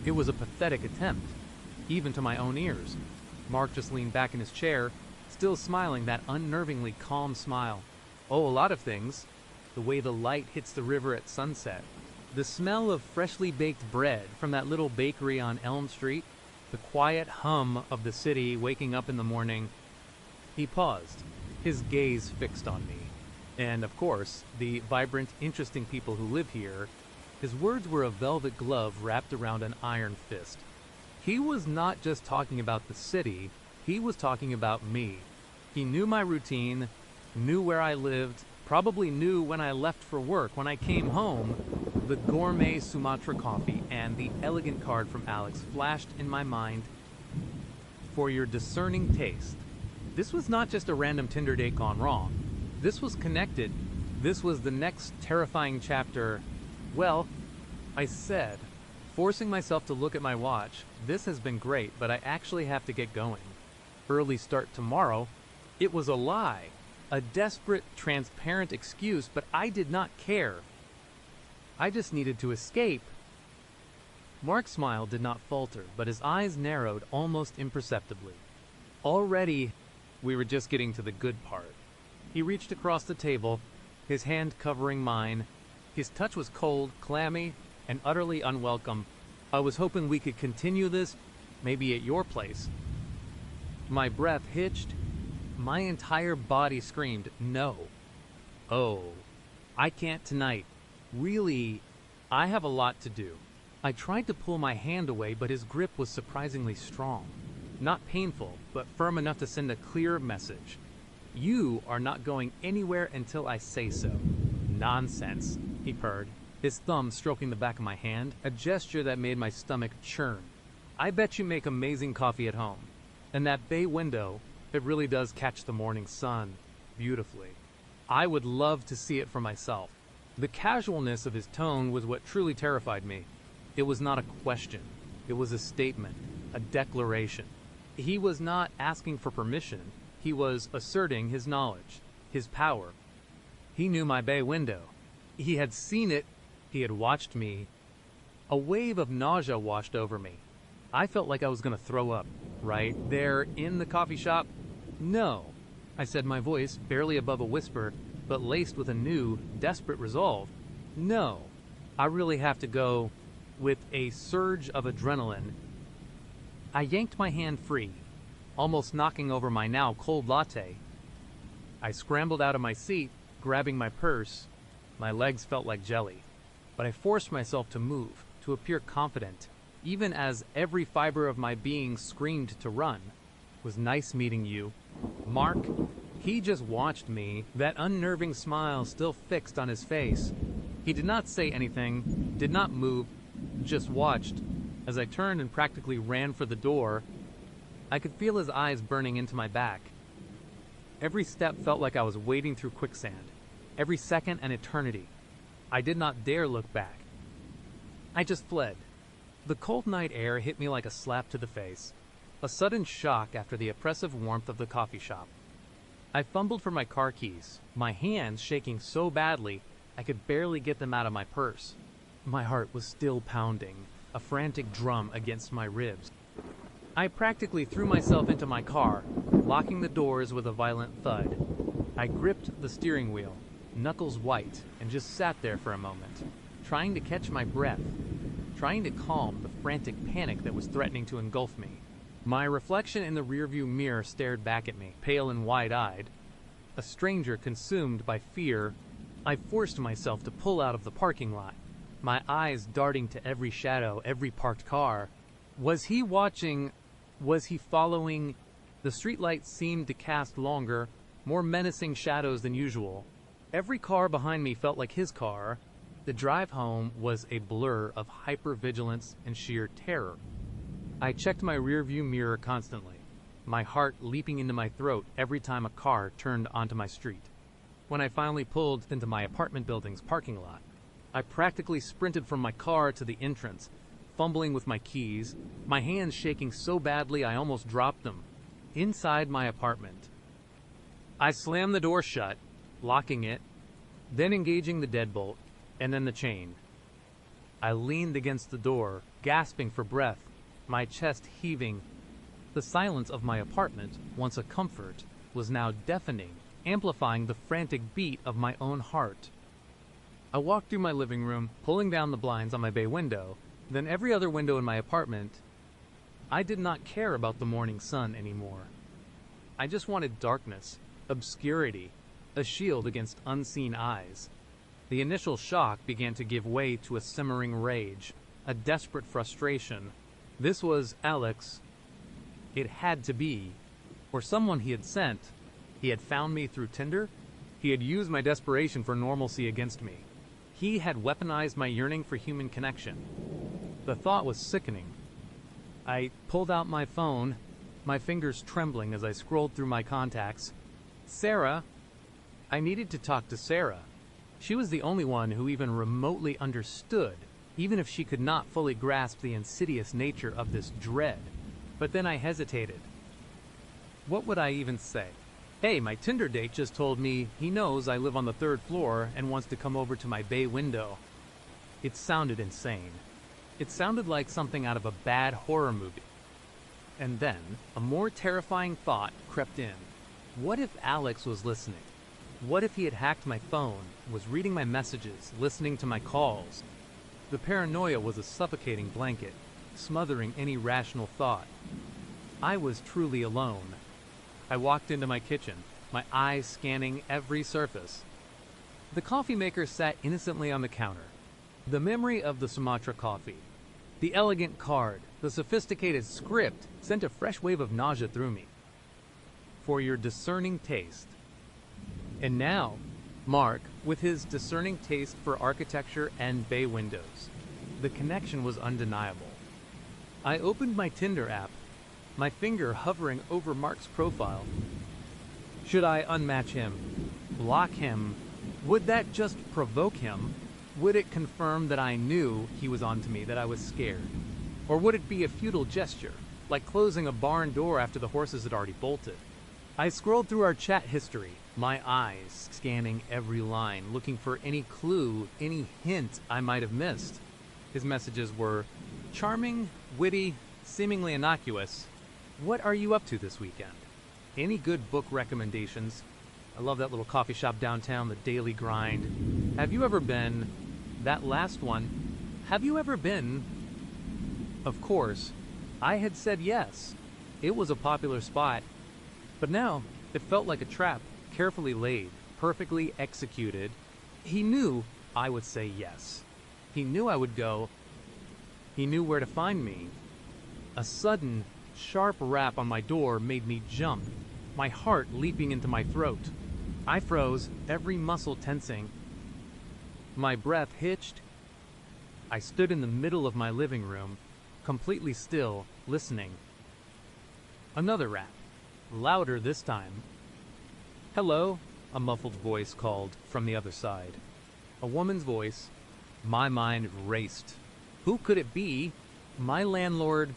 It was a pathetic attempt, even to my own ears. Mark just leaned back in his chair, still smiling that unnervingly calm smile. Oh, a lot of things. The way the light hits the river at sunset. The smell of freshly baked bread from that little bakery on Elm Street. The quiet hum of the city waking up in the morning. He paused, his gaze fixed on me. And, of course, the vibrant, interesting people who live here. His words were a velvet glove wrapped around an iron fist. He was not just talking about the city, he was talking about me. He knew my routine, knew where I lived, probably knew when I left for work, when I came home. The gourmet Sumatra coffee and the elegant card from Alex flashed in my mind. For your discerning taste. This was not just a random Tinder date gone wrong. This was connected. This was the next terrifying chapter. Well, I said, forcing myself to look at my watch, this has been great, but I actually have to get going. Early start tomorrow. It was a lie. A desperate, transparent excuse, but I did not care. I just needed to escape. Mark's smile did not falter, but his eyes narrowed almost imperceptibly. Already, we were just getting to the good part. He reached across the table, his hand covering mine. His touch was cold, clammy, and utterly unwelcome. I was hoping we could continue this, maybe at your place. My breath hitched. My entire body screamed, no. Oh, I can't tonight. Really, I have a lot to do. I tried to pull my hand away, but his grip was surprisingly strong. Not painful, but firm enough to send a clear message. You are not going anywhere until I say so. Nonsense, he purred, his thumb stroking the back of my hand, a gesture that made my stomach churn. I bet you make amazing coffee at home. And that bay window, it really does catch the morning sun beautifully. I would love to see it for myself. The casualness of his tone was what truly terrified me. It was not a question. It was a statement, a declaration. He was not asking for permission. He was asserting his knowledge, his power. He knew my bay window. He had seen it. He had watched me. A wave of nausea washed over me. I felt like I was going to throw up. Right there in the coffee shop? No, I said, my voice barely above a whisper, but laced with a new, desperate resolve. No, I really have to go. With a surge of adrenaline, I yanked my hand free, almost knocking over my now cold latte. I scrambled out of my seat, grabbing my purse. My legs felt like jelly, but I forced myself to move, to appear confident, even as every fiber of my being screamed to run. It was nice meeting you. Mark, he just watched me, that unnerving smile still fixed on his face. He did not say anything, did not move, just watched. As I turned and practically ran for the door, I could feel his eyes burning into my back. Every step felt like I was wading through quicksand. Every second an eternity. I did not dare look back. I just fled. The cold night air hit me like a slap to the face. A sudden shock after the oppressive warmth of the coffee shop. I fumbled for my car keys, my hands shaking so badly I could barely get them out of my purse. My heart was still pounding, a frantic drum against my ribs. I practically threw myself into my car, locking the doors with a violent thud. I gripped the steering wheel, knuckles white, and just sat there for a moment, trying to catch my breath, trying to calm the frantic panic that was threatening to engulf me. My reflection in the rearview mirror stared back at me, pale and wide-eyed. A stranger consumed by fear, I forced myself to pull out of the parking lot, my eyes darting to every shadow, every parked car. Was he watching? Was he following? The streetlights seemed to cast longer, more menacing shadows than usual. Every car behind me felt like his car. The drive home was a blur of hypervigilance and sheer terror. I checked my rearview mirror constantly, my heart leaping into my throat every time a car turned onto my street. when I finally pulled into my apartment building's parking lot. I practically sprinted from my car to the entrance, fumbling with my keys, my hands shaking so badly I almost dropped them. Inside my apartment, I slammed the door shut, locking it, then engaging the deadbolt, and then the chain. I leaned against the door, gasping for breath, my chest heaving. The silence of my apartment, once a comfort, was now deafening, amplifying the frantic beat of my own heart. I walked through my living room, pulling down the blinds on my bay window, then every other window in my apartment. I did not care about the morning sun anymore. I just wanted darkness, obscurity, a shield against unseen eyes. The initial shock began to give way to a simmering rage, a desperate frustration. This was Alex. It had to be. Or someone he had sent. He had found me through Tinder. He had used my desperation for normalcy against me. He had weaponized my yearning for human connection. The thought was sickening. I pulled out my phone, my fingers trembling as I scrolled through my contacts. Sarah. I needed to talk to Sarah. She was the only one who even remotely understood, even if she could not fully grasp the insidious nature of this dread. But then I hesitated. What would I even say? Hey, my Tinder date just told me he knows I live on the 3rd floor and wants to come over to my bay window. It sounded insane. It sounded like something out of a bad horror movie. And then, a more terrifying thought crept in. What if Alex was listening? What if he had hacked my phone, was reading my messages, listening to my calls? The paranoia was a suffocating blanket, smothering any rational thought. I was truly alone. I walked into my kitchen, my eyes scanning every surface. The coffee maker sat innocently on the counter. The memory of the Sumatra coffee, the elegant card, the sophisticated script sent a fresh wave of nausea through me. For your discerning taste. And now, Mark, with his discerning taste for architecture and bay windows. The connection was undeniable. I opened my Tinder app, my finger hovering over Mark's profile. Should I unmatch him? Block him? Would that just provoke him? Would it confirm that I knew he was onto me, that I was scared? Or would it be a futile gesture, like closing a barn door after the horses had already bolted? I scrolled through our chat history, my eyes scanning every line, looking for any clue, any hint I might have missed. His messages were charming, witty, seemingly innocuous. What are you up to this weekend? Any good book recommendations? I love that little coffee shop downtown, The Daily Grind. Have you ever been... That last one. Have you ever been... Of course, I had said yes. It was a popular spot. But now, it felt like a trap, carefully laid, perfectly executed. He knew I would say yes. He knew I would go. He knew where to find me. A sudden, sharp rap on my door made me jump, my heart leaping into my throat. I froze, every muscle tensing. My breath hitched. I stood in the middle of my living room, completely still, listening. Another rap, louder this time. Hello, a muffled voice called from the other side. A woman's voice. My mind raced. Who could it be? My landlord?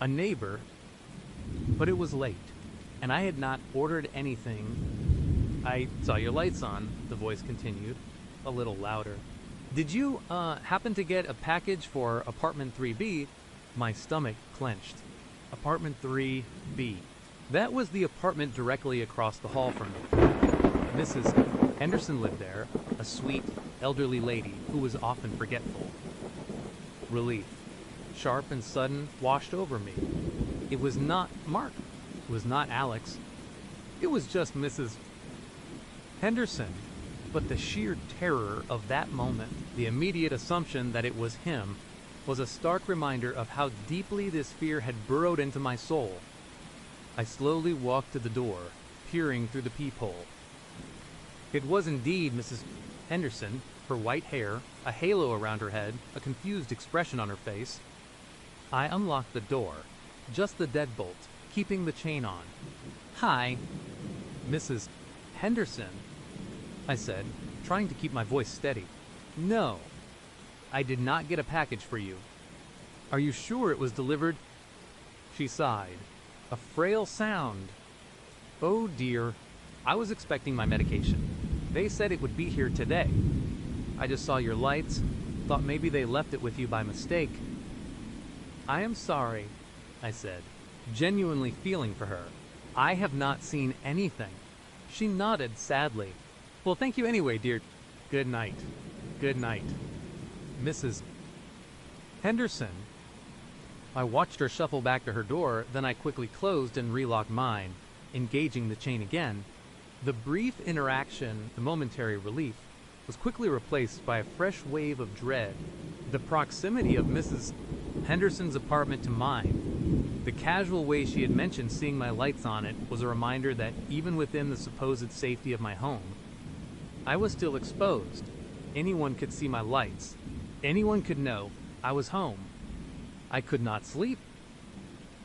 A neighbor? But it was late, and I had not ordered anything. I saw your lights on, the voice continued, a little louder. Did you, happen to get a package for apartment 3B? My stomach clenched. Apartment 3B. That was the apartment directly across the hall from me. Mrs. Henderson lived there, a sweet, elderly lady who was often forgetful. Relief, sharp and sudden, washed over me. It was not Mark. It was not Alex. It was just Mrs. Henderson. But the sheer terror of that moment, the immediate assumption that it was him, was a stark reminder of how deeply this fear had burrowed into my soul. I slowly walked to the door, peering through the peephole. It was indeed Mrs. Henderson, her white hair, a halo around her head, a confused expression on her face. I unlocked the door, just the deadbolt, keeping the chain on. Hi, Mrs. Henderson. I said, trying to keep my voice steady. No, I did not get a package for you. Are you sure it was delivered? She sighed. A frail sound. Oh dear, I was expecting my medication. They said it would be here today. I just saw your lights, thought maybe they left it with you by mistake. I am sorry, I said, genuinely feeling for her. I have not seen anything. She nodded sadly. Well, thank you anyway, dear. Good night. Good night. Mrs. Henderson. I watched her shuffle back to her door, then I quickly closed and relocked mine, engaging the chain again. The brief interaction, the momentary relief, was quickly replaced by a fresh wave of dread. The proximity of Mrs. Henderson's apartment to mine, the casual way she had mentioned seeing my lights on it, was a reminder that even within the supposed safety of my home, I was still exposed. Anyone could see my lights. Anyone could know I was home. I could not sleep.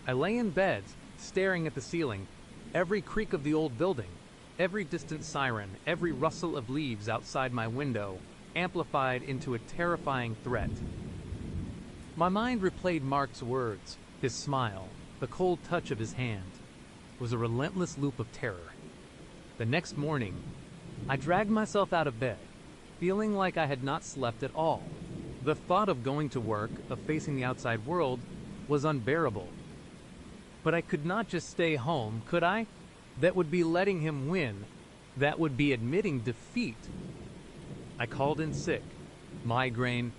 I lay in bed, staring at the ceiling, every creak of the old building, every distant siren, every rustle of leaves outside my window, amplified into a terrifying threat. My mind replayed Mark's words, his smile, the cold touch of his hand. It was a relentless loop of terror. The next morning, I dragged myself out of bed, feeling like I had not slept at all. The thought of going to work, of facing the outside world, was unbearable. But I could not just stay home, could I? That would be letting him win. That would be admitting defeat. I called in sick. Migraine.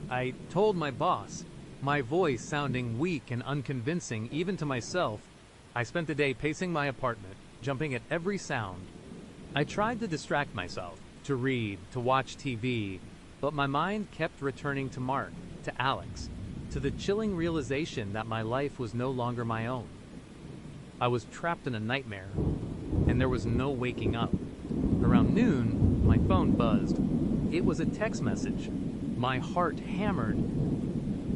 I told my boss, my voice sounding weak and unconvincing even to myself. I spent the day pacing my apartment, jumping at every sound. I tried to distract myself, to read, to watch TV, but my mind kept returning to Mark, to Alex, to the chilling realization that my life was no longer my own. I was trapped in a nightmare, and there was no waking up. Around noon, my phone buzzed. It was a text message. My heart hammered.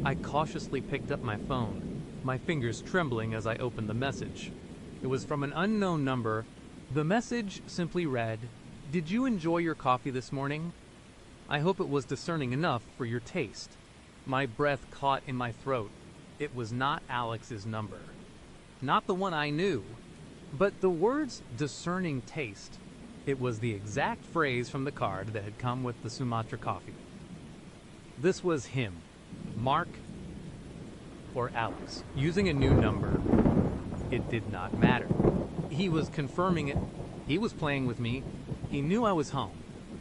I cautiously picked up my phone, my fingers trembling as I opened the message. It was from an unknown number. The message simply read, "Did you enjoy your coffee this morning? I hope it was discerning enough for your taste." My breath caught in my throat. It was not Alex's number. Not the one I knew. But the words discerning taste. It was the exact phrase from the card that had come with the Sumatra coffee. This was him. Mark or Alex. Using a new number. It did not matter. He was confirming it. He was playing with me. He knew I was home.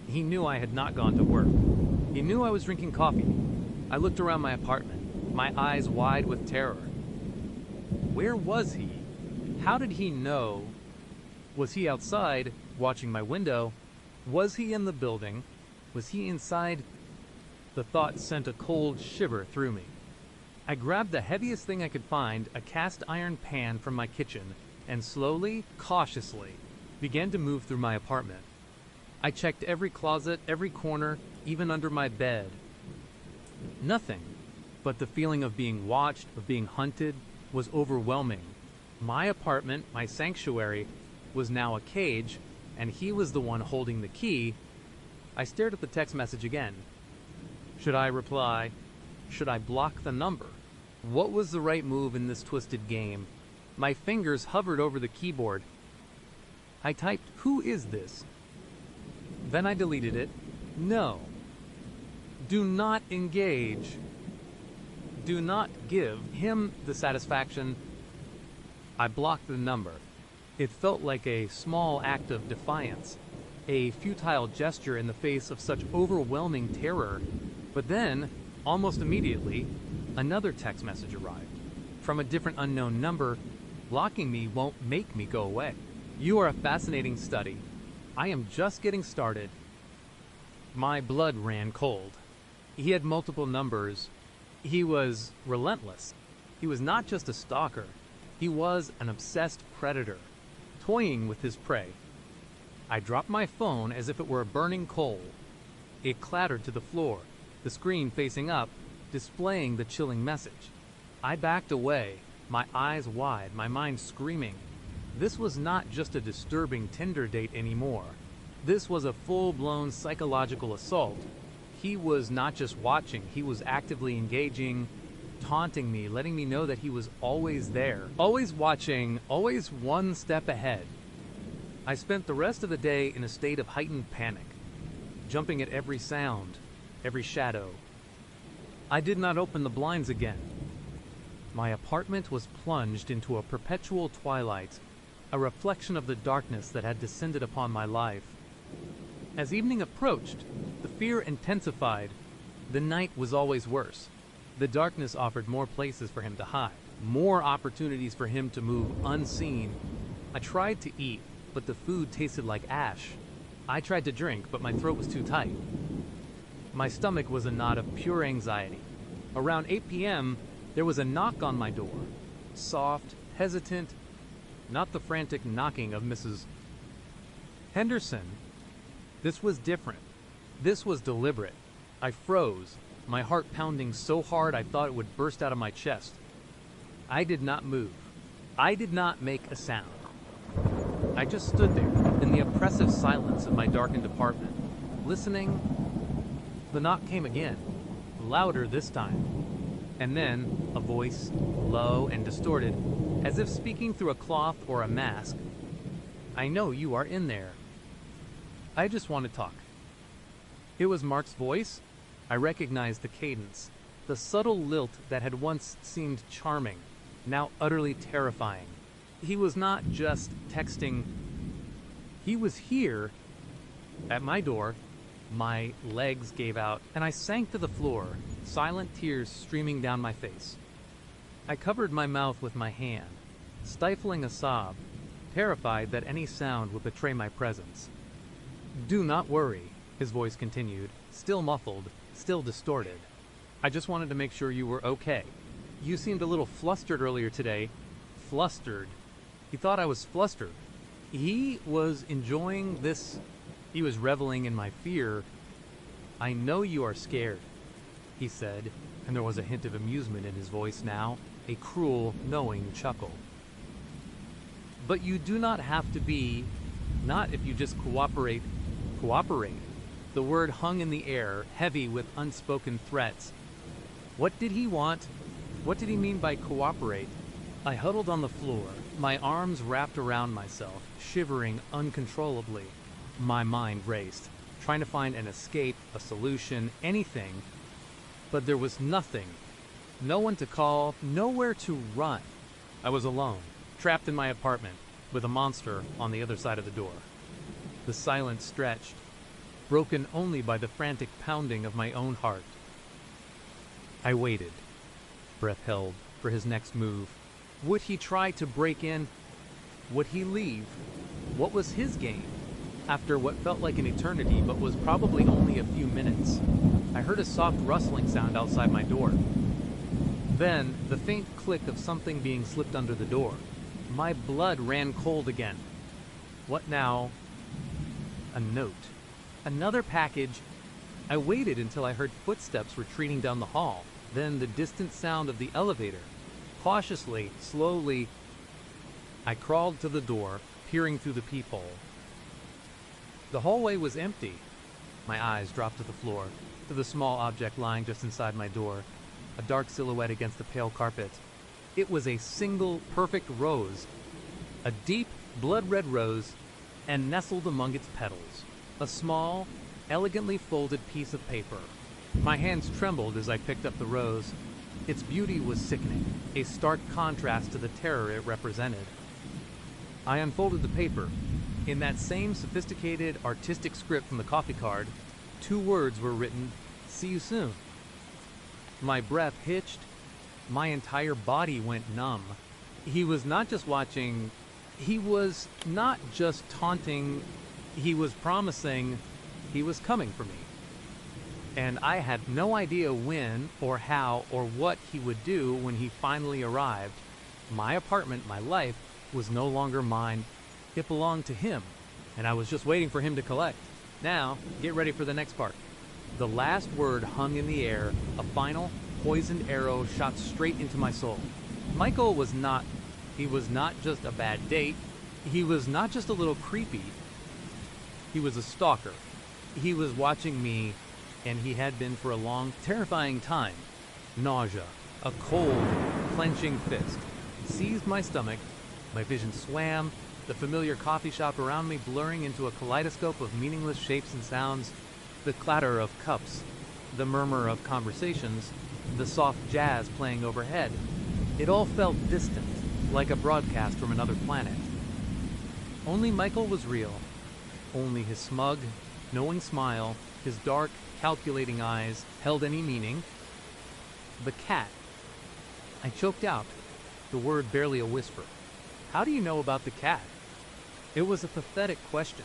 He knew I had not gone to work. He knew I was drinking coffee. I looked around my apartment, my eyes wide with terror. Where was he? How did he know? Was he outside, watching my window? Was he in the building? Was he inside? The thought sent a cold shiver through me. I grabbed the heaviest thing I could find, a cast iron pan from my kitchen, and slowly, cautiously, began to move through my apartment. I checked every closet, every corner, even under my bed. Nothing, but the feeling of being watched, of being hunted, was overwhelming. My apartment, my sanctuary, was now a cage, and he was the one holding the key. I stared at the text message again. Should I reply? Should I block the number? What was the right move in this twisted game? My fingers hovered over the keyboard. I typed, "Who is this?" Then I deleted it. No. Do not engage. Do not give him the satisfaction. I blocked the number. It felt like a small act of defiance, a futile gesture in the face of such overwhelming terror. But then, almost immediately, another text message arrived. From a different unknown number. Blocking me won't make me go away. You are a fascinating study. I am just getting started. My blood ran cold. He had multiple numbers. He was relentless. He was not just a stalker. He was an obsessed predator, toying with his prey. I dropped my phone as if it were a burning coal. It clattered to the floor, the screen facing up, displaying the chilling message. I backed away, my eyes wide, my mind screaming. This was not just a disturbing Tinder date anymore. This was a full-blown psychological assault. He was not just watching, he was actively engaging, taunting me, letting me know that he was always there, always watching, always one step ahead. I spent the rest of the day in a state of heightened panic, jumping at every sound, every shadow. I did not open the blinds again. My apartment was plunged into a perpetual twilight, a reflection of the darkness that had descended upon my life. As evening approached, the fear intensified. The night was always worse. The darkness offered more places for him to hide, more opportunities for him to move unseen. I tried to eat, but the food tasted like ash. I tried to drink, but my throat was too tight. My stomach was a knot of pure anxiety. Around 8 p.m., there was a knock on my door. Soft, hesitant, not the frantic knocking of Mrs. Henderson. This was different. This was deliberate. I froze, my heart pounding so hard I thought it would burst out of my chest. I did not move. I did not make a sound. I just stood there in the oppressive silence of my darkened apartment, listening. The knock came again, louder this time. And then a voice, low and distorted, as if speaking through a cloth or a mask. "I know you are in there. I just want to talk." It was Mark's voice. I recognized the cadence, the subtle lilt that had once seemed charming, now utterly terrifying. He was not just texting. He was here, at my door. My legs gave out, and I sank to the floor, silent tears streaming down my face. I covered my mouth with my hand, stifling a sob, terrified that any sound would betray my presence. "Do not worry," his voice continued, still muffled, still distorted. "I just wanted to make sure you were okay. You seemed a little flustered earlier today." Flustered. He thought I was flustered. He was enjoying this. He was reveling in my fear. "I know you are scared," he said, and there was a hint of amusement in his voice now, a cruel, knowing chuckle. "But you do not have to be, not if you just cooperate." Cooperate. The word hung in the air, heavy with unspoken threats. What did he want? What did he mean by cooperate? I huddled on the floor, my arms wrapped around myself, shivering uncontrollably. My mind raced, trying to find an escape, a solution, anything. But there was nothing. No one to call, nowhere to run. I was alone, trapped in my apartment, with a monster on the other side of the door. The silence stretched, broken only by the frantic pounding of my own heart. I waited, breath held, for his next move. Would he try to break in? Would he leave? What was his game? After what felt like an eternity but was probably only a few minutes, I heard a soft rustling sound outside my door. Then, the faint click of something being slipped under the door. My blood ran cold again. What now? A note. Another package. I waited until I heard footsteps retreating down the hall, then the distant sound of the elevator. Cautiously, slowly, I crawled to the door, peering through the peephole. The hallway was empty. My eyes dropped to the floor, to the small object lying just inside my door, a dark silhouette against the pale carpet. It was a single, perfect rose, a deep, blood-red rose, and nestled among its petals, a small, elegantly folded piece of paper. My hands trembled as I picked up the rose. Its beauty was sickening, a stark contrast to the terror it represented. I unfolded the paper. In that same sophisticated, artistic script from the coffee card, 2 words were written, "See you soon." My breath hitched. My entire body went numb. He was not just watching. He was not just taunting. He was promising. He was coming for me. And I had no idea when or how or what he would do when he finally arrived. My apartment, my life, was no longer mine. It belonged to him, and I was just waiting for him to collect. Now, get ready for the next part. The last word hung in the air, a final, poisoned arrow shot straight into my soul. Michael was not just a bad date. He was not just a little creepy. He was a stalker. He was watching me, and he had been for a long, terrifying time. Nausea, a cold, clenching fist, seized my stomach. My vision swam, the familiar coffee shop around me blurring into a kaleidoscope of meaningless shapes and sounds, the clatter of cups, the murmur of conversations, the soft jazz playing overhead. It all felt distant, like a broadcast from another planet. Only Michael was real. Only his smug, knowing smile, his dark, calculating eyes held any meaning. The cat. I choked out, the word barely a whisper. How do you know about the cat? It was a pathetic question,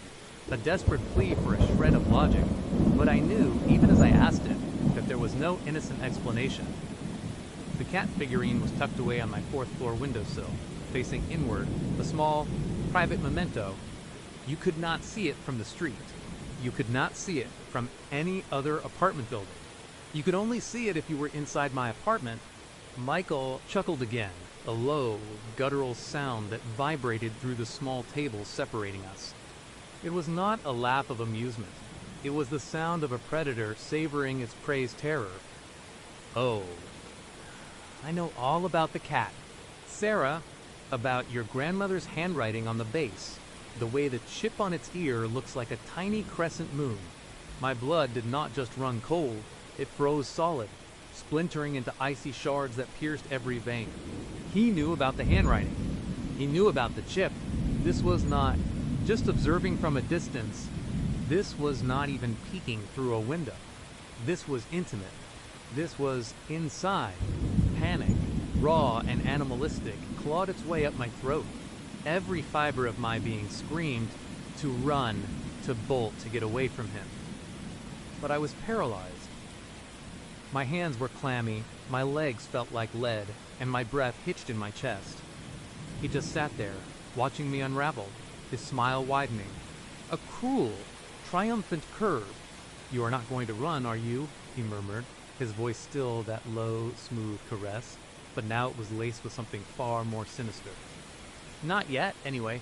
a desperate plea for a shred of logic, but I knew, even as I asked it, that there was no innocent explanation. The cat figurine was tucked away on my fourth-floor windowsill, facing inward, a small, private memento. You could not see it from the street. You could not see it from any other apartment building. You could only see it if you were inside my apartment. Michael chuckled again, a low, guttural sound that vibrated through the small table separating us. It was not a laugh of amusement. It was the sound of a predator savoring its prey's terror. Oh, I know all about the cat. Sarah, about your grandmother's handwriting on the base, the way the chip on its ear looks like a tiny crescent moon. My blood did not just run cold, it froze solid, splintering into icy shards that pierced every vein. He knew about the handwriting. He knew about the chip. This was not just observing from a distance. This was not even peeking through a window. This was intimate. This was inside. Panic, raw and animalistic, clawed its way up my throat. Every fiber of my being screamed to run, to bolt, to get away from him. But I was paralyzed. My hands were clammy, my legs felt like lead, and my breath hitched in my chest. He just sat there, watching me unravel, his smile widening. A cruel, triumphant curve. You are not going to run, are you? He murmured, his voice still that low, smooth caress, but now it was laced with something far more sinister. Not yet, anyway.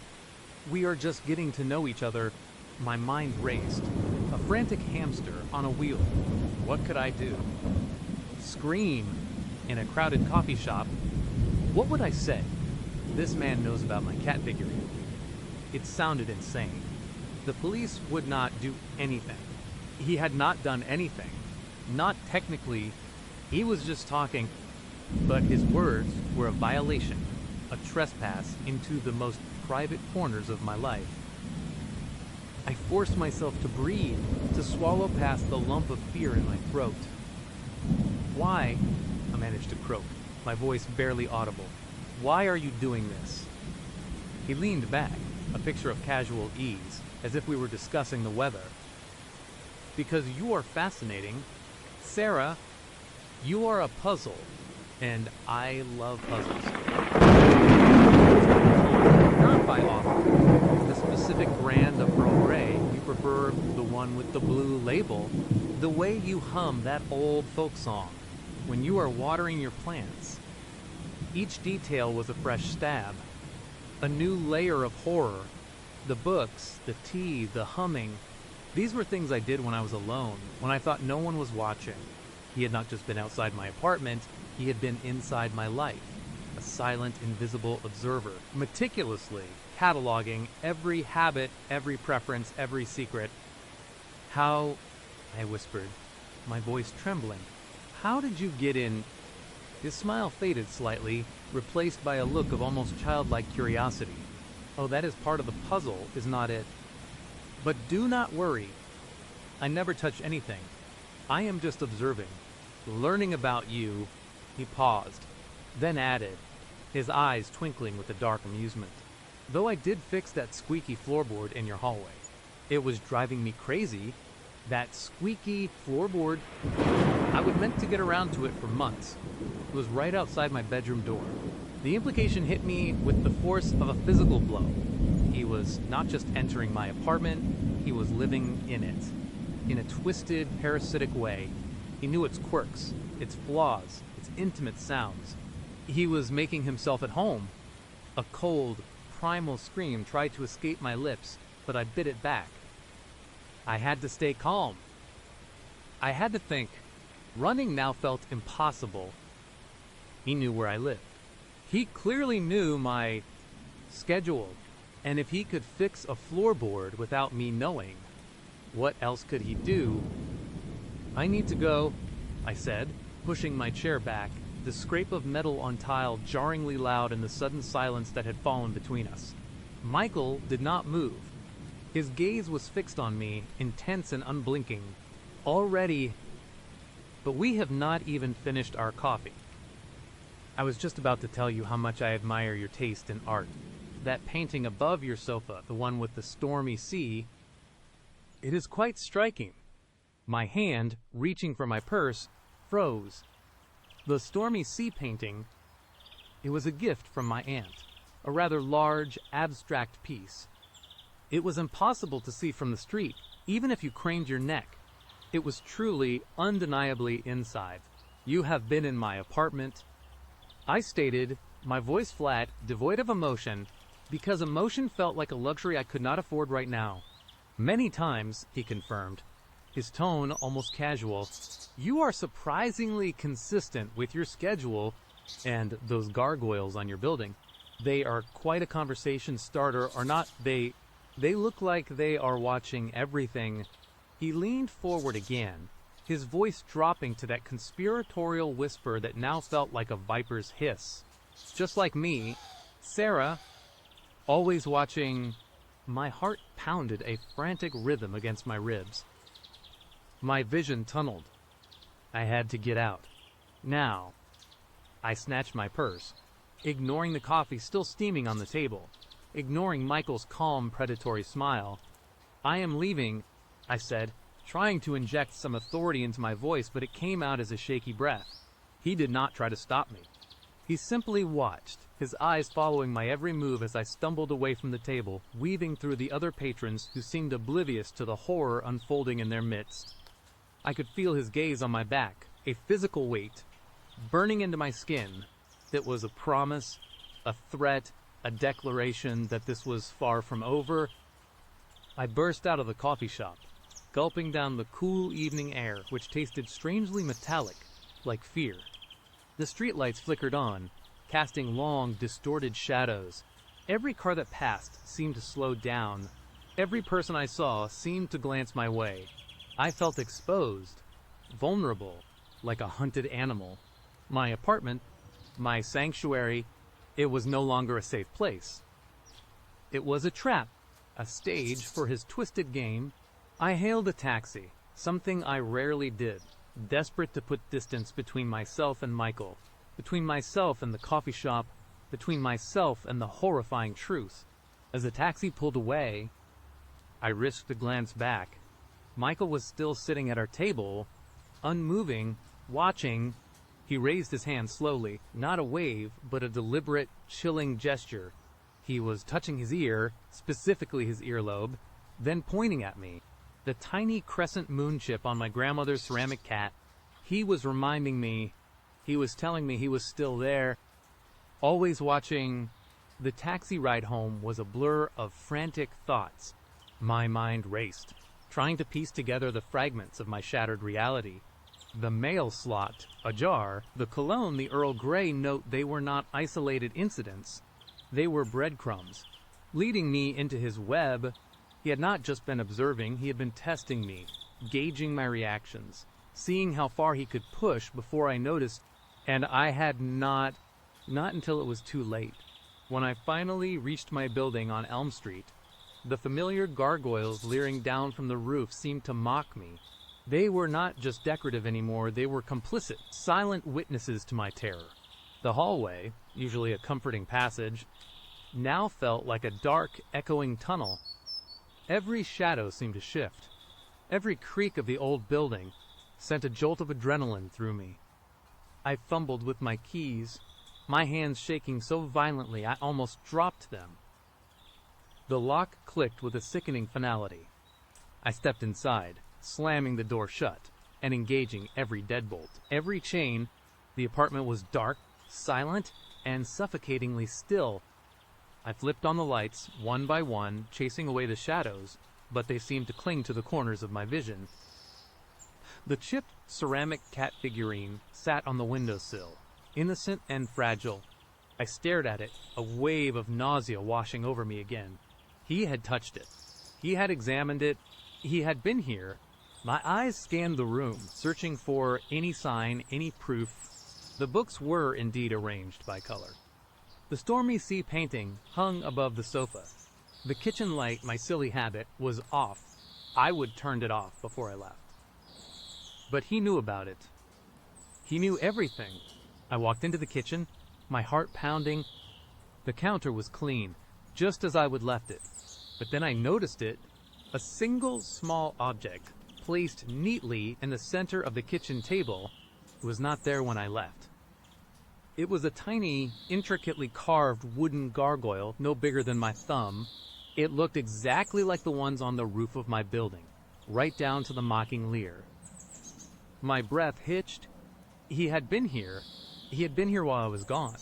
We are just getting to know each other. My mind raced. A frantic hamster on a wheel. What could I do? Scream in a crowded coffee shop? What would I say? This man knows about my cat figurine. It sounded insane. The police would not do anything. He had not done anything. Not technically. He was just talking. But his words were a violation, a trespass into the most private corners of my life. I forced myself to breathe, to swallow past the lump of fear in my throat. Why? I managed to croak, my voice barely audible. Why are you doing this? He leaned back, a picture of casual ease, as if we were discussing the weather. Because you are fascinating. Sarah, you are a puzzle, and I love puzzles. Not by author. The specific brand of Earl Grey, you prefer the one with the blue label. The way you hum that old folk song when you are watering your plants. Each detail was a fresh stab, a new layer of horror. The books, the tea, the humming. These were things I did when I was alone, when I thought no one was watching. He had not just been outside my apartment, he had been inside my life. A silent, invisible observer, meticulously cataloging every habit, every preference, every secret. How, I whispered, my voice trembling, how did you get in? His smile faded slightly, replaced by a look of almost childlike curiosity. Oh, that is part of the puzzle, is not it? But do not worry. I never touch anything. I am just observing, learning about you. He paused, then added, his eyes twinkling with a dark amusement. Though I did fix that squeaky floorboard in your hallway. It was driving me crazy. That squeaky floorboard. I would meant to get around to it for months. It was right outside my bedroom door. The implication hit me with the force of a physical blow. He was not just entering my apartment, he was living in it. In a twisted, parasitic way. He knew its quirks, its flaws, its intimate sounds. He was making himself at home. A cold, primal scream tried to escape my lips, but I bit it back. I had to stay calm. I had to think. Running now felt impossible. He knew where I lived. He clearly knew my schedule. And if he could fix a floorboard without me knowing, what else could he do? I need to go, I said, pushing my chair back, the scrape of metal on tile jarringly loud in the sudden silence that had fallen between us. Michael did not move. His gaze was fixed on me, intense and unblinking. Already, but we have not even finished our coffee. I was just about to tell you how much I admire your taste in art. That painting above your sofa, the one with the stormy sea, it is quite striking. My hand, reaching for my purse, froze. The stormy sea painting, it was a gift from my aunt, a rather large, abstract piece. It was impossible to see from the street, even if you craned your neck. It was truly, undeniably inside. You have been in my apartment, I stated, my voice flat, devoid of emotion, because emotion felt like a luxury I could not afford right now. Many times, he confirmed, his tone almost casual. You are surprisingly consistent with your schedule and those gargoyles on your building. They are quite a conversation starter, are not they? They look like they are watching everything. He leaned forward again, his voice dropping to that conspiratorial whisper that now felt like a viper's hiss. Just like me, Sarah, always watching. My heart pounded a frantic rhythm against my ribs. My vision tunneled. I had to get out. Now. I snatched my purse, ignoring the coffee still steaming on the table, ignoring Michael's calm, predatory smile. I am leaving, I said, trying to inject some authority into my voice, but it came out as a shaky breath. He did not try to stop me. He simply watched, his eyes following my every move as I stumbled away from the table, weaving through the other patrons who seemed oblivious to the horror unfolding in their midst. I could feel his gaze on my back, a physical weight, burning into my skin. That was a promise, a threat, a declaration that this was far from over. I burst out of the coffee shop, gulping down the cool evening air, which tasted strangely metallic, like fear. The streetlights flickered on, casting long, distorted shadows. Every car that passed seemed to slow down. Every person I saw seemed to glance my way. I felt exposed, vulnerable, like a hunted animal. My apartment, my sanctuary, it was no longer a safe place. It was a trap, a stage for his twisted game. I hailed a taxi, something I rarely did, desperate to put distance between myself and Michael, between myself and the coffee shop, between myself and the horrifying truth. As the taxi pulled away, I risked a glance back. Michael was still sitting at our table, unmoving, watching. He raised his hand slowly, not a wave, but a deliberate, chilling gesture. He was touching his ear, specifically his earlobe, then pointing at me. The tiny crescent moon chip on my grandmother's ceramic cat. He was reminding me, he was telling me he was still there, always watching. The taxi ride home was a blur of frantic thoughts. My mind raced, trying to piece together the fragments of my shattered reality. The mail slot, ajar, the cologne, the Earl Grey note, they were not isolated incidents. They were breadcrumbs, leading me into his web. He had not just been observing, he had been testing me, gauging my reactions, seeing how far he could push before I noticed, and I had not until it was too late. When I finally reached my building on Elm Street, the familiar gargoyles leering down from the roof seemed to mock me. They were not just decorative anymore, they were complicit, silent witnesses to my terror. The hallway, usually a comforting passage, now felt like a dark, echoing tunnel. Every shadow seemed to shift. Every creak of the old building sent a jolt of adrenaline through me. I fumbled with my keys, my hands shaking so violently I almost dropped them. The lock clicked with a sickening finality. I stepped inside, slamming the door shut, and engaging every deadbolt, every chain. The apartment was dark, silent, and suffocatingly still. I flipped on the lights, one by one, chasing away the shadows, but they seemed to cling to the corners of my vision. The chipped ceramic cat figurine sat on the windowsill, innocent and fragile. I stared at it, a wave of nausea washing over me again. He had touched it. He had examined it. He had been here. My eyes scanned the room, searching for any sign, any proof. The books were indeed arranged by color. The Stormy Sea painting hung above the sofa. The kitchen light, my silly habit, was off. I would turned it off before I left. But he knew about it. He knew everything. I walked into the kitchen, my heart pounding. The counter was clean, just as I would left it. But then I noticed it, a single small object, placed neatly in the center of the kitchen table, was not there when I left. It was a tiny, intricately carved wooden gargoyle, no bigger than my thumb. It looked exactly like the ones on the roof of my building, right down to the mocking leer. My breath hitched. He had been here. He had been here while I was gone.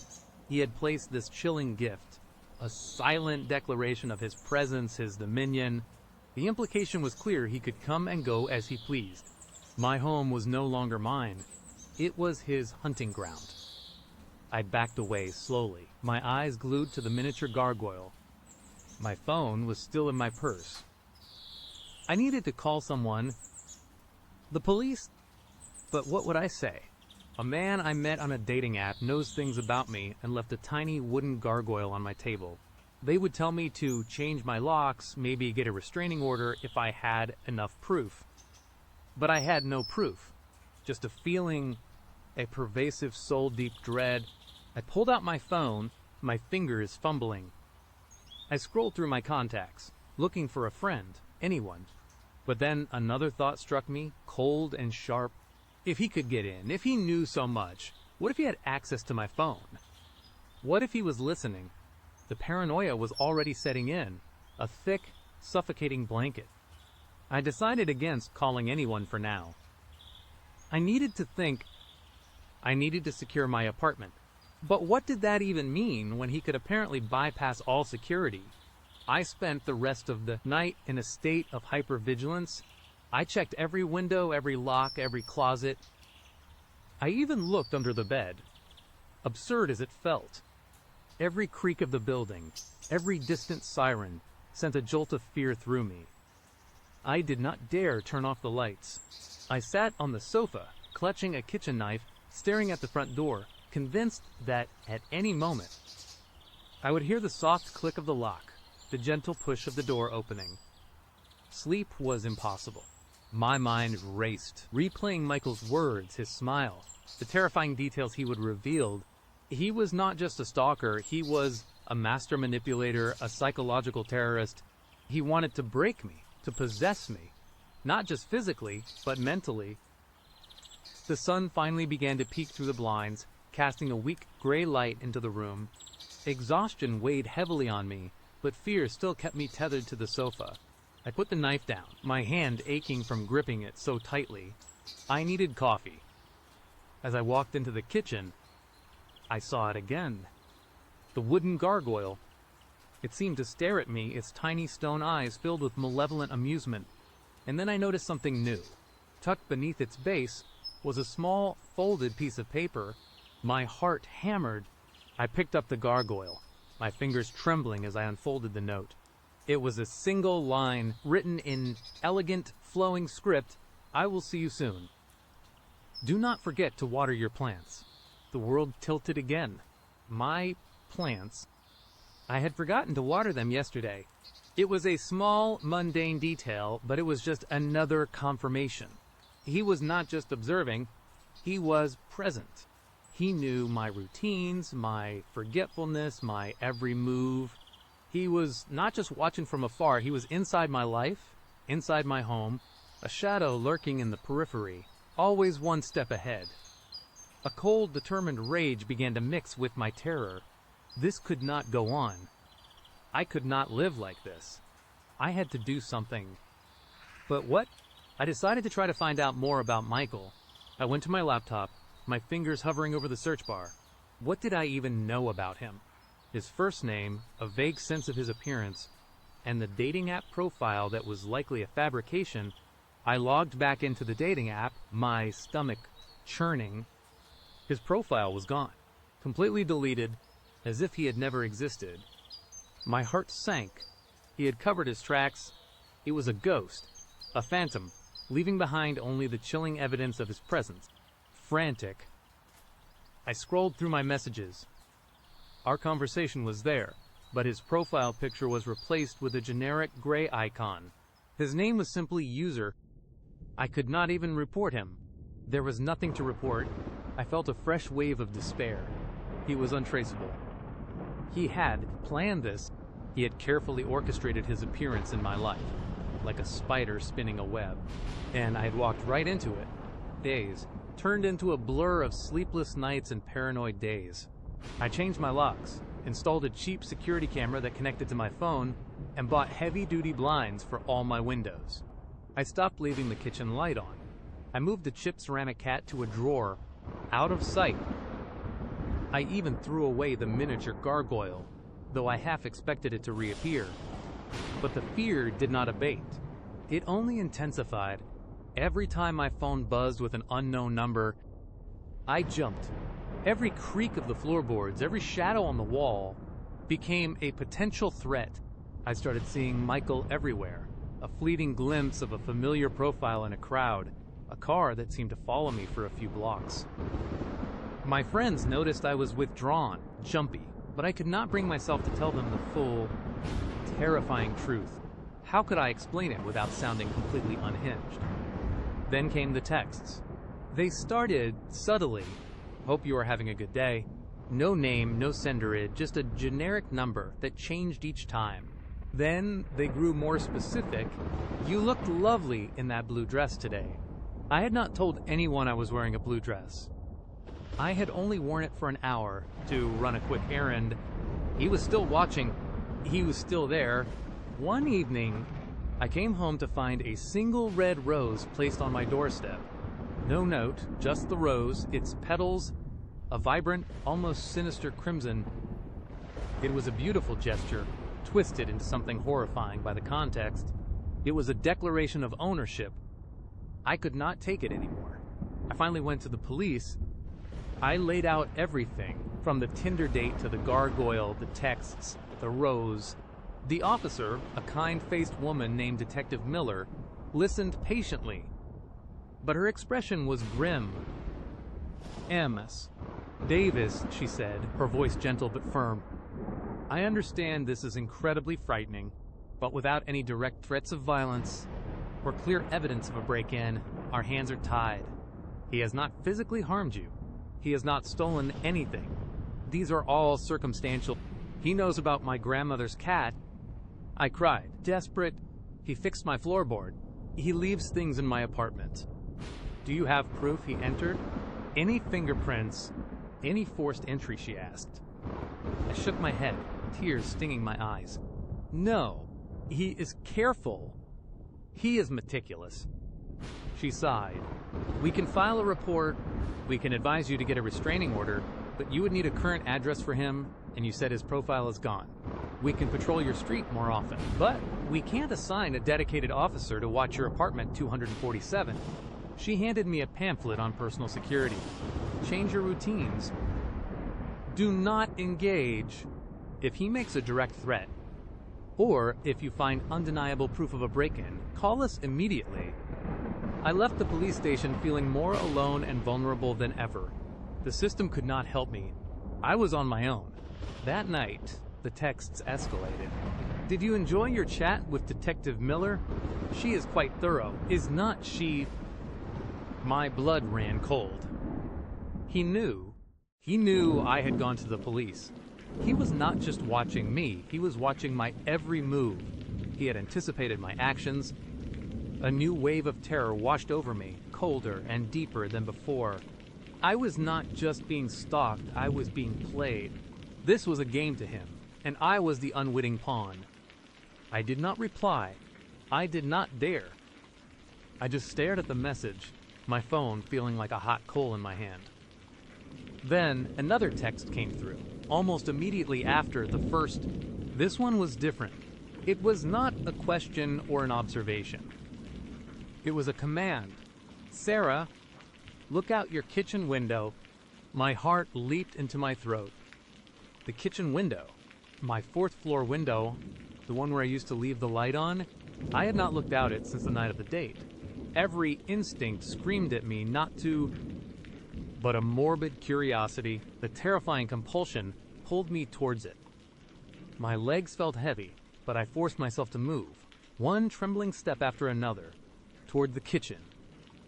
He had placed this chilling gift, a silent declaration of his presence, his dominion. The implication was clear: he could come and go as he pleased. My home was no longer mine. It was his hunting ground. I backed away slowly, my eyes glued to the miniature gargoyle. My phone was still in my purse. I needed to call someone. The police? But what would I say? A man I met on a dating app knows things about me and left a tiny wooden gargoyle on my table. They would tell me to change my locks, maybe get a restraining order if I had enough proof. But I had no proof. Just a feeling, a pervasive soul-deep dread. I pulled out my phone, my fingers fumbling. I scrolled through my contacts, looking for a friend, anyone. But then another thought struck me, cold and sharp. If he could get in, if he knew so much, what if he had access to my phone? What if he was listening? The paranoia was already setting in, a thick, suffocating blanket. I decided against calling anyone for now. I needed to think. I needed to secure my apartment. But what did that even mean when he could apparently bypass all security? I spent the rest of the night in a state of hypervigilance. I checked every window, every lock, every closet. I even looked under the bed. Absurd as it felt. Every creak of the building, every distant siren, sent a jolt of fear through me. I did not dare turn off the lights. I sat on the sofa, clutching a kitchen knife, staring at the front door, convinced that at any moment I would hear the soft click of the lock, the gentle push of the door opening. Sleep was impossible. My mind raced, replaying Michael's words, his smile, the terrifying details he would reveal. He was not just a stalker, he was a master manipulator, a psychological terrorist. He wanted to break me, to possess me, not just physically, but mentally. The sun finally began to peek through the blinds, casting a weak gray light into the room. Exhaustion weighed heavily on me, but fear still kept me tethered to the sofa. I put the knife down, my hand aching from gripping it so tightly. I needed coffee. As I walked into the kitchen, I saw it again. The wooden gargoyle. It seemed to stare at me, its tiny stone eyes filled with malevolent amusement. And then I noticed something new. Tucked beneath its base was a small, folded piece of paper. My heart hammered. I picked up the gargoyle, my fingers trembling as I unfolded the note. It was a single line, written in elegant, flowing script. I will see you soon. Do not forget to water your plants. The world tilted again. My plants. I had forgotten to water them yesterday. It was a small, mundane detail, but it was just another confirmation. He was not just observing, he was present. He knew my routines, my forgetfulness, my every move. He was not just watching from afar, he was inside my life, inside my home, a shadow lurking in the periphery, always one step ahead. A cold, determined rage began to mix with my terror. This could not go on. I could not live like this. I had to do something. But what? I decided to try to find out more about Michael. I went to my laptop, my fingers hovering over the search bar. What did I even know about him? His first name, a vague sense of his appearance. and the dating app profile that was likely a fabrication. I logged back into the dating app, my stomach churning. His profile was gone, completely deleted, as if he had never existed. My heart sank. He had covered his tracks. It was a ghost, a phantom, leaving behind only the chilling evidence of his presence. Frantic, I scrolled through my messages. Our conversation was there, but his profile picture was replaced with a generic gray icon. His name was simply User. I could not even report him. There was nothing to report. I felt a fresh wave of despair. He was untraceable. He had planned this. He had carefully orchestrated his appearance in my life, like a spider spinning a web. And I had walked right into it. Days turned into a blur of sleepless nights and paranoid days. I changed my locks, installed a cheap security camera that connected to my phone, and bought heavy-duty blinds for all my windows. I stopped leaving the kitchen light on. I moved the chipped ceramic cat to a drawer, out of sight. I even threw away the miniature gargoyle, though I half expected it to reappear. But the fear did not abate. It only intensified. Every time my phone buzzed with an unknown number, I jumped. Every creak of the floorboards, every shadow on the wall became a potential threat. I started seeing Michael everywhere, a fleeting glimpse of a familiar profile in a crowd, a car that seemed to follow me for a few blocks. My friends noticed I was withdrawn, jumpy, but I could not bring myself to tell them the full, terrifying truth. How could I explain it without sounding completely unhinged? Then came the texts. They started subtly. Hope you are having a good day. No name, no senderid, just a generic number that changed each time. Then they grew more specific. You looked lovely in that blue dress today. I had not told anyone I was wearing a blue dress. I had only worn it for an hour to run a quick errand. He was still watching. He was still there. One evening, I came home to find a single red rose placed on my doorstep. No note, just the rose, its petals, a vibrant, almost sinister crimson. It was a beautiful gesture, twisted into something horrifying by the context. It was a declaration of ownership. I could not take it anymore. I finally went to the police. I laid out everything, from the Tinder date to the gargoyle, the texts, the rose. The officer, a kind-faced woman named Detective Miller, listened patiently, but her expression was grim. "Amos. Davis," she said, her voice gentle but firm. "I understand this is incredibly frightening, but without any direct threats of violence or clear evidence of a break-in, our hands are tied. He has not physically harmed you. He has not stolen anything. These are all circumstantial. He knows about my grandmother's cat." I cried, desperate. "He fixed my floorboard. He leaves things in my apartment. Do you have proof he entered? Any fingerprints? Any forced entry?" she asked. I shook my head, tears stinging my eyes. "No, he is careful. He is meticulous." She sighed. "We can file a report. We can advise you to get a restraining order, but you would need a current address for him, and you said his profile is gone. We can patrol your street more often, but we can't assign a dedicated officer to watch your apartment 247. She handed me a pamphlet on personal security. Change your routines. Do not engage if he makes a direct threat, or if you find undeniable proof of a break-in, call us immediately." I left the police station feeling more alone and vulnerable than ever. The system could not help me. I was on my own. That night, the texts escalated. "Did you enjoy your chat with Detective Miller? She is quite thorough. Is not she?" My blood ran cold. He knew. He knew I had gone to the police. He was not just watching me, he was watching my every move. He had anticipated my actions. A new wave of terror washed over me, colder and deeper than before. I was not just being stalked, I was being played. This was a game to him, and I was the unwitting pawn. I did not reply. I did not dare. I just stared at the message, my phone feeling like a hot coal in my hand. Then another text came through, almost immediately after the first. This one was different. It was not a question or an observation. It was a command. "Sarah, look out your kitchen window." My heart leaped into my throat. The kitchen window, my fourth-floor window, the one where I used to leave the light on, I had not looked out it since the night of the date. Every instinct screamed at me not to, but a morbid curiosity, the terrifying compulsion, pulled me towards it. My legs felt heavy, but I forced myself to move, one trembling step after another, toward the kitchen.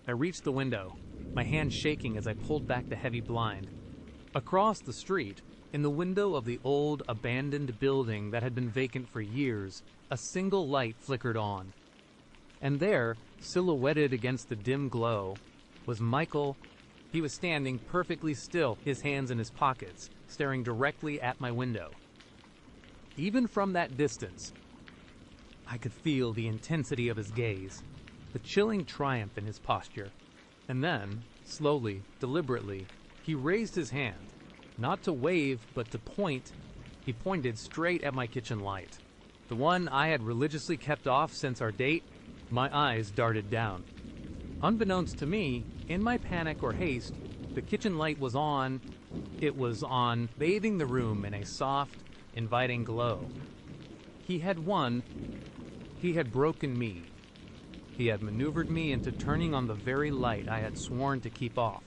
I reached the window, my hand shaking as I pulled back the heavy blind. Across the street, in the window of the old, abandoned building that had been vacant for years, a single light flickered on. And there, silhouetted against the dim glow, was Michael. He was standing perfectly still, his hands in his pockets, staring directly at my window. Even from that distance, I could feel the intensity of his gaze, the chilling triumph in his posture. And then, slowly, deliberately, he raised his hand, not to wave, but to point. He pointed straight at my kitchen light, the one I had religiously kept off since our date. My eyes darted down. Unbeknownst to me, in my panic or haste, the kitchen light was on. It was on, bathing the room in a soft, inviting glow. He had won. He had broken me. He had maneuvered me into turning on the very light I had sworn to keep off.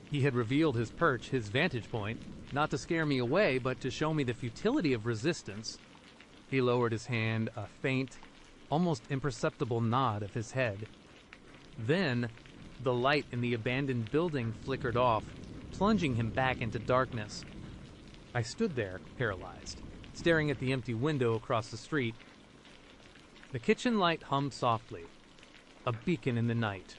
He had revealed his perch, his vantage point, not to scare me away, but to show me the futility of resistance. He lowered his hand, a faint, almost imperceptible nod of his head. Then, the light in the abandoned building flickered off, plunging him back into darkness. I stood there, paralyzed, staring at the empty window across the street. The kitchen light hummed softly, a beacon in the night.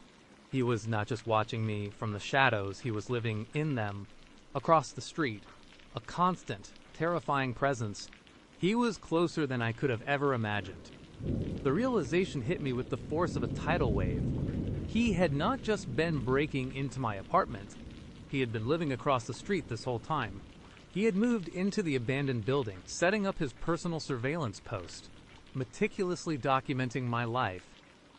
He was not just watching me from the shadows, he was living in them, across the street, a constant, terrifying presence. He was closer than I could have ever imagined. The realization hit me with the force of a tidal wave. He had not just been breaking into my apartment. He had been living across the street this whole time. He had moved into the abandoned building, setting up his personal surveillance post, meticulously documenting my life.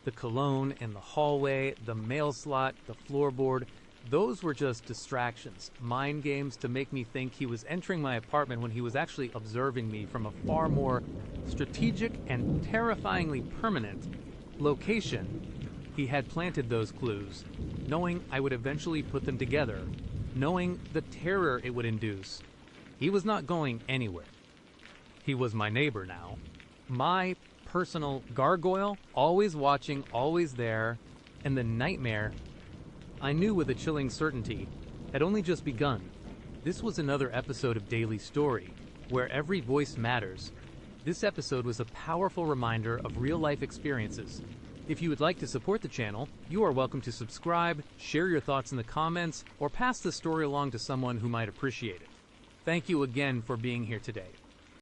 The cologne in the hallway, the mail slot, the floorboard, those were just distractions, mind games to make me think he was entering my apartment when he was actually observing me from a far more strategic and terrifyingly permanent location. He had planted those clues, knowing I would eventually put them together, knowing the terror it would induce. He was not going anywhere. He was my neighbor now. My personal gargoyle, always watching, always there, and the nightmare, I knew with a chilling certainty, had only just begun. This was another episode of Daily Story, where every voice matters. This episode was a powerful reminder of real-life experiences. If you would like to support the channel, you are welcome to subscribe, share your thoughts in the comments, or pass the story along to someone who might appreciate it. Thank you again for being here today.